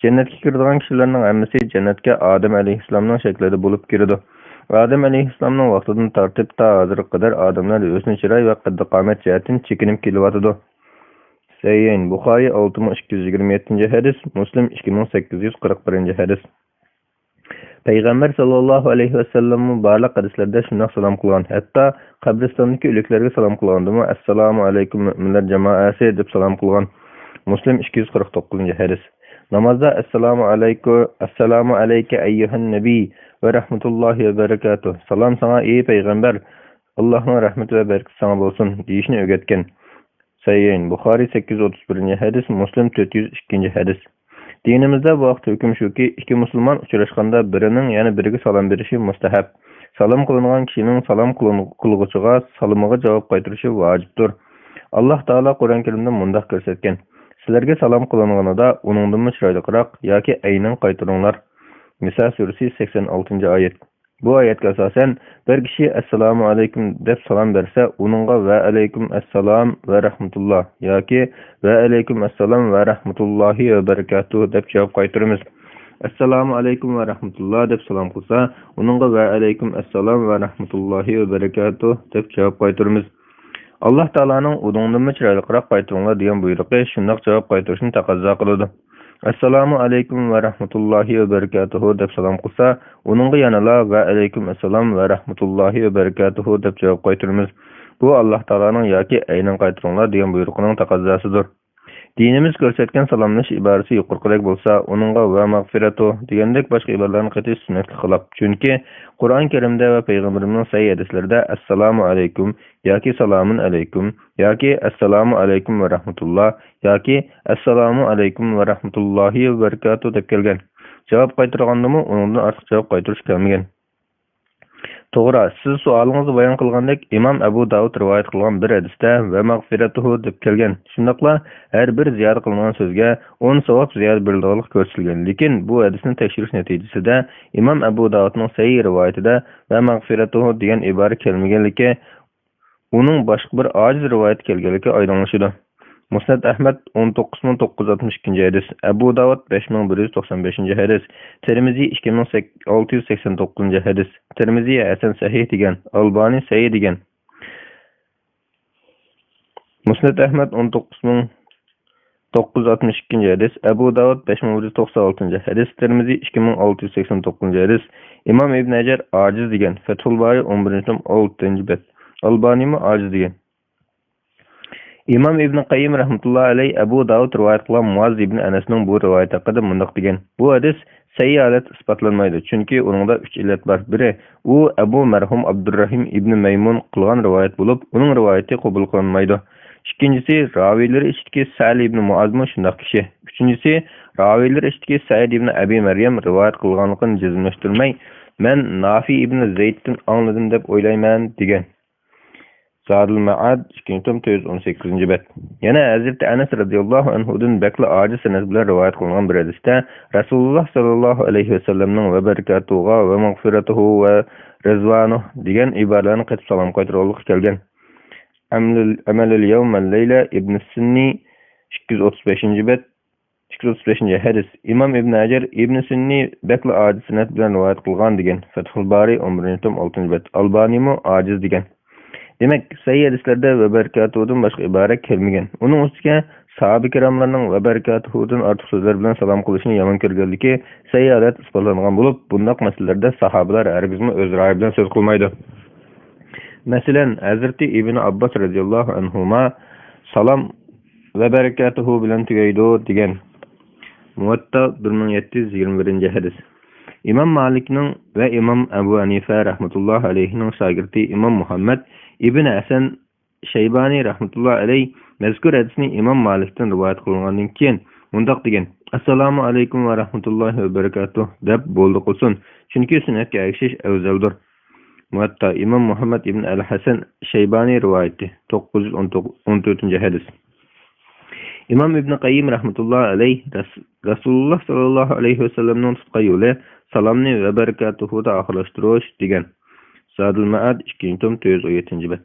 Jannatga kiradigan kishilarning hammasi jannatga Odam alayhissalomning shaklida bo'lib kiradi. Odam alayhissalomning vaqtidan tartib ta hozirga qadar odamlar o'zini chiroy va qaddi-qomat jihatdan chekinib kelyotdi. Sahih Buxoriy 6227-hadis, Muslim 2841-hadis. Payg'ambar sallallohu alayhi va sallam barliq hadislarda shunday salom qilgan. Hatto qabristondagi o'liklarga salom qilgandimi assalomu alaykum mu'minlar jamoasi deb salom qilgan. Muslim 249-hadis. Namozda assalomu alayka ayyuhan nabiy va rahmatullohi va barakatuh. Salom sana ey payg'ambar, Allohning rahmati va barakati sana bo'lsin deyishni o'rgatgan. Sahih Buxoriy 831-hadis, Muslim 402-hadis. Dinimizda bu vaqt hukm shuki, ikki musulmon uchrashganda birining yana biriga salom berishi mustahab. Salom qilingan kishining salom qilg'uchiga salomiga javob qaytarishi vojibdir. Alloh taolo Qur'on Karimda mundaq ko'rsatgan: sizlarga salom qilinganida uningdan chiroyliroq yoki aynan qaytaringlar. Nisa surasi 86-oyat. Bu oyatga asosan bir kishi assalomu alaykum deb salom bersa, uningga va alaykum assalom va rahmatulloh yoki va alaykum assalom va rahmatullohi va barakatuh deb javob qaytaramiz. Assalomu alaykum va rahmatulloh deb salom qilsa, uningga va alaykum assalom va rahmatullohi va barakatuh deb javob qaytaramiz. Alloh taolaning uningdan chiroyliroq qaytaringlar degan buyrug'i shunday javob qaytarishni taqozo qiladi. Assalomu alaykum va rahmatullohi va barakatuh deb salom qilsa, uningga yanala va alaykum assalom va rahmatullohi va barakatuh deb javob qaytaramiz. Bu Alloh taolaning yoki aynan qaytaringlar degan buyrug'ining taqozosidir. Dinimiz ko'rsatgan salomlash iborasi yuqoriroq bo'lsa, uningga va mag'firatu degandek boshqa iboralarni qatiy sunnatga xilof. Chunki Qur'on Karimda va payg'ambarimizning sahih hadislarida assalomu alaykum yoki salomun alaykum yoki assalomu alaykum va rahmatulloh yoki assalomu alaykum va rahmatullohi va barakatuh deb kelgan. Javob qaytargandimi, undan ortiq javob qaytarish kelmagan. To'g'ri, siz savolingizni bayon qilgandek, Imom Abu Davud rivoyat qilgan bir hadisda va mag'firatuhu deb kelgan. Shundaqla har bir ziyoda qilingan so'zga 10 savob ziyoda berilganlik ko'rsatilgan. Lekin bu hadisni tekshirish natijasida Imom Abu Davudning sahih rivoyatida va mag'firatuhu degan ibora kelmaganligi, uning boshqa bir ojiz rivoyat kelganligi oydinlashadi. Musnad Ahmad 19962-hadis, Abu Davud 5195-hadis, Tirmizi 2689-hadis, Tirmizi Hasan sahih degan, Albani sahih degan. Musnad Ahmad 19962-hadis, Abu Davud 5196-hadis, Tirmizi 2689-hadis, Imom Ibn Hajar ojiz degan, Fathul Bari 11-tom 6-bet, Albani mi ojiz degan. İmam İbn Qayyim rahmetullahi alayhi Abu Davud rivoyat qilgan Muaz ibn Anasning bu rivoyati haqida mundaq degan. Bu hadis sahih holat isbotlanmaydi, chunki uningda 3 illat bor. Biri, u Abu Marhum Abdurrahim ibn Maymun qilgan rivoyat bo'lib, uning rivoyati qabul qilinmaydi. İkincisi, raviylar içtiki Sa'd ibn Muazmu shundaq kishi. Üçüncüsü, raviylar içtiki Sa'd ibn Abi Maryam rivoyat qilganligini jazmlashtirmay, men Nafi ibn Zayddan angladim deb o'ylayman degan. Zadul Ma'ad 218. bet. Yana Hazreti Anas radhiyallohu anhudan bakla aciz sanad bilan rivoyat qilingan bir hadisda Rasululloh sallallohu alayhi vasallamning va barakatuhu va mag'firatuhu va rizvanuhu degan iboralarni qaytib salom qaytarganlik kelgan. Amalul yawm al-layla ibn Sunni 235. bet. 235. hadis. İmam İbn Hajar İbn Sunni bakla aciz sanad bilan rivoyat qilgan degan. Fathul Bari 11. 6. bet. Albani mu aciz degan. Demek sahih hadislarda ve berekatuhudan başka ibaret kelmegen. Onun üstüne sahabe kiramlarının ve berekatuhudan artık sözler bilen salam kılışını yaman körgelliki sahih adet isbotlangan bulup, bundak meselelerde sahabeler hergizmi öz rayi bilen söz kılmaydı. Mesela Hazreti İbn Abbas radıyallahu anhuma salam ve berekatuhu bilen tügeydu degen. Muvatta 1721. hadis. İmam Malik'nin ve İmam Ebu Hanife rahmetullahi aleyhinin şagirti İmam Muhammed İbn Hasan Şeybani rahmetullahi aleyh mezkur hadisni İmam Malik'ten rivayet kılıngandan keyin mundaq degen: "Assalamu alaykum ve rahmetullahi ve berekatuh" deb boldu qilsin. Chunki sunnatga agshish afzaldir. Muvatta İmam Muhammed İbn al-Hasan Şeybani rivayeti 914. hadis. İmam İbn Qayyim rahmetullahi aleyh Rasulullah sallallahu aleyhi ve sellem'nin tutqan yolu salamni ve berekatuhu da ahirlashtirish degan. Zadul Ma'ad 217. bet.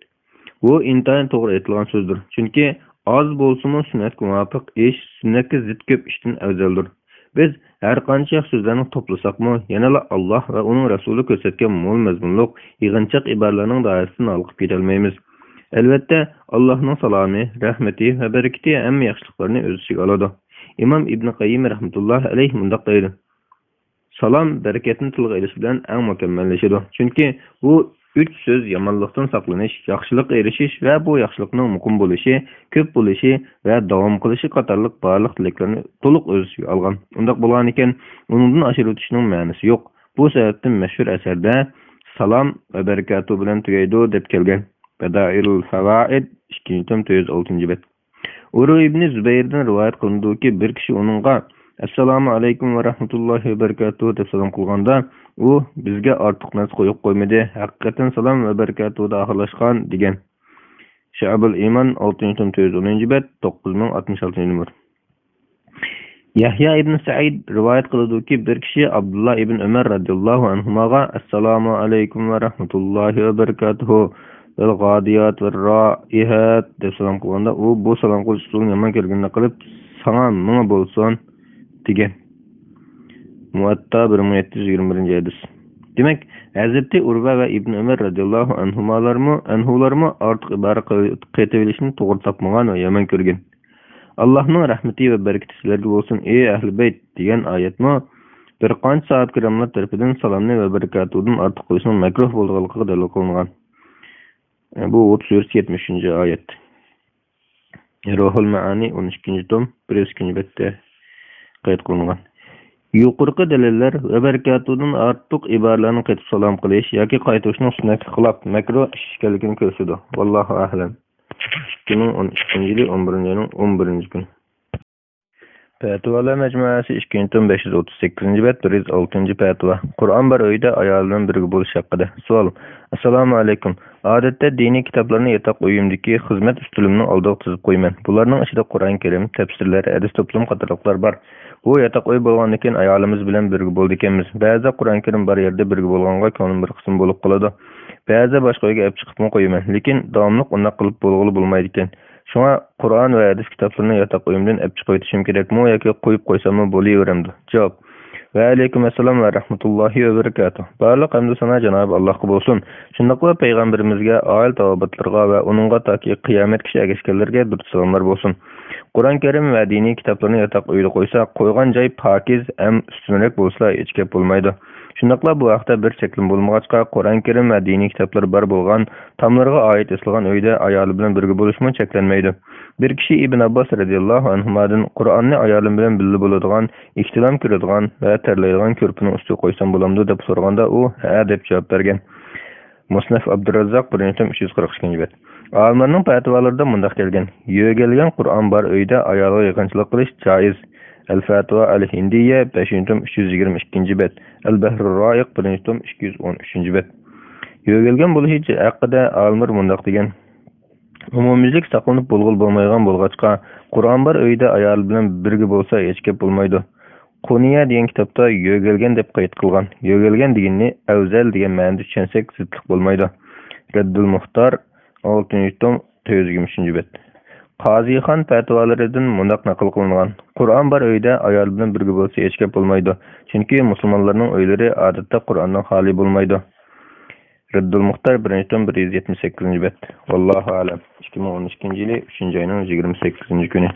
Bu intayin to'g'ri aytilgan so'zdir. Chunki az bo'lsa-mu sunnatga muvofiq ish sunnatga zid ko'p ishdan afzaldir. Biz har qancha so'zlarni to'plasak-mu, yanala Alloh va uning rasuli ko'rsatgan mo'l mazmunliq, yig'inchiq iboralarning doirasidan olib ketolmaymiz. Albatta, Allohning salomi, rahmati va barakati hamma yaxshiliklarini o'z ichiga oladi. İmam İbn Qayyim rahmetullohi alayh mundaq deydi: Salam bereketini tilga elish bilan eng mukammallashadi. Chunki bu 3 söz yomonlikdan saqlanish, yaxshilik erishish va bu yaxshilikning muqim bo'lishi, ko'p bo'lishi va davom qilishi qatorliq barliq tilaklarni to'liq o'z ichiga olgan. Undaq bo'lgan ekan, uningdan oshirib o'tishning ma'nosi yo'q. Bu sababdan mashhur asarda salam va barakatu bilan tugaydi deb kelgan. Badairul Fawaid 206. bet. Uru ibn Zubayrdan rivoyat qilindiki, bir kishi uningga "Assalomu alaykum va rahmatullohi va barakatuh" deb salom qilganda, u bizga ortiq narsa qo'yib qo'ymadi. Haqiqatan salom va barakatuh da oxirlashgan degan. Shu'abul Iman 610. bet 9066 numar. Yahya ibn Sa'id rivoyat qilindiki, bir kishi Abdullah ibn Umar radhiyallohu anhumaga "Assalomu alaykum va rahmatullohi va barakatuh vel gadiyat ve raihat" deb salom qilganda, u bu salom qilish usulini yomon kelganini qilib, "Sana nima bo'lsin" degan. Muvatta 1721. hadis. Demek Hazreti Urva ve İbn Ömer radıyallahu anhularmı artık ibare qaytabilishni to'g'ri topmagan ve yomon ko'rgan. Allohning rahmati ve bereketi sizlarga bo'lsin ey ahli bayt degan oyatni bir qancha sahoba kiramlar tarafidan salomni ve berekatudan ortiq qo'yishning makruh bo'lganligiga dalil qilingan. Bu 34-70. ayet. Ruhul Maani 12. tom 1. betde qayd qilingan. Yuqorqi dalillar va barakatudan ortiq iboralarni qaytib salom qilish yoki qaytarishning sunnatga xilof makruh ish ekanligini ko'rsatadi. Vallohu a'lam. 2012-yil 11. kun. Fatvalar majmuasi 2538. bet 106. fatva. Qur'on bir uyda ayoldan birga bo'lish haqida. Savol: Assalomu alaykum. Odatda diniy kitoblarni yataq uyimdagi xizmat ustulimni oldiga tizib qo'yman. Bularning ichida Qur'on Karim, tafsirlar, hadis to'plam qatorliqlar bor. Bu yataq uy bo'lgandan keyin ayolimiz bilan birga bo'ldik-miz. Ba'zi Qur'on Karim bor yerda birga bo'lganga ko'nglim bir qism bo'lib qoladi. Ba'zi boshqa uyga olib chiqib qo'yaman, lekin davomli undaq qilib bo'lg'ili bo'lmaydi ekan. Şuna Qur'on ve hadis kitaplarını yatak uyumdan ep çıkıp yetişim gerekmi yoki qo'yib qo'ysam bo'laveramdi? Javob: Va alaykum assalom va rahmatullohi va barakatuh. Barliq hamd sana Janob Allohga bo'lsin. Shundaqla payg'ambarimizga, oil tavobatlarga va uningga toki qiyomatgacha ergashganlarga durud salomlar bo'lsin. Qur'on Karim va diniy kitoblarni yatak uyda qo'ysa, qo'ygan joy pokiz ham ustunroq bo'lsa hech gap bo'lmaydi. Şundaqla bu vaqtda bir çeklim bolmagachqa Qur'on Kerim va diniy kitoblar bar bo'lgan tamlarga oid isilgan uyda ayoli bilan birga bo'lishmi cheklanmaydi. Bir kishi Ibn Abbas radhiyallohu anhudan Qur'onni ayolim bilan birga bo'ladigan, ihtilom ko'radigan va terlaydigan ko'rpining ustiga qo'ysam bo'lamdi deb so'raganda u ha deb javob bergan. Musnaf Abdurrazzaq 342 bet. Olimlarning fatvolarida mundaq kelgan: "Yo'galgan Qur'on bar uyda ayolga yaqinchilik qilish joiz." El-Fatva el-Hindiye 5.322 bet. El-Behrur Rayiq 1.213 bet. Yo'galgan bo'lishi haqida olimlar mundaq degan: umumiylik saqlanib bo'lg'il bo'lmaygan bo'lg'achqa Qur'on bar uyda ayol bilan birga bo'lsa hech gap bo'lmaydi. Quniya degan kitobda yo'galgan deb qayd qilgan. Yo'galgan deganni afzal degan ma'noda tushunsak zidlik bo'lmaydi. Raddul Muxtar 6.323 bet. Qazixon fatvolaridan mundaq naql qilingan: Qur'on bar uyda ayol bilan birga bo'lsa hech gap bo'lmaydi. Chunki musulmonlarning uylari odatda Qur'ondan xoli bo'lmaydi. Raddul Muxtar 1.178 bet. Vallohu alam. 2012-yil 3-oyning 28-kuni.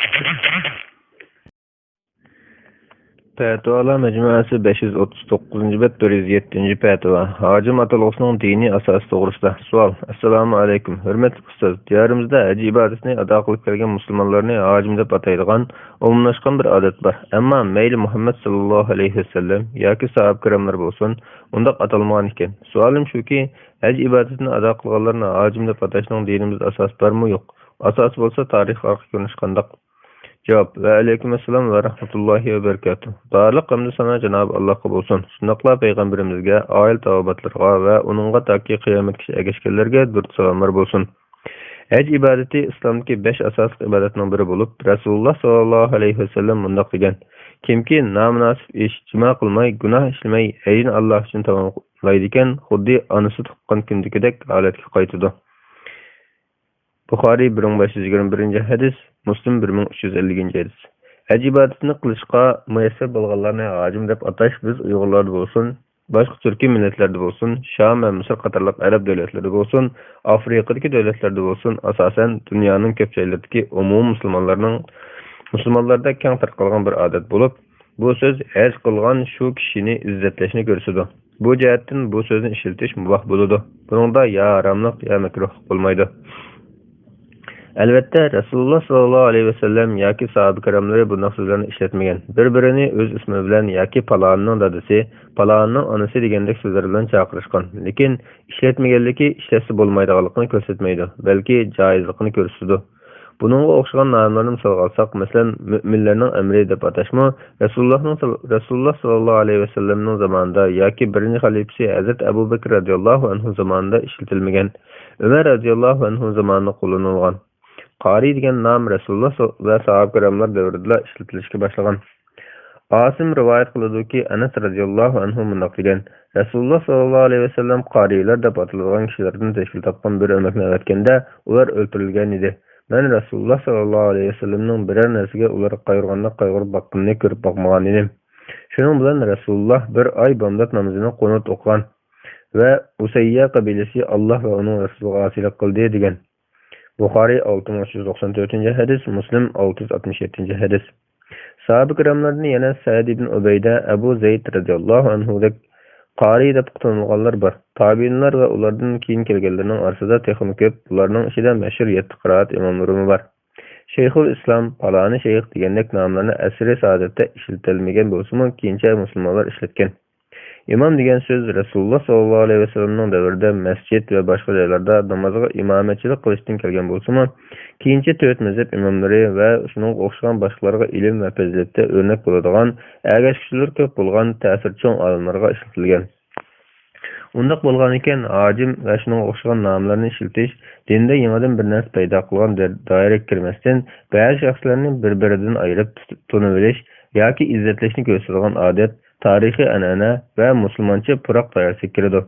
Fatvalar Mecmuası 539 bet 407 fatva. Hacı Matolos'un dini asası doğrusunda. Sual. Assalamu alaikum. Hürmetli ustaz. Diyarimizde hacı ibadetini ada kılıp gelgen Müslümanlarını hacim dep ataydigan, umumlaşkan bir adet var. Ama meyli Muhammed sallallahu aleyhi ve sellem yaki sahab kiramlar bolsun, undaq atalman iken. Sualim şu ki, hacı ibadetini ada kılganlarını hacim dep atayışının dinimizde asas var mı yok? Asas bolsa tarih arka görünüş kandak. Cevap: Ve aleykümselam ve rahmetullahi ve berekatuhu. Barliq hamd sana Cenab-ı Allah'a bolsun. Şundaqla peygamberimizge, aile tavabatlarga ve onunğa taki kıyametgacha erişkenlerge dürт salamlar bolsun. Hac ibadeti İslamdaki 5 asaslık ibadetinin biri bolup, Rasulullah sallallahu aleyhi ve sellem mundaq degan: kimki namunasib ish jima qilmay, gunoh ishlamay, hajini Allah uchun tamomlaydigan, xuddi onasi tuqqan kundagidek holatga qaytadi. Buxoriy 1521 hadis, Muslim 1350 hadis. Hac ibadetini qilishqa muyassar bo'lganlarni hacim deb atash biz Uyg'urlarda bo'lsin, boshqa turkiy millatlarda bo'lsin, Sham va Misr qatorliq arab davlatlarida bo'lsin, Afrikadagi davlatlarda bo'lsin, asosan dunyoning ko'p joylaridagi umum musulmonlarda keng tarqalgan bir odat bo'lib, bu so'z haj qilgan shu kishini izzatlashni ko'rsatadi. Bu jihatdan bu so'zni ishlatish muboh bo'ladi. Buningda ya haramlik ya makruh bo'lmaydi. Elbette Resulullah sallallahu aleyhi ve sellem yaki sahabe kiramları bu so'zlarni ishlatmagan. Bir-birini öz ismi bilan yaki palonning dadasi, palonning onasi degandek so'zlar bilan chaqirishgan. Lekin ishlatmaganligi ishlatsa bo'lmaydiganligini ko'rsatmaydi, balki joizligini ko'rsatadi. Buningga o'xshagan nomlarni misol olsak, masalan, mu'minlarning amri deb atashmi Rasulullah sallallahu aleyhi ve sellemning zamonida yoki birinchi xalifasi Hazrat Abu Bakr radhiyallohu anhu zamonida ishlatilmagan. Umar radhiyallohu anhu zamonida qo'llanilgan. Qari degan nom Rasululloh va sahoba kiramlar davrida ishlatilishga boshlagan. Asim rivoyat qiladiki, Anas radhiyallohu anhu mundaq degan: Rasululloh sallallohu alayhi vasallam qarilar deb atalgan kishilardan tashkil topgan bir o'makni avatganda, ular o'ldirilgan edi. Men Rasululloh sallallohu alayhi vasallamning biror narsaga ular qayg'urganda qayg'urib boqqanini ko'rib boqmagan edim. Shuning bilan Rasululloh bir oy bomdod namozini qonut o'qigan va Usayya qabilasi Alloh va uning rasuliga asilik qildi degan. Buxoriy 6394 hadis, Muslim 667 hadis. Sahabe kiramlardan yana Sa'd ibn Ubayda, Abu Zayd radhiyallohu anhu dek qari deb tanilganlar bor. Tabiinlar va ulardan keyin kelganlarning orasida texnik ko'p, ularning ichida mashhur 7 qiroat imomlari bor. Shayxul Islom, palani shayx degandek nomlarni asri saodatda ishlatilmagan bo'lsa-mu, keyincha musulmonlar ishlatgan. İmam degan so'z Rasululloh sallallohu alayhi vasallamning davrida masjid va boshqa joylarda namozga imomatchilik qilishdan kelgan bo'lsa-mu, keyincha 4 mazhab imomlari va shuning o'xshagan boshqalarga ilm va fazilatda o'rnak bo'ladigan, agashkilar ko'p bo'lgan ta'sirchan olimlarga ishlatilgan. Undaq bo'lgan ekan, hojim va shuning o'xshagan nomlarni ishlatish dinda yangidan bir narsa paydo qilgan doiraga kirmasdan, ba'zi shaxslarni bir-biridan ayirib tunib olish yoki izzatlashni ko'rsatadigan odat, tarixiy an'ana va musulmoncha puroq doirasiga kiradi.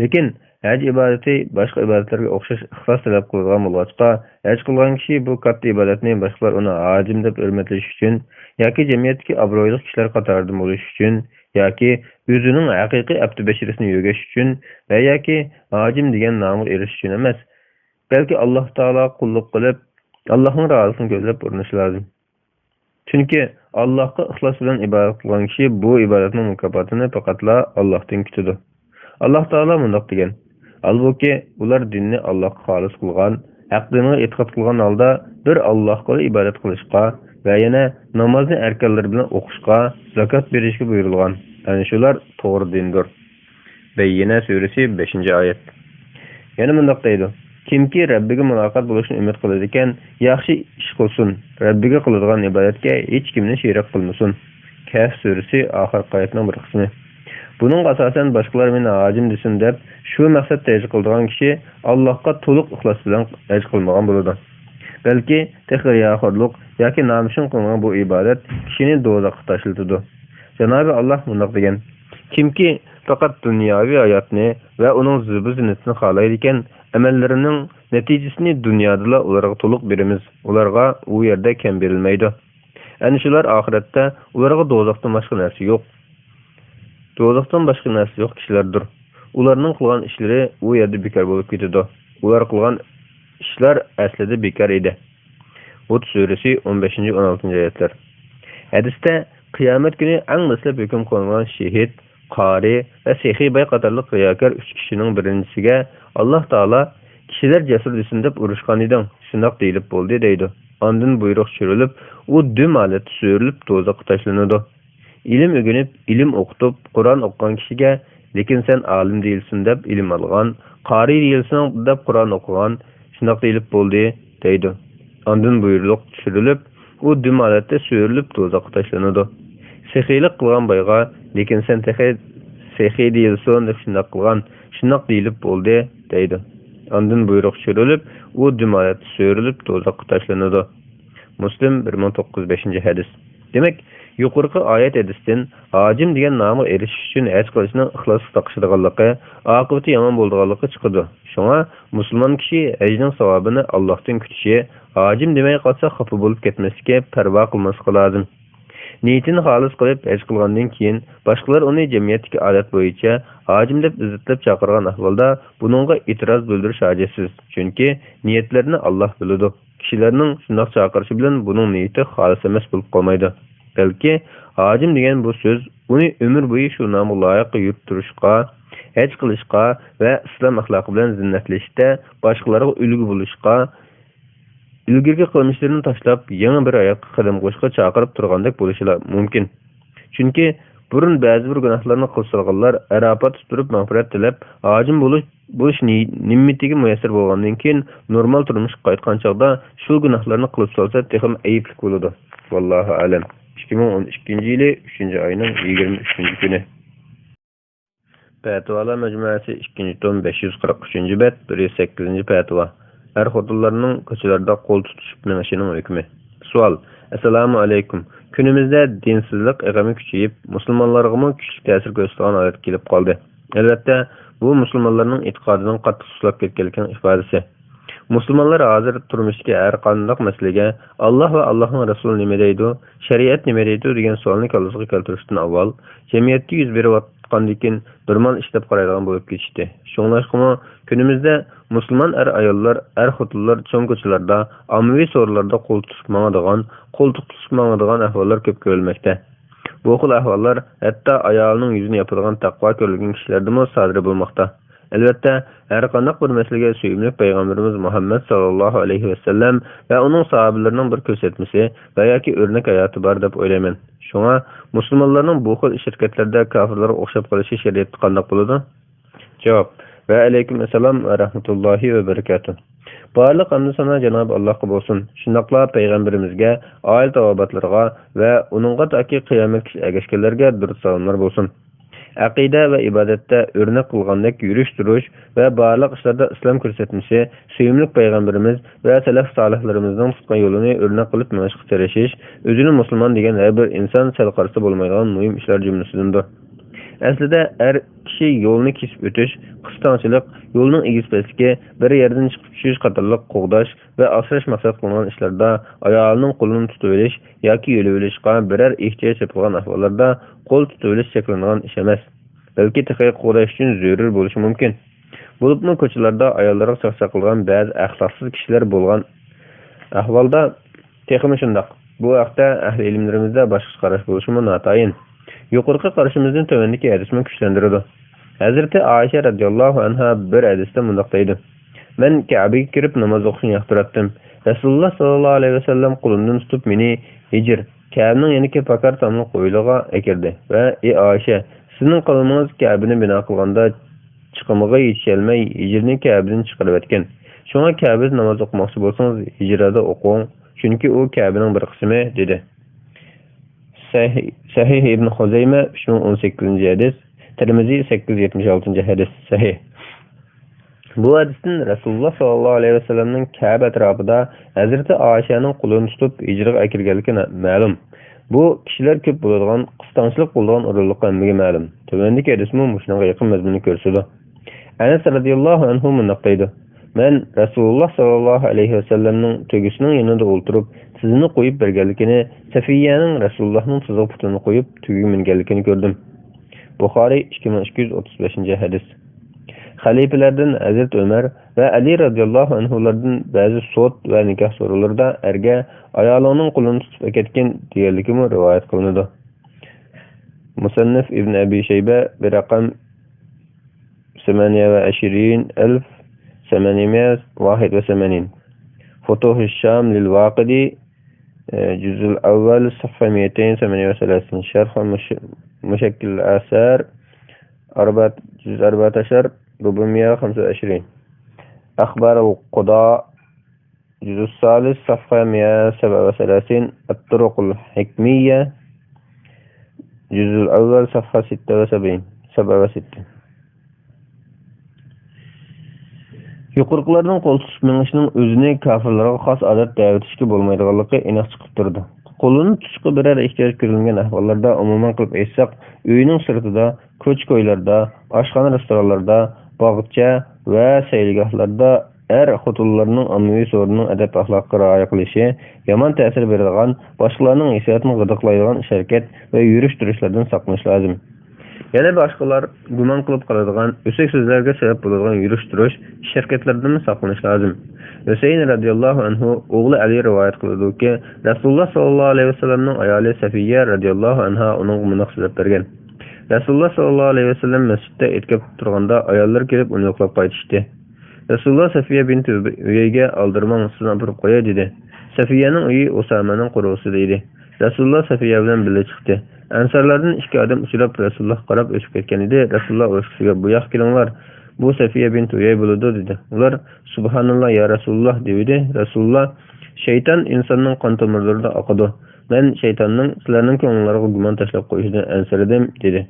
Lekin haj ibadati boshqa ibodatlarga o'xshash ixlos talab qiladigan bo'lg'achqa, haj qilgan kishi bu katta ibodatni boshqalar uni hojim deb hurmatlash uchun yoki jamiyatdagi obro'li kishilar qatoridan bo'lish uchun yoki o'zining haqiqiy abdi basharasini yo'gash uchun va yoki hojim degan nomga erishish uchun emas, balki Alloh taolo qulluq qilib, Allohning roziligini ko'zlab urinish lozim. Chunki Allohga ixlos bilan ibodat qilgan kishi bu ibodatning mukofotini faqatla Allohdan kutadi. Alloh taolo bundoq degan: Albuki ular dinni Allohga xolis qilgan, haq dinga e'tiqod qilgan holda bir Allohga ibodat qilishga va yana namozni arkonlari bilan o'qishga, zakot berishga buyurilgan. Ana shular to'g'ri dindir. Bayyina surasi 5-oyat. Yana bundoq deydi: Kimki Rabbiga muloqot bo'lishni umid qiladi ekan, yaxshi ish qilsin. Rabbiga qiladigan ibodatga hech kimni sherik qilmasin. Kahf surasi oxirgi oyatning bir qismi. Buning asosan boshqalar meni hojim desin deb shu maqsadda haj qiladigan kishi Allohga to'liq ixlos bilan haj qilmagan bo'ladi. Balki texriyaxorlik yoki nomushin qilgan bu ibodat kishini do'zaxga tashlatadi. Janobi Alloh bundoq degan: Kimki faqat dunyoviy hayotni va uning zibu-zinatini xohlaydi ekan, amallarining natijasini dunyoda ularga to'liq beramiz. Ularga u yerda kam berilmaydi. Ana shular oxiratda ularga do'zaxdan boshqa narsa yo'q. Do'zaxdan boshqa narsa yo'q kishilardir. Ularning qilgan ishlari u yerda bekor bo'lib ketadi. Ular qilgan ishlar aslida bekor edi. Hud surasi 15-16-oyatlar. Hadisda qiyomat kuni eng maslab hukm qilingan shahid, qori va sahibay qatorli riyokor 3 kishining birinchisiga Alloh taolo kishilar jasur desin deb urushgan eding. Shundoq deyilib bo'ldi deydi. Ondan buyruq tushirilib, u dum holatda so'rilib do'zaxga tashlanadi. Ilm o'rganib, ilm o'qitib, Qur'on o'qigan kishiga lekin sen olim değilsin deb ilm olgan, qori değilsin deb Qur'on o'qigan, shundoq deyilib bo'ldi deydi. Ondan buyruq tushirilib, u dum holatda so'rilib do'zaxga tashlanadi. Sehiylik qilgan boyga lekin sen sehiy değilsin deb shundoq qilgan, shundoq deyilib bo'ldi deydi. Ondan buyruq tushirilib, u dum holatda so'rilib do'zaxga tashlanadi. Muslim 1905-hadis. Demek yuqorqi oyat hadisdan hojim degan nomga erishish uchun haj qilishning ixlos taqishadiganligi, oqibati yomon bo'lganligi chiqadi. Shunga musulmon kishi hajning savobini Allohdan kutishi, hojim demay qolsa xafa bo'lib ketmaslikka parvo qilmaslik lozim. Niyatini xolis qilib haj qilgandan keyin boshqalar uni jamiyatdagi odat bo'yicha hojim deb izzatlab chaqirgan ahvolda buningga e'tiroz bildirish hojatsiz. Chunki niyatlarini Alloh biladi. Kishilarning shundoq chaqirishi bilan buning niyati xolis emas bo'lib qolmaydi. Balki hojim degan bu so'z uni umr bo'yi shu nomga loyiq yurtirishga, haj qilishga va islom axloqi bilan zinnatlashda boshqalarga ulgu bo'lishga, ilgirgi qilmishlarini tashlab yangi bir hayotga qadam qo'yishga chaqirib turgandek bo'lishi mumkin. Chunki burun ba'zi bir gunohlarni qilsaganlar Arafat turib mag'firat tilab, hojim bo'lish nimmatiga muyassar bo'lgandan keyin normal turmushga qaytgan chog'da shu gunohlarni qilib solsa, texim ayiblik bo'ladi. Vallohu alam. 2012-yili 3-oyning 23-kuni. Fatvolar majmuasi 2-tom 543-bet 108-fatvo. Er-xotinlarning ko'chalarda qo'l tutishib menishining hukmi. Savol: Assalomu alaykum. Kunimizda dinsizlik ig'ami kuchayib, musulmonlarga ham kuchli ta'sir ko'rsatgan holat kelib qoldi. Albatta, bu musulmonlarning e'tiqodining qattiq suslab ketganligining ifodasi. Musulmonlar hozir turmushdagi har qanday masalaga Alloh va Allohning rasuli nima deydi, shariat nima deydi degan savolni kallasiga keltirishdan avval jamiyatda yuz berayotgandan birman ishlab qaraydigan bo'lib ketishdi. Shuningdek, kunimizda musulmon ayollar, xotinlar cho'ng ko'chalarda, ommaviy so'rlarda qo'l tutib mangadigan ahvollar ko'p ko'rilmoqda. Bu xil ahvollar hatto ayolning yuzini yopadigan taqvo ko'rilgan kishilarda ham sodir bo'lmoqda. Albatta, har qanday bir masalaga suyumli payg'ambarimiz Muhammad sallallohu alayhi va sallam va uning sahobalarining bir ko'rsatmasi va yoki o'rnak hayoti bor deb o'ylayman. Shunga musulmonlarning bu xil shirkatlarda kofirlarga o'xshab qolishi shariatda qanday bo'ladi? Javob: Va alaykum assalom va rahmatullohi va barakatuh. Barliq hamd sana Janob Allohga bo'lsin. Shundoqla payg'ambarimizga, oila tavobatlarga va uningga toki qiyomatgacha ergashganlarga durud salomlar bo'lsin. Aqida va ibodatda o'rnak qilgandek yurish turish va barliq ishlarda islom ko'rsatmasi, suyumli payg'ambarimiz va salaf solihlarimizning tutgan yo'lini o'rnak qilib mashq qilishish, o'zini musulmon degan har bir inson sal qarshi bo'lmaydigan muhim ishlar jumlasidandir. Aslida har kishi yo'lni kesib o'tish, qistonchilik, yo'lning egizpasligi, bir yerdan chiqib tushish qatorliq qo'g'dash va asrash maqsad qilingan ishlarda ayolning qo'lini tutib olish yoki yo'l olishga biror ehtiyoj topilgan ahvollarda qo'l tutib olish cheklangan ish emas. Balki taqiy qo'g'dash uchun zarur bo'lishi mumkin. Bo'libmi ko'chalarda ayollarga chaqchaq qilgan ba'zi axloqsiz kishilar bo'lgan ahvolda texmi shundoq. Bu haqda ahli ilmlerimizde başka qarash bo'lishimi notayin. Yuqorqi qarashimizdan tövendeki hadisni kuchlantiradi. Hazreti Ayşe radhiyallohu anha bir hadisda mundaq deydi: "Men Ka'baga kirib namoz o'qishni yoqtiratdim. Rasululloh sallallohu alayhi vasallam qo'limdan tutib meni hijr Ka'baning yaniki pakar tamli qo'yiliga akirdi va ey Ayşe, sizning qilmingiz Ka'bani bino qilganda chiqimiga yetolmay hijrni Ka'badan chiqarib etgan. Shunga Ka'bada namoz o'qimoqchi bo'lsangiz hijrada o'qing, chunki u Ka'baning bir qismi" dedi. Sahih İbn Huzayma 318-hadis, Tirmizi 876-hadis sahih. Bu hadisdan Rasululloh sallallohu alayhi vasallamning Ka'ba atrofida Hazrati Oyshaning qo'lini tutib hijraga akirganligi ma'lum. Bu kishilar ko'p bo'ladigan, qistonchilik bo'lgan o'rinliqqa hammaga ma'lum. Tövendeki hadismi shunga yaqin mazmunni ko'rsatadi. Anas radhiyallohu anhu mundaq deydi: "Men Rasululloh sallallohu alayhi vasallamning tugisining yanında o'ltirib, sizni qo'yib berganligini, Safiyaning Rasulullohning tuzuk putini qo'yib tugiga minganligini ko'rdim." Buxoriy 2235-hadis. Xalifalardan Hazrat Ömer ve Ali radhiyallohu anhulardan ba'zi sud va nikoh so'rovlarida erga ayolining qo'lini tutib ketgan deganligi rivoyat qilinadi. Musannif Ibn Abi Shayba bir raqam 28881. Futuh Sham lil-Waqidi جزء الأول صفحة 238 شرح مشكل الآثار جزء 14 425 أخبار القضاء جزء الثالث صفحة 137 الطرق الحكمية جزء الأول صفحة 67. Yuqorqilardan qo'l tutib minishning o'zini kafirlarga xos odat da'vatishga bo'lmaydiganligi aniq chiqib turdi. Qo'lini tutishga biror ehtiyoj ko'rilgan ahvollarda umuman qilib aytsak, uyning sirtida, ko'ch-ko'ylarda, oshxona restoranlarda, bog'cha va sayilgohlarda xotinlarning ommaviy so'rining adab axloqiga rioya qilishi, yomon ta'sir beradigan, boshqalarning hissiyotini g'idiqlaydigan harakat va yurish-turishlardan saqlanish lozim. Yana boshqalar gumon qilib qoladigan, o'sak so'zlarga sabab bo'ladigan yurish-turish harakatlardan saqlanish lozim. Husayn radhiyallohu anhu o'g'li Ali rivoyat qiladi-ki, Rasululloh sallallohu alayhi vasallamning ayoli Safiya radhiyallohu anha uning munaq so'zlab bergan. Rasululloh sallallohu alayhi vasallam masjidda etkab turganda ayollar kelib uni yo'qlab qaytishdi. Rasululloh Safiya bint Uyayga aldirmang, sizni olib qo'yay dedi. Safiyaning uyi Usamaning qo'rg'usida edi. Rasululloh Safiya bilan birga chiqdi. Ansarlardan ikki odam uchrab Rasululloh qarab o'tib ketgan edi. Rasululloh o'shisiga "Bu yoq kelinglar, bu Safiya bint Uyay bo'ladi" dedi. Ular "Subhanalloh ya Rasululloh" dedi. Rasululloh "Shayton insonning qon tomirlarida oqadi. Men shaytonning sizlarning ko'ngillariga gumon tashlab qo'yishidan ansiradim" dedi.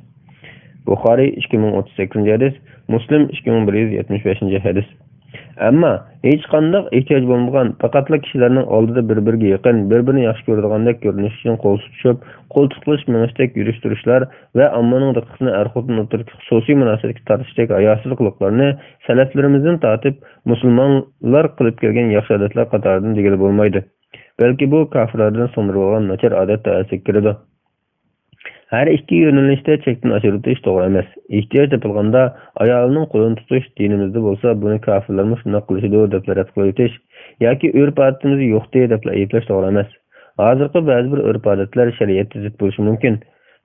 Buxoriy 2038-hadis, Muslim 2175-hadis. Ammo hech qanday ehtiyoj bo'lmagan, faqatla kishilarning oldida bir-biriga yaqin, bir-birini yaxshi ko'radigandak ko'rinish uchun qo'l tutishib, qo'l tutilish, minishdak yurish-turishlar va ommaning diqqatini ar-xotin o'tirib xususiy munosabatga tortishdek hayosizliklarni salaflarimizdan tortib musulmonlar qilib kelgan yaxshi odatlar qatoridan degili bo'lmaydi. Balki bu kofirlardan so'ndirib olgan nachar odat ta'siriga kiradi. Her iki yönelişte çektin aşırıtış doğru emas. İhtiyaç yapılganda ayağının qo'lini tutish dinimizde bo'lsa, buni kafirlarimiz shunday qilishdi deb aytish yoki urf odatimiz yo'qdi deb aytlash to'g'ri emas. Hozirgi ba'zi bir urf odatlar shariatga zid bo'lishi mumkin.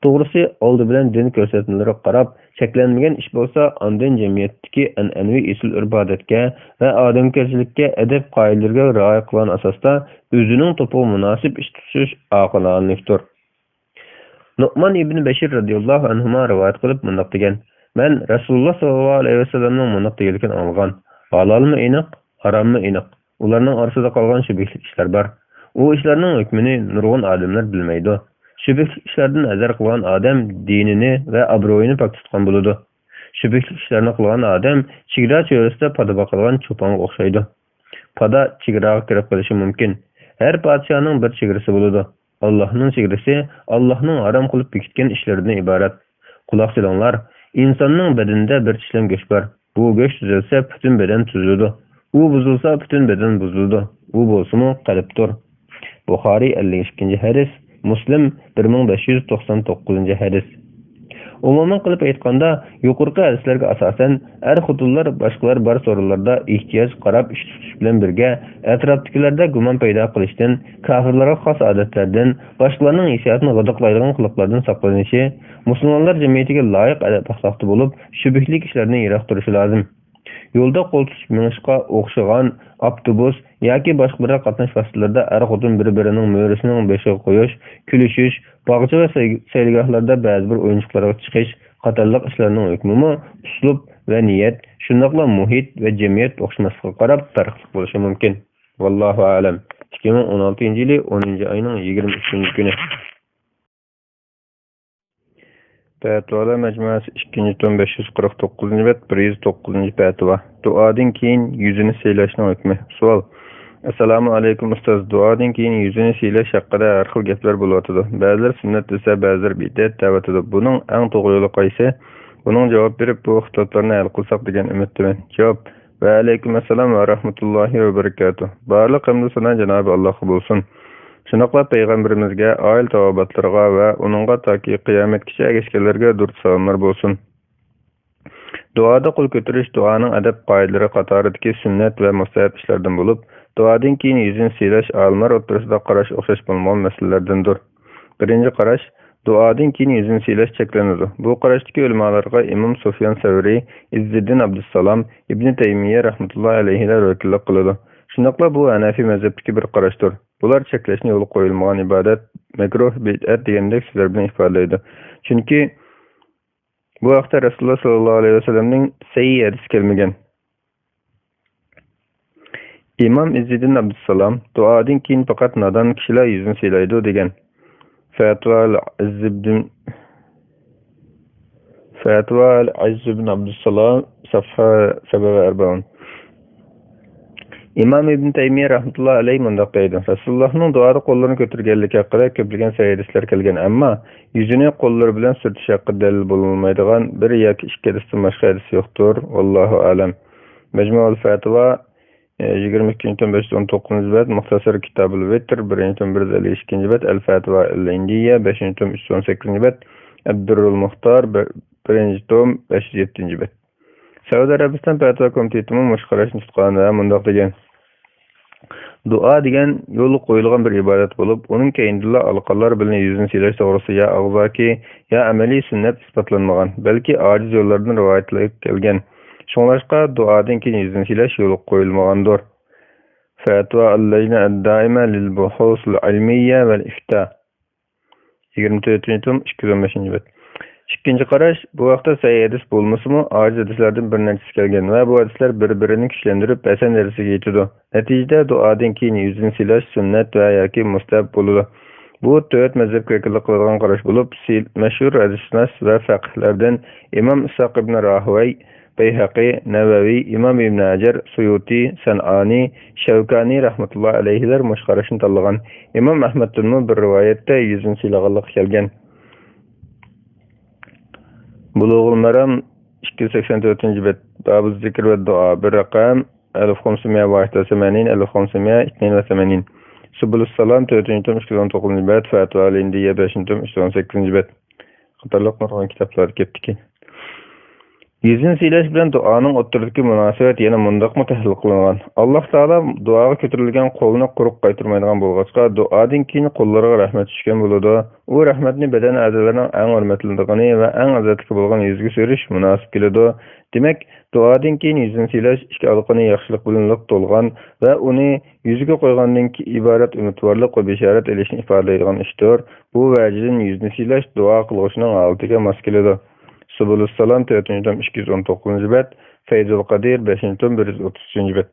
To'g'risi, oldi bilan din ko'rsatmalariga qarab, cheklanmagan ish bo'lsa, ondan jamiyatdagi an'anaviy usul urf odatga va odamgarchilikka, adab qoidalarga rioya qilgan asosda o'zining to'pig munosib ish tutish oqilanlikdir. Nu'man ibn Bashir radhiyallohu anhu rivoyat qilib mundaq degan: "Men Rasululloh sallallohu alayhi vasallamning mundaq deganligini olgan. Halalmi aniq, harommi aniq. Ularning orasida qolgan shubhli ishlar bor. U ishlarning hukmini nurg'un odamlar bilmaydi. Shubhli ishlardan nazar qilgan odam dinini va obro'yini pok tutgan bo'ladi. Shubhli ishlarni qilgan odam chegara cho'risida pada boqilgan cho'ponga o'xshaydi. Pada chegaraga kirib qolishi mumkin. Har podshoning bir chegarasi bo'ladi. Allah'ның chegarasi Allah'ның haram qilib bekitgan ishlaridan iborat. Quloq solinglar, insonning badanida bir tishlam go'sht bor. Bu go'sht tuzalsa, butun badan tuziladi. U buzilsa, butun badan buziladi. U bo'lsa-mu qalbdir. Buxoriy 52-hadis, Muslim 1599-hadis. Umuman qilib aytganda, yuqorqi hadislarga asosan xotinlar boshqalar bor so'rinlarda ehtiyoj qarab ish tutish bilan birga atrofdagilarda gumon paydo qilishdan, kofirlarga xos odatlardan, boshqalarning hissiyotini g'idiqlaydigan qiliqlardan saqlanishi, musulmonlar jamiyatiga loyiq adab-axloqda bo'lib, shubhli ishlardan yiroq turishi lozim. Yo'lda qo'l tutib minishga o'xshagan avtobus yoki boshqa bir qatnash vositalarida xotin bir-birining mo'risining beshiga qo'yish, kulishish, bog'cha va sayilgohlarda ba'zi bir o'yinchoqlarga chiqish qatorliq ishlarning hukmi, uslub va niyat, shundaqla muhit va jamiyat o'xshamasligiga qarab farqli bo'lishi mumkin. Vallohu a'lam. 2016-yili 10-oyning 23-kuni. Fatvalar majmuasi 2-tom 549-bet 109-fatva. Duodan keyin yuzini siylashning hukmi. Savol. Assalomu alaykum ustoz. Duodan keyin yuzini siylash haqida har xil gaplar bo'layotdi. Ba'zilar sunnat desa, ba'zilar bidat ta'vatidi. Buning eng to'g'ri yo'li qaysi? Buning javob berib, bu ixtiloflarni hal qilsak degan umiddaman. Javob. Va alaykum assalom va rahmatullohi va barakatuh. Barliq hamd sana Janobi Allohga bo'lsin. Shunaqla payg'ambarimizga, oil tavobatlarga va uningga toki qiyomatgacha ergashganlarga durud salomlar bo'lsin. Duoda qo'l ko'tarish duoning adab qoidalari qatoridagi sunnat va mustahab ishlardan bo'lib, duodan keyin yuzini siylash olimlar o'rtasida qarash o'xshash bo'lmagan masalalardandir. Birinchi qarash, duodan keyin yuzini siylash cheklanadi. Bu qarashdagi ulamolarga Imom Sufyon Savriy, Izziddin Abdussalom, Ibn Taymiyya rahmatullohi alayhilar vakillik qiladi. Shunaqla bu Hanafi mazhabidagi bir qarashdir. Bular cheklashni yo'l qo'yilmagan ibodat, makruh, bid'at degandek so'zlar bilan ifodalaydi. Chunki bu vaqtda Rasululloh sollallohu alayhi vasallamning sahih hadis kelmagan. Imom Izziddin Abdussalom duodan keyin faqat nodon kishilar yuzini siylaydi degan. Fatva al-Izz ibn Abdussalom safha 740. İmam İbn Taymiyya rahmetullah alayhi mundaq deydi. Rasulullohning duoda qo'llarini ko'targanligi haqida ko'plagan hadislar kelgan, ammo yuzini qo'llari bilan surtish haqida dalil bo'lmaydigan bir yoki ikki hadisdan boshqa hadis yo'qdir. Vallohu a'lam. Majmuul Fatva 22-tom 519-bet, Muxtasar Kitabul Vitr 1-tom 152-bet, Al-Fatva al-Indiyya 5-tom 318-bet, Ad-Durrul Muxtar 1-tom 507-bet. Saudiya Arabiston Fatva komitetining mushqarashni tutgan va mundaq degan. Duo degan yo'l qo'yilgan bir ibodat bo'lib, uning keyindilla alqallar bilan yuzini siylash to'g'risi ya og'zaki ya amaliy sunnat isbotlanmagan, balki ojiz yo'llardan rivoyatlar kelgan. Shunlashqa duodan keyin yuzini siylash yo'l qo'yilmagandir. Fatva al-Lajna ad-Daima lil-Buhus al-Ilmiyya wal-Ifta 24-tom 215-bet. İkinci qarash, bu vaqtda sahih hadis bo'lmasa-mu, ojiz hadislardan bir nechtasi kelgan va bu hadislar bir-birini kuchlantirib, hasan darajasiga yetadi. Natijada duodan keyin yuzini silash sunnat va yoki mustahab bo'ladi. Bu to'rt mazhabga vakillik qiladigan qarash bo'lib, mashhur hadisnas va faqihlardan Imom Ishaq ibn Rahawayh, Bayhaqi, Navaviy, Imom Ibn Hajar, Suyuti, San'ani, Shavkani rahmatullohi alayhilar mushqarashni tanlagan. Imom Ahmaddan bir rivoyatda yuzini silaganlik kelgan. Buluğul Maram 284-bet, Babu Zikr ve Dua, bir rakam 1581-1582. Subulus Salam 4-tom 219-bet, Fatva al-Indiyya 5-tom 318-bet. Qatorliq nurg'un kitoblar ketdiki. Yuzini siylash bilan duoning o'rtasidagi munosabat yana mundaqmi tahlil qilingan. Alloh taolo duoga ko'tarilgan qo'lni quruq qaytarmaydigan bo'lg'achqa, duodan keyin qo'llariga rahmat tushgan bo'ladi. U rahmatni badan a'zolarining eng hurmatlandigani va eng azatli bo'lgan yuzga surish munosib keladi. Demak, duodan keyin yuzini siylash ikki aloqani yaxshilik bilan to'lgan va uni yuziga qo'ygandan keyin iborat umidvorlik va bishorat elishni ifodalaydigan ishdir. Bu vajidan yuzni siylash duo qilishning oldiga mos keladi. Subulus Salam 4-tom 219-bet, Feyzul Qadir 5-tom 133-bet.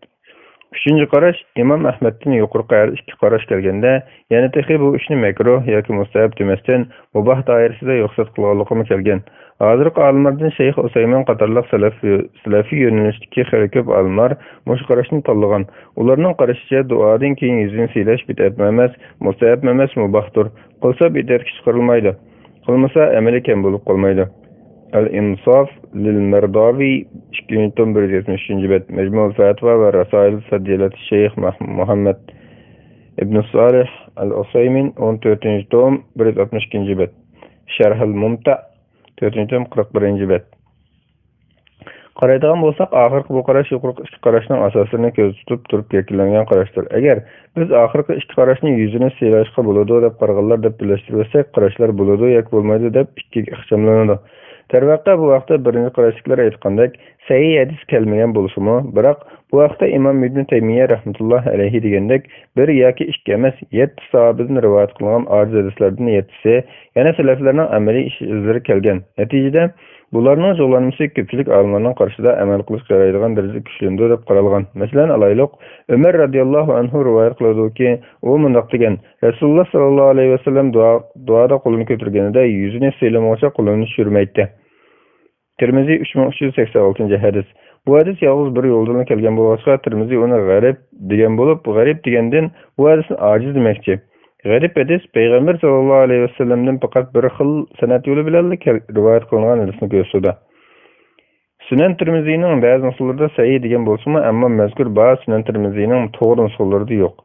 Üçüncü qarash, Imom Ahmaddan yuqorqi ikki qarash kelganda, yana texi bu ishni makruh yoki mustahab demasdan mubah doirasida ruxsat qilganligi kelgan. Hozirgi olimlardan Shayx Usaymin qatorliq salafiy yo'nalishdagi xeyli ko'p olimlar mush qarashni tanlagan. Ularning qarashicha duodan keyin yuzini siylash bid'at emas, mustahab emas, mubahdir. Qilsa bid'at chiqarilmaydi. Qilmasa amali kam bo'lib qolmaydi. Al-Insaf lil-Mardawi 2-tom 173-bet, Majmuul Fatva va Rasail Fadilat Shayx Muhammad ibn Salih al-Usaymin 14-tom 162-bet, Sharh al-Mumta 4-cü tom 41-ci bət. Qaraydigan bolsaq, axırqı bu qaraş yuqurqı iki qaraşның asaslarini көз tutub turib şəkillənən qaraşdır. Əgər biz axırqı iki qaraşның yüzünü siylaşqa buludu deb qarğanlar deb birləşdirərsək, qaraşlar buludu yak bolmaydı deb ikki ixchamlanadi. Tərvaqqa bu vaqtda birinci qaraşlıqlar aytqandək, səhih hədis gəlməyən buluşumu, biroq bu vaqtda İmam İbn Teymiyyə rahmetullah alayhi degəndək, bir yoki ikki emas, 7 sahabedən rivayet qılınğan aciz hədislərdən 7-si, yəni sələflərinin əməli iş izləri gəlgan. Nəticədə bularning zo'lanmasi ko'pchilik olimlarning qarshida amal qilish jaraydigan darajada kuchlanadi deb qaralgan. Masalan, alayliq Umar radhiyallohu anhu rivoyat qiladiki, u mundoq degan: Rasululloh sallallohu alayhi vasallam duoda qo'lini ko'targanida yuzini silamoqcha qo'lini tushirmaydi. Tirmiziy 3386-hadis. Bu hadis yolg'iz bir yo'ldan kelgan bo'lsa, Tirmiziy uni g'arib degan bo'lib, g'arib degandan bu hadisni ojiz demoqchi. G'arib hadis Payg'ambar sallallohu alayhi vasallamdan faqat bir xil sanad yo'li bilan rivoyat qilingan hadisni ko'rsatadi. Sunan Tirmiziyning ba'zi nusullarida sahih degan bo'lsa-mu, ammo mazkur ba'zi Sunan Tirmiziyning to'g'ri nusullarida yo'q.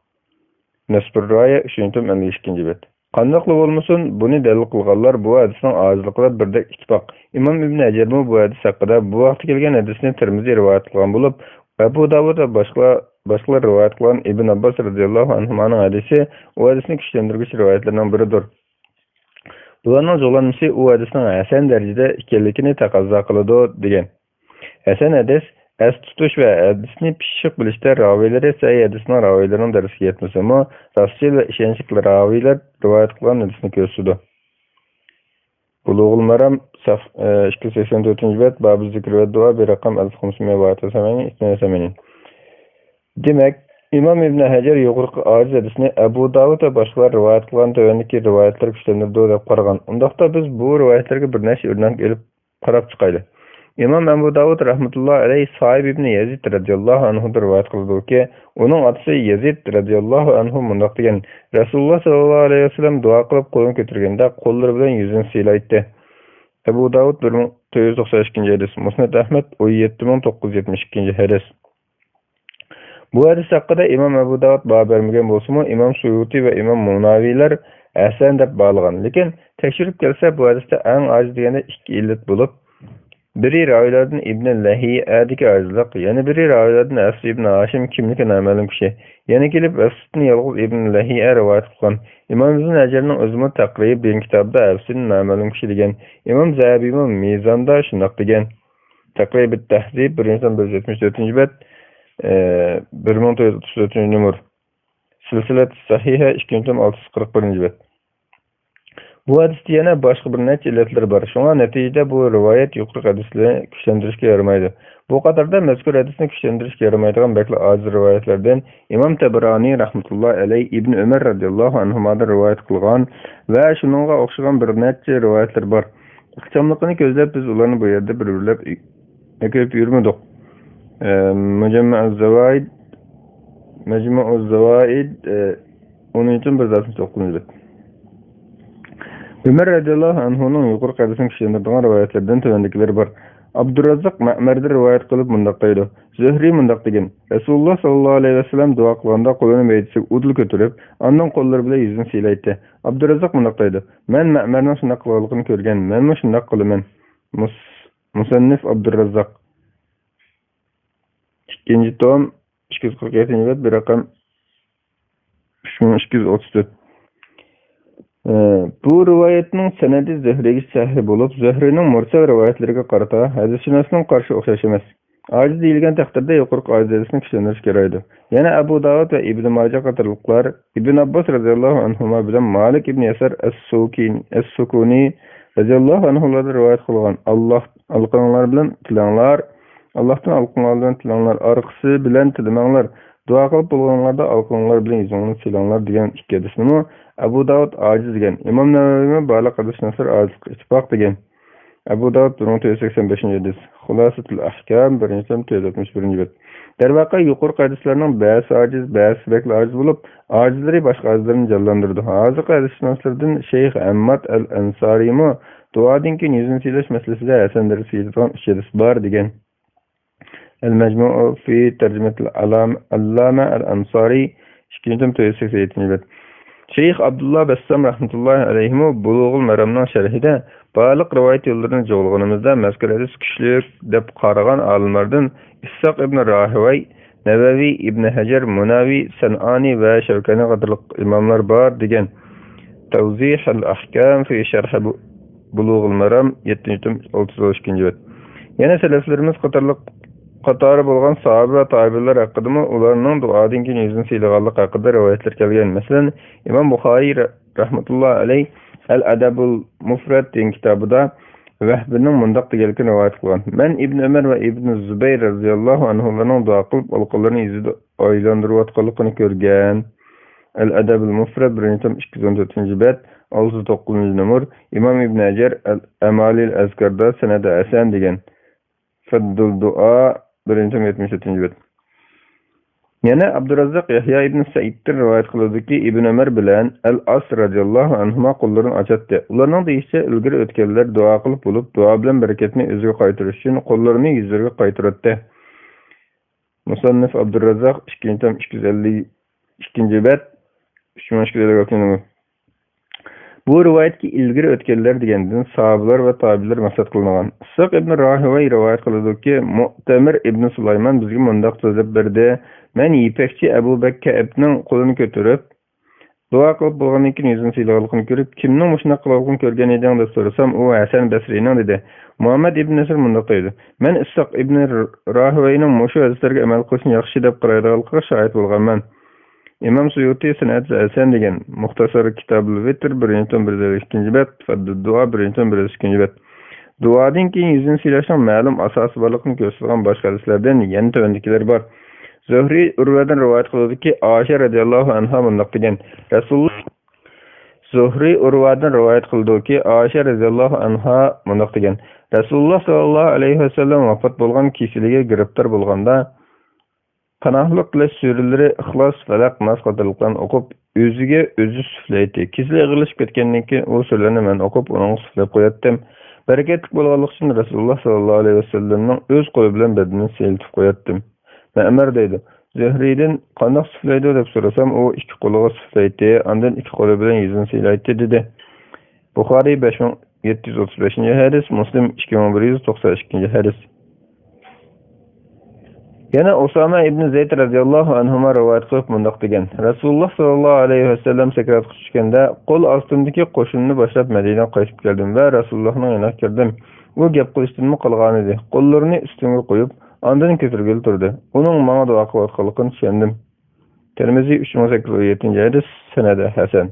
Nasbur rivoya 3-52-ci bət. Qandaqlı bo'lmasin, buni dalil qilganlar bu hadisning ojizligida birdek ittifoq. Imom Ibn Hajar bu hadis haqida bu vaqtda kelgan hadisni Tirmiziy rivoyat qilgan bo'lib, Abu Davud va boshqalar rivoyat qilgan Ibn Abbas radhiyallohu anhuning hadisi u hadisni kuchlantiruvchi rivoyatlarning biridir. Bularning zo'lanmasi u hadisning hasan darajada ekanligini taqozo qiladi degan. Hasan hadis as tutish va hadisni pishiq bilishda raviylari sahih hadisning raviylarining darajasiga yetmasa-mu, rostchil va ishonchli raviylar rivoyat qilgan hadisni ko'rsatadi. Buluğul Maram saf 284-ci bət Bab-ı Zikr və Dua bir rəqam 1582. Demək, İmam İbn Hajar yuqorqi aciz hadisini Abu Davud və başqalar rivoyat qilgan tövəndəki rivoyatlar kuchlantirdi deb qaragan. Undaqda biz bu rivoyatlarga bir necha o'rnak elib qarab chiqaylik. İmam Abu Davud rahmetullah alayhi Sahib ibn Yazid radhiyallahu anhu rivoyat qildiki, uning otasi Yazid radhiyallahu anhu mundoq degan: Rasululloh sallallohu alayhi vasallam duo qilib qo'lini ko'targanda qo'llari bilan yuzini silaydi. Abu Davud 1492-ci hadis, Musnad Ahmad 17972-ci hadis. Bu hadis haqida İmam Abu Davud baho bermagan bo'lsa-mu, İmam Suyuti va İmam Munaviylar hasan deb bağlagan. Lekin tekshirib kelsa, bu hadisda eng ojiz deganda ikki illat bo'lib, biri ravilardan İbn Lahiyadagi ajizlik, yana biri ravilardan Asr ibn Hashim kimligi noma'lum kishi. Yana kelib Asrni yolg'iz İbn Lahiya rivoyat qilgan. İmam Ibn Hajarning o'zimi taqrib degan kitobda Asrni noma'lum kishi degan. İmam Zahabiy Mizonda shundoq degan. Taqrib at-Tahzib 174-ci bət 1434-cü nömr. Silsilat Sahiha 2641-ci bət. Bu hadisda yana boshqa bir necha illatlar bor. Shunga natijada bu rivoyat yuqori hadislarni kuchlantirishga yaramaydi. Bu qatorda mazkur hadisni kuchlantirishga yaramaydigan bakli ojiz rivoyatlardan Imom Tabarani rahmatulloh alayhi Ibn Umar radhiyallohu anhudan rivoyat qilgan va shuningga o'xshagan bir necha rivoyatlar bor. Ixchamliqini ko'zlab biz ularni bu yerda bir-birlab ko'p yurmadik. Majmu'uz Zawaid 10-169. Ömer radhiyallohu anhuning yuqori hadisini kuchlantirgan rivoyatlardan tövəndikiler bor. Abdurrazzaq Ma'marda rivoyat qilib mundoq deydi. Zuhri mundoq degan: Rasululloh sallallohu alayhi vasallam duo qilganda qo'lini meyitsi udul ko'tarib, ondan qo'llari bilan yuzini silaydi. Abdurrazzaq mundoq deydi: Men Ma'marning shunday qilganligini ko'rgan, men shunday qilaman. Musannif Abdurrazzaq 2-ci tom 247-ci bət bir rəqam 3234. Bu rivoyatning sanadi Zuhriga sahih bo'lib, Zuhrining mursal rivoyatlariga qarata hadisshunosning qarshi o'xshash emas. Ojiz deyilgan taqdirda yuqorqi ojiz hadisni kuchlantirish kerakdir. Yana Abu Davud va Ibn Majah qatorliqlar Ibn Abbas radhiyallohu anhuma bilan Malik ibn Yasar as-Sukuni radhiyallohu anhulardan rivoyat qilgan. Allohdan bilan tilanglar, Allohdan alqinglar bilan tilanglar, orqasi bilan tilmanglar. Duo qilib bo'lganlarda alqinglar bilan yuzingni silanglar degan ikki hadisni Abu Davud aciz degan. İmam Navaviy ba'li hadislar ojizlik ittifoq degan. Abu Davud 1485-ci hadis. Xulasatul Ahkam 1-71-ci bət. Darvaqa yuqorqi hadislarning ba'zi aciz, ba'zi bekli aciz bo'lib, acizlari boshqa acizlarni jallandirdi. Hozir hadislardan Sheyx Ahmad al-Ansariymi duodan keyin yuzini silash masalasida hasan darajasidan hadis bor degan. El-Mecmu'u fi tercümetil Allame al-Ansari 2-ci 87-ci bət. Şeyh Abdullah Bessam rahmetullahi alayhimu Buluğul Maramning sharhida barliq rivoyat yo'llarini jo'g'ilganimizda mazkur hadis kuchli deb qaragan olimlardan Issoq ibn Rahaway, Navaviy, Ibn Hajar, Munaviy, San'ani va Shawkani qatorliq imomlar bor degan. Tawzih al-ahkam fi sharh Buluğul Maram 732 bet. Yana salaflarimiz qatori bo'lgan sahoba va tabiinlar haqida ularning duodan keyin yuzini silganlik haqida rivoyatlar kelgan. Masalan, Imom Buxoriy rahmatullohi alayh Al-Adabul Mufrad degan kitobida Vahbning mundaq deganligini rivoyat qilgan. Men Ibn Umar va Ibn Zubayr radhiyallohu anhularning duo qilib alqalarini yuzida oylantirayotganligini ko'rgan. Al-Adabul Mufrad 214-bet 609-numur. Imom Ibn Hajar Al-Amalil Azkarda sanada hasan degan. Faddul du'a 177-bet. Yana Abdurrazzaq Yahya ibn Sa'id'dir rivoyat qiladi Ibn Umar bilan Al-As radhiyallohu anhuma qo'llarini ochadi. Ularning deyishicha ilgari o'tganlar duo qilib bo'lib, duo bilan barakatni o'ziga qaytarish uchun qo'llarini yuzlariga qaytaradi. Musannif Abdurrazzaq 252-bet 356-numur. Bu rivoyatga ilgari o'tganlar degandan sahobalar va tabiinlar maqsad qilingan. Issoq ibn Rahaway rivoyat qiladi Mu'tamir ibn Sulaymon bizga mundaq so'zlab berdi. Men yipakchi Abu Bakr ibnning qo'lini ko'tarib, duo qilib bo'lgandan keyin yuzini silganligini ko'rib, kimning shunday qilganligini ko'rgan eding deb so'rasam, u Hasan Basriyning dedi. Muhammad ibn Nasr mundaq dedi. Men Issoq ibn Rahawayning mushu hadislarga amal qilishni yaxshi deb qaraydiganligiga shohid bo'lganman. İmam Suyuti sanat hasan degan muxtasar Kitabul Vitr 1-1-2-bet, Faddud duo 1-1-2-bet. Duodan keyin yuzini silashning ma'lum asosi borligini ko'rsatgan boshqa hadislardan yana tovandikilar bor. Zuhri Urvadan rivoyat qiladi Oysha radhiyallohu anha mundaq degan. Zuhri Urvadan rivoyat qiladi Oysha radhiyallohu anha mundaq degan. Rasululloh sallallohu alayhi vasallam vafot bo'lgan kishiga giriftor bo'lganda panohlik qilish suralari Ixlos, Falaq, Nas qatorliqlarni o'qib, o'ziga o'zi suflaydi. Kislar ig'ilishib ketgandan keyin u surlarni men o'qib, uning suflab qo'yatdim. Barakatli bo'lganlik uchun Rasululloh sallallohu alayhi vasallamning o'z qo'li bilan badanini siltib qo'yatdim. Ma'mar deydi. Zuhriydan qandoq suflaydi deb so'rasam, u ikki qo'liga suflaydi, undan ikki qo'li bilan yuzini silaydi dedi. Buxoriy 5735-hadis, Muslim 2192-hadis. Yana Usama ibn Zayd radhiyallohu anhuma rivoyat qilib mundaq degan. Rasululloh sallallohu alayhi vasallam sakrat tushganda qo'l ostimdagi qo'shinni boshlab Madinaga qaytib keldim va Rasulullohning yoniga kirdim. U gap qilishdan qolgan edi. Qo'llarini ustimga qo'yib, ondan ko'targil turdi. Uning menga duo qilayotganligini tushundim. Tirmiziy 3817-hadis sanada hasan.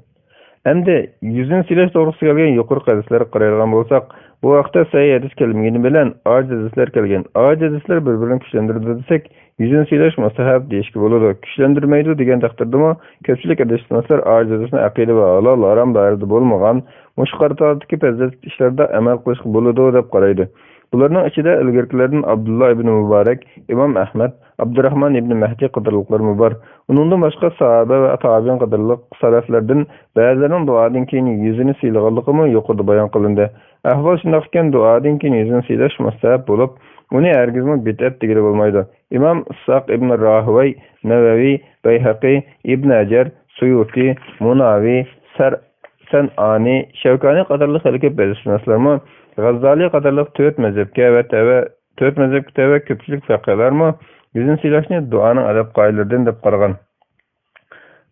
Endi yuzini silash to'g'risida kelgan yuqori hadislarga qaraydigan bo'lsak, bu vaqtda sahih hadis kelmagani bilan ojiz hadislar kelgan. Ojiz hadislar bir-birini kuchlantiradi desak, yuzini silash mustahab deyishga bo'ladi. Kuchlantirmaydi degan taqdirdami, ko'pchilik hadislar ojiz hadisni aqida va halol harom doirasida bo'lmagan, mushqartadagi fazilat ishlarda amal qilishga bo'ladi deb qaraydi. Bularning ichida ilgirkilardan Abdullah ibn Mubarak, Imom Ahmad, Abdurrahman ibn Mahdi qatorliqlar bor. Uningdan boshqa sahoba va tabiin qatorliq salaflardan ba'zilarining duodan keyin yuzini silganligimi yuqorida bayon qilindi. Ahvol shunday ekan, duodan keyin yuzini silash mustahab bo'lib, uni hargizmi bid'at degan bo'lmaydi. Imom Issoq ibn Rahaway, Navaviy, Bayhaqi, Ibn Hajar, Suyuti, Munaviy, San'ani, Shawkani qatorliq halqa bazishunoslarmi G'azzali qatorliq 4 mazhabga va ko'pchilik faqihlarmi yuzini silashni duoning adab qoidalaridan deb qaragan.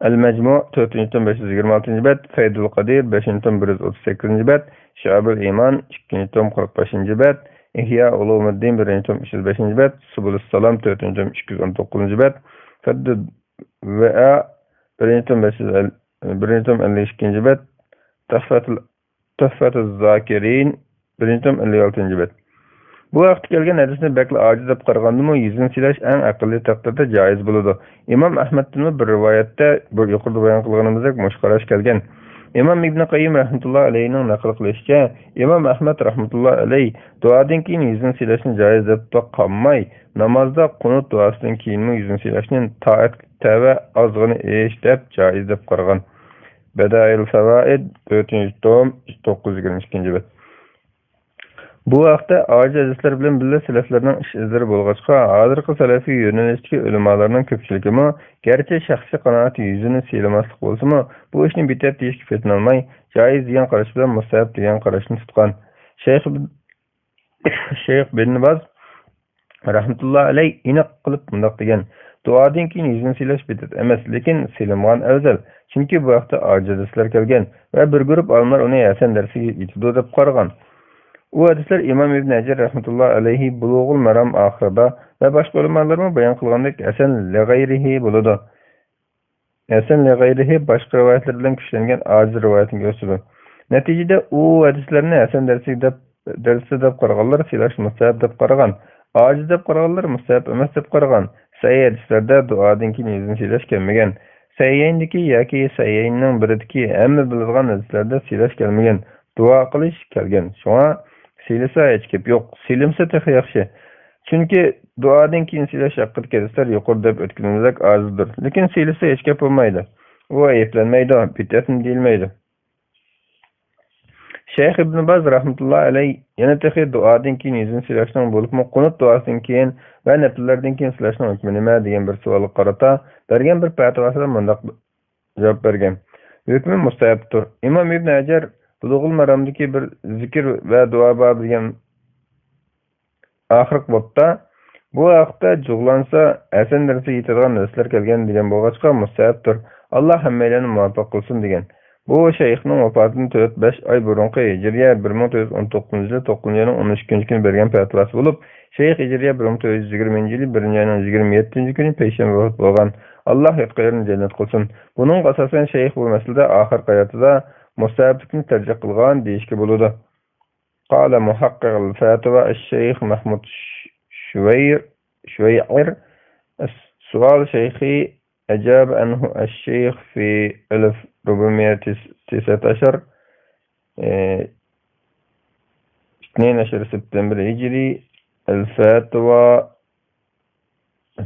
Al-Majmu' 4-526-bet, Faydul Qadir 5-138-bet, Shu'abul Iman 2-45-bet, Ihya Ulumuddin 1-305-bet, Subulus Salam 4-219-bet, Faddud Wa'a 1-52-bet, Tuhfatuz Zakirin 1-56-bet. Bu vaqtda kelgan hadisni bakli ojiz deb qaragandimi, yuzini silash eng aqlli taqdirda joiz bo'ladi. Imom Ahmaddan bir rivoyatda bu yuqorida bayon qilganimizdek mushqarash kelgan. Imom Ibn Qayyim rahmatullohi alayhining naql qilishicha, Imom Ahmad rahmatullohi alayhi duodan keyin yuzini silashni joiz deb qolmay, namozda qunut duosidan keyin yuzini silashni toat tava ozg'ini ish deb joiz deb qaragan. Badail Fawaid 4-922-bet. Bu vaqtda ojiz hadislar bilan birga salaflarning ish izlari bo'lg'achqa, hozirgi salafiy yo'nalishdagi ulamolarning ko'pchiligimi garchi shaxsiy qanoati yuzini siylamaslik bo'lsa-mu, bu ishni bidat deyishga petinolmay, joiz degan qarash bilan mustahab degan qarashni tutgan. Shayx bin Baz rahmatullohi alayhi aniq qilib bundoq degan: duodan keyin yuzini silash bidat emas, lekin silamgan afzal. Chunki bu vaqtda ojiz hadislar kelgan va bir guruh olimlar uni hasan darsiga yetadi deb qaragan. U hadislar İmam İbn Hajar rahmetullah aleyhi Buluğul Maram ahirida ve başka ulamalarımın bayan kılgandaki Hasan li gayrihi buludu. Hasan li gayrihi başka rivayetler bilen güçlengen aciz rivayetin gösülü. Neticede u hadislerini Hasan dersi dep qaraganlar silash mustahab dep qaragan. Aciz dep qaraganlar mustahab emas dep qaragan. Sahih hadislerde duadan keyin yuzini silash kelmegen. Sahihindeki yoki sahihning biridagi hamma biladigan hadislerde silash kelmegen. Dua qilish kelgan. Şuna silisa hech gap yo'q. Silimsa tehi yaxshi. Chunki duodan keyin silash haqqida hadislar yuqori deb o'tganimizdak ozdir. Lekin silisa hech gap bo'lmaydi. U ayeplanmaydi, bidatni deyilmaydi. Shayx ibn Baz rahmatullohi alayhi yana tehi duodan keyin yuzini silashning bo'libmi qunut duosidan keyin va nafllardan keyin silashning hukmi nima degan bir savolga qarata bergan bir fatvosida bundoq javob bergan. Hukmi mustahabdir. Imom Ibn Hajar Buluğul Maram'daki bir zikir ve dua babı degan ahirki bobda bu vaqtda jug'lansa hasan darsi yetadigan narsalar kelgan degan bo'lg'achqa mustahabdir. Alloh hammalarni muvaffaq qilsin degan. Bu shayxning vafotidan 4-5 oy burunqi hijriya 1419-yil 9-oyning 12-kungi kuni bergan fatvosi bo'lib, shayx hijriya 1920-yil 1-oyning 27-kungi kuni payshanba vafot bo'lgan. Alloh yotqinlarini jannat qilsin. Buning asosan shayx bu masalada oxirgi hayotida mustahablikni tarjih qilgan deyishga bo'ladi. Qala muhaqqiq al-fatwa ash-shaykh Mahmud Shuvayr as-sual shaykhi ajab anhu ash-shaykh fi 1419 12 سبتمبر هجري الفتوى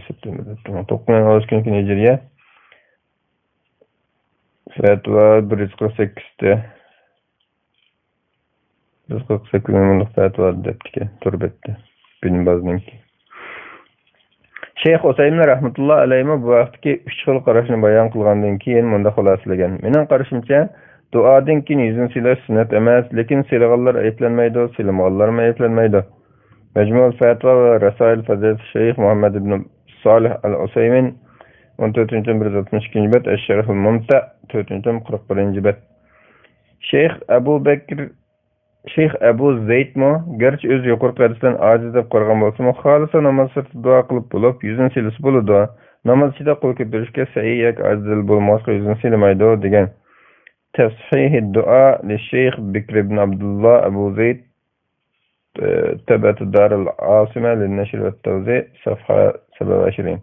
سبتمبر 9 هجرية Fatva 148'te 148 numaralı fatva deptike turbette Bin Baz'ınki. Şeyh Usaymin rahmetullah aleyhime bu vaqtki 3 xil qarashni bayon qilgandan keyin munda xuloslagan. Mening qarashimcha duodan keyin yuzini silash sunnat emas, lekin silag'anlar aytlanmaydi, silamaganlar aytlanmaydi. Majmu'ul Fatva va Rasail Fazilat Şeyh Muhammad ibn Salih al-Usaymin 14-162 bet Eş-Şerif el-Mumta 4-41 bet. Şeyh Abu Zeyd mo gerçi öz yuqorqi hadisdan ojiz deb qaragan bo'lsa-mu, xolisa namoz sirtida duo qilib bo'lib, yuzini silisi bo'ladi. Namoz ichida qo'l ko'tarishga sa'y yoki ojiz bo'lmasga yuzini silmaydi degan. Tafsih ad-du'a li Şeyh Bikr ibn Abdullah Abu Zeyd tabat dar al-Asima lin-nashr va at-tawzi' safha 27.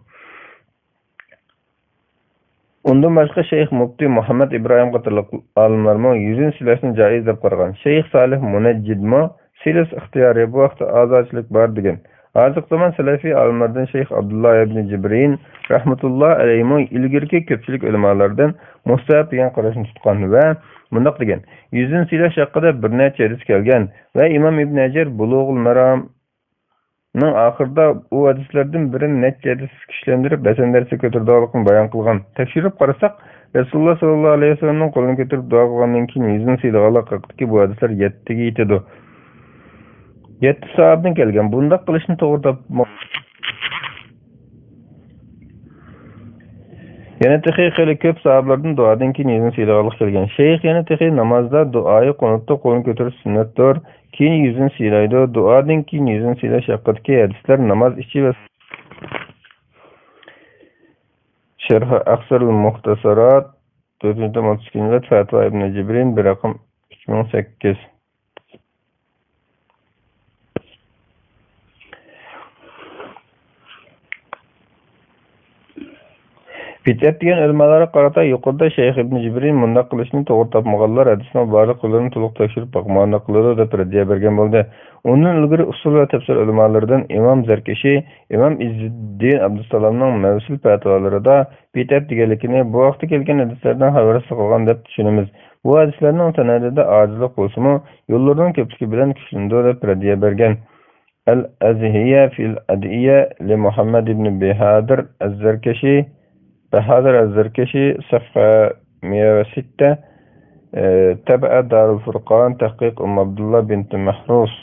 Undan başqa Şeyh Mufti Muhammad İbrahim qatorliq olimlarmo yuzini silashni joiz deb qaragan. Şeyh Salih Munajjidmo silas ixtiyori bu vaqtda ozodchilik bor degan. Hozirgi zaman salafiy olimlardan Şeyh Abdullah ibn Jibrin rahmatulloh alayhi ilgirki ko'pchilik ulamolardan mustahab degan qarashni tutgan va bundoq degan. Yuzini silash haqida bir necha hadis kelgan va Imom Ibn Hajar Buluğul Maram ahirda u hadislardan birini necha hadis kuchlantirib hasan darsi ko'tardiganligini bayon qilgan. Tekshirib qarasak, Rasululloh sollallohu alayhi vasallamning qo'lini ko'tarib duo qilgandan keyin yuzini silganlik haqidagi bu hadislar 7 ga yetadi. 7 sahabdan kelgan. Bundaq qilishni to'g'ri topmoq. Yana texi ko'p sahablardan duodan keyin yuzini silganlik kelgan. Shayx yana texi namozda duoyi qunutda qo'lni ko'tarish sunnatdir. Keyin yuzini silaydi. Duodan keyin yuzini silash haqidagi hadislar namoz ichi va Sharh Aqsar al-Muxtasarat 432 Fatva ibn Jibrin bir raqam 2008. Bidat degan ilmlarga qarata yuqorida Şeyh ibn Jibrin bundaq qilishni to'g'ri topmaganlar hadisning barliq qo'llarini to'liq tekshirib boqmani qiladi deb raddiya bergan bo'ldi. Undan ilgari usul va tafsir ulamolaridan Imom Zarkashi, Imom Izzuddin Abdusalomning mavsul fatvolarida bidat deganligini bu vaqtda kelgan hadislardan xabarsiz qilgan deb tushunamiz. Bu hadislarning sanadida ojizlik bo'lsa-mu, yo'llarining ko'pligi bilan kuchlidir deb radiya bergan. Al-Azhiya fil Adiyya li Muhammad ibn Bahadir az-Zarkashi safha 106 تبع دار الفرقان تحقيق عبد الله بنت محروس.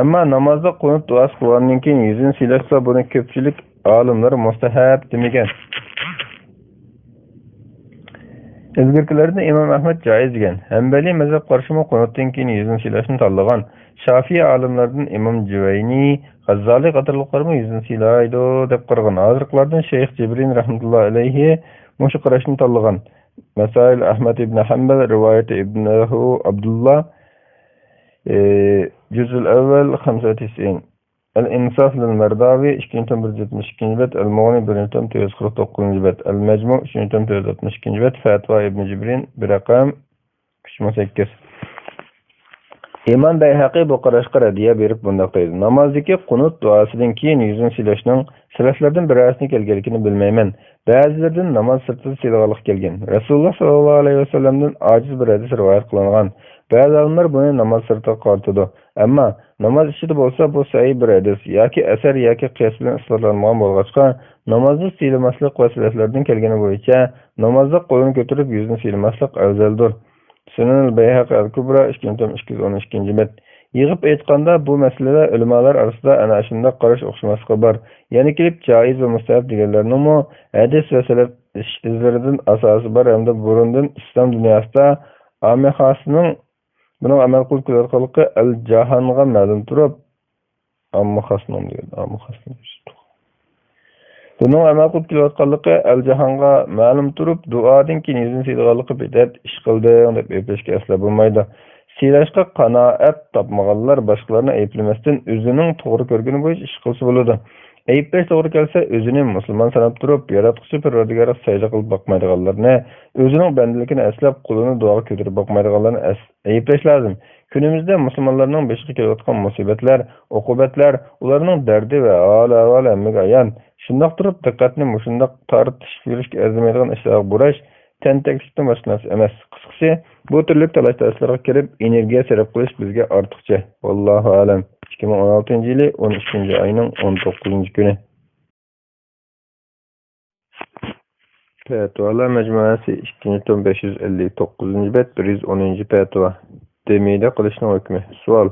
Ammo namozda qunut duosi qilgandan keyin yuzini silashsa buni ko'pchilik olimlar mustahab demagan. Ilgirkilarda Imom Ahmad joiz degan. Hanbali mazhab qarshimi qunutdan keyin yuzini silashni tanlagan. Shafiy olimlardan Imom Juvayni, G'azzali qatorliqlarmi yuzini silaydi deb qaragan. Hozirgilardan Shayx Jibrin rahmatullohi alayhi mushu qarashni tanlagan. Masail Ahmad ibn Hanbal rivoyati ibnahu Abdullah Juz' al-awwal 95. Al-Insaf lil-Mardawi 272 bet, Al-Mughni 149 bet, Al-Majmu' 362 bet, Fatva ibn Jibrin bir raqam 38. İmam Bayhaqi bu qarashga radiya berib bundaq deydi. Namozdagi qunut duosidan keyin yuzini silashning sabablardan birasini kelganligini bilmayman. Ba'zilardan namoz sirtida silganlik kelgan. Rasululloh sollallohu alayhi vasallamdan ojiz bir hadis rivoyat qilingan. Ba'zi olimlar buni namoz sirtida qartidi. Ammo namoz ichida bo'lsa bu sahih bir hadis yoki asar yoki qiyos bilan isbotlanmagan bo'lg'achqa namozni silmaslik vositalaridan kelgani bo'yicha namozda qo'lini ko'tarib yuzini silmaslik afzaldir. Sunan al-Bayhaqi al-Kubra 212 bet. Yig'ib aytganda bu masalada ulamolar orasida ana shunday qarash o'xshamaslik bor. Yana kelib joiz va mustahab deganlarning hadis va salaf izlaridan asosi bor hamda burundan islom dunyosida amihasining buni amal qilib kelayotganligi al-jahonga ma'lum turib amihasning Bunun amal qilib kelayotganligi al-jahonga ma'lum turib duodan keyin yuzini silganligi bidat ish qilding deb ayblashga asla bo'lmaydi. Silashqa qanoat topmaganlar boshqalarni ayblamasdan o'zining to'g'ri ko'rgani bo'yicha ish qilsa bo'ladi. Ayblash to'g'ri kelsa o'zini musulmon sanab turib, yaratquchi Parvardigorga sajda qilib boqmaydiganlarni, o'zining bandaligini aslab qo'lini duoga ko'tarib boqmaydiganlarni ayblash lozim. Kunimizda musulmonlarning beshiga kelayotgan musibatlar, uqubatlar, ularning dardi va ahvoli hammaga ayon. Shundoq turib diqqatni mushundoq tortish yurishga arzimaydigan ishlarga burash tentaklikdan boshqa narsa emas. Qisqasi, bu turli talash-tortishlarga kirib energiya sarf qilish bizga ortiqcha. Vallohu alam. 2016-yili 12-oyning 19-kuni. Fatvalar majmuasi 2-559 bet, 110 fatva. Demida qilishning hukmi. Savol.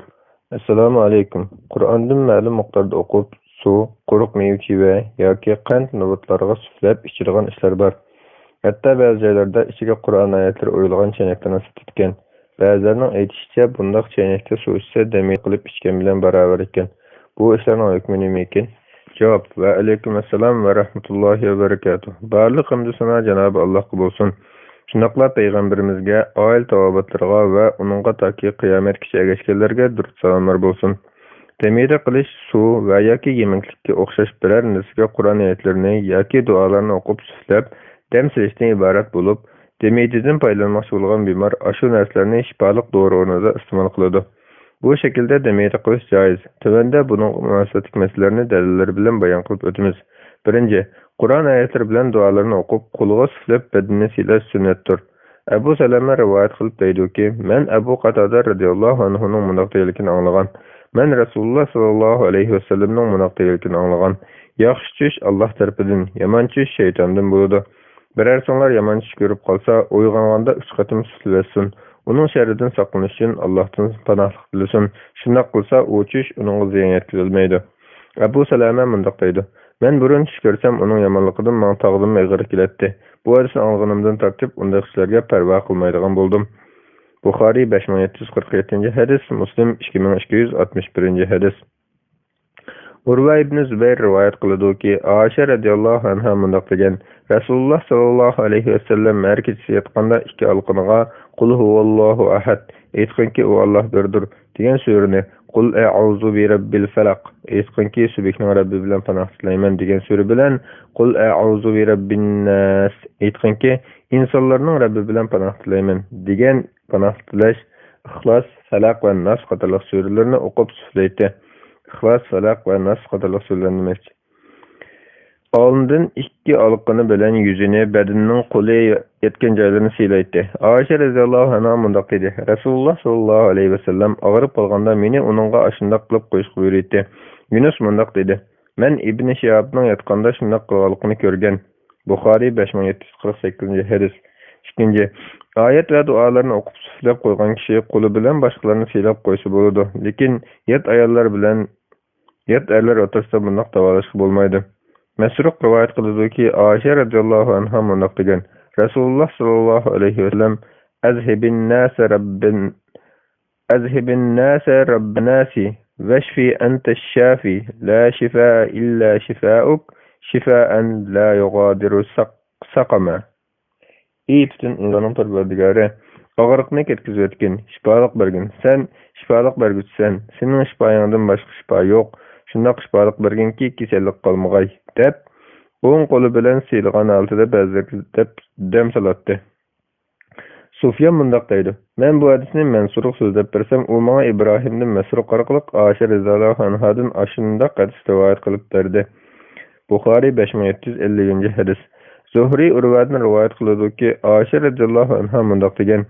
Assalomu alaykum. Qur'ondan ma'lum miqdorda o'qib, suv, quruq meva yoki qand navbatlarga suflab ichirgan ishlar bor. Hatta ba'zi joylarda ichiga Qur'on oyatlari o'yilgan chaynakdan sutgan. Ba'zilarning aytishicha, bundaq chaynakda suv ichsa dami qilib ichgan bilan barobar ekan. Bu ishlarning hukmi nima ekan? Javob: Va alaykum assalom va rahmatullohi va barakatuh. Barliq hamdu sana Janob Allohga bo'lsin. Shundoqla payg'ambarimizga, oil tavobatlarga va uningga toki qiyomatgacha ergashganlarga durud salomlar bo'lsin. Demida qilish suv va yoki yemeklikka o'xshash biror narsaga Qur'on oyatlarini yoki duolarni o'qib suflab dam silishdan iborat bo'lib, demidadan foydalanmoqchi bo'lgan bemor ashu narsalarni shifoliq dori o'rnida iste'mol qiladi. Bu shaklda demida qilish joiz. Tuvanda buning munosabatli masalalarni dalillar bilan bayon qilib o'tamiz. Birinchi, Qur'on oyatlari bilan duolarni o'qib, qo'lga suflab badinni silash sunnatdir. Abu Salama rivoyat qilib deydi-ki, men Abu Qatada radhiyallohu anhuning mundoq deganligini anglagan. Men Rasululloh sallallohu alayhi vasallamning mundoq deganligini anglagan. Yaxshi tush Alloh tarafidan, yomon tush shaytondan bo'ladi. Biror sonlar yomon tush ko'rib qolsa, uyg'onganda 3 qatim suflasin. Uning sharridan saqlanish uchun Allohdan panohlik tilasin. Shunday qilsa, u tush uning ziyon yetkazolmaydi. Abu Salama mundoq deydi: men burun tush ko'rsam, uning yomonligidan men tog'dim ig'ir kelatdi. Bu hadisni olganimdan tortib, unday ishlarga parvo qilmaydigan bo'ldim. Buxoriy 5747-hadis, Muslim 2261-hadis. Urva ibn Zubayr rivoyat qiladi-ki, Oysha radhiyallohu anha mundoq degan: Rasululloh sallallohu alayhi vasallam har kechasi yotganda ikki alqiniga Qul huvallohu ahad, aytganki u Alloh birdir degan surani, Qul a'udhu bi robbil falaq, aytganki subhikning Robbi bilan panoh tilayman degan sura bilan, Qul a'udhu bi robbin nas, aytganki insonlarning Robbi bilan panoh tilayman degan panoh tilash, Ixlos, Falaq va Nas qatorliq suralarni o'qib suflaydi. Ixlos, Falaq va Nas qatorliq suralarni Alnından ikki alqını bilen yüzünü, bedeninin qolu yetken joylarini siylaydi. Ayşe radhiyallohu anha mundaq dedi. Rasulullah sallallahu aleyhi ve sellem ağırıp qalğanda meni onunğa aşındaq qılıb qo'yishga buyurdi. Yunus mundaq dedi. Men İbn Şihabning yatqanda shundaq qilganligini ko'rgan. Buxoriy 5748-hadis. 2. Ayet ve dualarını okup süflep qo'ygan kishi qo'li bilan boshqalarni siylab qo'ysa bo'ladi. Lekin yat ayollar bilan yat erlar o'tirsida bundaq davolashga bo'lmaydi. Mesruk rivayet kıldığı Ayşe radıyallahu anha mundaq degan. Rasulullah sallallahu aleyhi ve sellem azhibin nase rabbinasi veşfi ente şafi la şifa illa şifauk şifaen la yugadiru sakama. Ey bütün insanın perverdigari, ağırlıkını ketkizip etkin, şifalık bergin. Sen şifalık bergütsen, senin şifayandan başka şifa yok. Şundaq şifalık bergin ki kesellik kalmagay. Dep, oğun qolu bilen siyilgan altıda bezlek dem salatdı. Sufyan mundaq deydi. Men bu hadisini mensuruq sözlep bersem, o mağa İbrahim'den mesruq arqılıq Ayşe radhiyallohu anhadan aşındaq hadis rivayet qılıp berdi. Buxari 5750 hadis. Zuhri urvadan rivayet qılıdı ki Ayşe radhiyallohu anha mundaq degan.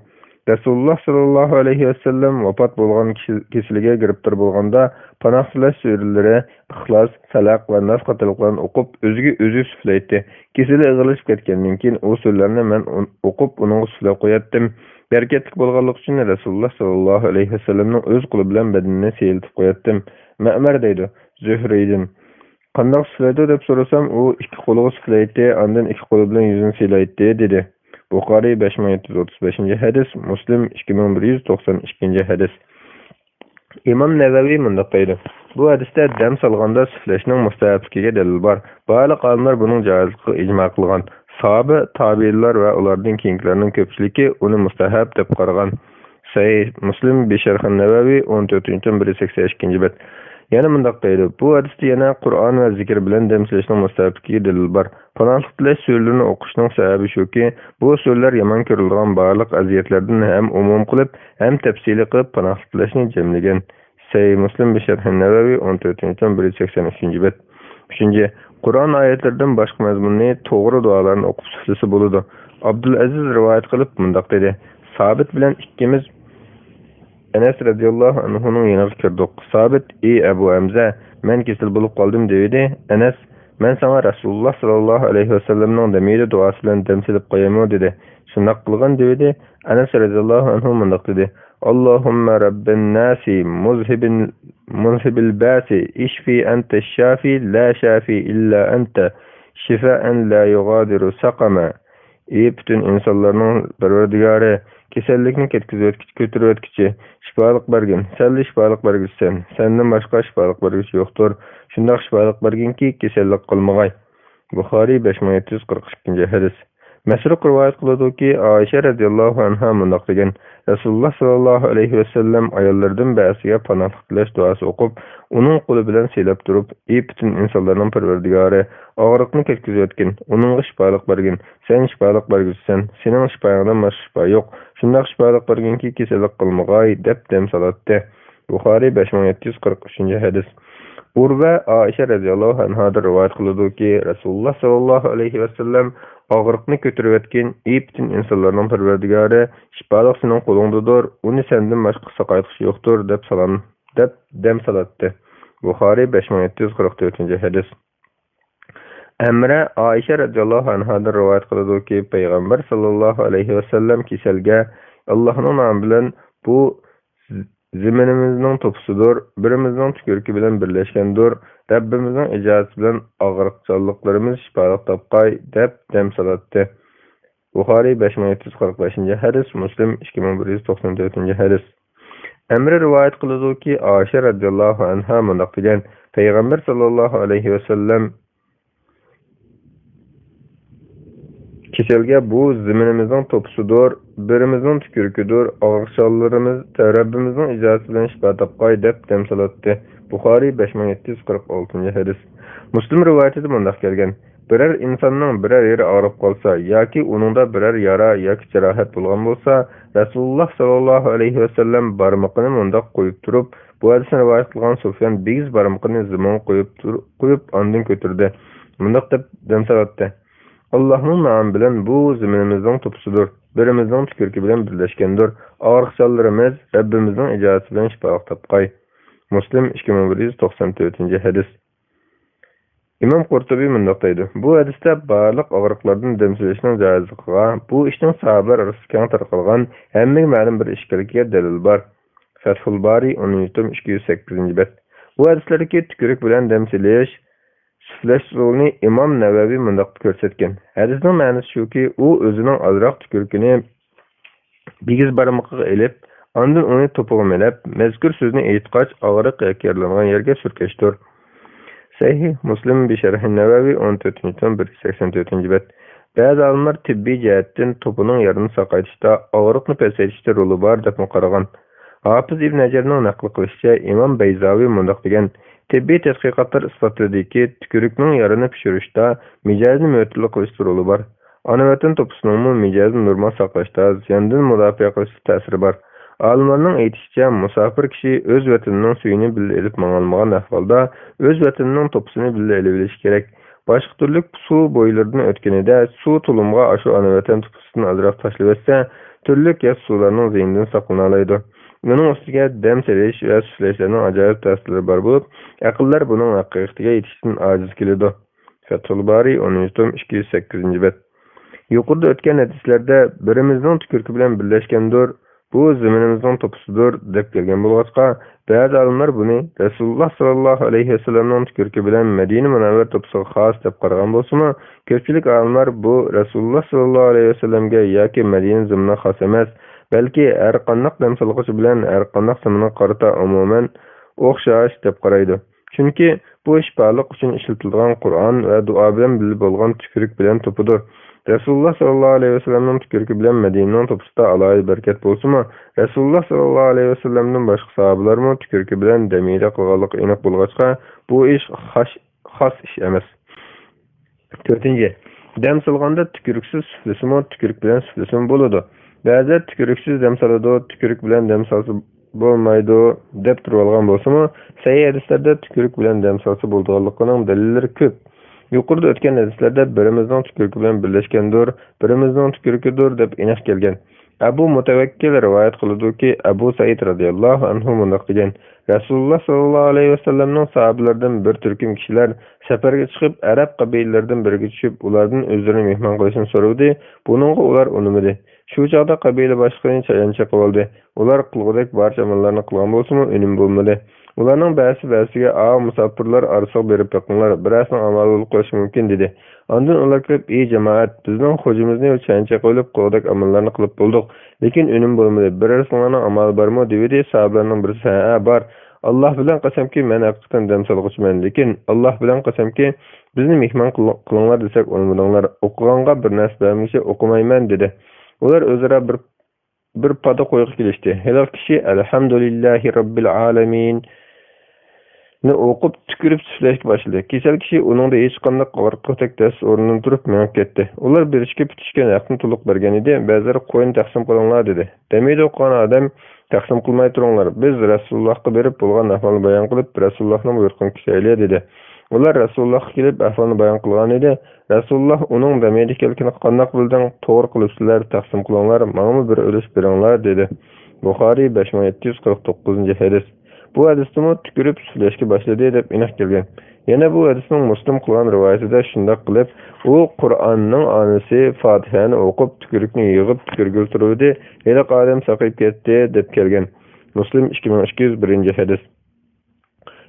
Rasulullah sallallahu aleyhi ve sellem vafat bolgan kişilige giriptir bolganda panah silash sürelere İhlas, Salaq ve Nas qatılıqlarını okup özü süfleydi. Kişili ığılışıp ketkendan keyin o sözlerini men okup onun süflep qo'yatdim. Berketlik bolganlık üçün Rasulullah sallallahu aleyhi ve sellem'nin öz qulu bilen bedenini seyiltip qo'yatdim. Ma'mar deydi Zuhri'den. Qandaq süfleydi deb sorasam, o iki qolu süfleydi, andan iki qolu bilen yüzünü seylaydi dedi. Buxari 5735 hadis, Muslim 2192 hadis. İmam Nevevi mundaq deydi. Bu hadiste dem salganda süfleşning mustahabligiga dalil bor. Ba'zi olimlar buning joizligi ijmo qilgan. Sahabe, tabiinlar ve ularning keyingilarning ko'pchiligi uni mustahab deb qaragan. Sahih Muslim bi Sharh Nevevi 14-182 bet. Yana mundaq deydi. Bu hadisde yana Qur'on ve zikr bilen dem silishning mustahabligiga dalil bor. Panohlik tilash so'zlarini o'qishning sababi shuki, bu so'zlar yomon ko'rilgan barliq aziyatlardan hem umum qilib, hem tafsili qilib panohlik tilashni jamlagan. Sahih Muslim bi Sharh Nevevi 14-183 bet. 3. Qur'on ayetlerinden başka mazmunni to'g'ri dualarni o'qib süflisi bo'ladi. Abdulaziz rivayet qilib mundaq dedi. Sabit bilan ikkimiz Enes radıyallahu anhu'nun yanına kirdik. Sabit, ey Ebu Hamza, men kesil bulup kaldım dedi. Enes, men sana Rasulullah sallallahu aleyhi ve sellem'nin demeydi duası bilen demsilip koyamıyor dedi. Şundak kılgan dedi. Enes radıyallahu anhu mundaq dedi. Allahümme Rabben nasi muzhibil basi işfi ente şafi la şafi illa ente şifaen la yugadiru sakama. Ey bütün insanların perverdigarı, kesellikni kötürüp ötkiçi, şifalık bergin. Sen şifalık bergitsen, senden başka şifalık bergisi yoktur. Şundaq şifalık bergin ki kesellik kılmagay. Buxari 5742 hadis. Mesruk rivayet kılıdı ki Ayşe radıyallahu anha mundaq degan. Rasulullah sallallahu aleyhi ve sellem ayollardan ba'siga panohlik tilash duası okup, onun qolu bilen siylab turup, ey bütün insanların perverdigari, ağırlıkni ketkizip ötkin, onunğa şifalık bergin. Sen şifalık bergitsen, senin şifayandan başka şifa yok. Şundaq şifalık bergin ki kesellik kılmagay dep dem salatdi. Buxari 5743 hadis. Urve Ayşe radıyallahu anhadır rivayet kılıdı ki Rasulullah sallallahu aleyhi ve sellem ağırlıkını kötürüp etkin ey bütün insanların perverdigari şifalık senin kolundadır, onu senden başka sakaytışı yoktur dep dem salatdi. Buxari 5744 hadis. Emre Ayşe radıyallahu anhadır rivayet kılıdı ki Peygamber sallallahu aleyhi ve sellem keselge Allah'ın namı bilen bu ziminimizning topusudur, birimizning tükürkü bilen birleşkendir, Rabbimizning icazeti bilen ağırlıkçılıklarımız şifalık tapqay dep dem salatdi. Buxari 5745 hadis, Muslim 2194 hadis. Emre rivayet kılıdı ki Ayşe radıyallahu anha mundaq degan. Peygamber sallallahu aleyhi ve sellem keselge bu ziminimizin topusudur, birimizin tükürküdür, ağırşallarımız Rabbimizin icazeti bilen şifa tapqay dep dem salatdi. Buxari 5746 hadis. Muslim rivayeti mundaq kelgan. Birer insanның birer yeri ağrıp qalsa, yoki uningda birer yara yoki jarohat bo'lgan bo'lsa, Rasulullah sallallahu aleyhi ve sellem barmoqini mundaq qo'yib turib, bu hadisni rivayet qilgan Sufyan 8 barmoqini zimin qo'yib ondan ko'tirdi. Mundaq deb demsalatdi. Allah'ın namı bilen bu ziminimizden topusudur. Birimizden tükürkü bilen birleşkendir. Ağırqsallarımız Rabbimizden icazeti bilen şifalık tapqay. Muslim 2194. hadis. İmam Qurtubi mundaqdaydı. Bu hadiste barlıq ağırlıqlardan demsilişinin caizliğine, bu işin sahabeler arası keng tarqalgan hemme ma'lum bir işkilikке delil var. Fathul Bari 10-208. bet. Bu hadislerdeki tükürük bilen demsiliş süfleş rolunu İmam Nevevi mundaq ko'rsatgan. Hadisning ma'nosi shuki, u o'zining azroq tükürkini bigiz barmoqqa ilib, ondan uni to'pig'ilab, mazkur so'zni aytqach, og'riq yakarlangan yerga surkashdir. Sahih Muslim bi Sharh an-Nawawi 14-184. bet. Ba'zi olimlar tibbiy jihatdan to'pining yerini saqaytishda, og'riqni pasaytishda roli bor deb qaragan. Hafiz Ibn Hajarning naql qilishicha, Imam Bayzavi mundaq degan: tibbiy tadqiqotlar isbotladiki, tükürükning yarini pishirishda mijozni mo'til qilishda roli bor. Ona vatan to'pisining mijozni normal saqlashda ziyondan mudofaa qilishda ta'siri bor. Olimlarning aytishicha, musofir kishi o'z vatanining suyini billa elib mang'almagan ahvolda o'z vatanining to'pisini billa elib olishi kerak. Boshqa turli suv bo'ylaridan o'tganida suv tulumga ashu ona vatan to'pisini azroq tashlab etsa, turli gaz suvlarning ziyonidan saqlana oladi. Bunun ustiga dam serish va suflashlarning ajoyib ta'sirlari bor bo'lib, aqllar buning haqiqatiga yetishdan ojiz keladi. Fathul Bari 10-208. bet. Yuqorida o'tgan hadislarda birimizning tükürkü bilan birlashgandir, bu ziminimizning to'pisidir deb kelgan bo'lg'achqa, ba'zi olimlar buni Rasululloh sallallohu alayhi vasallamning tükürkü bilan Madina munavvar to'pisiga xos deb qaragan bo'lsa-mu, ko'pchilik olimlar bu Rasululloh sallallohu alayhi vasallamga yoki Madina ziminiga xos emas, balki har qanday damsalg'ish bilan har qanday ziminiga qarata umuman o'xshash deb qaraydi. Chunki bu shifoliq uchun ishlatilgan Qur'on va duo bilan bilib bo'lgan tükürük bilan to'pidir. Rasululloh sallallohu alayhi vasallamning tükürkü bilan Madinaning to'pisida alohida barakat bo'lsa-mu, Rasululloh sallallohu alayhi vasallamning boshqa sahobalarning tükürkü bilan damira qilganligi aniq bo'lg'achqa, bu ish xos ish emas. 4. Dam solganda tükürüksiz suflisimi tükürük bilan suflisimi bo'ladi. Ba'zi tükürüksiz dam soladi, tükürük bilan dam solsa bo'lmaydi deb turib olgan bo'lsa-mu, sahih hadislarda tükürük bilan dam solsa bo'ladiganligining dalillari ko'p. Yuqorida o'tgan hadislarda birimizning tükürkü bilan birlashgandir, birimizning tükürküdir deb aniq kelgan. Abu Mutawakkil rivoyat qiladi-ki, Abu Said radhiyallohu anhu mundaq degan: Rasululloh sallallohu alayhi vasallamning sahobalaridan bir turkum kishilar safarga chiqib, arab qabilalaridan biriga tushib, ulardan o'zlarini mehmon qilishni so'radi. Buningga ular unumadi. Shu chaqda qabila boshlig'ini chayancha qildi. Ular qilgudek barcha amallarni qilgan bo'lsa-mu, unum bo'lmadi. Ularning ba'siga musofirlar arasida berib qo'yinglar, birasning amalini qilish mumkin dedi. Ondan ular kirib, "Ey jamoat, bizning xojimizni chancha qo'yib, qilgudek amallarni qilib bo'ldik, lekin unum bo'lmadi. Birasning amali bormi?" dedi. Sahobalarning birisi, "Ha, bor. Alloh bilan qasamki, men haqiqatan dam solg'uchiman, lekin Alloh bilan qasamki, bizni mehmon qilinglar desak, unuminglar. O'qiganga bir narsa bermish, o'qimayman" dedi. Ular o'zaro bir pada qo'yib kelishdi. Helal kishi "Alhamdulillahi robbil alamin" ni o'qib tükürüp süflashga boshladi. Kesal kishi uningda hech qanday qo'rqoqdek o'rnidan turib menib ketdi. Ular berishga bitishgan haqni to'liq bergan edi. Ba'zilari qo'yni taqsim qilinglar dedi. Demaydi o'qigan odam taqsim qilmay turinglar. Biz Rasulullohga berib bo'lgan ahvolni bayon qilib, Rasulullohning buyurgan kishaylar dedi. Ular Rasulullohga kelib ahvolni bayon qilgan edi. Rasululloh uning demaydi kelkini qanday bilding, to'g'ri qilibsizlar, taqsim qilinglar, menga bir ulush beringlar dedi. Buxoriy 5749 hadis. Bu hadisni tükürüp süflashga boshladi deb aniq kelgan. Yana bu hadisning Muslim qilgan rivoyatida shunday qilib, u Qur'onning onasi Fatihani o'qib, tükürükni yig'ib, tükürgül turdi, hali odam saqib ketdi deb kelgan. Muslim 2201 hadis.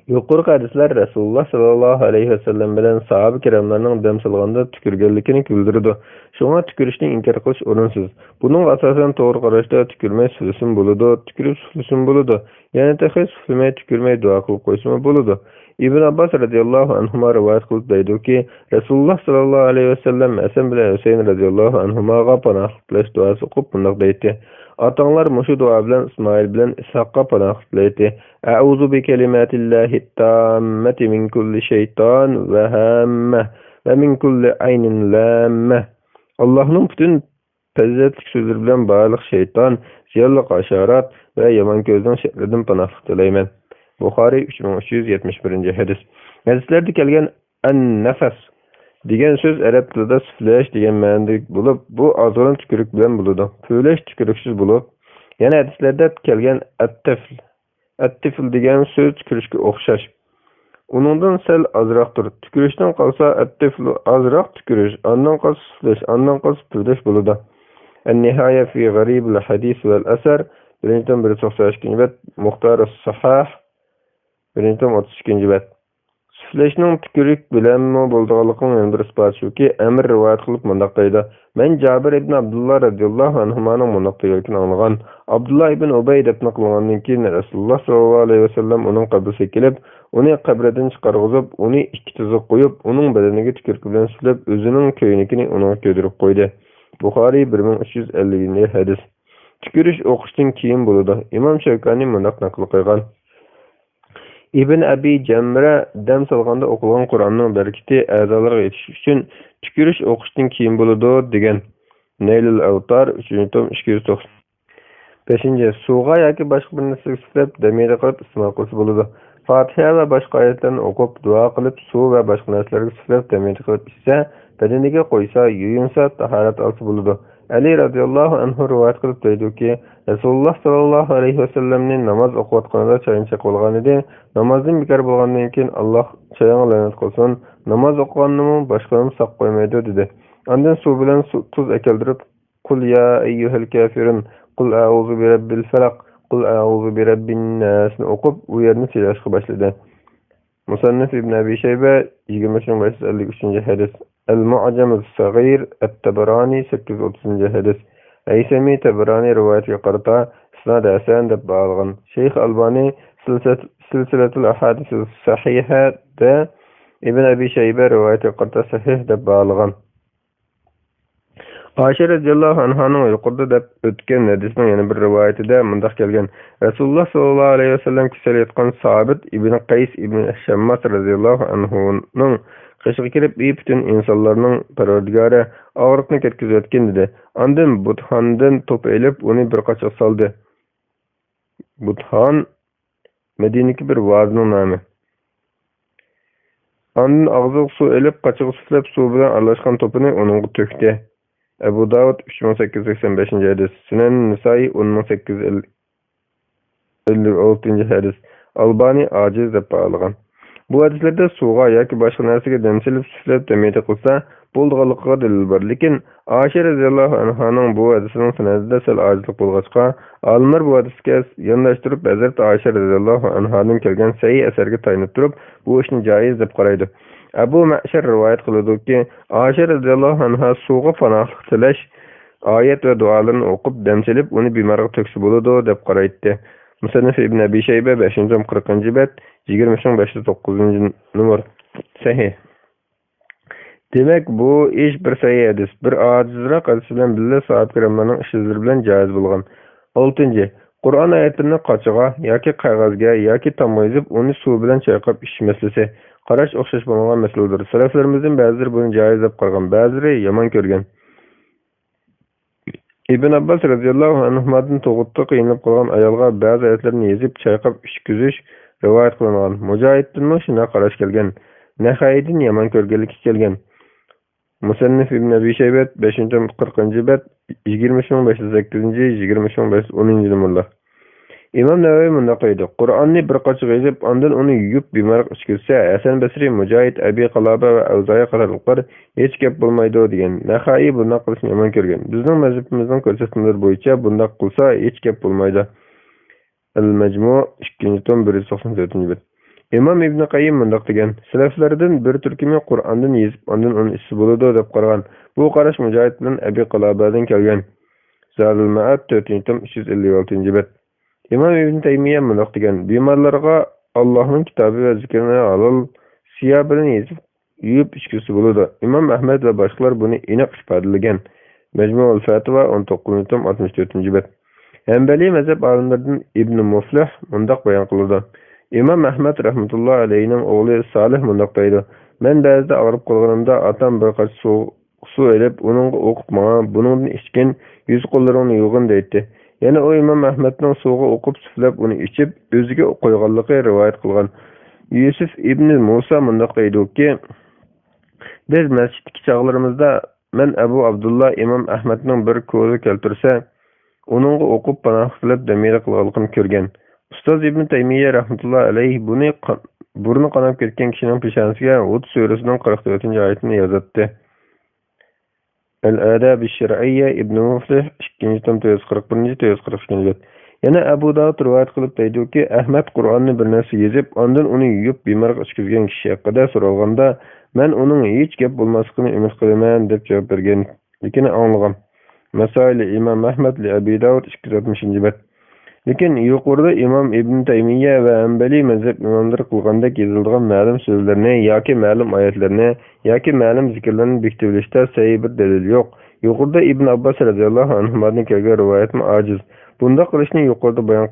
Yuqorqi hadislar Rasululloh sallallohu alayhi vasallam bilan sahoba kiramlarning dam solganda tükürganligini bildirdi. Shunga tükürishni inkor qilish o'rinsiz. Buning asosan to'g'ri qarashda tükürmay suflisim bo'ladi, tükürib suflisim bo'ladi. Yana taxis suflimay tükürmay duo qilib qo'yishim bo'ladi. Ibn Abbas radhiyallohu anhuma rivoyat qilib deydi-ki, Rasululloh sallallohu alayhi vasallam Hasan bilan Husayn radhiyallohu anhumaga panoh tilash duosi o'qib bunday deydi: Atanglar mushu duo bilan Ismoil bilan Ishoqqa panoh tilaydi. A'udhu bi kalimatillahi tammati min kulli shayton va hamma va min kulli aynin lamma. Allohning butun fazilatli so'zlari bilan baliq shayton, ziyonli hasharat va yomon ko'zning sharridan panoh tilayman. Buxoriy 3371 hadis. Hadislarda kelgan an-nafas degan so'z arab tilida suflash degan ma'noda bo'lib, bu ozg'in tükürük bilan bo'ladi. Puflash tükürüksiz bo'lib, yana hadislarda kelgan at-tifl. At-tifl degan so'z tükürüşkə o'xshash. Uningdan sal azroqdir. Tükürüşdən qalsa at-tifl azroq tükürüş, ondan qalsa suflash, ondan qalsa puflash bo'ladi. An-nihaya fi gharib al-hadis wal-asar 192 bet, Muxtar as-Sahah 132 bet. Suflashning tükürük bilan bo'lganligining yana bir isboti shuki, Amr rivoyat qilib mundaq deydi. Men Jabir ibn Abdullah radhiyallohu anhuning mundaq deganini anglagan. Abdullah ibn Ubay deb naqlangandan keyin Rasululloh sollallohu alayhi vasallam uning qabriga kelib, uni qabridan chiqarg'izib, uni ikki tuzuq qo'yib, uning badaniga tükürük bilan suflab, o'zining ko'ynikini uning ko'dirib qo'ydi. Buxoriy 1350 hadis. Tükürüş o'qishdan keyin bo'ladi. Imom Shawkani mundaq naql qilgan. İbn Abi Jamra dam solganda o'qilgan Qur'onning barakati a'zolarga yetish uchun tükürüş o'qishdan keyin bo'ladi degan. Naylul Awtar 3-tom 290. 5. Suvga yoki boshqa bir narsaga suflab damida qilib iste'mol qilsa bo'ladi. Fatiha va boshqa oyatlarni o'qib, duo qilib, suv va boshqa narsalarga suflab damida qilib ichsa, badaniga qo'ysa, yuyinsa, tahorat olsa bo'ladi. Ali radhiyallohu anhu rivoyat qilib deydi-ki, Rasululloh sallallohu alayhi vasallamning namoz o'qiyotganida choyinchaq bo'lgan edi. Namozdan bekor bo'lgandan keyin Alloh choyinga la'nat qilsin, namoz o'qiganni boshqani saq qo'ymaydi dedi. Ondan suv bilan tuz akeldirib, "Qul ya ayyuhal kafirun, qul a'udhu bi robbil falaq, qul a'udhu bi robbin nas" o'qib, u yerni silashga boshladi. Musannif ibn Abi Shayba 2553 hadis. Al-Mu'jam as-Saghir at-Tabarani 830 hadis. Aysami Tabarani rivoyatiga qarata isnad hasan deb bağlagan. Şeyh Albani silsilatul ahadis as-sahiha da Ibn Abi Shayba rivoyatiga qarata sahih deb bağlagan. Ayşe radhiyallohu anhaning yuqorida deb o'tgan hadisning yana bir rivoyatida mundaq kelgan. Rasululloh sallallohu alayhi vasallam kesalayotgan Sabit ibn Qays ibn Shammas radhiyallohu anhuning qishga kirib, butun insonlarning parvardigori og'riqni ketkazayotgan dedi. Ondan Buthandan to'p elib, uni bir qochoq soldi. Buthan Madinadagi bir vazning nomi. Ondan og'ziga suv elib, qochoq suflab, suv bilan aralashgan to'pini uningga to'kdi. Abu Davud 3885 hadis. Sunan Nisa'i 10856 hadis. Albani aciz deb bağlagan. Bu hadislarda suvga yoki boshqa narsaga damsilib suflab damida qilsa bo'ldiganligiga dalil bor. Lekin Ayşe radhiyallohu anhaning bu hadisining sanadida sal ojizlik bo'lg'achqa, olimlar bu hadisga yonlashtirib Hazrat Ayşe radhiyallohu anhaning kelgan sahih asarga tayanib turib, bu ishni joiz deb qaraydi. Abu Ma'shar rivoyat qiladi-ki, Ayşe radhiyallohu anha suvga panohlik tilash oyat va duolarni o'qib damsilib, uni bemorga to'ksa bo'ladi deb qaraydi. Musannif ibn Abi Shayba 5-tom 40-bet 20509 numar sahih. Demek bu ish bir sahih hadis, bir ojizroq hadis bilan birga sahaba kiramlarning ishizlari bilan joiz bo'lgan. 6. Qur'on oyatlarini qochiga yoki qog'ozga yoki tomga yozib, uni suv bilan chayqab ichish masalasi qarash o'xshash bo'lgan masaladir. Salaflarimizning ba'zilari buni joiz deb qaragan, ba'zilari yomon ko'rgan. İbn Abbas radhiyallohu anhudan to'g'itda qiynalib qolgan ayolga ba'zi oyatlarni yozib chayqab ichkizish rivoyat qilingan. Mujohiddan shuna qarash kelgan. Nahaydan yomon ko'rganligi kelgan. Musannif ibn Abi Shayba 5-tom 40-bet 20508-20510 numaralar. İmam Navaviy mundaq deydi. Qur'onni bir qochiq yozib, ondan uni yuyib bemorga ichkizsa, Hasan Basri, Mujohid, Abi Qalaba va Avzayi qatorliqlar hech gap bo'lmaydi degan. Naxai bunday qilishni yomon ko'rgan. Bizning mazhabimizning ko'rsatmalari bo'yicha bunday qilsa hech gap bo'lmaydi. Al-Majmu' 2-tom 194-bet. İmam Ibn Qayyim mundaq degan. Salaflardan bir turkumi Qur'ondan yozib, ondan uni ichsa bo'ladi deb qaragan. Bu qarash Mujohid bilan Abi Qalabadan kelgan. Zadul Ma'ad 4-tom 356-bet. İmam İbn Taymiye mundaq degan. Bemorlarga Allohning kitobi va zikrini halol siya bilan yuyib ichkisi bo'ladi. İmam Ahmad va boshqalar buni aniq ifodalagan. Majmu'ul Fatva 19-tom 64-bet. Hanbali mazhab olimlaridan Ibn Muflih mundaq bayon qildi. İmam Ahmad rahmetullah aleyhining o'g'li Salih mundaq deydi. Men ba'zida og'rib qolganimda atam bir qoch suv elib, uningga o'qib menga buningdan ichgan yuz qo'llarimni yuvgin deydi. Yana o İmam Ahmadning suvga o'qib suflab uni ichib, o'ziga qo'yganligi rivoyat qilgan. Yusuf ibn Musa mundaq deydi-ki, Biz masjiddagi chog'larimizda men Abu Abdullah Imom Ahmadning bir ko'zi keltirsa, uningga o'qib panoh qilib damira qilganligini ko'rgan. Ustoz Ibn Taymiyya rahmatullohi alayhi buni burni qonab ketgan kishining peshonasiga Hud surasining 44-oyatini yozatdi. Al-Adab ash-Shar'iyya Ibn Muflih 2-41-942. Yana Abu Dawud rivoyat qilib aytdiki, Ahmad Qur'onni bir narsa yezib, ondan uni yuyib bemorga ichkizgan kishi haqida so'ralganda, men uning hech gap bo'lmasligini umid qilaman deb javob bergan. Lekin anglagan. Masail Imom Ahmad li Abi Dawud 260. Lekin yuqorida Imom Ibn Taymiyya va Hanbali mazhab imomlari qilgandek yozilgan ma'lum so'zlarni yoki ma'lum oyatlarni yoki ma'lum zikrlarni bekitishda sahih bir dalil yo'q. Yuqorida Ibn Abbas radhiyallohu anhudan kelgan rivoyatmi ojiz. Bunda qilishni yuqorida bayon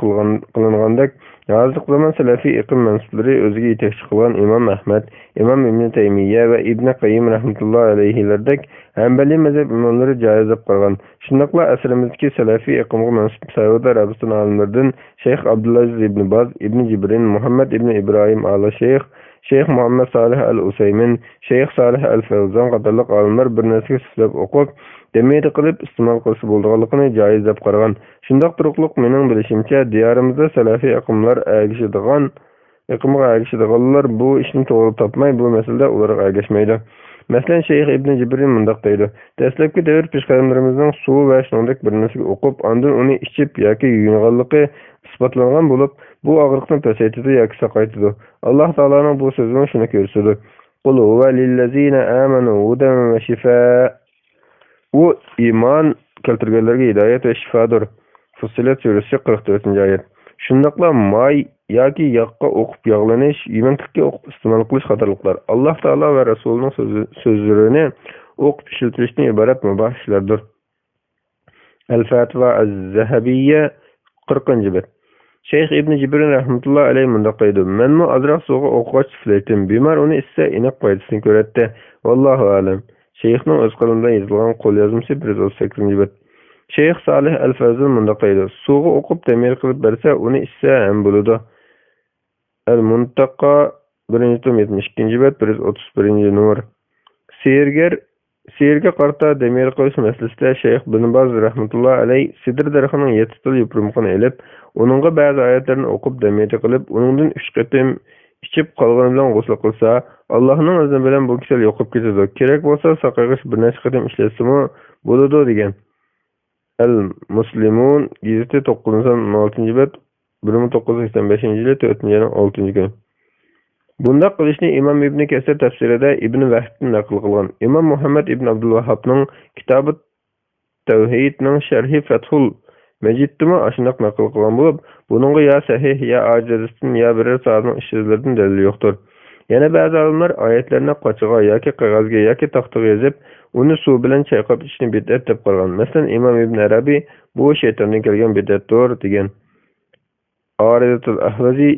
qilingandek, hozirgi zamon salafiy iqlim mansublari o'ziga yetakchi qilgan Imom Ahmad, Imom Ibn Taymiyya va Ibn Qayyim rahmatullohi alayhilardek Hanbali mazhab imomlari joiz deb qaragan. Shundaqla asrimizdagi salafiy iqlimga mansub Saudiya Arabiston olimlaridan Shayx Abdulaziz ibn Baz, Ibn Jibrin, Muhammad ibn Ibrohim al-Shayx, Shayx Muhammad Salih al-Usaymin, Shayx Salih al-Fawzan qatorliq olimlar bir narsaga siflab o'qib, demiri qilib iste'mol qilsa bo'lganligini joiz deb qaragan. Shundoq turuqliq mening bilishimcha, diyorimizda salafiy iqimga ergashadiganlar bu ishni to'g'ri topmay, bu masalada ularga ergashmaydi. Masalan, Shayx Ibn Jibrin mundaq deydi: "Dastlabki davr peshqadamlarimizning suv va shuningdek bir narsaga o'qib, ondan uni ichib yoki yuyinganligi isbotlangan bo'lib, bu og'riqni pasaytadi yoki saqaytadi. Alloh taoloning bu so'zini shuni ko'rsatdi: Qul huva lillazina amanu hudan va shifaa." U iymon keltirganlarga hidoyat va shifodir. Fussilat surasi 44-oyat. Shundaqla may yoki yaqqa o'qib yog'lanish, yemaklikka o'qib iste'mol qilish qatorliqlar Alloh taolo va rasulining so'zlarini o'qib ishlatishdan iborat muboh ishlardir. Al-Fatwa az-Zahabiyya 40-bet. Shayx Ibn Jibrin rahmatullohi alayhi mundaq deydi: "Menmi azroq suvga o'qg'ach siflaytim. Bemor uni ichsa aniq foydasini ko'radi. Vallohu alam." Shayxning o'z qo'lidan yozilgan qo'lyozmasi 138-bet. Shayx Salih al-Fawzan mundaq deydi: "Suvga o'qib damir qilib bersa, uni ichsa ham bo'ladi." Al-Muntaqa 172-bet 131-numar. Seyirga qarta damir qo'yish masalasida Shayx Ibn Baz rahmatullohi alayhi sidr daraxining 7 til yupurmuqini elib, uningga ba'zi oyatlarni o'qib damir qilib, uningdan 3 qatim ichib qolgani bilan g'usl qilsa, Allohning izni bilan bu kasal yo'qib ketadi. Kerak bo'lsa, saqayg'ish bir necha qatim ishlatsimi bo'ladi degan. Al-Muslimun gazeti 9-16-bet 1985-yil 4-6 kun. Bunda qilishni Imom Ibn Kasir tafsirida Ibn Vahbdan naql qilgan. Imom Muhammad ibn Abdul Wahhabning Kitobi Tavhidning sharhi Fathul Majidda ashunaq naql qilgan bo'lib, buningga ya sahih ya ajizdan ya biror soatning ishlardan dalil yo'qdir. Yana ba'zi olimlar oyatlarni qochiga yoki qog'ozga yoki taxtaga yozib, uni suv bilan chayqab ichishni bid'at deb qaragan. Masalan, Imom Ibn Arabiy bu shaytondan kelgan bid'atdir degan. Aridatul Ahvazi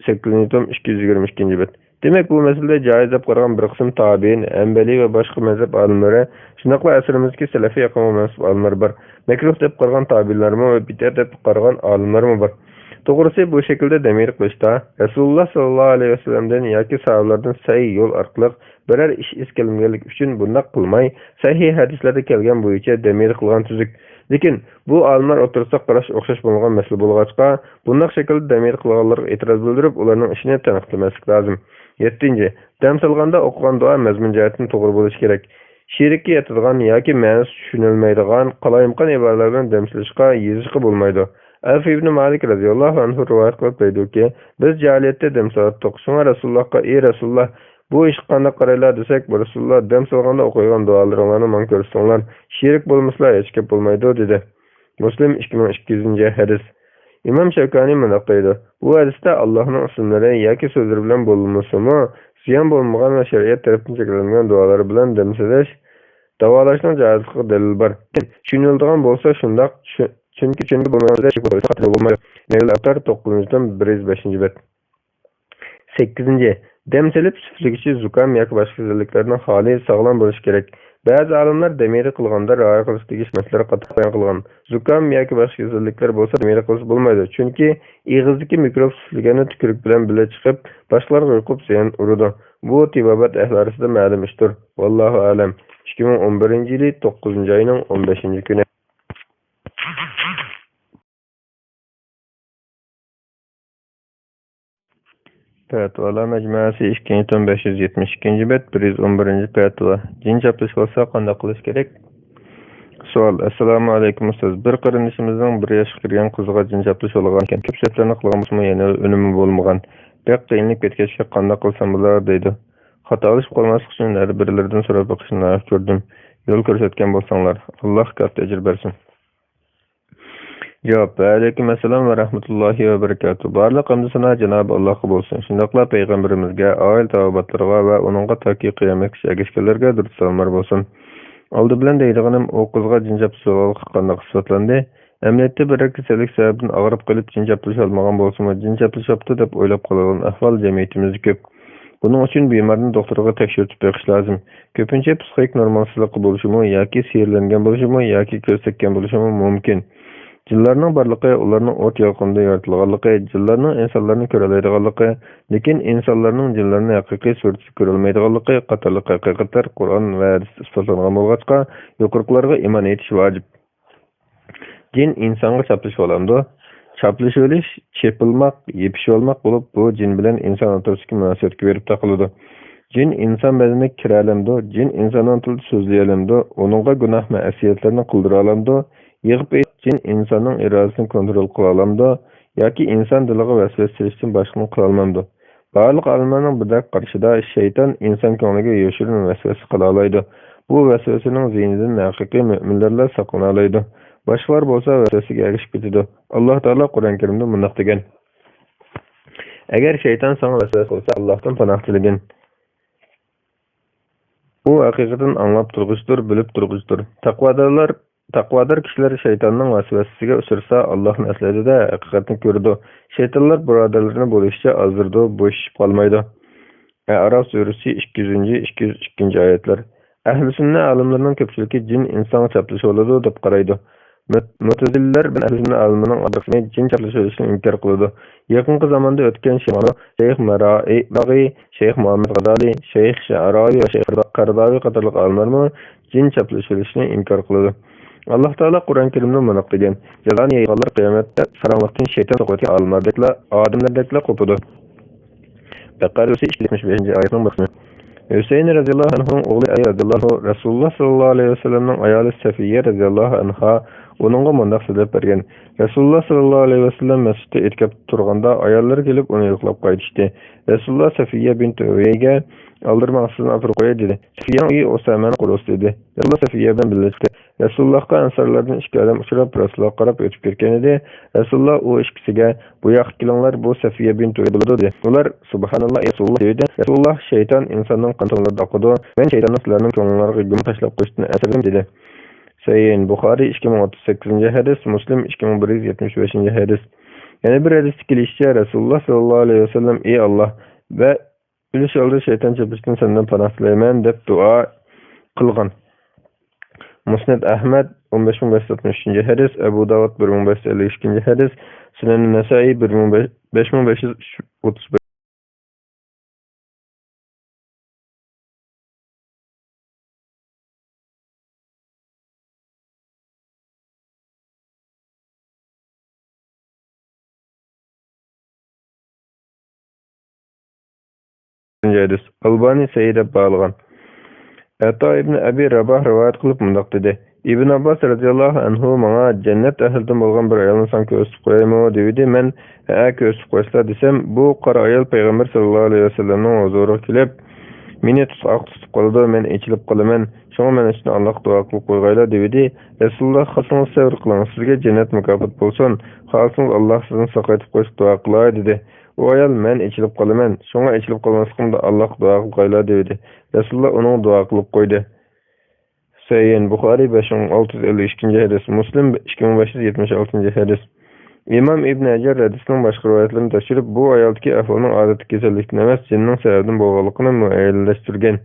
8-222-bet. Demak, bu masalada joiz deb qaragan bir qism tabiin, Hanbali va boshqa mazhab olimlari, shunaqla asrimizga salafiy aqimga mansub olimlar bor. Makruh deb qaragan tabiinlarmi va bid'at deb qaragan olimlarmi bor. To'g'risi bu shaklda damir qilishda Rasululloh sallallohu alayhi vasallamdan yoki sahobalardan sahih yo'l orqali biror ish eskilmaganlik uchun bunday qilmay, sahih hadislarda kelgan bo'yicha damir qilgan tuzuk. Lekin bu olimlar o'rtasida qarash o'xshash bo'lgan masala bo'lg'achqa, bunday shaklda damir qilganlarga e'tiroz bildirib, ularning ishini tanqidlamaslik lozim. 7. Dam solganda o'qigan duo mazmun jihatdan to'g'ri bo'lishi kerak. Shirkka yetadigan yoki ma'nosi tushunilmaydigan qalayimqon iboralar bilan dam solishga yezishga bo'lmaydi. Alf ibn Malik radhiyallohu anhu rivoyat qilib aytdiki, biz jahiliyatda dam soldik. Shunga Rasulullohga: "Ey Rasululloh, bu ish qanday qaraylar?" desak, Rasululloh dam solganda o'qigan duolaringlarni men ko'rsanglar, shirk bo'lmasa hech gap bo'lmaydi dedi. Muslim 2200-hadis. Imom Shawkani mundaq deydi: "Bu hadisda Allohning ismlari yoki so'zlari bilan bo'lmasimi, ziyon bo'lmagan va shariat tarafdan cheklangan duolar bilan dam solish, davolashning joizligiga dalil bor. Tushuniladigan bo'lsa shundoq, chunki bo'lmaganda shirk bo'lishi xatar bo'lmaydi." Nail Abtar 9-105-bet. 8. Dam solib sifligichi zukam yoki boshqa kasalliklardan xoli, sog'lom bo'lish kerak. Ba'zi olimlar demiri qilganda rioya qilish tegishli masalalar qattiq bayon qilgan. Zukam yoki boshqa kasalliklar bo'lsa demiri qilish bo'lmaydi. Chunki ig'izdagi mikrob sufligani tükürük bilan birga chiqib, boshqalarga yuqib ziyon uradi. Bu tibobat ahli orasida ma'lum ishdir. Vallohu a'lam. 2011-yili 9-oyning 15-kuni. Fatvalar majmuasi 2572-bet 111-fatva. Jin chaplish bo'lsa qanday qilish kerak? Savol. Assalomu alaykum ustoz. Bir qarindishimizning 1 yoshga kirgan qiziga jin chaplish bo'lgan ekan. Ko'p so'zlarni qilgan bo'lsa, yana unumi bo'lmagan. Bek qiyinlik ketgachga qanday qilsam bo'lar deydi. Xato qilib qolmaslik uchun bir-birlaridan so'rab o'qishni ko'rdim. Yo'l ko'rsatgan bo'lsanglar, Alloh katta ajr bersin. Javob. Alaykum assalom va rahmatullohi va barakatuh. Barliq hamd sana Janob Allohga bo'lsin. Shundaqla payg'ambarimizga, oil tavobatlarga va uningga toki qiyomatgacha ergashganlarga durud salomlar bo'lsin. Oldi bilan deydiganim, o qizga jin chaplish qanday sifatlandi? Emniyatda bir kasallik sababdan og'rib qolib jin chaplish olmagan bo'lsa-mu, jin chaplishyapti deb o'ylab qolgan ahvol jamiyatimizda ko'p. Buning uchun bemorni doktorga tekshirib beqish lozim. Ko'pincha psixik normalsizlik bo'lishimi yoki sehrlangan bo'lishimi yoki ko'z tekkan bo'lishimi mumkin. Jinlarning barligi, ularning o't yoqimda yaratilganligi, jinlarning insonlarni ko'ra oladiganligi, lekin insonlarning jinlarni haqiqiy suratda ko'ra olmaydiganligi qatorliq haqiqatlar Qur'on va hadisda isbotlangan bo'lg'achqa, yuqoriqilarga iymon etish vojib. Jin insonga chaplish olamdi. Chaplish o'lish, chepilmoq, yepish olmoq bo'lib, bu jin bilan inson o'rtasidagi munosabatga berib taqiladi. Jin inson badaniga kira olamdi, jin insonning tilida so'zlay olamdi, uningga gunoh ma'siyatlarni qildira olamdi. Yig'ib jin insonning irodasini kontrol qila olamdi yoki inson diliga vasvasa solishdan boshqani qila olmaydi. Barliq olimlarning bunday qarashida shayton inson ko'ngliga yoshirin vasvasa qila oladi. Bu vasvasaning ziynidan haqiqiy mo'minlar saqlana oladi. Boshqalar bo'lsa vasvasaga erishib ketadi. Alloh taolo Qur'on Karimda bunday degan: Agar shayton senga vasvasa qilsa, Allohdan panoh tilagin. Bu haqiqatan anglab turg'uchdir, bilib turg'uchdir. Taqvodor kishilar shaytonning vasvasasiga uchrasa Allohni eslaydi-da, haqiqatni ko'radi. Shaytonlar birodarlarini bo'lishcha ozdirdi, bo'shishib qolmaydi. Araf surasi 200-202-oyatlar. Ahli sunna olimlarining ko'pchiligi jin insonga chaplish bo'ladi deb qaraydi. Mu'tazillar bilan ahli sunna olimlarining orasida jin chaplish bo'lishini inkor qiladi. Yaqinqi zamonda o'tgan Shayx Marag'i, Shayx Muhammad G'azali, Shayx Sha'rawi va Shayx Qardawi qatorliq olimlar jin chaplish bo'lishini inkor qiladi. Alloh taolo Qur'on Karimda mana degan: "Jazoni yeyganlar qiyomatda saranglikdan shayton so'qayotgan olimlardeklar, odamlardeklar qo'pidi." Baqara 275-oyatning boshida. Hüseyin radhiyallohu anhuning o'g'li Ali radhiyallohu Rasululloh sallallohu alayhi vasallamning ayoli Safiya radhiyallohu anha uningga mundaq so'zlab bergan: Rasululloh sallallohu alayhi vasallam masjidda etkab turganda ayollar kelib uni yo'qlab qaytishdi. Rasululloh Safiya bint Uyayga aldirmoqchidan olib qo'y dedi. Safiyaning uyi Usamani qo'risi dedi. Rasululloh Safiya bilan birlashdi. Rasulullohga ansarlardan 2 odam uchrab Rasulullohga qarab o'tib ketgan edi. Rasululloh o ikkisiga bu yoqqa kelinglar, bu Safiya bint Uyay bo'ladi dedi. Ular subhanalloh Rasululloh dedi. Rasululloh shayton insonning qantonlarida oqidi. Men shaytonning sizlarning ko'ngillariga gum tashlab qo'yishni asardim dedi. Sahih Buxoriy 2038-hadis, Muslim 2175-hadis. Yana bir hadisda kelishicha Rasululloh sallallohu alayhi vasallam: "Ey Alloh, va o'lish oldi shayton chapishdan sendan panoh tilayman" deb duo qilgan. Musnad Ahmad 15563-hadis, Abu Davud 1552-hadis, Sunan Nasa'i 5535. Albani Sayyid Balgan. Ata ibn Abi Rabah rivoyat qilib mundaq dedi: Ibn Abbas radhiyallohu anhu menga jannat ahlidan bo'lgan bir ayolni san ko'rsatib qo'yaymi dedi. Men ko'rsatib qo'ysa desam, bu qora ayol payg'ambar sallallohu alayhi vasallamning huzuriga kelib, meni tutib qoldi, men ichilib qolaman. Shunga men uchun Alloh duo qilib qo'ygaylar dedi. Rasululloh xohlasangiz sabr qiling, sizga jannat mukofot bo'lsin. Xohlasangiz Alloh sizni saqlayib qo'yishni duo qilay dedi. O ayol men ichilib qolaman. Shunga ichilib qolmasligimda Alloh duo qilib qo'ylar dedi. Rasululloh uning duo qilib qo'ydi. Sahih Buxoriy 5652-hadis, Muslim 2576-hadis. İmam İbn Hajar hadisning boshqa rivoyatlarini tekshirib, bu ayoldagi ahvolning odatiy kasallikdan emas, jinning sababidan bo'lganligini muayyanlashtirgan.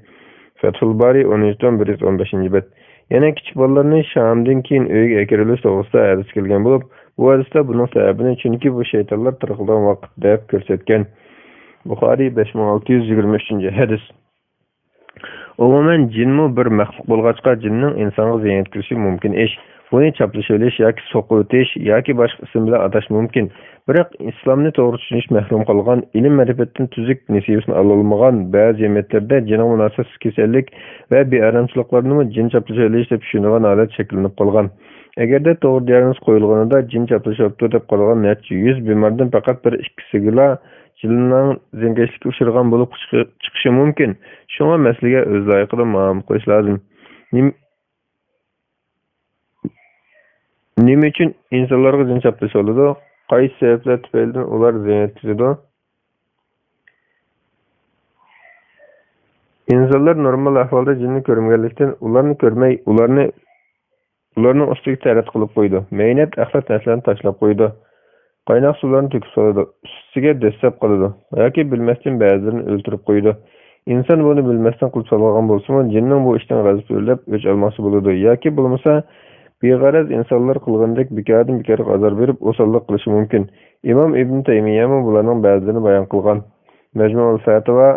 Fethul Bari 10-115 bet. Yana kichik bolalarni shamdan keyin uyga kirilish to'g'risida hadis kelgan bo'lib, bu hadisda buning sababini chunki bu shaytonlar tarqalgan vaqt deb ko'rsatgan. Buxoriy 5623-hadis. Umuman jinmu bir maxluq bo'lg'achqa jinning insonga ziyon yetkazishi mumkin ish. Buni chaplish o'lish yoki so'qib o'tish yoki boshqa ism bilan atash mumkin. Biroq islomni to'g'ri tushunish mahrum qolgan, ilm ma'rifatdan tuzuk nasibasini ololmagan ba'zi jamiyatlarda jinga munosabatsiz kasallik va bearamchiliklarni jin chaplish o'lish deb tushunadigan holat shakllanib qolgan. Agarda to'g'ri diagnoz qo'yilganida jin chaplishyapti deb qolgan necha 100 bemordan faqat bir ikkisigila jinning zengashlikka uchragan bo'lib chiqishi mumkin. Shunga masalaga o'z loyiqida muomala qilish lozim. Nima uchun insonlarga jin chaplish oladi? Qaysi sabablar tufayli ular ziyon yetkazadi? İnsanlar normal ahvolda jinni ko'rmaganlikdan ularni ko'rmay, ularning ustiga tarat qilib qo'ydi. Mehnat axlat narsalarni tashlab qo'ydi. Qaynoq suvlarni to'kib soladi. Ustiga dastlab qoladi yoki bilmasdan ba'zilarini o'ldirib qo'ydi. İnson buni bilmasdan qilib solgan bo'lsa-mu, jinning bu ishdan g'azab o'ylab o'ch olmoqchi bo'ladi yoki bo'lmasa beg'araz insonlar qilgandek bekardan-bekor azor berib osonlik qilishi mumkin. Imom Ibn Taymiyya bularning ba'zilarini bayon qilgan. Majmuul Fatva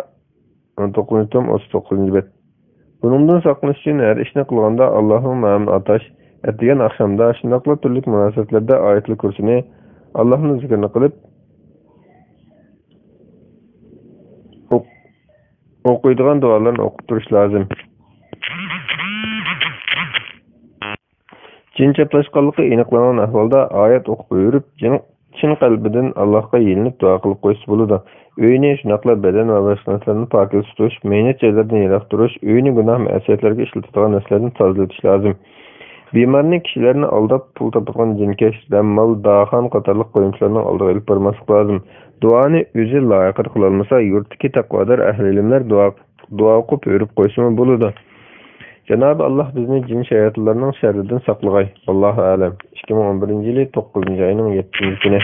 19-39-bet. Buningdan saqlanish uchun har ishni qilganda Allohning nomini atash, atgan oqshomda shundoqla turli munosabatlarda oyatli kursini Allohning zikrini qilib o'qiydigan duolarni o'qib turish lozim. Jin chaplashganligi aniqlangan ahvolda oyat o'qib yurib, chin qalbidan Allohga yelinib duo qilib qo'ysa bo'ladi. Uyni shunaqla badan va boshqa narsalarni pok tutish, mehnat joylardan yiroq turish, uyni gunoh ma'siyatlarga ishlatadigan narsalarni tozalatish lozim. Bemorni kishilarni aldab pul topadigan jinkash, dammal, daxan qatorliq qo'yimchilarning oldiga ilib bormaslik lozim. Duoni o'zi loyiqat qila olmasa, yurtdagi taqvodor ahli ilmlar duo o'qib yurib qo'ysa bo'ladi. Cenab-ı Allah bizni cin şeytanlarının şerrinden saqlagay. Allahu a'lam. 2011-yil 9-ayning 7-kuni.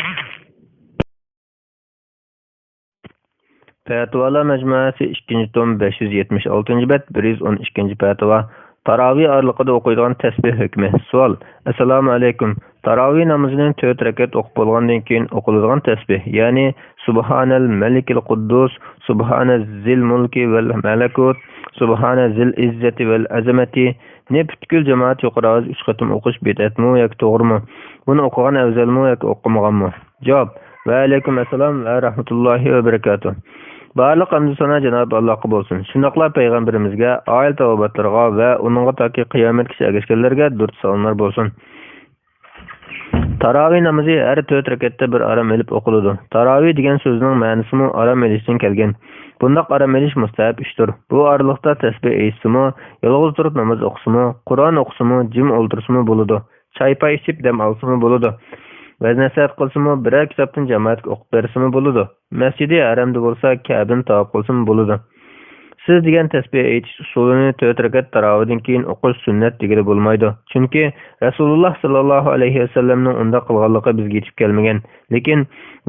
Fatvalar majmuasi 2-tom 576-bet 112-fatva. Taravih aralığında o'qiydigan tasbih hukmi. Savol. Assalomu alaykum. Taravih namozining 4 rakat o'qib bo'lgandan keyin o'qiladigan tasbih, ya'ni Subhanal Malikil Quddus, Subhanal Zil Mulki vel Malakut, Subhanal Zil İzzati vel Azamati ne butkul jamoat yuqori ovoz 3 qatim o'qish bid'atmi yoki to'g'rimi? Buni o'qigan afzalmi yoki o'qimaganmi? Javob. Va alaykum assalom va rahmatullohi va barakatuh. Barliq hamd sana Cenab-ı Allah'a bo'lsin. Shundoqla payg'ambarimizga, oil tavobatlarga va uningga toki qiyomatgacha ergashganlarga durud salomlar bo'lsin. Taravih namozi har 4 rakatda bir aram elib o'qiladi. Taravih degan so'zning ma'nosimi aram elishdan kelgan. Bundaq aram elish mustahab ishdir. Bu oralikda tasbih aytsimi, yolg'iz turib namoz o'qisimi, Qur'on o'qisimi, jim o'ltirsimi bo'ladi. Choy-pay ichib dam olsimi bo'ladi. Vaznasihat qilsimi, biror kitobdan jamoatga o'qib bersimi bo'ladi. Masjidi haramda bo'lsa, Ka'bani tavob qilsimi bo'ladi. Siz degan tasbih aytish usulini 4 rakat taravihdan keyin o'qish sunnat degili bo'lmaydi. Chunki Rasululloh sallallohu alayhi vasallamning unda qilganligi bizga yetib kelmagan. Lekin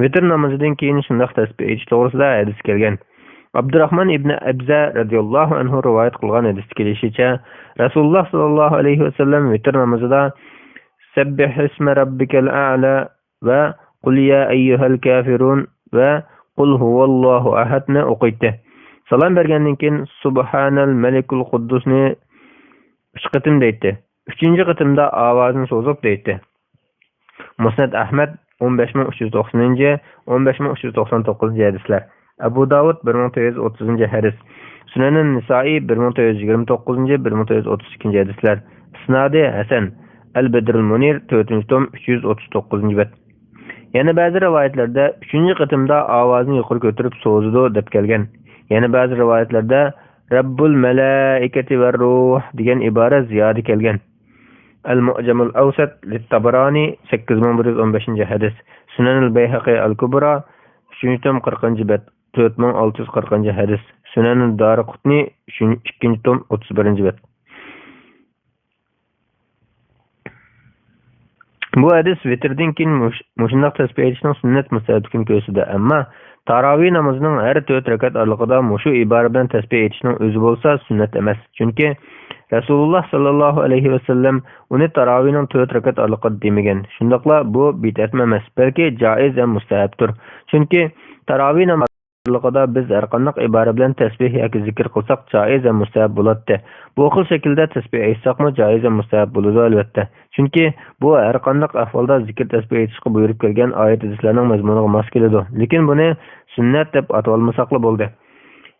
vitr namozidan keyin shunday tasbih aytish to'g'risida hadis kelgan. Abdurrahman ibn Abza radhiyallohu anhu rivoyat qilgan hadisda kelishicha, Rasululloh sallallohu alayhi vasallam vitr namozida Sabbih isma rabbikal a'la va qul ya ayyuhal kafirun va qul huvallohu ahadni o'qiydi. Salam bergandan keyin Subhanal Malikul Quddusni 3 qatim deydi. 3-qatimda ovozini so'zib deydi. Musnad Ahmad 15390, 15399 hadislar. Abu Davud 1930-hadis. Sunan Nisa'i 1929, 1932 hadislar. Isnadi Hasan. Al-Badrul Munir 4-tom 339-bet. Yana ba'zi rivoyatlarda 3-qatimda ovozini yuqori ko'tarib so'zidi deb kelgan. Yana ba'zi rivoyatlarda Rabbul malaikati va ruh degan ibora ziyoda kelgan. Al-Mu'jamul Awsat lit-Tabarani 8115-hadis. Sunan al-Bayhaqi al-Kubra 3-tom 40-bet 4640-hadis. Sunan ad-Daraqutni 2-tom 31-bet. Bu hadis vitrdan keyin mushundaq tasbih aytishning sunnat mustahabligini ko'rsatadi, ammo Taravih namazının her 4 rakat aralıqida mushu ibara bilan tasbih etishning o'zi bo'lsa sunnat emas. Chunki Rasululloh sallallohu alayhi va sallam uni taravihning 4 rakat aralıqida demagan. Shundaqla bu bid'at emas, balki joiz va mustahabdir. Chunki taravih namoziga biz har qanday ibora bilan tasbih yoki zikr qilsak joiz va mustahab bo'ladi. Bu xil shaklda tasbih aytsaqmi joiz va mustahab bo'ladi albatta. Chunki bu har qanday ahvolda zikr tasbih aytishga buyurib kelgan oyat hadislarning mazmuniga mos keladi. Lekin buni sunnat deb atab olmasaqli bo'ldi.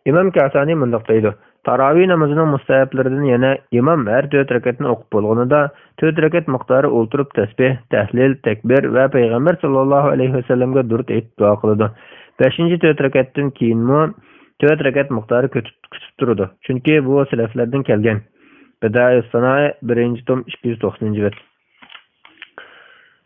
Imom Kasani mundaq deydi: Taravih namozining mustahablaridan yana imom har 4 rakatni o'qib bo'lganida 4 rakat miqdori o'ltirib tasbih, tahlil, takbir va payg'ambar sallallohu alayhi va sallamga durud aytib duo qiladi. 5-4 rakatdan keyinmi 4 rakat miqdori kutib turadi. Chunki bu salaflardan kelgan. Bidayat Sanoy 1-tom 290-bet.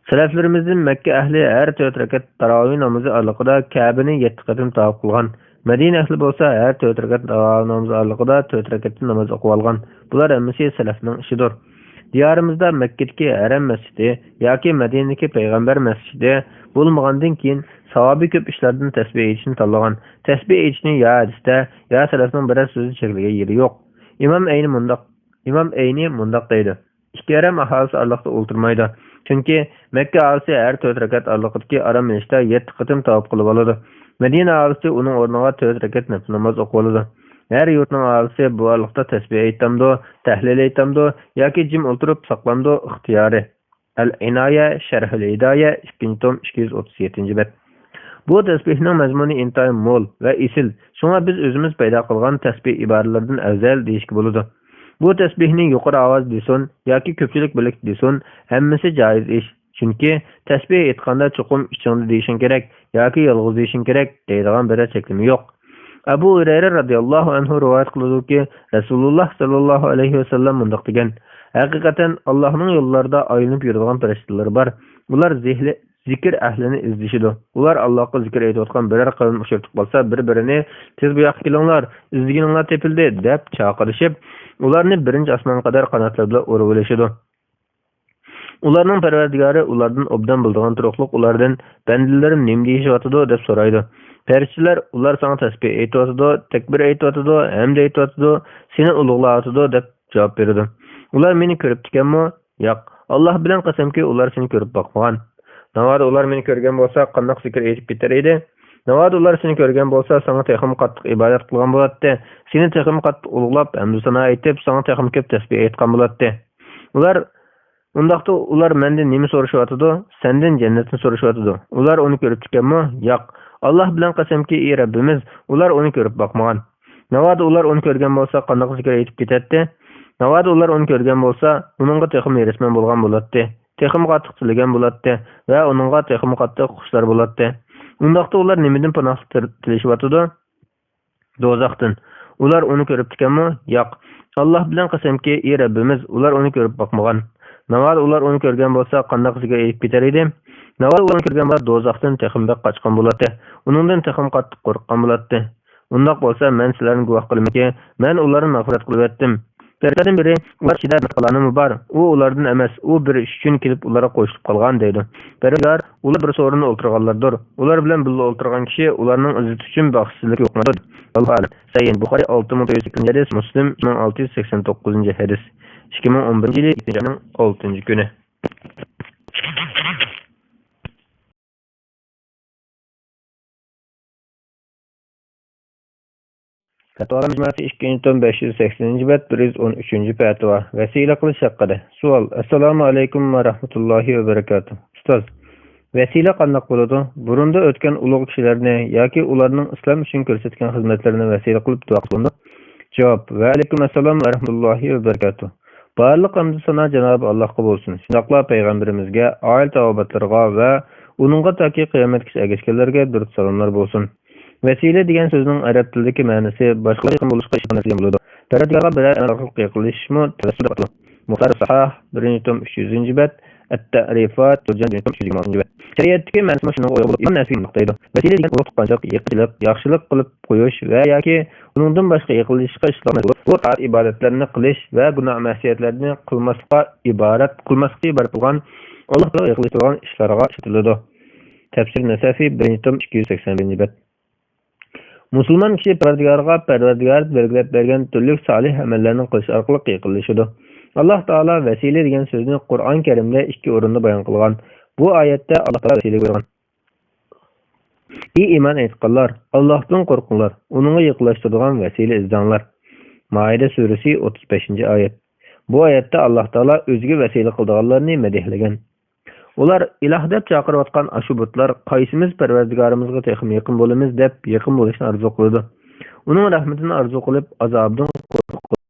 Salaflarimizdan Makka ahli har 4 rakat taravih namozi aralig'ida Ka'bani 7 qatim tavof qilgan. Madina ahli bo'lsa har 4 rakat taravih namozi aralig'ida 4 rakat namoz o'qib olgan. Bular hammasi salafning ishidir. Diyorimizda Makkadagi Haram masjidi yoki Madinadagi payg'ambar masjidi bo'lmagandan keyin savobi ko'p ishlardan tasbih etishni tanlagan. Tasbih etishni ya hadisda, ya salafning biror so'zi chekilgan yeri yo'q. Imom Ayni mundaq deydi: ikki haram aholisi aralig'ida o'ltirmaydi. Chunki Makka aholisi har 4 rakat aralig'idagi aram minishda 7 qatim tavof qilib oladi. Madina aholisi uning o'rniga 4 rakat nafl namoz o'qib oladi. Her yurtning aholisi bu aralig'da tasbih aytamdi, tahlil aytamdi yoki jim o'tirib saqlamdi ixtiyori. Al-Inaya Sharhul Hidaya 2-tom 237-bet. Bu tasbihning mazmuni intayin mo'l va isil. Shunga biz o'zimiz paydo qilgan tasbih iboralardan afzal deyishga bo'ladi. Bu tasbihning yuqori ovoz desin yoki ko'pchilik birlik desin, hammasi joiz ish. Chunki tasbih aytganda cho'qim ichingda deyishing kerak yoki yolg'iz deyishing kerak deydigan bir cheklimi yo'q. Abu Hurayra radhiyallohu anhu rivoyat qiladi-ki, Rasululloh sallallohu alayhi va sallam mundaq degan: haqiqatan Allohning yo'llarida aylanib yuradigan farishtalar bor. Ular zikr ahlini izlashidi. Ular Allohga zikr aytayotgan biror qavm uchratib qolsa, bir-birini tez bu yoqqa kelinglar, izlaganinglar tepildi deb chaqirishib, ularni birinchi osmon qadar qanotlar bilan urib olishidi. Ularning Parvardigori ulardan obdan bildigan turuqliq ulardan bandilarim nima deyishyotidi deb so'raydi. Farishtalar ular sana tasbih aytayotidi, takbir aytayotidi, hamd aytayotidi, seni ulug'layotidi deb javob berdi. Ular meni ko'rib ekanmi? Yo'q. Alloh bilan qasamki, ular seni ko'rib boqmagan. Navoda ular meni ko'rgan bo'lsa, qanday zikr aytib ketar edi? Navoda ular seni ko'rgan bo'lsa, sana texim qattiq ibodat qilgan bo'ladi. Seni texim qattiq ulug'lab, hamd sana aytib, sana texim ko'p tasbih aytgan bo'ladi. Undaqda ular mendan nima so'rashyotidi? Sendan jannatni so'rashyotidi. Ular uni ko'rib ekanmi? Yo'q. Alloh bilan qasamki, ey Rabbimiz, ular uni ko'rib boqmagan. Navoda ular uni ko'rgan bo'lsa, qanday zikr aytib ketadi? Navoda ular uni ko'rgan bo'lsa, uningga texim resmen bo'lgan bo'ladi. Texim qattiq tilagan bo'ladi va uningga texim qattiq xushlar bo'ladi. Undaqda ular nimadan panoh tilashyotidi? Do'zaxdan. Ular uni ko'rib ekanmi? Yo'q. Alloh bilan qasamki, ey Rabbimiz, ular uni ko'rib boqmagan. Navoda ular uni ko'rgan bo'lsa, qanday zikr aytib ketar edi? Navoda ularni ko'rgan bo'lsa, do'zaxdan teximda qochgan bo'ladi. Uningdan texim qattiq qo'rqgan bo'ladi. Undaq bo'lsa, men sizlarni guvoh qilamanki, men ularni mag'firat qilib etdim. Farishtalardan biri ular ichida qilganimi bor. U ulardan emas, u bir ish uchun kelib ularga qo'shilib qolgan deydi. Farishtalar ular bir so'rinda o'tirganlardir. Ular bilan birga o'tirgan kishi ularning izzati uchun baxtsizlik yo'qmadir. Alloh Sayyid Buxoriy 6180 Muslim 1689-hadis. 2011-yil 2-ayning 6-kuni. Fatvolar majmuasi 2-tom 580-bet 113-fatvo. Vasila qilish haqida. Savol: Assalomu alaykum va rahmatullohi va barakatuh. Ustoz, vasila qanday bo'ladi? Burunda o'tgan ulug' kishilarni yoki ularning islom uchun ko'rsatgan xizmatlarini vasila qilib duo qilindi? Javob: Va alaykum assalom va rahmatullohi va barakatuh. Barliq hamd sana Janob Allohga bo'lsin. Shunaqla payg'ambarimizga, oil tavobatlarga va uningga toki qiyomatgacha ergashganlarga durud salomlar bo'lsin. Vasila degan so'zning arab tilidagi ma'nosi boshqa yaqin bo'lishga ishonadigan bo'ladi. Parvardigorga biror aloqali qilinishmi tavassul qiladi. Muxtar Sahih 1-tom 300-bet, At-Ta'rifat 3-tom 326-bet. Shariatdagi ma'nosi shunga o'yib Ibn Nasir nuqtaydi. Vasila degan ulug' tuqqanchiq, yiqilib, yaxshilik qilib qo'yish va yoki uningdan boshqa yiqilishga ishlanadi. Bu ibodatlarni qilish va gunoh ma'siyatlarni qilmaslikqa iborat bo'lgan Allohga yiqilishtirgan ishlarga ishlatiladi. Tafsir Nasafiy 1-tom 281-bet. Musulmon kishi Parvardigor belgilab bergan turli salih amallarni qilish orqali yaqinlashadi. Alloh taolo vasila degan so'zni Qur'on Karimda 2 o'rinda bayon qilgan. Bu oyatda Alloh taolo vasila qo'ygan. Ey iymon etganlar, Allohdan qo'rqinglar, uningga yaqinlashtiradigan vasila izlanglar. Maida surasi 35-oyat. Bu oyatda Alloh taolo o'ziga vasila qilganlarni madihlagan. Ular iloh deb chaqirayotgan ashu butlar qaysimiz Parvardigorimizga texim yaqin bo'lamiz deb yaqin bo'lishni arzu qiladi. Uning rahmatini arzu qilib, azobdan qo'rqadi.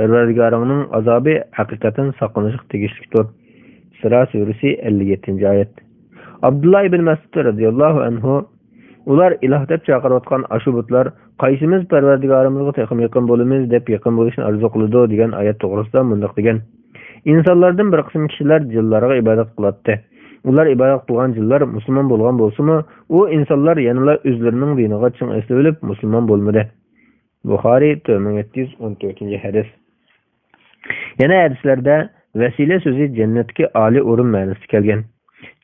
Parvardigoringning azobi haqiqatan saqlanishga tegishlidir. Isro surasi 57-oyat. Abdullah ibn Mas'ud radhiyallohu anhu ular iloh deb chaqirayotgan ashu butlar qaysimiz Parvardigorimizga texim yaqin bo'lamiz deb yaqin bo'lishni arzu qiladi degan oyat to'g'risida mundaq degan. İnsanlardan bir qism kishilar jinlarga ibodat qiladi. Ular ibodat qilgan jinlar musulmon bo'lgan bo'lsa-mu, u insonlar yanada o'zlarining diniga chin asli musulmon bo'lmadi. Buxoriy 4714-hadis. Yana hadislarda vasila so'zi jannatga oliy o'rin ma'nosida kelgan.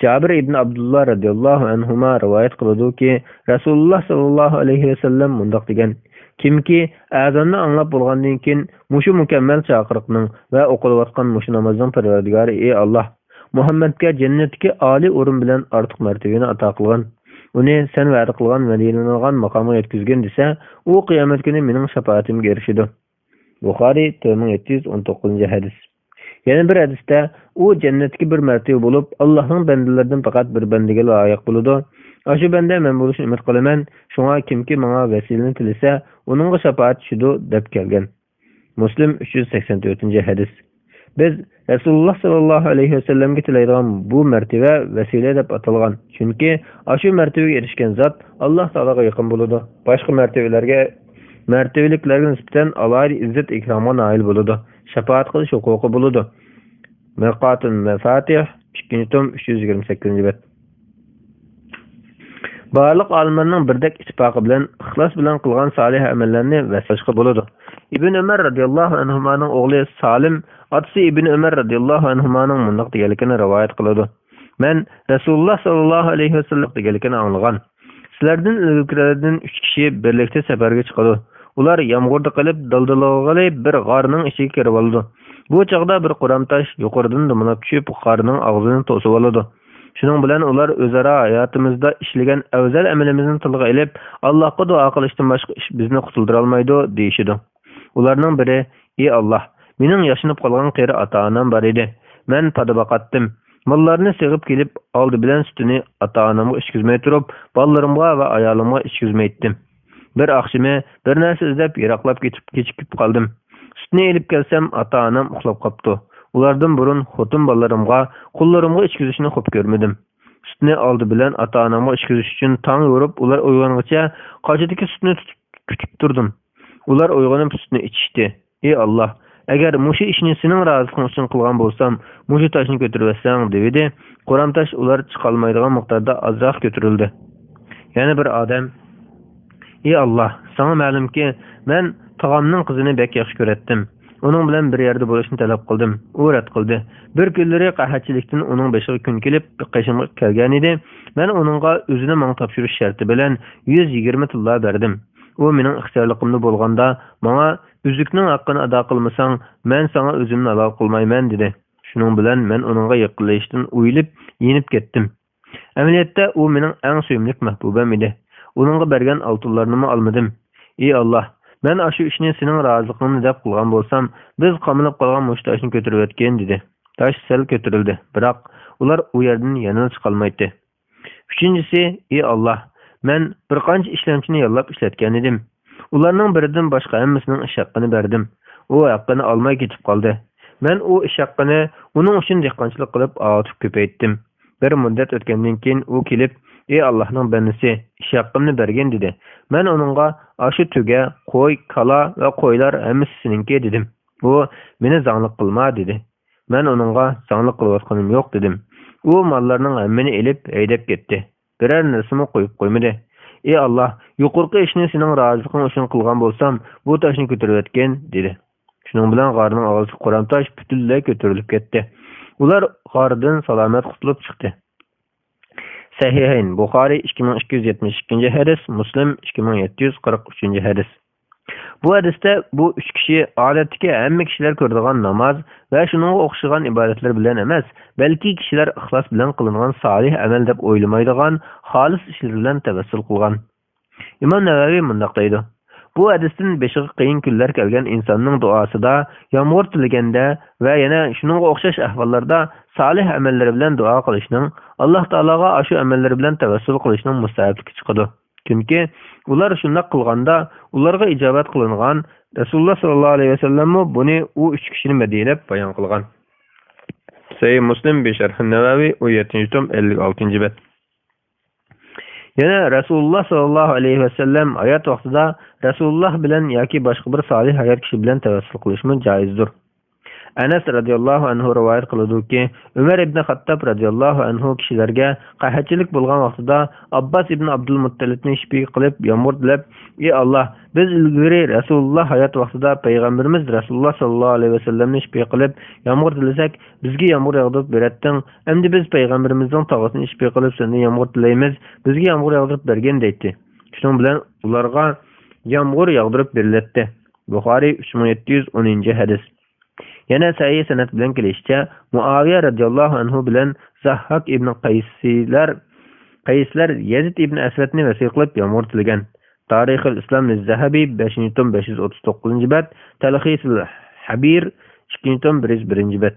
Jabir ibn Abdullah radhiyallohu anhuma rivoyat qiladi-ki, Rasululloh sallallohu alayhi vasallam mundaq degan: Kimki azonni anglab bo'lgandan keyin mushu mukammal chaqiriqning va o'qilayotgan mushu namozning Parvardigori ey Alloh, Muhammadga jannatga oliy o'rin bilan ortiq martabani ato qilgan. Uni sen va'da qilgan Madinaga maqomga yetkazgan desa, u qiyomat kuni mening shafaatimga erishadi. Buxoriy 1719-hadis. Yana bir hadisda u jannatga bir martaba bo'lib, Allohning bandalaridan faqat bir bandaga loyiq bo'ladi. Ashu banda men bo'lishni umid qilaman. Shunga kimki menga vasilani tilasa, uningga shafaat tushidi deb kelgan. Muslim 384-hadis. Biz Rasululloh sallallohu alayhi vasallamga tilaydigan bu martaba vasila deb atalgan. Chunki ashu martabaga erishgan zot Alloh taologa yaqin bo'ladi. Boshqa martabaliklarga nisbatan alohida izzat ikromga nail bo'ladi. Shafaat qilish huquqi bo'ladi. Mirqatun Mafatih 2-tom 328-bet. Barliq olimlarning birdek ittifoqi bilan ixlos bilan qilgan salih amallarni vasfashqa bo'ladi. Ibn Umar radhiyallohu anhumaning o'g'li Salim otasi Ibn Umar radhiyallohu anhumaning mundaq deganligini rivoyat qiladi. Men Rasululloh sallallohu alayhi vasallam deganligini anglagan. Sizlardan ilgarilardan 3 kishi birlikda safarga chiqadi. Ular yomg'irda qilib daldalog'ali bir g'orning ichiga kirib oldi. Bu chaqda bir quramtosh yuqoridan dumalab tushib g'orning og'zini to'sib oladi. Shuning bilan ular o'zaro hayotimizda ishlagan afzal amalimizni tilga olib, Allohga duo qilishdan boshqa ish bizni qutuldira olmaydi deyishidi. Ularning biri: "Ey Alloh, mening yashinib qolgan qari ota-onam bor edi. Men padabaqatdim. Mallarni sig'ib kelib, oldi bilan sutini ota-onamga ichkizmay turib, bolalarimga va ayolimga ichkizmaydim. Bir oqshimi bir narsa izlab yiroqlab kechikib qoldim. Sutni elib kelsam, ota-onam uxlab qopti. Ulardan burun xotin bolalarimga, qullarimga ichkizishni xo'p ko'rmadim. Sutni oldi bilan ota-onamga ichkizish uchun tong yorib, ular uyg'onguncha qochidagi sutni kutib turdim. Ular uyg'onib sutni ichishdi. Ey Alloh, agar mushu ishni sening roziliging uchun qilgan bo'lsam, mushu toshni ko'tarib olsang dedi. Quram tosh ular chiqolmaydigan miqdorda ozroq ko'tarildi. Yana bir odam: Ey Alloh, sana ma'lumki, men tog'amning qizini bek yaxshi ko'ratdim. Uning bilan bir yerda bo'lishni talab qildim. U rad qildi. Bir kunlari qahatchilikdan uning beshiga kun kelib, qashimga kelgan edi. Men uningga o'zini menga topshirish sharti bilan 120 tilla berdim. U mening ixtiyorligimda bo'lganda, menga uzukning haqqini ado qilmasang, men sana o'zimni halol qilmayman dedi. Shuning bilan men uningga yaqinlashishdan o'ylib, yenib ketdim. Amaliyotda u mening eng sevimli mahbubam edi. Uningga bergan oltinlarni olmadim. Ey Alloh, men ashu ishni sening roziligingni deb qilgan bo'lsam, biz qamilib qolgan mushtoshni ko'tarib o'tgan dedi. Tosh sal ko'tarildi, biroq ular u yerdan yana chiqolmaydi. Uchinchisi: Ey Alloh, men bir qancha ishlamchini yollab ishlatgan edim. Ularning biridan boshqa hammasining ish haqqini berdim. U haqqini olmay ketib qoldi. Men u ish haqqini uning uchun dehqonchilik qilib ortib ko'paytdim. Bir muddat o'tgandan keyin u kelib: Ey Allohning bandasi, ish haqqimni bergan dedi. Men uningga ashu tuga, qo'y, kala va qo'ylar hammasi seningki dedim. U meni zanglik qilma dedi. Men onunğa zanglik qilayotganim yo'q dedim. U mallarning hammani elib haydab ketdi. Birer narsani qo'yib qo'ymadi. Ey Allah, yuqorqi ishni sening roziliqing uchun qilgan bo'lsam, bu toshni ko'tarib etgan dedi. Shuning bilan g'arning og'zida qo'ram tosh butunlay ko'tarilib ketdi. Ular g'ardan salomat qutulib chiqdi. Sahihayn Buxoriy 2272 hadis, Muslim 2743 hadis. Bu hadisda bu üç kişi odatdagi hamma kishilar ko'radigan namoz va shuningga o'xshagan ibodatlar bilan emas, balki kishilar ixlos bilan qilingan solih amal deb o'ylamaydigan xolis ishlar bilan tavassul qilgan. Imom Navaviy mundaq deydi: Bu hadisdan beshiga qiyin kunlar kelgan insonning duosida, yomg'ir tilaganda va yana shuningga o'xshash ahvollarda solih amallar bilan duo qilishning, Alloh taologa shu amallar bilan tavassul qilishning mustahabligi chiqadi. Chunki ular shunday qilganda ularga ijobat qilingan. Rasululloh sallallohu alayhi vasallam buni u üç kishini madinab bayon qilgan. Sahih Muslim bi Sharh an-Navawi 7-tom 56-bet. Yana Rasululloh sallallohu alayhi vasallam hayot vaqtida Rasululloh bilan yoki boshqa bir solih hayot kishi bilan tavassul qilishmi joizdir. Anas radhiyallohu anhu rivoyat qiladi-ki, Umar ibn Xattob radhiyallohu anhu kishilarga qahatchilik bo'lgan vaqtida Abbas ibn Abdul Muttalibni shifo qilib yomg'ir tilab, "Ey Alloh, biz ilgari Rasululloh hayot vaqtida payg'ambarimiz Rasululloh sallallohu alayhi vasallamni shifo qilib yomg'ir tilasak, bizga yomg'ir yog'dirib beratding. Endi biz payg'ambarimizning tog'asini shifo qilib sendan yomg'ir tilaymiz, bizga yomg'ir yog'dirib bergin" deydi. Shuning bilan ularga yomg'ir yog'dirib berildi. Buxoriy 3710 hadis. Yana sahih sanad bilan kelishicha, Muaviya radhiyallohu anhu bilan Zahhak ibn Qayslar Yazid ibn Aswadni vasiy qilib yomg'ir tilagan. Tarixul Islom az-Zahabiy 5-tom 539-bet, Talxisul Habir 2-tom 101-bet.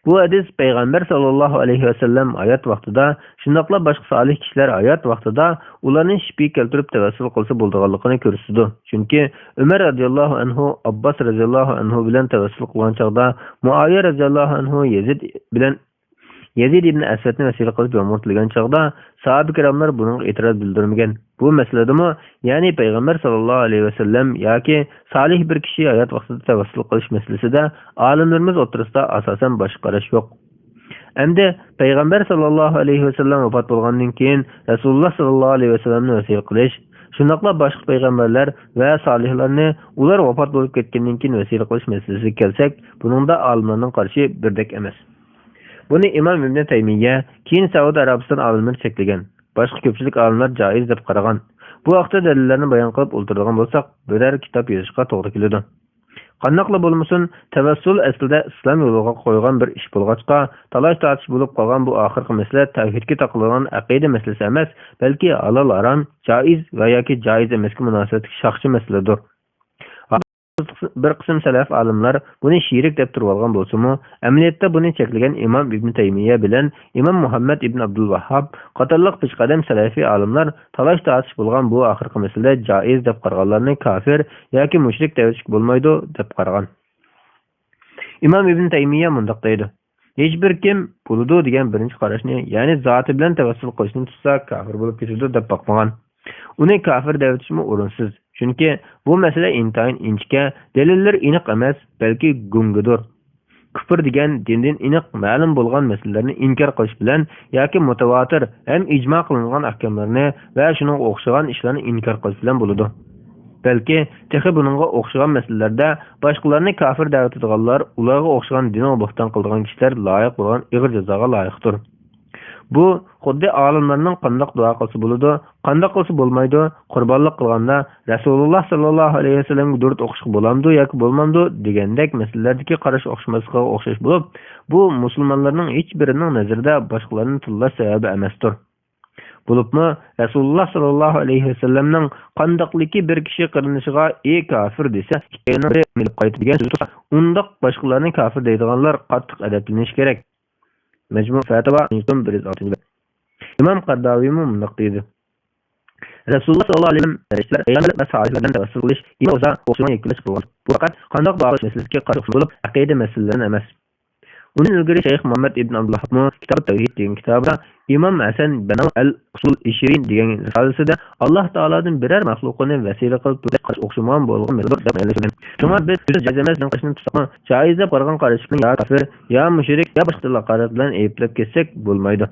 Bu hadis Payg'ambar sallallohu alayhi vasallam hayot vaqtida, shundoqla boshqa solih kishilar hayot vaqtida ularning shifo keltirib tavassul qilsa bo'lganligini ko'rsatdi. Chunki Umar radhiyallohu anhu Abbas radhiyallohu anhu bilan tavassul qilgan chaqda Muaviya radhiyallohu anhu Yazid ibn Aswadni vasila qilib yomg'ir tilagan chaqda sahoba kiramlar buning e'tiroz bildirmagan. Bu masaladami, ya'ni Payg'ambar sallallohu alayhi vasallam yoki solih bir kishi hayot vaqtida tavassul qilish masalasida olimlarimiz o'rtasida asosan boshqa qarash yo'q. Endi Payg'ambar sallallohu alayhi vasallam vafot bo'lgandan keyin Rasululloh sallallohu alayhi vasallamni vasiyat qilish, shundoqla boshqa payg'ambarlar va solihlarni ular vafot bo'lib ketgandan keyin vasiyat qilish masalasiga kelsak, buningda olimlarning qarashi birdek emas. Buni Imom Ibn Taymiyya keyin Saudiya Arabiston olimlari cheklagan. Boshqa ko'pchilik olimlar joiz deb qaragan. Bu vaqtda dalillarni bayon qilib o'ltiradigan bo'lsak, biror kitob yozishga to'g'ri keladi. Qandoqla bo'lmasin, tavassul aslida islom yo'liga qo'ygan bir ish bo'lg'achqa, talash-tortish bo'lib qolgan bu oxirgi masala tavhidga taqilgan aqida masalasi emas, balki halol harom, joiz va yoki joiz emasga munosabatli shaxsiy masaladir. Bir qism salaf olimlar buni shirik deb turib olgan bo'lsa-mu, amaliyotda buni cheklagan Imom Ibn Taymiyya bilan Imom Muhammad ibn Abdul Vahhab qatorliq peshqadam salafiy olimlar talash-tortish bo'lgan bu oxirgi masalada joiz deb qaraganlarni kafir yoki mushrik deyish bo'lmaydi deb qaragan. Imom Ibn Taymiyya mundaq deydi: Hech bir kim bo'ludi degan birinchi qarashni, ya'ni zoti bilan tavassul qilishni tutsa kafir bo'lib ketadi deb baqmagan. Uni kafir deyishmi o'rinsiz. Chunki bu masala intayin inchka, dalillar aniq emas, balki gungidir. Kufr degan dindan aniq ma'lum bo'lgan masalalarni inkor qilish bilan yoki mutawatir ham ijmo qilingan ahkomlarni va shuning o'xshagan ishlarni inkor qilish bilan bo'ladi. Balki texi buningga o'xshagan masalalarda boshqalarni kafir da'vatadiganlar, ularga o'xshagan dinni bo'xton qiladigan kishilar loyiq bo'lgan ig'ir jazoga loyiqdir. Bu xuddi olimlarning qandoq duo qilsa bo'ladi, qandoq qilsa bo'lmaydi, qurbonlik qilganda Rasululloh sallallohu alayhi vasallamga durud o'qishga bo'lamdi yoki bo'lmamdi degandek masalalardagi qarash o'xshamasligiga o'xshash bo'lib, bu musulmonlarning hech birining nazarida boshqalarni tillash sababi emasdir. Bo'libmi Rasululloh sallallohu alayhi vasallamning qandoqligi bir kishi qilinishiga ey kafir desa, yana bir milib qaytadigan so'z, undaq boshqalarni kafir deydiganlar qattiq adablanish kerak. Mecmu Fatava 106. İmam Qardavi mundaq deydi: Rasululloh sallallohu alayhi vasallam payg'ambar va solihlardan tavassul qilish, o'za o'xshagan yekilash bo'lgan. Bu faqat qandoq duo qilish masalasiga qarshi bo'lib, aqida masalalarini emas. Onun ilgari Şeyh Muhammed ibn Abdullah Kitab Tevhid degan kitobda İmam Hasan bin al-Usul 20 degan risolasida Alloh taolodan biror maxluqni vasila qilib turib o'xshagan bo'lgan ma'lumot deb aytgan. Shunga biz joiz emas degan qarashni tutsak, joiz deb qargan qarashni ya kafir, ya mushrik, ya boshqa laqabat bilan ayblab ketsak bo'lmaydi.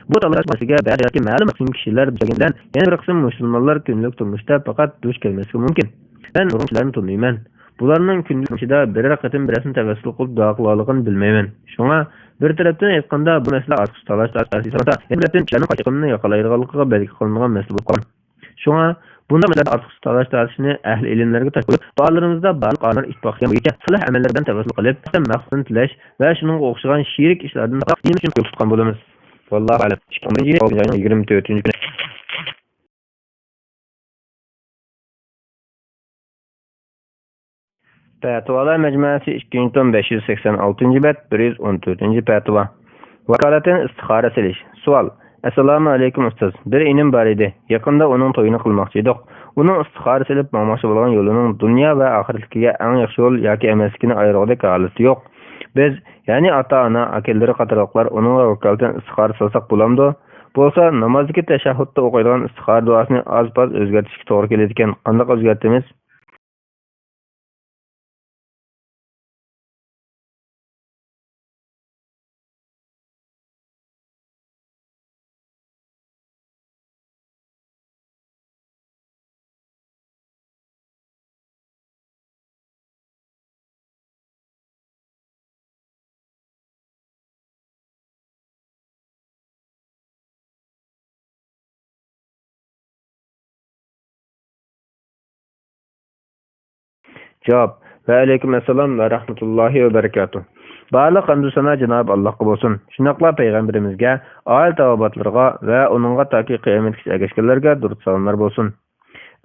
Bu talashmasiga ba'zi ma'lum qism kishilar bilgandan, yana bir qism musulmonlar kunlik turmushda faqat duch kelmasligi mumkin. Ben urumchilarni tanıyman. Bularning kunlik ishida biror qatim birasini tavassul qilib duo qilganligini bilmayman. Shunga bir tarafdan aytganda bu masala ortiq talash asosida, yana bir tarafdan kishilarning haqiqatni yo'qolaydiganligiga belgi qilingan masala bo'lib qolgan. Shunga bunda masala ortiq talashni ahli ilmlarga tashkil duolarimizda barliq qonun ittifoqiy bo'yicha silah amallardan tavassul qilib, maqsadni tilash va shuningga o'xshagan shirik ishlardan din uchun tutgan bo'lamiz. Vallohu a'lam. 2024 kuni Fatvalar Mecmuası 2 tom 586 bet 114 fatva. Vakalaten istihara silish. Sual. Assalomu alaykum ustoz. Bir inim bor edi. Yaqinda uning to'yini qilmoqchi edik. Uning istihara silib bo'lmoqchi bo'lgan yo'lining dunyo va oxiratga eng yaxshi yo'l yoki emasligini ayirg'idek holati yo'q. Biz, ya'ni ota-ona, akallari qatorliqlar uning vakalatan istihara silsak bo'lamdi? Bo'lsa, namozdagi tashahhudda o'qiydigan istihara duosini oz-poz o'zgartirishga to'g'ri keladi ekan. Qanday o'zgartiramiz? Cevap. Ve aleyküm esselam ve rahmetullahi ve berekatuh. Barliq hamdu sana Cenab-ı Allah'a bolsun. Şunaqla peygamberimizge, aile tavabatlarga ve onunğa taki kıyametki ergeçkerlerge durut salamlar bolsun.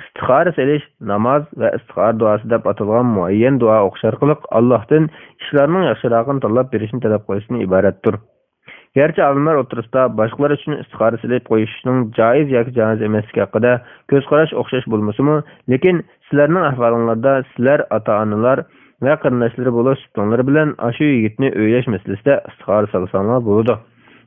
İstihara selish, namaz ve istihara duası deb atılgan muayyen dua oqşar qılık Allah'tan işlerinin yaxşırağını talab berişini talab qo'yishni ibarettir. Gerçi alimlar oturusda başkalar için istihara silib qo'yishning jaiz yoki jaiz emasligi haqida ko'z qarash o'xshash bo'lmasa-mu, lekin sizlarning ahvolingizda sizlar ota-onalar va qarindoshlari bo'lish tutanlar bilan ashu yigitni o'ylash masalasida istihara salsanlar bo'ladi.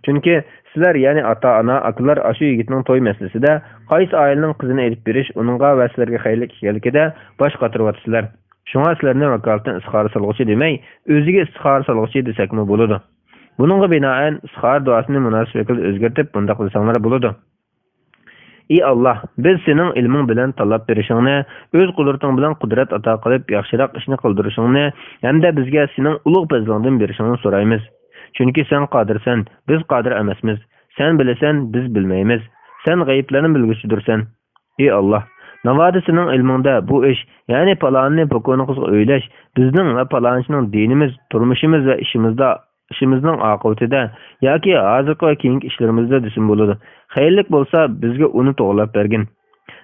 Chunki sizlar, ya'ni ota-ona, akalar ashu yigitning to'y masalasida qaysi oilaning qizini elib berish, uningga va sizlarga xayrlik ekanligida bosh qotiryapsizlar. Shunga sizlarning vakolatdan istihara salg'uchi demay, o'ziga istihara salg'uchi desakmi bo'ladi. Bununla binaen istihara duasını münasip şekilde özgürtüp bunda kılsanlar buludu. Ey Allah, biz senin ilmin bilen talap berişini, öz kudretin bilen kudret ata kılıp yaxşırak işini kıldırışını, hem de bizge senin ulug bezlığından berişini sorayımız. Çünkü sen kadirsen, biz kadir emesmiz. Sen bilesen, biz bilmeyimiz. Sen gayiplerin bilgüsüdürsen. Ey Allah, navadi senin ilminde bu iş, yani palanını pokonukuz öyleş, bizden ve palançının dinimiz, turmuşumuz ve işimizning oqibatida yoki hozirgi va keyingi ishlarimizda desin bo'ladi. Xayrlik bo'lsa bizga uni to'g'rilab bergin.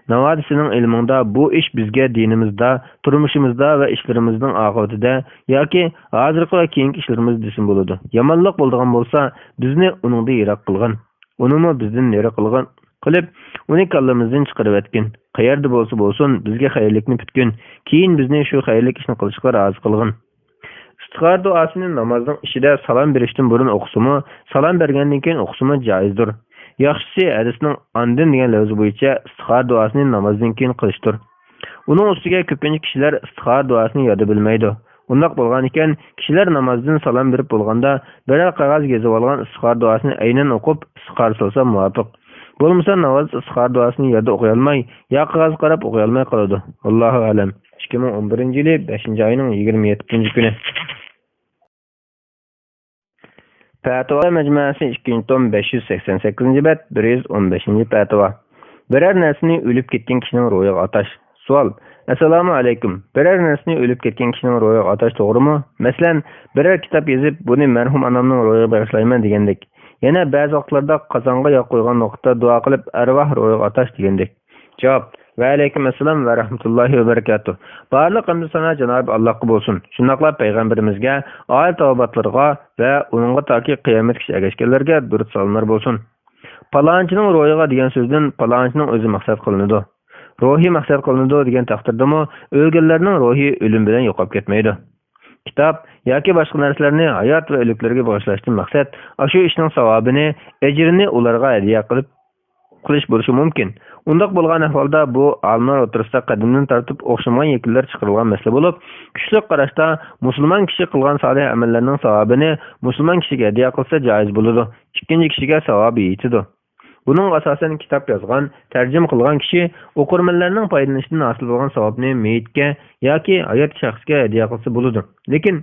Navodi sening ilmingda bu ish bizga dinimizda, turmushimizda va ishlarimizning oqibatida yoki hozirgi va keyingi ishlarimizda desin bo'ladi. Yomonlik bo'lgan bo'lsa, bizni uningdan yiroq qilgin. Unimi bizdan yiroq qilgin. Qilib, uni kallamizdan chiqarib etgin. Qayerda bo'lsa bo'lsin, bizga xayrlikni bitgin. Keyin bizni shu xayrlik ishni qilishga rozi qilgin. İstihara duasını namazın işide salam berişten burun okusumu, salam bergenden keyin okusumu caizdir. Yaxşısı hadisning andin degan lafzi bo'yicha istihara duasını namazdan keyin qilishdir. Uning ustiga ko'pincha kishilar istihara duasını yodi bilmaydi. Undaq bo'lgan ekan, kishilar namazdan salam berib bo'lganda biror qog'oz yozib olgan istihara duasını aynan o'qib istihara qilsa muvofiq. Bo'lmasa namoz istihara duasını yodi o'qiy olmay, yo qog'oz qarab o'qiy olmay qoladi. Allohu a'lam. 2011-yil 5-oyning 27-kuni. Fatva Mecmuası 2 tom 588 bet 115 fatva. Birer narsani o'lib ketgan kishining ro'yiga atash. Savol. Assalomu alaykum. Birer narsani o'lib ketgan kishining ro'yiga atash to'g'rimi? Masalan, birer kitob yozib, buni marhum onamning ro'yiga bag'ishlayman degandek. Yana ba'zi vaqtlarda qozonga yoq qo'ygan vaqtda duo qilib, arvoh ro'yiga atash degandek. Javob. Ve aleyküm esselam ve rahmetullahi ve berekatuh. Barliq hamdu sana Cenab-ı Allah'a bolsun. Şunaqla peygamberimizge, aile tavabatlarga ve onunla taki kıyamet kişi ergeçkerlerge durut salınlar bolsun. Palançının ro'yiga degan so'zdan palançının o'zi maqsad qilinadi. Ruhi maqsad qilinadi degan taqdirda o'lganlarning ruhi o'lim bilan yo'qolib ketmaydi. kitob yoki boshqa narsalarni hayot va o'liklarga bag'ishlashdan maqsad shu ishning savobini, ajrini ularga hadya qilish bo'lishi mumkin. Undaq bo'lgan ahvolda bu olimlar o'tirisida qadimdan tortib o'xshamagan yakunlar chiqarilgan masala bo'lib, kuchli qarashda musulmon kishi qilgan solih amallarning savobini musulmon kishiga hadya qilsa joiz bo'ladi. Ikkinchi kishiga savobi yetadi. Buning asosan kitob yozgan, tarjima qilgan kishi o'qirmanlarning foydalanishidan hosil bo'lgan savobni meyitga yoki hayot shaxsga hadya qilsa bo'ladi. Lekin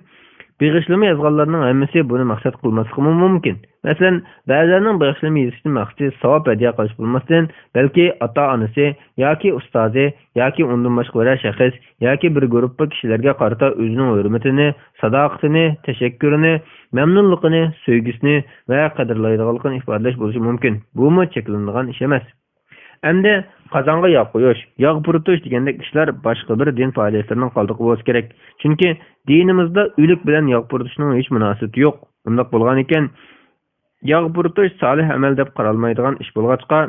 beg'ishlama yozganlarning hammasi buni maqsad qilmasligi mumkin. Masalan, ba'zilarning beg'ishlama yozishdan maqsadi savob hadya qilish bo'lmasdan, balki ota-onasi yoki ustozi yoki undan boshqa biror shaxs yoki bir guruhga kishilarga qarata o'zining hurmatini, sadoqatini, tashakkurini, mamnunligini, sevgisini va qadrlaydiganligini ifodalash bo'lishi mumkin. Bu mu cheklanadigan ish emas. Endi qozonga yog' qo'yish, yog' puritish degandek ishlar boshqa bir din faoliyatlarining qoldig'i bo'lsa kerak. Chunki dinimizda o'lik bilan yog' puritishning hech munosabati yo'q. Bunday bo'lgan ekan, yog' puritish solih amal deb qaralmaydigan ish bo'lg'achqa,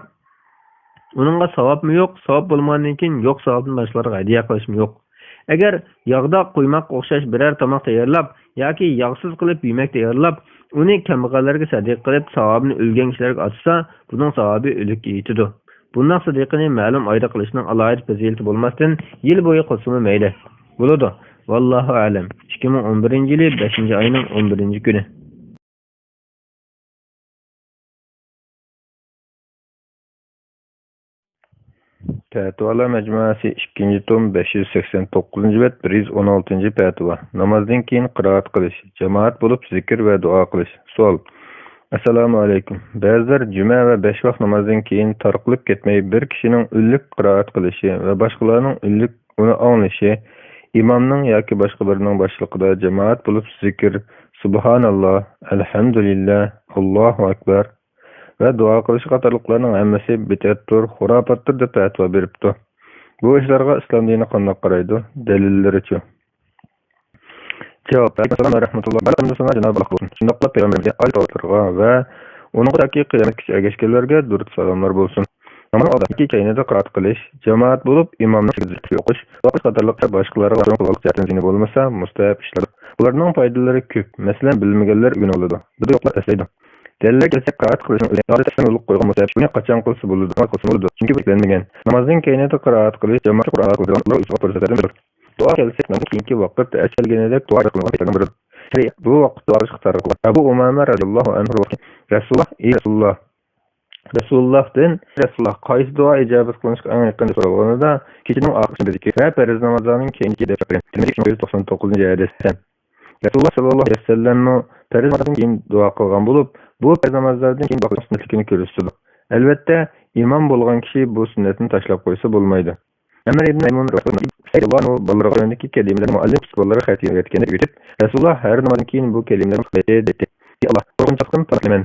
uningga savobmi yo'q, savob bo'lmagandan keyin yo'q savobni boshqalarga hadya qilishmi yo'q. Agar yog'da quymoq o'xshash biror tomoq tayyorlab yoki yog'siz qilib yemak tayyorlab, uni kambag'allarga sadiq qilib savobni o'lgan kishilarga atsa, buning savobi o'likka yetadi. Bundan sadiqini ma'lum oyda qilishning alohida fazilati bo'lmasdan, yil bo'yi qilsa mayli. Bo'ladi. Vallohu a'lam. 2011-yili 5-oyning 11-kuni. Fatvalar majmuasi 2-tom 589-bet 116 fatva. Namozdan keyin qiroat qilish, jamoat bo'lib zikr va duo qilish. Savol. Assalomu alaykum. Ba'zilar juma va 5 vaqt namozdan keyin tarqilib ketmay bir kishining o'lik qiroat qilishi va boshqalarning o'lik uni anglashi, imomning yoki boshqa birining boshchiligida jamoat bo'lib zikr, subhanalloh, alhamdulillah, Allohu akbar va duo qilish qatorliqlarning hammasi bid'atdir, xurofotdir deb fatvo beribdi. Bu ishlarga islom dini qanday qaraydi? Dalillaricha. Javob: Assalomu rahmatullohi va barakatuh. Janob Alloh bo'lsin. Shundaqla payg'ambarga aytlarga va uning yoki qiyomatgacha ergashganlarga durud salomlar bo'lsin. Namaz odamki kaynida qiroat qilish, jamoat bo'lib imomning zikri o'qish, vaqt qatorliqlar boshqalarga qilib jatini bo'lmasa mustahab ishlar. Ularning foydalari ko'p. Masalan, bilmaganlar o'rganib oladi. Buni yo'qlar aslaydi. Dalillar kelsa qiroat qilishni odatda ulug' qo'ygan mustahab buni qachon qilsa bo'ladi, qilsa bo'ladi. Chunki bu bilmagan. Namozdan kaynida qiroat qilish, jamoat qiroat qilgan ular o'ziga ko'rsatadi. Duo kelsak, keyingi vaqtda ashalganida duo qilgan bir bu vaqtda arish qiladi. Abu Umama radhiyallohu anhu Rasulullohdan qaysi duo ijobat qilinishga eng yaqin so'ralganida kechining oxirida va farz namozlarning keyingi deb gapiring. 99-hadis. Rasululloh sallallohu alayhi vasallamning farz namozdan keyin duo qilgan bo'lib, bu farz namozlardan keyin duo sunnatligini ko'rsatdi. Albatta, imom bo'lgan kishi bu sunnatni tashlab qo'ysa bo'lmaydi. Amr ibn Maymun ballarg'andagi kalimalarni muallif bollarga xatiyat etganda o'tib, Rasululloh har namozdan keyin bu kalimalarni aytdi. Alloh qo'rqinchdan panohlan,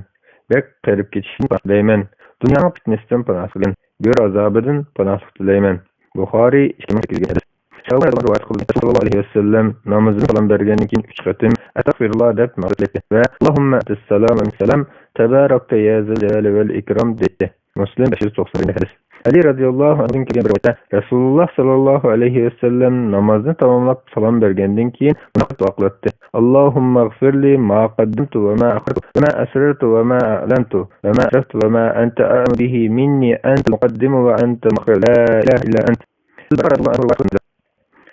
bek qarib ketishni panohlayman. Dunyoning fitnasidan panoh tilayman. Yer azobidan panoh tilayman. Buxoriy 2008. Sallallahu alayhi vasallam namozini qilib bergandan keyin 3 qatim astaghfirulloh deb ma'rifat va Allohumma assalom va salam tabarakta ya zal jalali val ikram dedi. Muslim 590. Ali radhiyallohu anhu kelgan bir vaqtda Rasululloh sallallohu alayhi vasallam namozni tamomlab salom bergandan keyin bunday duo qildi. Allohumma ighfirli ma qaddamtu va ma akhartu va ma asrartu va ma a'lantu va ma asraftu va ma anta a'lamu bihi minni anta muqaddimu va anta muakhir la ilaha illa anta.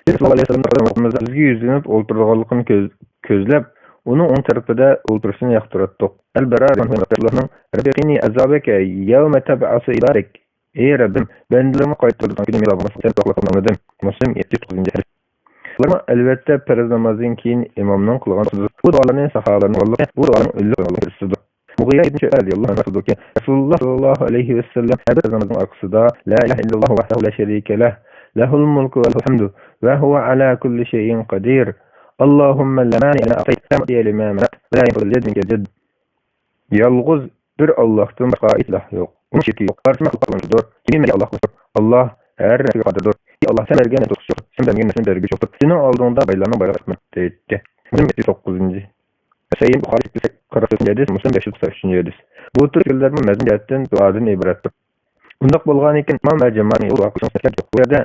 Rasululloh alayhi vasallam bizga yuzlanib o'ltirganligini ko'zlab uning o'ng tarafida o'ltirishini yoqtirdik. Al-Bara Rasulullohning Rabbini azabaka yawma tab'asu ibarik. Ey Rabbim, bendilerimi qaytardan günü mirabını sen to'xtatmadim. Muslim 790. Ular albatta farz namozdan keyin imomning qilgan bu duolarni sahobalarning Alloh bu duolarni o'lib ko'rsatdi. Mughira ibn Shu'ayb radhiyallohu anhu Rasululloh sallallohu alayhi vasallam hadis namozning orqasida la ilaha illalloh vahdahu la sharika lah, lahul mulku wal hamdu va huwa ala kulli shay'in qadir. Allahumma la mani ana a'tayta lima manat wa la yanfa'u al-jadd minka al-jadd. Yalg'iz bir Allohdan boshqa iloh yo'q. Bunun şirki yok. Karşıma kılmaktadır. Kimin Allah koştur. Allah her nefsi kadardır. Allah sen ergen etmek yok. Sen bergen nefsin bergi çoktur. Senin aldığında baylarına bayrak etmek deyildi. Muslim 709. Sayın Bukhari 847. Muslim 593. Bu tür fikirlerimi mezun cihetten duadan ibarettir. Undaq bolğan eken imam we cemaat dua kılışyň sebäbi ýok. Bu ýerde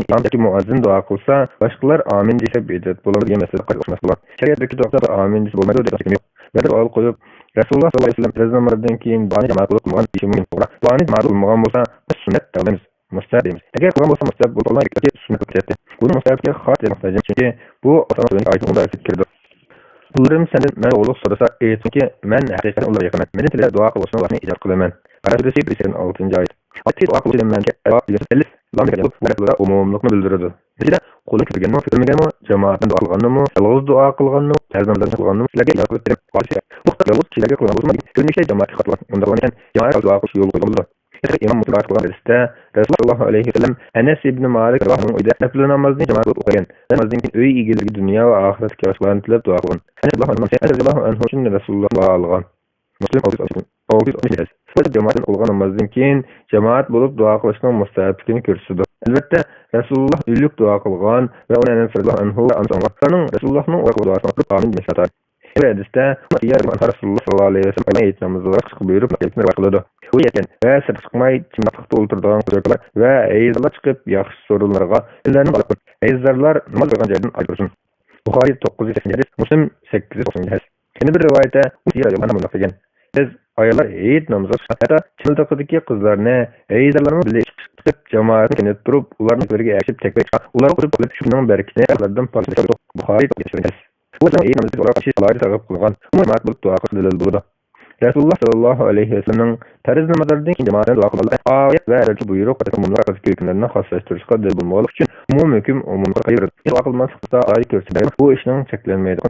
imamdaki muazzin dua kılsa, başgalar amin diýse bidat bolar diýen mesele gaýtmaz bolar. Şeriatdaki duada amin diýse bolmaýdy diýen ýok. Ve de ol koyup Rasulullah sallallahu aleyhi ve sellem peygamberden keyin bani cemaat bolup kılgan işi mümkin. Bani cemaat bolmagan bolsa sünnet däwlemiz. Mustahab demiz. Eger kılgan bolsa mustahab bolmagan ýa-da sünnet etdi. Bunu mustahabga hat etmekden çünki bu Allah'ın aýtygynda fikirdir. Kullarım senden men oğluk sorasa ki men hakikaten onlara yakınat. Meni tile dua kılışına Allah'ını icap kılamen. Arasıdaki bir senin 6. ayet. Ati dua kılışı menke evap bilirsin. Elif lan bir yapıp varlıklara umumlukunu bildirirdi. Mesela kulu kırgen mi, kırmegen mi, cemaatin dua kılganı mı, yalğız dua kılganı mı, terzamlardan kılganı mı, sizlerge yakılıp verip karşı. Muhtar yalğız kişilerge kılgan olsun. Görünüşte cemaati katılır. Ondan sonra cemaat dua kılışı yolu kılmalıdır. İmam Mutlaka kılgan verisinde Resulullah sallallahu aleyhi ve sellem Enes ibn Malik rahmanın uyda nefli namazını cemaat olup okuyan. Namazın öy ilgili dünya ve ahiret kâşlarını tilep dua kılgan. Enes Allahu anhu için Resulullah dua algan. Müslim oldu. Bu cemaatin olgan namazdan keyin cemaat bolup dua kılışynyň mustahabligini görsetdi. Elbette Resulullah üllük dua kılgan ve onu Enes anhu ansaňlar. Resulullah'ın o duasına amin deýär. Bu hadiste Resulullah sallallahu aleyhi ve sellem aýtmamyzda çykyp buyurup ayetler başladı. Bu ýeten we sır çykmay çymaqda oturduğan gözler we eýizler çykyp ýaxşy sorunlarga ellerini balyp eýizler namaz kılgan ýerden aýdyrsyň. Buhari 9-8 hadis, Müslim 8-90 hadis. Ýene bir riwayetde bu ýerde mana degan. Biz aylar eýit namazı hatta çymyldakydaki kızlarny eýizlerni bile çykyp cemaatni kenet turup ularny birge äşip tekbir ular okup şunun bereketini allardan paylaşýar. Buhari 9-8 hadis. Bu zaman eýit namazı olarak kişi salatı tagap kılgan. Cemaat bulup dua kıldylar burada. Resulullah sallallahu aleyhi ve sellem'in terz namazlardan keyin cemaatine dua kılmalı. Ayet ve erki buyruq mumlar arasındaki hükümlerine haslaştırışka delil bulmalık için umum hüküm umumda kayırır. Dua kılmazsa ayet görsün. Bu işinin çeklenmeydi.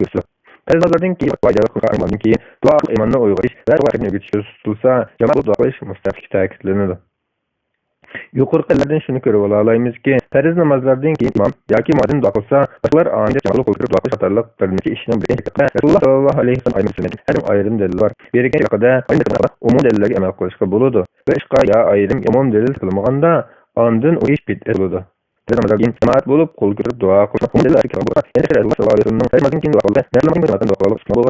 Terz namazlardan keyin faydalı kılgan ki dua imanına uygulaş ve dua etmeye geçiş tutulsa cemaat dua kılış müstahak takiplenir. Yukarıdakilerden şunu görüp alaýmyzki, terz namazlardan keyin imam yoki muazzin dua kılsa, başgalar anında cemaat kıldyryp dua kılış hatarlyk birinki işinin birinci Resulullah sallallahu aleyhi ve sellem hem ayrım delil var. Bereken ýakda umum delillerge emel kılışka boludy. Ve işga ya ayrım umum delil kılmaganda andyn o iş bid'at boludy. Terz namazlardan keyin cemaat bolup kol götürüp dua kılsa umum delil erkek bolsa, Resulullah sallallahu aleyhi ve sellem namazdan keyin dua kıldy. Namazdan dua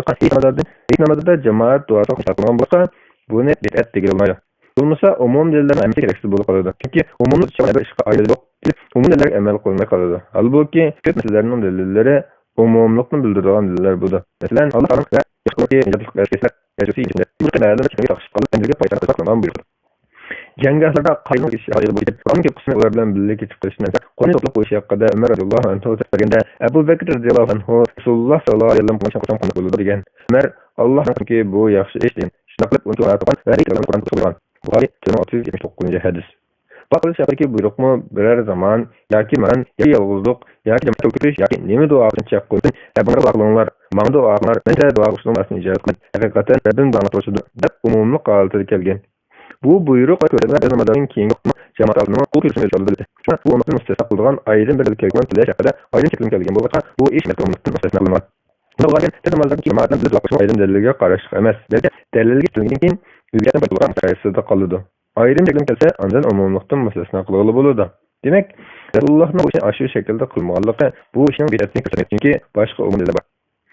kılsa, ilk namazda cemaat duası kılgan bolsa, bu ne bid'at degil bolmaýar. Bulmasa umum delillerden emel gereksiz bolup kalady. Çünki umumly şeýler işga aýrylyp ýok. Umum deliller emel koymay kalady. Halbuki köp meseleleriň delilleri umumlukny bildirýän deliller budy. Meselem Allah taala we ýaşly ýa-da ýaşy içinde bu täzeler çykyp ýaxşy kalyp endigi paýda saklanan buyurdy. Jangahlarda qaýlyk işi aýrylyp bolýar. Hangi kysmy ular bilen birlikde geçip gitişinden konu toplap goýuş ýakda Ömer radhiyallahu anhu söýlegende Abu Bekr radhiyallahu anhu Resulullah sallallahu aleyhi ve sellem konuş boldy diýen. Ömer Allah'ın ki bu ýaxşy iş diýen. Şunaqlyk onu toýan we Kur'an okuyan. Buhari 679 hadis. Bakıl şäherki buyrukmu birer zaman yoki men ýa ýalgyzlyk yoki cemaat köpüş yoki neme dua etjek goýsyn, bunlara baglanlar, maňa dua etler, men de dua etmesini ijazat kılyn. Hakikaten Rabbim danatlaşdy. Dep umumly galyty kelgen. Bu buyruk öýretmä zamandan keyin cemaat aldyna kul kılýan boldy. Bu umumly müstesna kıldygan aýrym bir kelgen tile şäherde aýrym çekim kelgen bolsa, bu iş meselesinden müstesna kılınýar. Bulardan namazdan cemaatdan biz wagtda aýrym delilge garaşyk emas. Belki delilge tüňden keyin ülkeden bayılan sayısıda kalıdı. Ayrım çekim kelse andan umumluktan meselesine kılgılı buludu. Demek Resulullah'ın bu işini aşırı şekilde kılmalığı bu işinin bidatini göstermek çünkü başka umum delil var.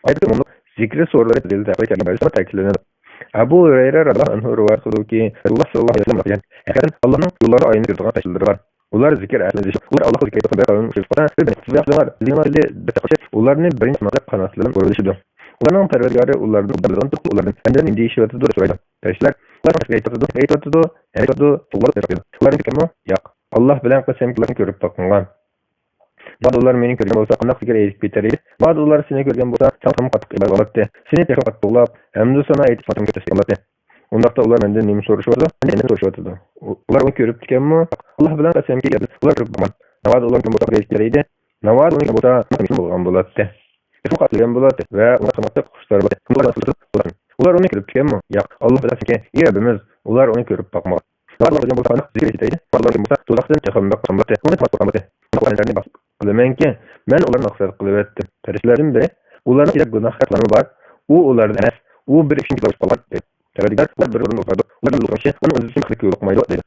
Ayrıca umumluk zikri soruları delil tabi kelimesi takdirlenir. Ebu Hureyre radhiyallahu anhu rivayet kıldı ki Resulullah sallallahu aleyhi ve sellem diyen hakikaten Allah'ın yolları ayını yurduğuna taşıldırı var. Ular zikir ehlinde zikir. Ular Allah'ı zikir etmek beyanın şirkata ve size yaptılar. Zikirleri betaklaşır. Ularını birinci sınavda kanatlarının uğraşıdır. Ularning parvardigori ularni ulardan tutib ulardan andan indi ishiyotdi deb so'raydi. Farishtalar ularning fikri yo'q. Alloh bilan qasamlarni ko'rib boqingan. Ba'zilar meni ko'rgan bo'lsa qanday fikr aytib ketardi. Ba'zilar seni ko'rgan bo'lsa sam qattiq ibodatdi. Seni texat to'lab, hamda sana aytib fatim ketishdi. Undaqda ular mendan nima so'rashyapti? Mendan so'rashyapti. Ular uni ko'rib ketganmi? Alloh bilan qasamga keldi. Ular ko'rib boqman. Navoz ularning bo'lsa aytdi. Navoz uning bo'lsa nima bo'lgan bo'ladi. Bu qatlagan bo'ladi va uni qamoqda qushlar bo'ladi. Ular uni ko'rib ketganmi? Yo'q. Alloh bilasinki, Rabbimiz ular uni ko'rib boqmoq. Ular qilgan bo'lsa zikr etaydi. Ular bo'lsa to'laqdan chiqimda qamati. Uni qamati. Ularni bas. Bilemenki, men ularni maqsad qilib etdim. Farishtalarning biri ularning ila gunohlari bor. U ulardan emas. U bir ishni qilib qoladi. Parvardigor ular bir o'rinda qoladi. Ularning o'ziga uni o'zi uchun qilib yo'qmaydi dedi.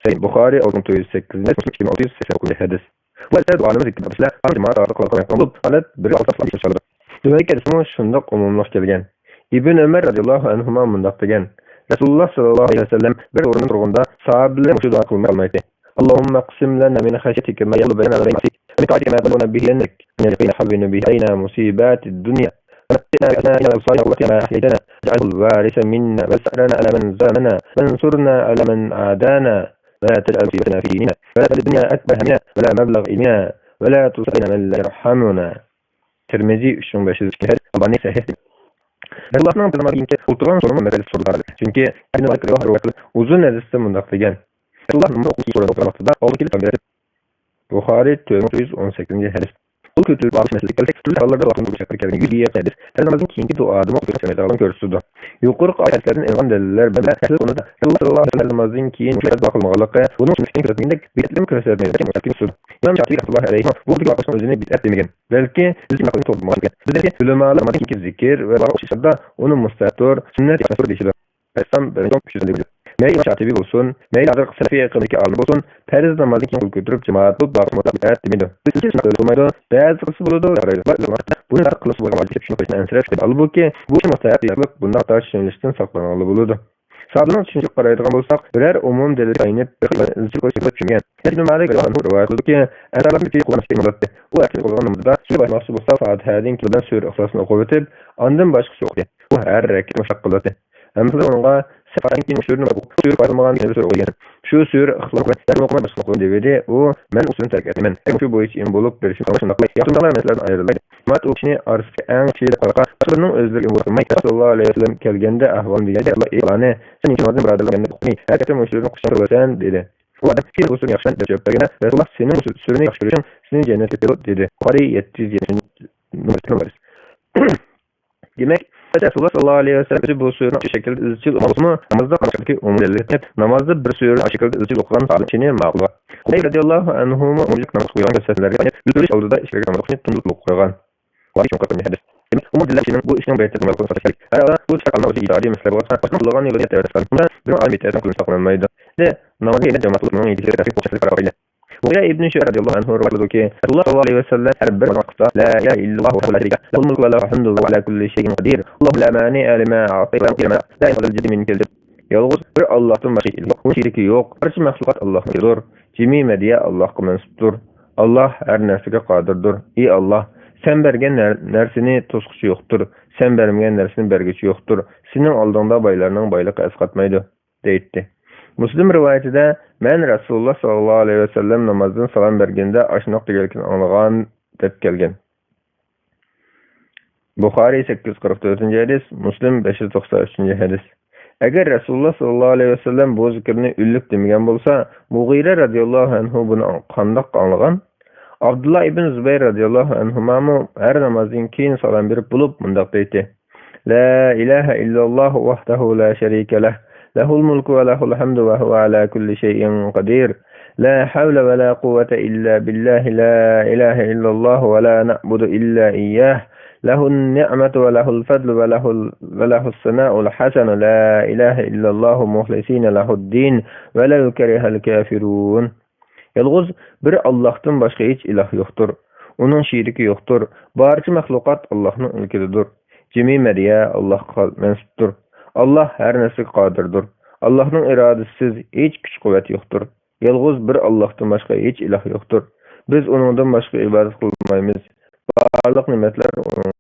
Sahih Buxoriy 608 hadis. Bu esa duanımız iktidarlar cemaat arasında kalıp alet bir altı çalışıldı. Demek ki şundaq umumluk kelgen. İbn Ömer radhiyallahu anhuma mundaq degan. Rasululloh sallallohu alayhi vasallam bir o'rinda turganda sahobalar shu duo qilmay qolmaydi. Allohumma qsim lana min khashyatika ma yahulu baynana wa bayna ma'sik wa min ta'atika ma yabluguna bihi annak min al-yaqin hawwin bihi alayna musibat ad-dunya ومتعنا بأسمائنا وأبصارنا وقوتنا ما أحييتنا واجعله الوارث منا واجعل على من ظلمنا وانصرنا على من عادانا ولا تجعل مصيبتنا في ديننا ولا تجعل الدنيا أكبر همنا ولا مبلغ علمنا ولا تصلنا من لا يرحمنا. Tirmizi 3500 Albani sahih. Allah'ın bilmediğince oturan sorunun meselesi sorulardı. Çünkü aynı vakit uzun hadiste mundak degan. Allah'ın bu soruda oturmakta da oldu ki tabi. Buhari 418. hadis. Bu kültür bağış meselesi kelek türlü hallarda vakın bulacaklar kelgen 100 diye hadis. Her namazın kiyinki duadıma okuyor semede alan görürsüdü. Yukarı ayetlerin elgan deliller ben hadis onu da Allah sallallahu aleyhi ve sellem namazın kiyin şöyle bakılmagalıkı bunun için fikrin kötülüğünde bid'atlerin kötülüğünde mutlaka sürdü. İmam Şafii rahmetullahi aleyhi bu bir bakışın özüne bid'at demegen. Belki bizim aklını toplamagan. Bizde ulemalar namazın kiyinki zikir ve bazı şişada onun mustatör sünnet yaşasır deşilir. Esam ben çok pişirdim dedi. Meyil Şatibi olsun, meyil azık Selefi kılındaki alim olsun, perez namazı kim götürüp cemaat bu bakımda bid'at demedi. Biz için öyle olmaydı. Bazı kılısı buldu. Bunu da kılısı bulamadı. Şunu peşine ensiref dedi. Halbuki bu için muhtayat yaklık bunda hata düşünülüşten saklanmalı bulurdu. Sahabının üçüncü qaraydigan bolsak, birer umum delil aynıp izci koyup düşüngen. Ibn Malik rivayet qildi ki, "Asarlarni fi qulanish ibadatda." U akil qilgan namazda sura başlaqçı bolsa, Fatiha'dan kildan sura ixlasini o'qib o'tib, ondan boshqa o'qidi. U har rakat mushaq qiladi. Hamda unga Fatiha'ning sura sura qaytmagan sura o'qigan. Shu sura ixlasni o'qimay boshqa o'qigan dedi. U men usulni tark etman. Shu bo'yicha im bo'lib berish shundaqla yaxshimlar masalan ayrilmaydi. Mat u kishini arifga eng chiyli qaraqa, qirning o'zligi bo'lmay sallallohu alayhi vasallam kelganda ahvol deganda Allah e'loni sen inson birodarlarni o'qimay haqiqatan mushriqni qushtirsan dedi. Bu adam ki usul yaxshidan deb javob bergan. Rasululloh sening usulini yaxshi ko'rishing seni jannatga beradi dedi. Buxoriy 770 Demek Rasululloh sallallohu alayhi vasallam bu so'zni shu shaklda izchil o'qismi, namozda qanchalik umumiylik, namozda bir so'zni shu shaklda izchil o'qigan sahabachini ma'qul. Umar radhiyallohu anhu umumiylik namoz o'qigan ko'rsatmalarga yurish oldida ishga namoz o'qishni tunduk o'qigan. Vali shunqa qilgan hadis. Umar dillashining bu ishning bayatda nima qilib qolsa kerak. Har bu shaklda o'zi ijodiy masala bo'lsa, boshqa qilgan yo'lda tavsiya qilgan. Bir alim ta'zim qilib taqlanmaydi. De namozga yana jamoat qilmoqni yetishga tarafik qo'shilib qaraydi. Mughira ibn Shu'ba radhiyallohu anhu rivoyat qildi ki, Rasululloh sallallohu alayhi vasallam har bir vaqtda la ilaha illalloh va la sharika lahu mulku wa lahu hamdu wa ala kulli shay'in qadir. Allohu la mani'a lima a'tayta wa la yaqul al-jid min kalb. Yalnız bir Allah'tan başka ilah, onun şiriki yok. Barcha mahlukat Allah'ındır. Cemi mediya Allah'a mensuptur. Allah her nersege qadirdir. Ey Allah, sen bergen nersini tosquchi yo'qdir. Sen bermagan nersini bergichi yo'qdir. Sening oldingda boylarning boyligi asqatmaydi, deydi. Muslim rivayetida men Rasululloh sallallohu alayhi vasallam namozdan salom berganda ashnoq deganligini anglagan deb kelgan. Buxoriy 844-hadis, Muslim 593-hadis. Agar Rasululloh sallallohu alayhi vasallam bu zikrni ullik demagan bo'lsa, Mughira radhiyallohu anhu buni qandoq anglagan? Abdullah ibn Zubayr radhiyallohu anhu har namozdan keyin salom berib bo'lib mundaq deydi: La ilaha illalloh vahdahu la sharika lah. له الملك وله الحمد وهو على كل شيء قدير لا حول ولا قوة إلا بالله لا إله إلا الله ولا نعبد إلا إياه له النعمة وله الفضل وله الثناء الحسن لا إله إلا الله مخلصين له الدين ولو كره الكافرون. Yalnız bir Allah'tan başka hiç ilah yoktur. Onun şiriki yoktur. Barcha mahlukat Allah'ın mülkidir. Cemi mediya Allah'a mensuptur. Allah her neslik qadirdir. Allah'ın iradesiz hiç güç kuvvet yoktur. Yalnız bir Allah'tan başka hiç ilah yoktur. Biz onundan başka ibadet kılmayız. Barlıq nimetler onun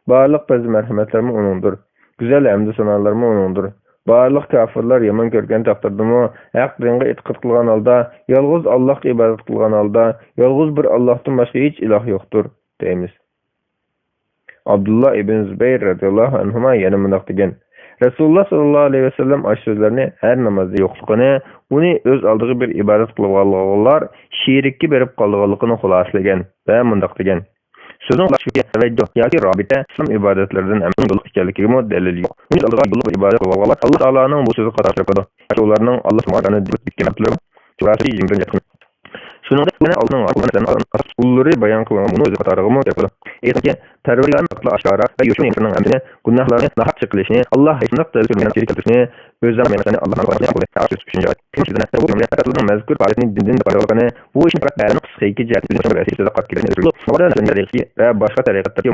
Barlıq bəzi mərhəmətlərimi onundur. Güzel əmdi sanarlarımı onundur. Barlıq kafirlər yaman görgən təqdirdimi, haq dinə etiqad qılğan halda, yalğız Allah'a ibadet qılğan halda, yalğız bir Allah'tan başqa heç ilah yoxdur deyimiz. Abdullah ibn Zübeyir radiyallahu anhuma yana mındaq degen. Resulullah sallallahu aleyhi ve sellem aş sözlerini her namazda yoxluğunu, onu öz aldığı bir ibadet qılğanlar şirikki berip qalğanlığını xulaslagan və mındaq degen. Sözün ulaşıqı təvəccüh, yoki rabitə İslam ibadətlərdən əmin yolu ikənligini dəlil yox. Bunu aldığı yolu ibadet qılğanlar Allah Taala'nın bu sözü qatar çəkədi. Onların Allah Subhanahu dikmətləri çörəsi yimdən gətirdi. Şuningdek, yana Allah'ın ulları bayan qılğan bunu özü qatarıqmı deyildi. Eytki, tərviylərin qatlı aşkara və yoşun insanın əmrini, günahlarını nahaq çıxılışını, Allah hesnaq təsirləyən şerik etməsini, özdən məmətəni Allah'ın qanıqlarını bu əsas düşüncə aid. Kimsizdən bu məmləkətlərin məzkur fəaliyyətini dindin qatarıqlarını, bu işin fərqlərini qısqayki cəhətini rəsi sözə qat kirəni özürlü. Onların sözləriki və başqa təriqətlərdəki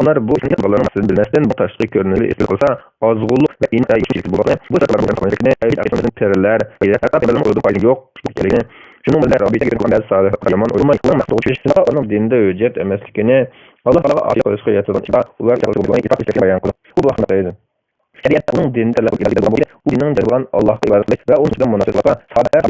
onlar bu işin qıqalarının məqsədini bilməsdən bu taşqı görünürlü istil qılsa, azğulluk və in və işçilik bu baxı, bu səfərlərin qanıqlarını, əvvəl tərilər, hətta təbəllən ordu payın yox, şükürkəligini, şunun bilan rabitə görən bəzi salih qələman olmayın məqsəd keçişində onun dində öcət əməslikini Allah Taala ayət qoyuşqa yatırdan ular təqdirini ittifaq bayan qılır. Bu vaxtda deyildi. Şəriət onun dinində tələb edən bu dinin dərvan Allah'a ibadət etmək və onun üçün münasibətə sahabelər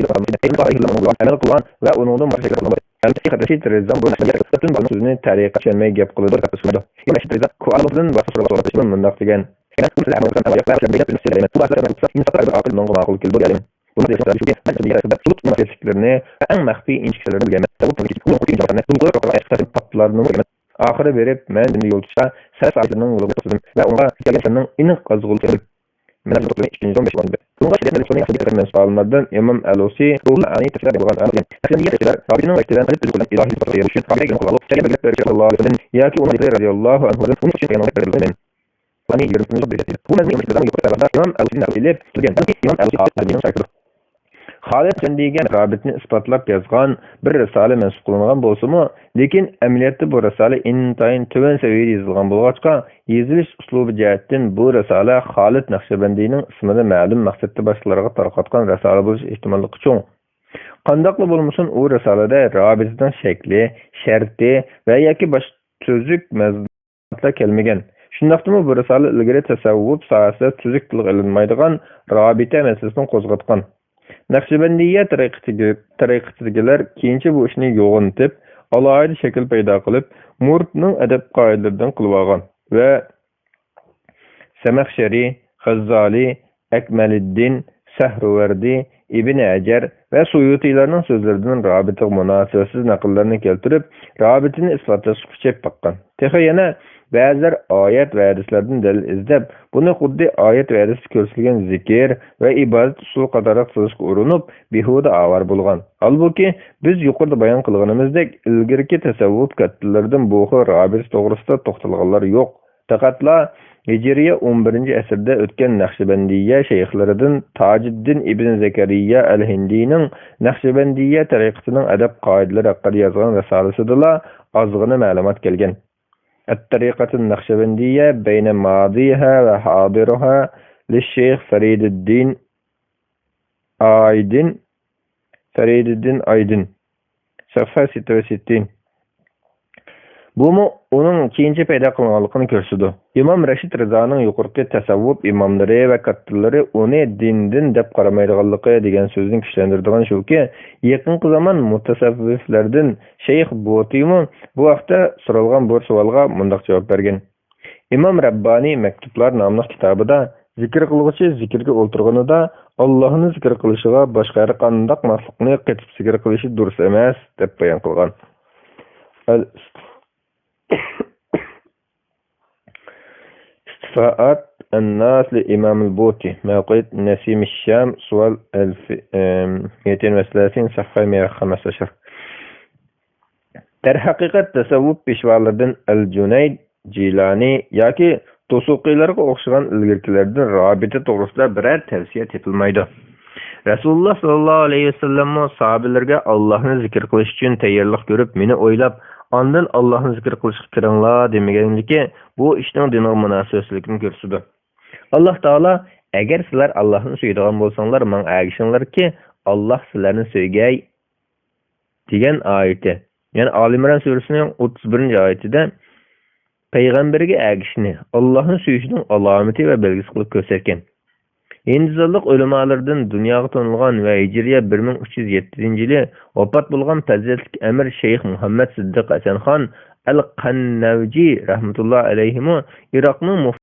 əməl qılan və onun məşəqqət qılmaq. Əlbəttə xədəsi tərəzdən bu məsələlər bütün bu sözünü təriqə çəkməyə gəp qılır təfəssürdür. Yəni tərəzdən Qur'anın və Rasulullah mündəq degan. Yəni bu əməllər Bunu destekler çünkü ben de yarısında sulut münasebetlerini en mahfi inçiklerini bilgemez. Bu politik hukuki incelerine duygular olarak eski patlarını bilgemez. Ahire verip ben dini yol tutsa ses sahibinin yolu tuttum ve ona hikayelerinin inik azgul terim. Menajı toplumu 2015 yılında. Bunlar şeylerin elektronik asıl getiren mensuallardan İmam El-Osi ruhlu ani tefsirler yapılan anlayan. Aslında tefsirler Rabbinin vaktinden alip düzgülen ilahi sıfatı yarışın. Rabbine gelin kulalıp çekil belirtleri sallallahu aleyhi ve sellem ya ki ona zikri radiyallahu anhu'dan onun için kıyamet verilmeyin. Hani yürütmüş bir şey. Bu nezmi yöneticilerden yukarı tarafta İmam El-Osi'nin alip düzgülen. İmam El-Osi al-Adil'in sayfıdır. Halet degan rabitni isbotlab yozgan bir risala mansub qilingan bo'lsa-mu, lekin amaliyotda bu risala intayin tuban saviyada yozilgan bo'lg'achqa, yozilish uslubi jihatdan bu risala Xolid Naqshbandiyning ismini ma'lum maqsadda boshqalarga tarqatgan risala bo'lish ehtimolligi cho'ng. Qandaqli bo'lmasin, u risolada rabitning shakli, sharti va yoki boshqa tuzuk mazmunlar kelmagan. Shundaqdimi bu risola ilgari tasavvuf sohasida tuzuk tilga ilinmaydigan rabita masalasini qo'zg'atgan. Naqshbandiyya tariqatidagilar keyincha bu ishni yo'g'intib, alohida shakl paydo qilib, Murtning adab qoidalaridan qilib olgan va Samaxshari, G'azzali, Akmaliddin, Sahrovardi, Ibn Ajar va Suyutiylarning so'zlaridan rabita munosabatsiz naqllarni keltirib, rabitani isbotlash kuchayib baqqan. Texo yana ba'zilar oyat va hadislardan dalil izlab, buni xuddi oyat va hadisda ko'rsatilgan zikr va ibodat usuli qatorliq qilishga urinib, behuda avar bo'lgan. Halbuki biz yuqorida bayon qilganimizdek, ilgirki tasavvuf kattalaridan bu xil rabit to'g'risida to'xtalganlar yo'q. Faqatla Hijriya 11-asrda o'tgan Naqshbandiyya shayxlaridan Tajiddin ibn Zakariya al-Hindiyning Naqshbandiyya tariqatining adab qoidalari haqida yozgan risolasida ozgina ma'lumot kelgan. الطريقة النقشبندية بين ماضيها وحاضرها للشيخ فريد الدين Aydin صفحة 66. Bu mu onun keyince paydo qilganligini ko'rsatdi. Imom Rashid Rizoning yuqorqi tasavvuf imomlari va kattaları uni dindin deb qaramaydiganligi degan so'zni kuchlantiradigan shuki, yaqinqi zamon mutasavviflardan Shayx Botiymi bu vaqtda so'ralgan bu savolga mundaq javob bergan. Imom Rabbani Maktublar nomli kitobida zikr qiluvchi zikrga o'ltirganida Allohni zikr qilishiga boshqa har qanday maxluqni qetib zikr qilishi durust emas deb bayon qilgan. استفاءات الناس لإمام البوطي موقع نسيم الشام سؤال 230 صفحة 115. در haqiqat tasavvuf peshvolaridan Al-Junayd Jilani yoki to'suqiylarga o'xshagan ilgirkilardan rabita to'g'risida biror tavsiya topilmaydi. Rasululloh sallallohu alayhi vasallam sahobalarga Allohni zikr qilish uchun tayyorlik ko'rib, meni o'ylab ondan Allohni zikr qilishga kiringlar demaganligi bu ishning dinga munosabatligini ko'rsatdi. Alloh taolo agar sizlar Allohni suyadigan bo'lsanglar, menga agishinglarki, Alloh sizlarni so'ygay degan oyati. Ya'ni Ali Imron surasining 31-oyatida payg'ambarga agishni Allohni suyishning alomati va belgisi qilib ko'rsatgan. Hindistonlik ulamolardan dunyoga tanilgan va hijriya 1307-yili vafot bo'lgan fazilatli amir Shayx Muhammad Siddiq Hasanxon al-Qannavji rahmatullohi alayhi Iroqning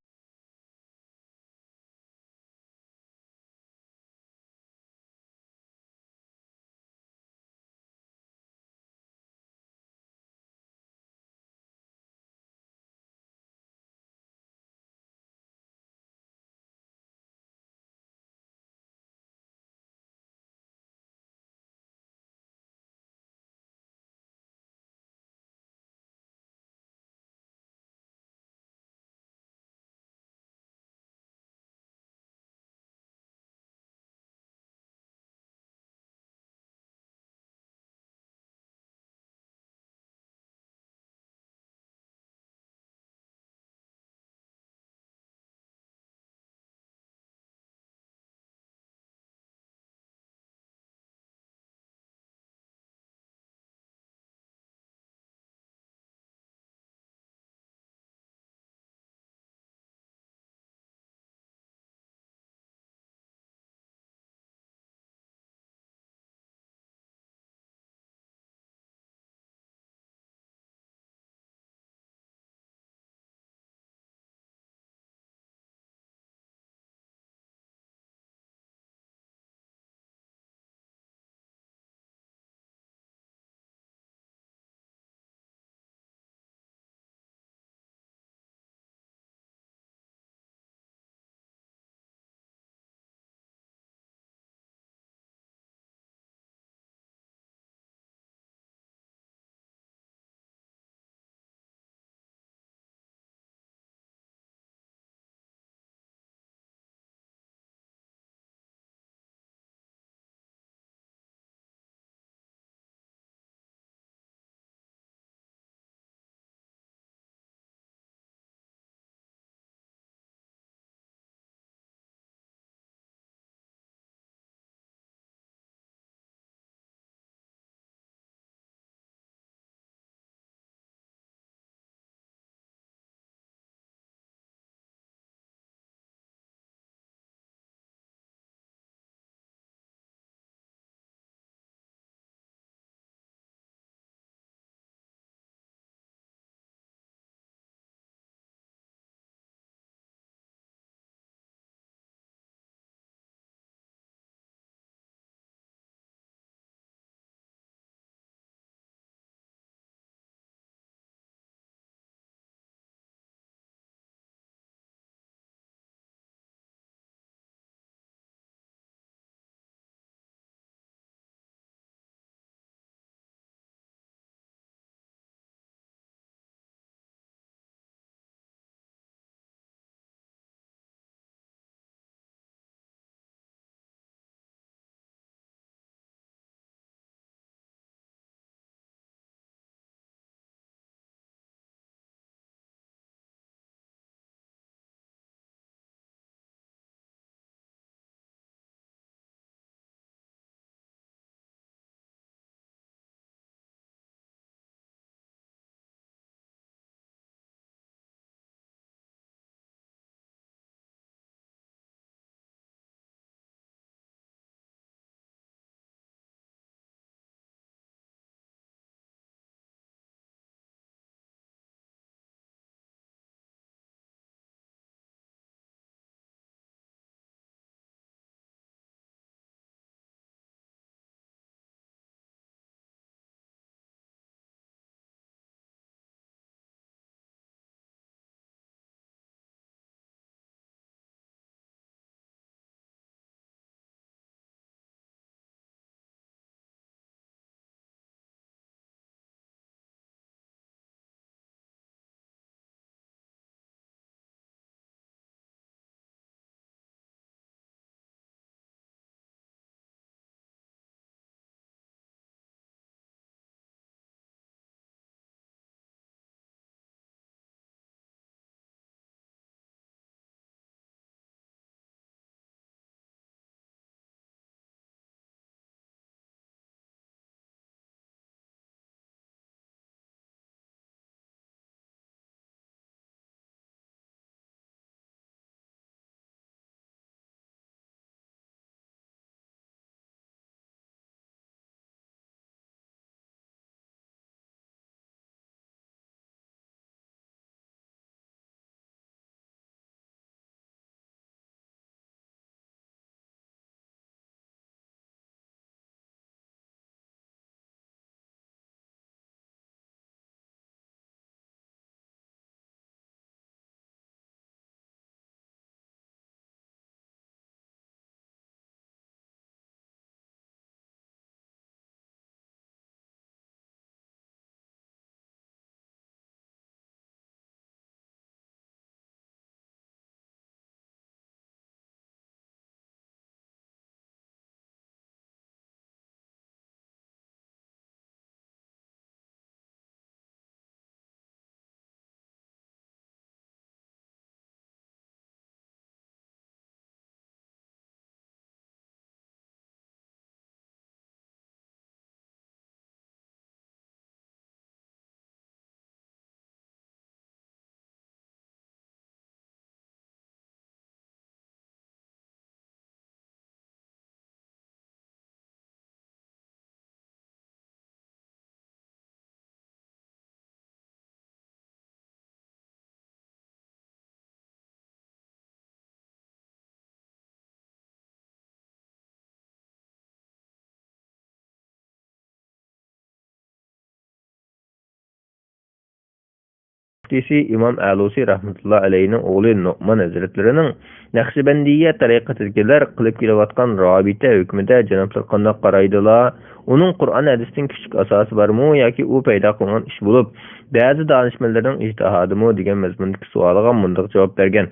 muftisi İmam Alusi rahmetullah aleyhinin oğlu Nu'man Hazretlerining Naqshbandiyya tariqatidagilar qilib kelayotgan rabita hukmida janoblar qanday qaraydilar? Uning Qur'on hadisning kichik asosi bormi yoki u paydo qilgan ish bo'lib, ba'zi donishmandlarning ijtihadimi degan mazmundagi savoliga bunday javob bergan.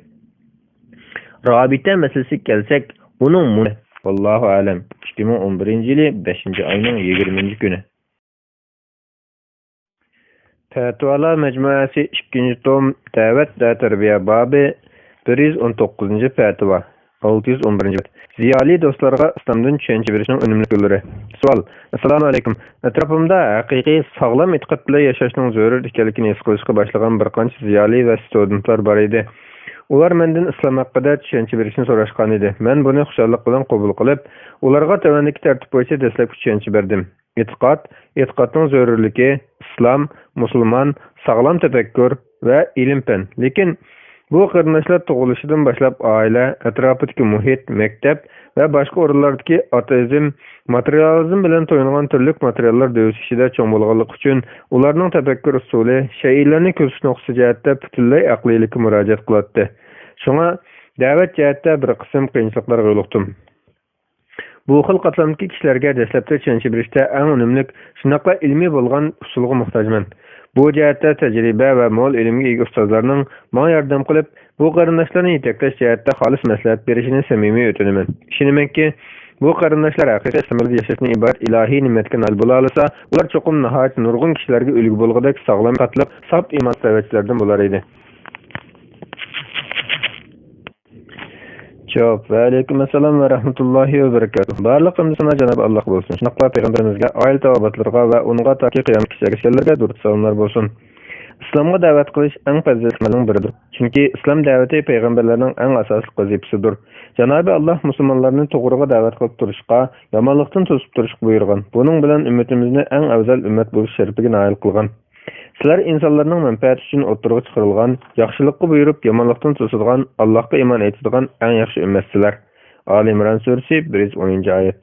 Rabita masalasiga kelsak, uning vallohu alam 2011-yili 5-oyning 20-kuni. Fatvalar Mecmuasi 2-tom Davet ve Terbiye babı 119. fatva 611. Ziyali dostlarga İslamdan tushuncha berishning unumli yo'llari. Savol: Assalomu alaykum. Atrofimda haqiqiy sog'lom e'tiqod bilan yashashning zarur ekanligini his qilishga boshlagan bir qancha ziyoli va studentlar bor edi. Ular mendan islom haqida tushuncha berishni so'rashgan edi. Men buni xushallik bilan qabul qilib, ularga tavandagi tartib bo'yicha dastlabki tushuncha berdim. E'tiqodning zarurligi, islom, musulmon, sog'lom tafakkur va ilm-fan. Lekin bu qarindoshlar tug'ilishidan boshlab oila, atrofidagi muhit, maktab va boshqa o'rinlardagi ateizm, materializm bilan to'yingan turli materiallar dövüşishida cho'ng bo'lganligi uchun ularning tafakkur usuli shay'larni ko'rish nuqtai jihatda butunlay aqliylikka murojaat qiladi. Shunga da'vat jihatda bir qism qiyinchiliklarga yo'liqdim. Bu xil qatlamdagi kishilarga dastlabda tushuncha berishda eng unumli, shunaqla ilmiy bo'lgan usulga muhtojman. Bu jihatda tajriba va mo'l ilmga ega ustozlarning menga yordam qilib, bu qarindoshlarni yetaklash jihatda xolis maslahat berishini samimiy o'tinaman. Ishonamanki, bu qarindoshlar haqiqiy islomda yashashni iborat ilohiy ne'matga nail bo'la olsa, ular cho'qim nihoyat nurg'un kishilarga ulgu bo'lg'idek sog'lom qatliq, sof iymon savatchilardan bo'lar edi. Javob: Va alaykum assalom va rahmatullohi va barakatuh. Barliqimiz sana Janob Alloh bo'lsin. Shunaqla payg'ambarimizga, oila tavobatlarga va unga toki qiyomatgacha kishilarga durud salomlar bo'lsin. Islomga da'vat qilish eng fazilatlarning biridir. Chunki islom da'vati payg'ambarlarning eng asosli vazifasidir. Janob Alloh musulmonlarni to'g'riga da'vat qilib turishga, yomonlikdan to'sib turishga buyurgan. Buning bilan ummatimizni eng afzal ummat bo'lish sharafiga nail qilgan. Sizlar insonlarning manfaati uchun o'tirg'i chiqarilgan, yaxshilikqa buyurib, yomonlikdan to'sadigan, Allohga iymon etadigan eng yaxshi ummatsizlar. Ali Imron surasi 110-oyat.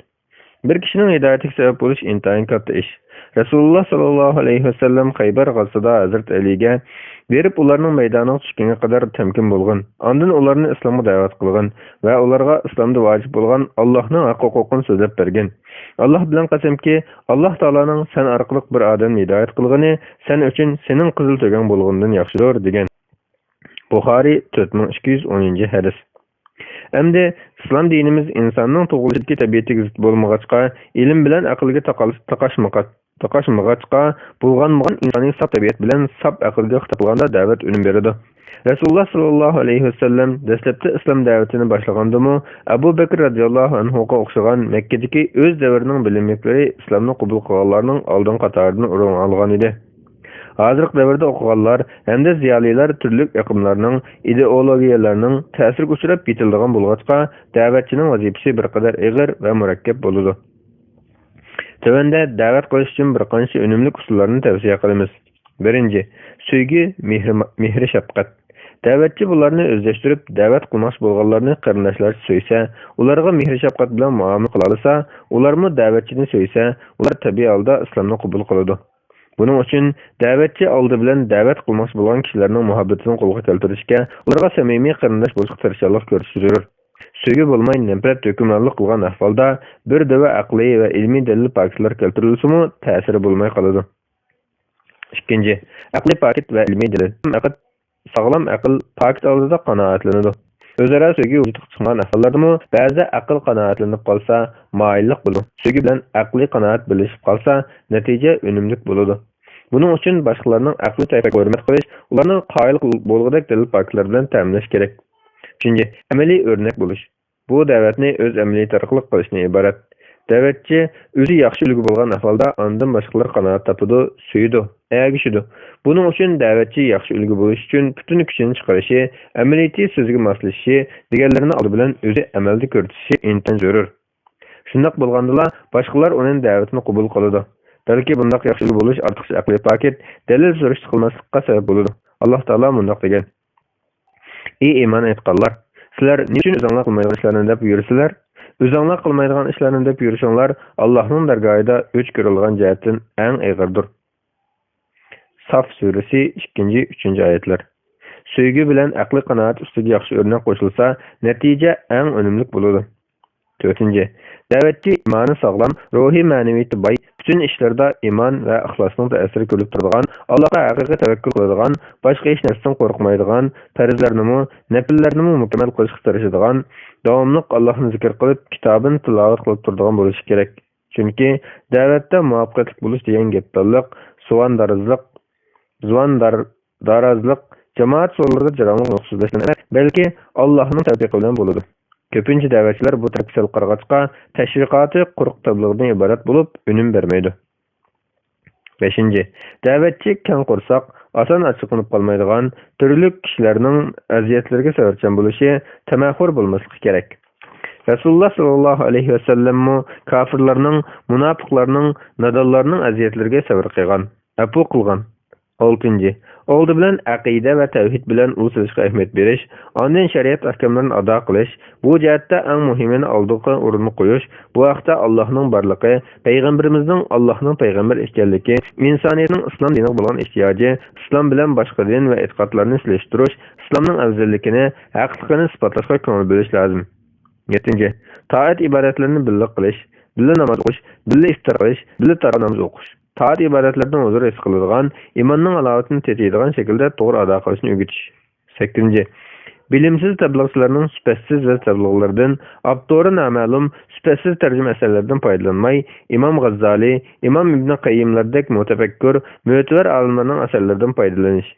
Bir kishining hidoyatiga sabab bo'lish intayin katta ish. Rasululloh sallallohu alayhi vasallam Xaybar g'azotida Hazrat Aliga berib ularning maydoniga tushgunga qadar tamkin bo'lgan. Ondan ularni islomga da'vat qilgan va ularga islomda vojib bo'lgan Allohning haq-huquqini so'zlab bergan. Alloh bilan qasamki, Alloh taolaning sen orqali bir odamni hidoyat qilgani sen uchun sening qizil to'gan bo'lgandan yaxshidir degan. Buxoriy 4210-hadis. Endi islom dinimiz insonning tug'ilishidagi tabiatiga zid bo'lmag'achqa, ilm bilan aqlga taqashmag'achqa bo'lgan insoniy saf tabiat bilan saf aqlga xitoblangan da'vat unum beradi. Rasululloh sallallohu alayhi vasallam dastlabda islom da'vatini boshlagandimi, Abu Bakr radhiyallohu anhuga o'xshagan Makkadagi o'z davrining bilimliklari islomni qabul qilganlarning oldin qatoridan o'rin olgan edi. Hozirgi davrda o'qiganlar hamda ziyolilar turli aqimlarning, ideologiyalarning ta'siriga uchrab ketiladigan bo'lg'achqa, da'vatchining vazifasi bir qadar og'ir va murakkab bo'ladi. Tövende da'vat qilish uchun bir qancha unumli usullarni tavsiya qilamiz. Birinchi, sevgi, mehr, shafqat. Da'vatchi bularni o'zlashtirib, da'vat qilmoqchi bo'lganlarni qarindoshlar so'ysa, ularga mehr shafqat bilan muomala qila olsa, ularmi da'vatchini so'ysa, ular tabiiy holda islomni qabul qiladi. Buning uchun da'vatchi oldi bilan da'vat qilmoqchi bo'lgan kishilarning muhabbatini qo'lga keltirishga, ularga samimiy qarindosh bo'lishga tirishchilik ko'rish zarur. Sevgi bo'lmay nafrat hukmronlik qilgan ahvolda bir dava aqliy va ilmiy dalil paketlar keltirilsa-mu, ta'siri bo'lmay qoladi. Ikkinchi, aqliy paket va ilmiy dalil. Sog'lom aql paket oldida qanoatlanadi. O'zaro sevgi vujudga chiqqan ahvollarda ba'zi aql qanoatlanib qolsa, moyillik bo'ladi. Sevgi bilan aqliy qanoat birlashib qolsa, natija unumli bo'ladi. Buning uchun boshqalarning aqli tayfaga hurmat qilish, ularning qoyil bo'lg'idek dalil paketlar bilan ta'minlash kerak. Uchinchi, amaliy o'rnak bo'lish. Bu da'vatni o'z amaliyoti orqali qilishni iborat. Da'vatchi o'zi yaxshi ulgu bo'lgan ahvolda ondan boshqalar qanoat topadi, suydi, ergishidi. Buning uchun da'vatchi yaxshi ulgu bo'lish uchun butun kuchini chiqarishi, amaliyoti so'ziga moslashishi, deganlarini oldi bilan o'zi amalda ko'rsatishi intan zarur. Shunday bo'lganda boshqalar uning da'vatini qabul qiladi. Balki bunday yaxshi ulgu bo'lish ortiqcha aqliy paket dalil so'rash qilmaslikka sabab bo'ladi. Alloh taolo bunday degan: Ey iymon etganlar, sizlar nechun o'zinglar qilmaydigan ishlarni deb yursizlar? O'zinglar qilmaydigan ishlarni deb yurishinglar Allohning dargohida o'ch ko'rilgan jihatdan eng og'irdir. Saf suresi 2-3 ayetler. Söygü bilen aqli qanaat ustiga yaxshi o'rnak qo'shilsa, natija eng unumli bo'ladi. 4. Da'vatchi imoni sog'lom, ruhiy ma'naviyati boy, bütün ishlarda iman va ixlosning ta'siri ko'rib turadigan, Allohga haqiqiy tavakkul qiladigan, boshqa hech narsadan qo'rqmaydigan, farzlarni, nafillarni mukammal qilishga tirishadigan, davomli Allohni zikr qilib, kitobini tilovat qilib turadigan bo'lishi kerak. Chunki da'vatda muvaffaqiyatli bo'lish degan gap tanliq, darazliq, jamoat so'llarida jaranglik nuqsizlashdan balki Allohning tavfiqi bilan bo'ladi. Ko'pincha da'vatchilar bu tarafga qarag'achqa tashviqoti quruq tabliğdan iborat bo'lib, unum bermaydi. 5. Da'vatchi keng qursoq, oson ochiqlanib qolmaydigan, turli kishilarning aziyatlariga sababchan bo'lishi, tamahhur bo'lmasligi kerak. Rasululloh sallallohu alayhi vasallam kofirlarning, munofiqlarning, nadonlarning aziyatlariga sabr qilgan, afu qilgan. 6. Oldi bilan aqida va tavhid bilan usulga ahamiyat berish, ondan shariat ahkomlarini ado qilish, bu jihatda eng muhimini oldiga o'rinni qo'yish, bu vaqtda Allohning borligi, payg'ambarimizning Allohning payg'ambar ekanligi, insoniyatning islom diniga bo'lgan ehtiyoji, islom bilan boshqa din va e'tiqodlarni silishtirish, islomning afzalligini, haqligini isbotlashga ko'ngil bo'lish lozim. 7. Taat ibodatlarini birga qilish, birga namoz o'qish, birga iftor qilish, birga tarovih namoz o'qish. Taat ibodatlardan huzur his qiladigan, imonning alovatini tetiydigan shaklda to'g'ri ado qilishni o'rgatish. 8. Bilimsiz tabliğchilarning sifatsiz va tabliğlardan, avtori noma'lum, sifatsiz tarjima asarlardan foydalanmay, Imom G'azzali, Imom Ibn Qayyimlardek mutafakkur, mo'tabar olimlarning asarlaridan foydalanish.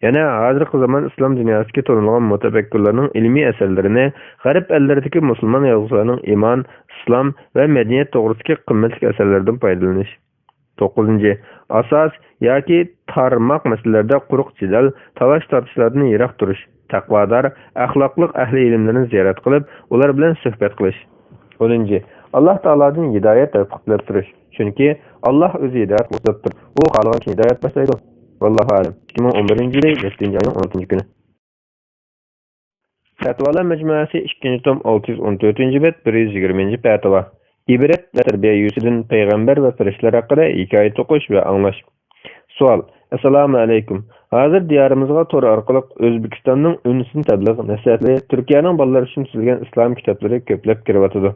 Yana hozirgi zamon islom dunyosiga to'lgan mutafakkurlarning ilmiy asarlarini g'arb ellaridagi musulmon yozuvchilarning iymon, islom va madaniyat to'g'risidagi qimmatli asarlardan foydalanish. 9. Asos yoki tarmoq masalalarda quruq jidal, talash tortishlardan yiroq turish, taqvodor, axloqli ahli ilmlarni ziyorat qilib, ular bilan suhbat qilish. 10. Alloh taolodan hidoyat tavfiq tilab turish. Chunki Alloh o'zi hidoyat qilibdir. U xohlagan kishi hidoyat boshlaydi. Vallohu a'lam. 2011 yil 7-oyning 16-kuni. Fatvolar majmuasi 2-tom 614-bet 120 fatvo. İbret ve terbiye yüzünden peygamber ve ferişler hakkında hikaye tokuş ve anlaş. Sual. Esselamu aleyküm. Hazır diyarımızga toru arkalık Özbekistan'ın ünlüsün tabliğ nasihatleri, Türkiye'nin ballar için çizilgen İslam kitapları köplep kirivatıdı.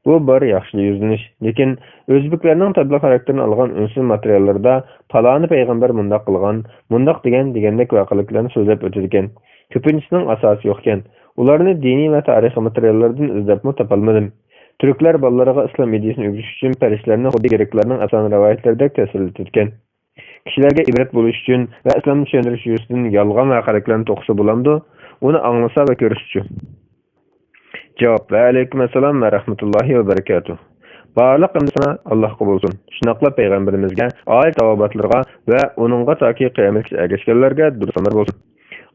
Bu bir yaxşı yüzleniş. Lekin Özbeklerinin tabliğ karakterini algan ünsüz materyallarda palanı peygamber mundaq kılgan, mundaq degendek vakalıklarını sözlep ötürken. Köpüncüsünün asası yokken. Ularını dini ve tarihi materyallardan izlepmi tapalmadım. Türkler ballarına İslam ideyasini öğretiş için perişlerine xuddi gereklerinin asan rivayetlerinde tesir etken. Kişilerge ibret buluş için ve İslam'ı düşündürüş yüzünden yalgan ve karakterlerini tokusu bulamdı, onu anlasa ve görüşçü. Cevap ve aleykümselam ve rahmetullahi ve berekatuhu. Bağırlık emnisine Allah kabul olsun. Şınakla peygamberimizge, ait tavabatlarga ve onunla taki kıyamet ergeçkerlerge dursanlar olsun.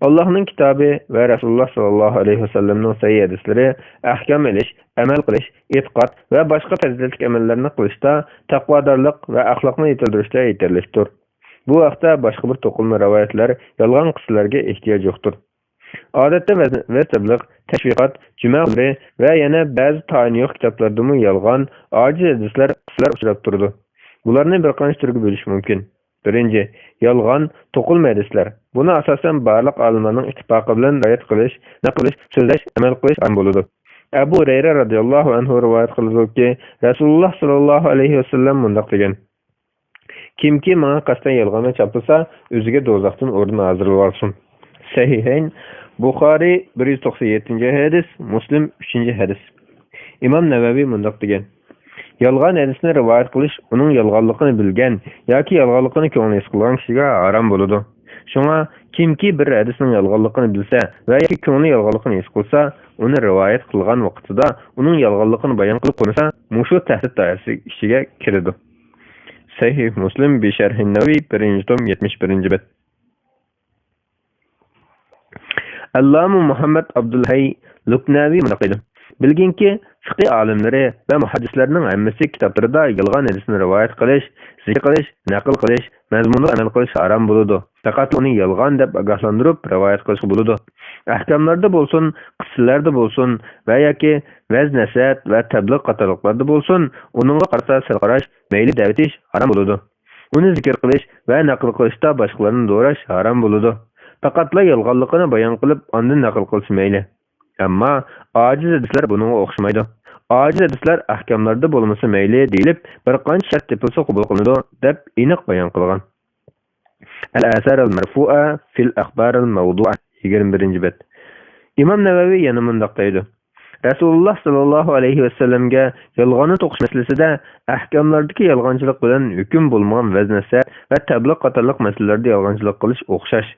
Allah'ın kitabı ve Resulullah sallallahu aleyhi ve sellem'nin sahih hadisleri ahkam ediş, amel qilish, e'tiqod ve başka faziletli amellerini qilishda, taqvodorlik ve ahlakını yetildirishda yeterlidir. Bu vaqtda başka bir to'qilma rivoyatlar, yolg'on qissalarga ehtiyoj yo'qdir. Odatda ve tabliğ, teşviqat, cuma umri ve yana ba'zi tayini yo'q kitaplardami yolg'on, ojiz hadislar, qissalar uchrab turdi. Bularni bir qancha turga bo'lish mumkin. 1. Yolg'on, to'qilma hadislar. Buni asosan barliq olimlarning ittifoqi bilan rivoyat qilish, naql qilish, so'zlash, amal qilish ham bo'ladi. Abu Hurayra radhiyallohu anhu rivoyat qildi, Rasululloh sallallohu alayhi vasallam mundaq degan: Kimki menga qasdan yolg'on chapilsa, o'ziga do'zaxdan o'rin hozirlab olsin. Sahihayn, Buxoriy 197-hadis, Muslim 3-hadis. Imom Navaviy mundaq degan: Yolg'on hadisni rivoyat qilish uning yolg'onligini bilgan yoki yolg'onligini ko'ngli his qilgan kishiga harom bo'ladi. Shunga kimki bir hadisning yolg'onligini bilsa va yoki ko'ngli yolg'onligini his qilsa, uni rivoyat qilgan vaqtida uning yolg'onligini bayon qilib qo'ysa, mushu tahdid doirasi ishiga kiradi. Sahih Muslim bi Sharh an-Nawawi 1-tom 71-bet. Allama Muhammad Abdulhay Luknavi mundaq bilginki, fiqh olimlari va muhaddislarning hammasi kitoblarida yolg'on hadisni rivoyat qilish, zikr qilish, naql qilish, mazmunga amal qilish harom bo'ladi. Faqat uni yolg'on deb ogohlantirib rivoyat qilish bo'ladi. Ahkamlarda bo'lsin, qissalarda bo'lsin va yoki vaz nasihat va tabliğ qatorliqlarda bo'lsin, uningga qarata sir qarash, mayli davatish harom bo'ladi. Uni zikr qilish va naql qilishda boshqalarni do'rash harom bo'ladi. Faqatla yolg'onligini bayon qilib, ondan naql qilsa mayli. Ammo ojiz hadislar bunga o'xshamaydi. Ojiz hadislar ahkamlarda bo'lmasa mayli deyilib, bir qancha shart tepilsa qabul qilinadi deb aniq bayon qilgan. Al-asar al-marfu'a fil akhbar al-mawdu'a 21-bet. İmam Navaviy yana mundaq deydi. Rasululloh sallallohu alayhi vasallamga yolg'onni to'qish masalasida ahkamlardagi yolg'onchilik bilan hukm bo'lmagan vaznasa va tabliq qatorliq masalalarda yolg'onchilik qilish o'xshash.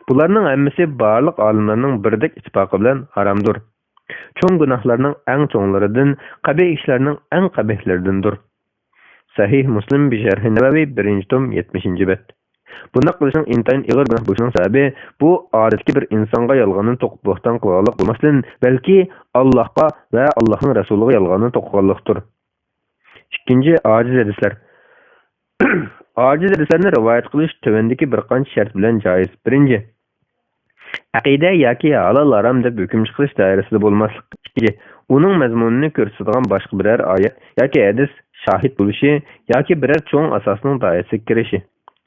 Bularning hammasi barliq olimlarning birdek ittifoqi bilan haromdir. Cho'ng gunohlarning eng cho'nglaridan, qabih ishlarning eng qabihlaridandir. Sahih Muslim bi Sharh Navaviy 1-tom 70-bet. Bunday qilishning intayin ig'ir gunoh bo'lishining sababi bu odatdagi bir insonga yolg'onni to'qib bo'xton qilganlik bo'lmasdan, balki Allohga va Allohning rasuliga yolg'onni to'qiganlikdir. Ikkinchi, ojiz hadislar. Ojiz hadislarni rivoyat qilish tövendagi bir qancha shart bilan joiz. Birinchi, aqida yoki halol harom deb hukm chiqarish doirasida bo'lmaslik. Ikkinchi, uning mazmunini ko'rsatadigan boshqa biror oyat yoki hadis shahid bo'lishi yoki biror cho'ng asosning doirasiga kirishi.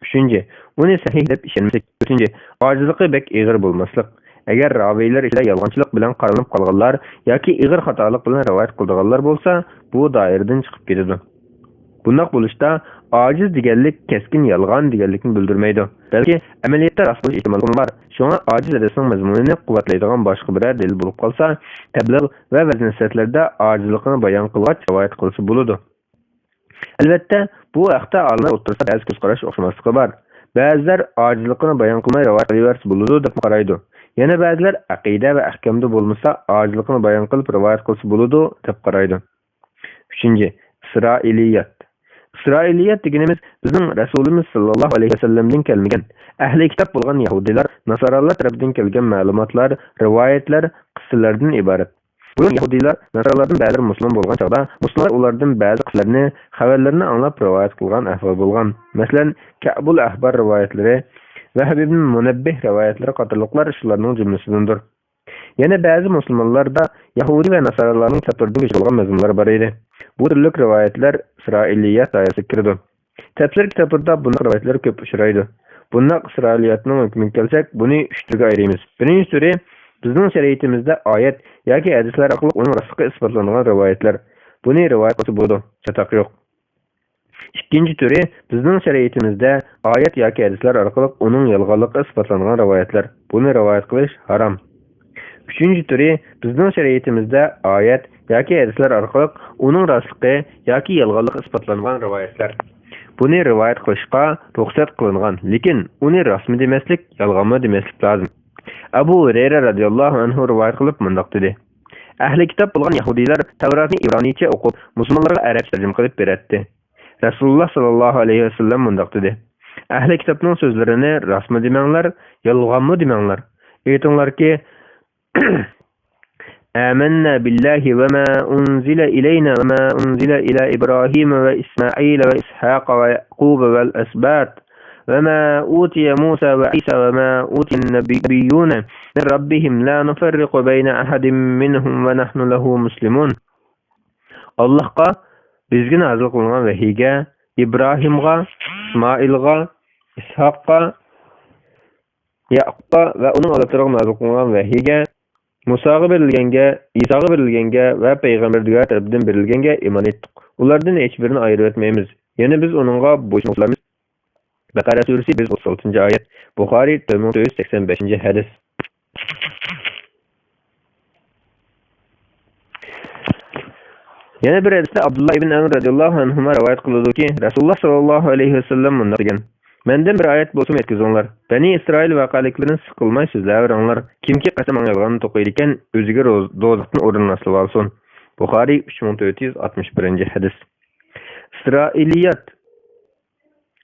Üçüncü, uni sahih deb ishonmaslik. To'rtinchi, ojizligi bek ig'ir bo'lmaslik. Agar raviylar ichida yolg'onchilik bilan qarinib qolganlar yoki ig'ir xatolik bilan rivoyat qilganlar bo'lsa, bu doiradan chiqib ketadi. Bunday bo'lishda ojiz deganlik keskin yolg'on deganlikni bildirmaydi. Balki amaliyotda rost bo'lish ehtimoli bor. Shunga ojiz hadisning mazmunini quvvatlaydigan boshqa biror dalil bo'lib qolsa, tabliğ va vazn-nasihatlarda ojizlikni bayon qilgach rivoyat qilsa bo'ladi. Albatta, bu haqda olimlar o'rtasida ba'zi ko'z qarash o'xshamasligi bor. Ba'zilar ojizlikni bayon qilmay rivoyat qilaversa bo'ladi deb qaraydi. Yana ba'zilar aqida va ahkamda bo'lmasa, ojizlikni bayon qilib rivoyat qilsa bo'ladi deb qaraydi. Uchinchi, Isroiliyat. Isroiliyat deganimiz bizning Rasulimiz sallallohu alayhi vasallamdan kelmagan, ahli kitob bo'lgan Yahudilar, Nasaralar tomonidan kelgan ma'lumotlar, rivoyatlar, qissalardan iborat. Bu Yahudilar Nasaralardan ba'zi musulmon bo'lgan chog'da, musulmonlar ulardan ba'zi qissalarni, xabarlarni anglab rivoyat qilgan ahvol bo'lgan. Masalan, Ka'bul Ahbar rivoyatlari va Habib ibn Munabbih rivoyatlari qatorliqlar shularning jumlasidandir. Yana ba'zi musulmonlarda Yahudi va Nasaralarning kitoblarida yozilgan mazmunlar bor edi. Bu turli rivoyatlar Isroiliyat doirasiga kirdi. Tafsir kitoblarida bunday rivoyatlar ko'p uchraydi. Bunday Isroiliyatning hukmiga kelsak, buni 3 turga ayiramiz. Birinchi turi bizning shariatimizda oyat yoki hadislar orqali uning rostligiga isbotlangan rivoyatlar. Buni rivoyat qilib bo'ladi, chatoq yo'q. Ikkinchi turi bizning shariatimizda oyat yoki hadislar orqali uning yolg'onligiga isbotlangan rivoyatlar. Buni rivoyat qilish harom. Üçüncü turi bizning shariatimizda oyat yoki hadislar orqali uning rostligi yoki yolg'onligi isbotlangan rivoyatlar. Buni rivoyat qilishga ruxsat qilingan, lekin uni rasmiy demaslik, yolg'onmi demaslik lozim. Abu Hurayra radhiyallohu anhu rivoyat qilib mundaq dedi. Ahli kitob bo'lgan Yahudilar Tavratni ibroniycha o'qib, musulmonlarga arabcha tarjima qilib beradi. Rasululloh sallallohu alayhi vasallam mundaq dedi. Ahli kitobning so'zlarini rasmiy demanglar, yolg'onmi demanglar. Aytinglarki, آمنا بالله وما أنزل إلينا وما أنزل إلى إبراهيم وإسماعيل وإسحاق ويعقوب والأسباط وما أوتي موسى وعيسى وما أوتي النبيون من ربهم لا نفرق بين أحد منهم ونحن له مسلمون. Allah'a bizga nazil qilingan vahiyga İbrahimga, İsmailga, İshaqqa, Yaqubga va uning avlodlariga nazil qilingan vahiyga Musaga berilganga, Isaga berilganga va payg'ambarlar tarafidan berilganga iymon etdik. Ulardan hech birini ayirib etmaymiz. Yana biz uningga bo'ysunamiz. Baqara surasi 136-oyat. Buxoriy 1485-hadis. Yana bir hadisda Abdullah ibn Amr radhiyallohu anhu rivoyat qiladi-ki, Rasululloh sallallohu alayhi vasallam bunday degan: Menden bir ayet bolsun etkizonlar. Bani İsrail vaqaliklerini sıkılmay sözləvirənlər. Kimki qasam yalğanını toquydiken özüge dozaqdan orun asılıb alsın. Buxari 3461. hadis. İsrailiyat.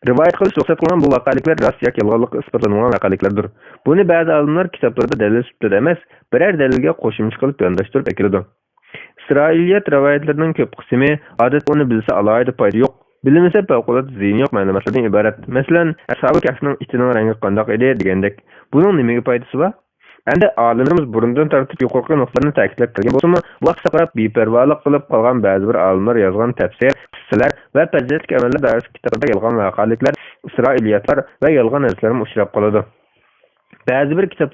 Rivayet qilish ruxsat qilingan bu vaqaliklar rast yoki yolg'onlik isbotlangan vaqaliklardir. Buni ba'zi olimlar kitoblarda dalil sifatida emas, biror dalilga qo'shimcha qilib yondashtirib keladi. İsrailiyat rivoyatlarining ko'p qismi odat uni bilsa alohida foyda yo'q. Bilinmese favqulodda ziyon yo'q ma'lumotlardan iborat. Masalan, ashabi kahfning itining rangi qandoq edi degandek. Buning nimaga foydasi bor? Endi olimlarimiz burundan tartib yuqorqi nuqtalarni ta'kidlab kelgan bo'lsa-mu, bu vaqtda qarab beparvolik qilib qolgan ba'zi bir olimlar yozgan tafsir, qissalar va fazilatli amallar doirasida kitobda yolg'on vaqaliklar, isroiliyatlar va yolg'on hadislar uchrab qoladi. Ba'zi bir kitoblar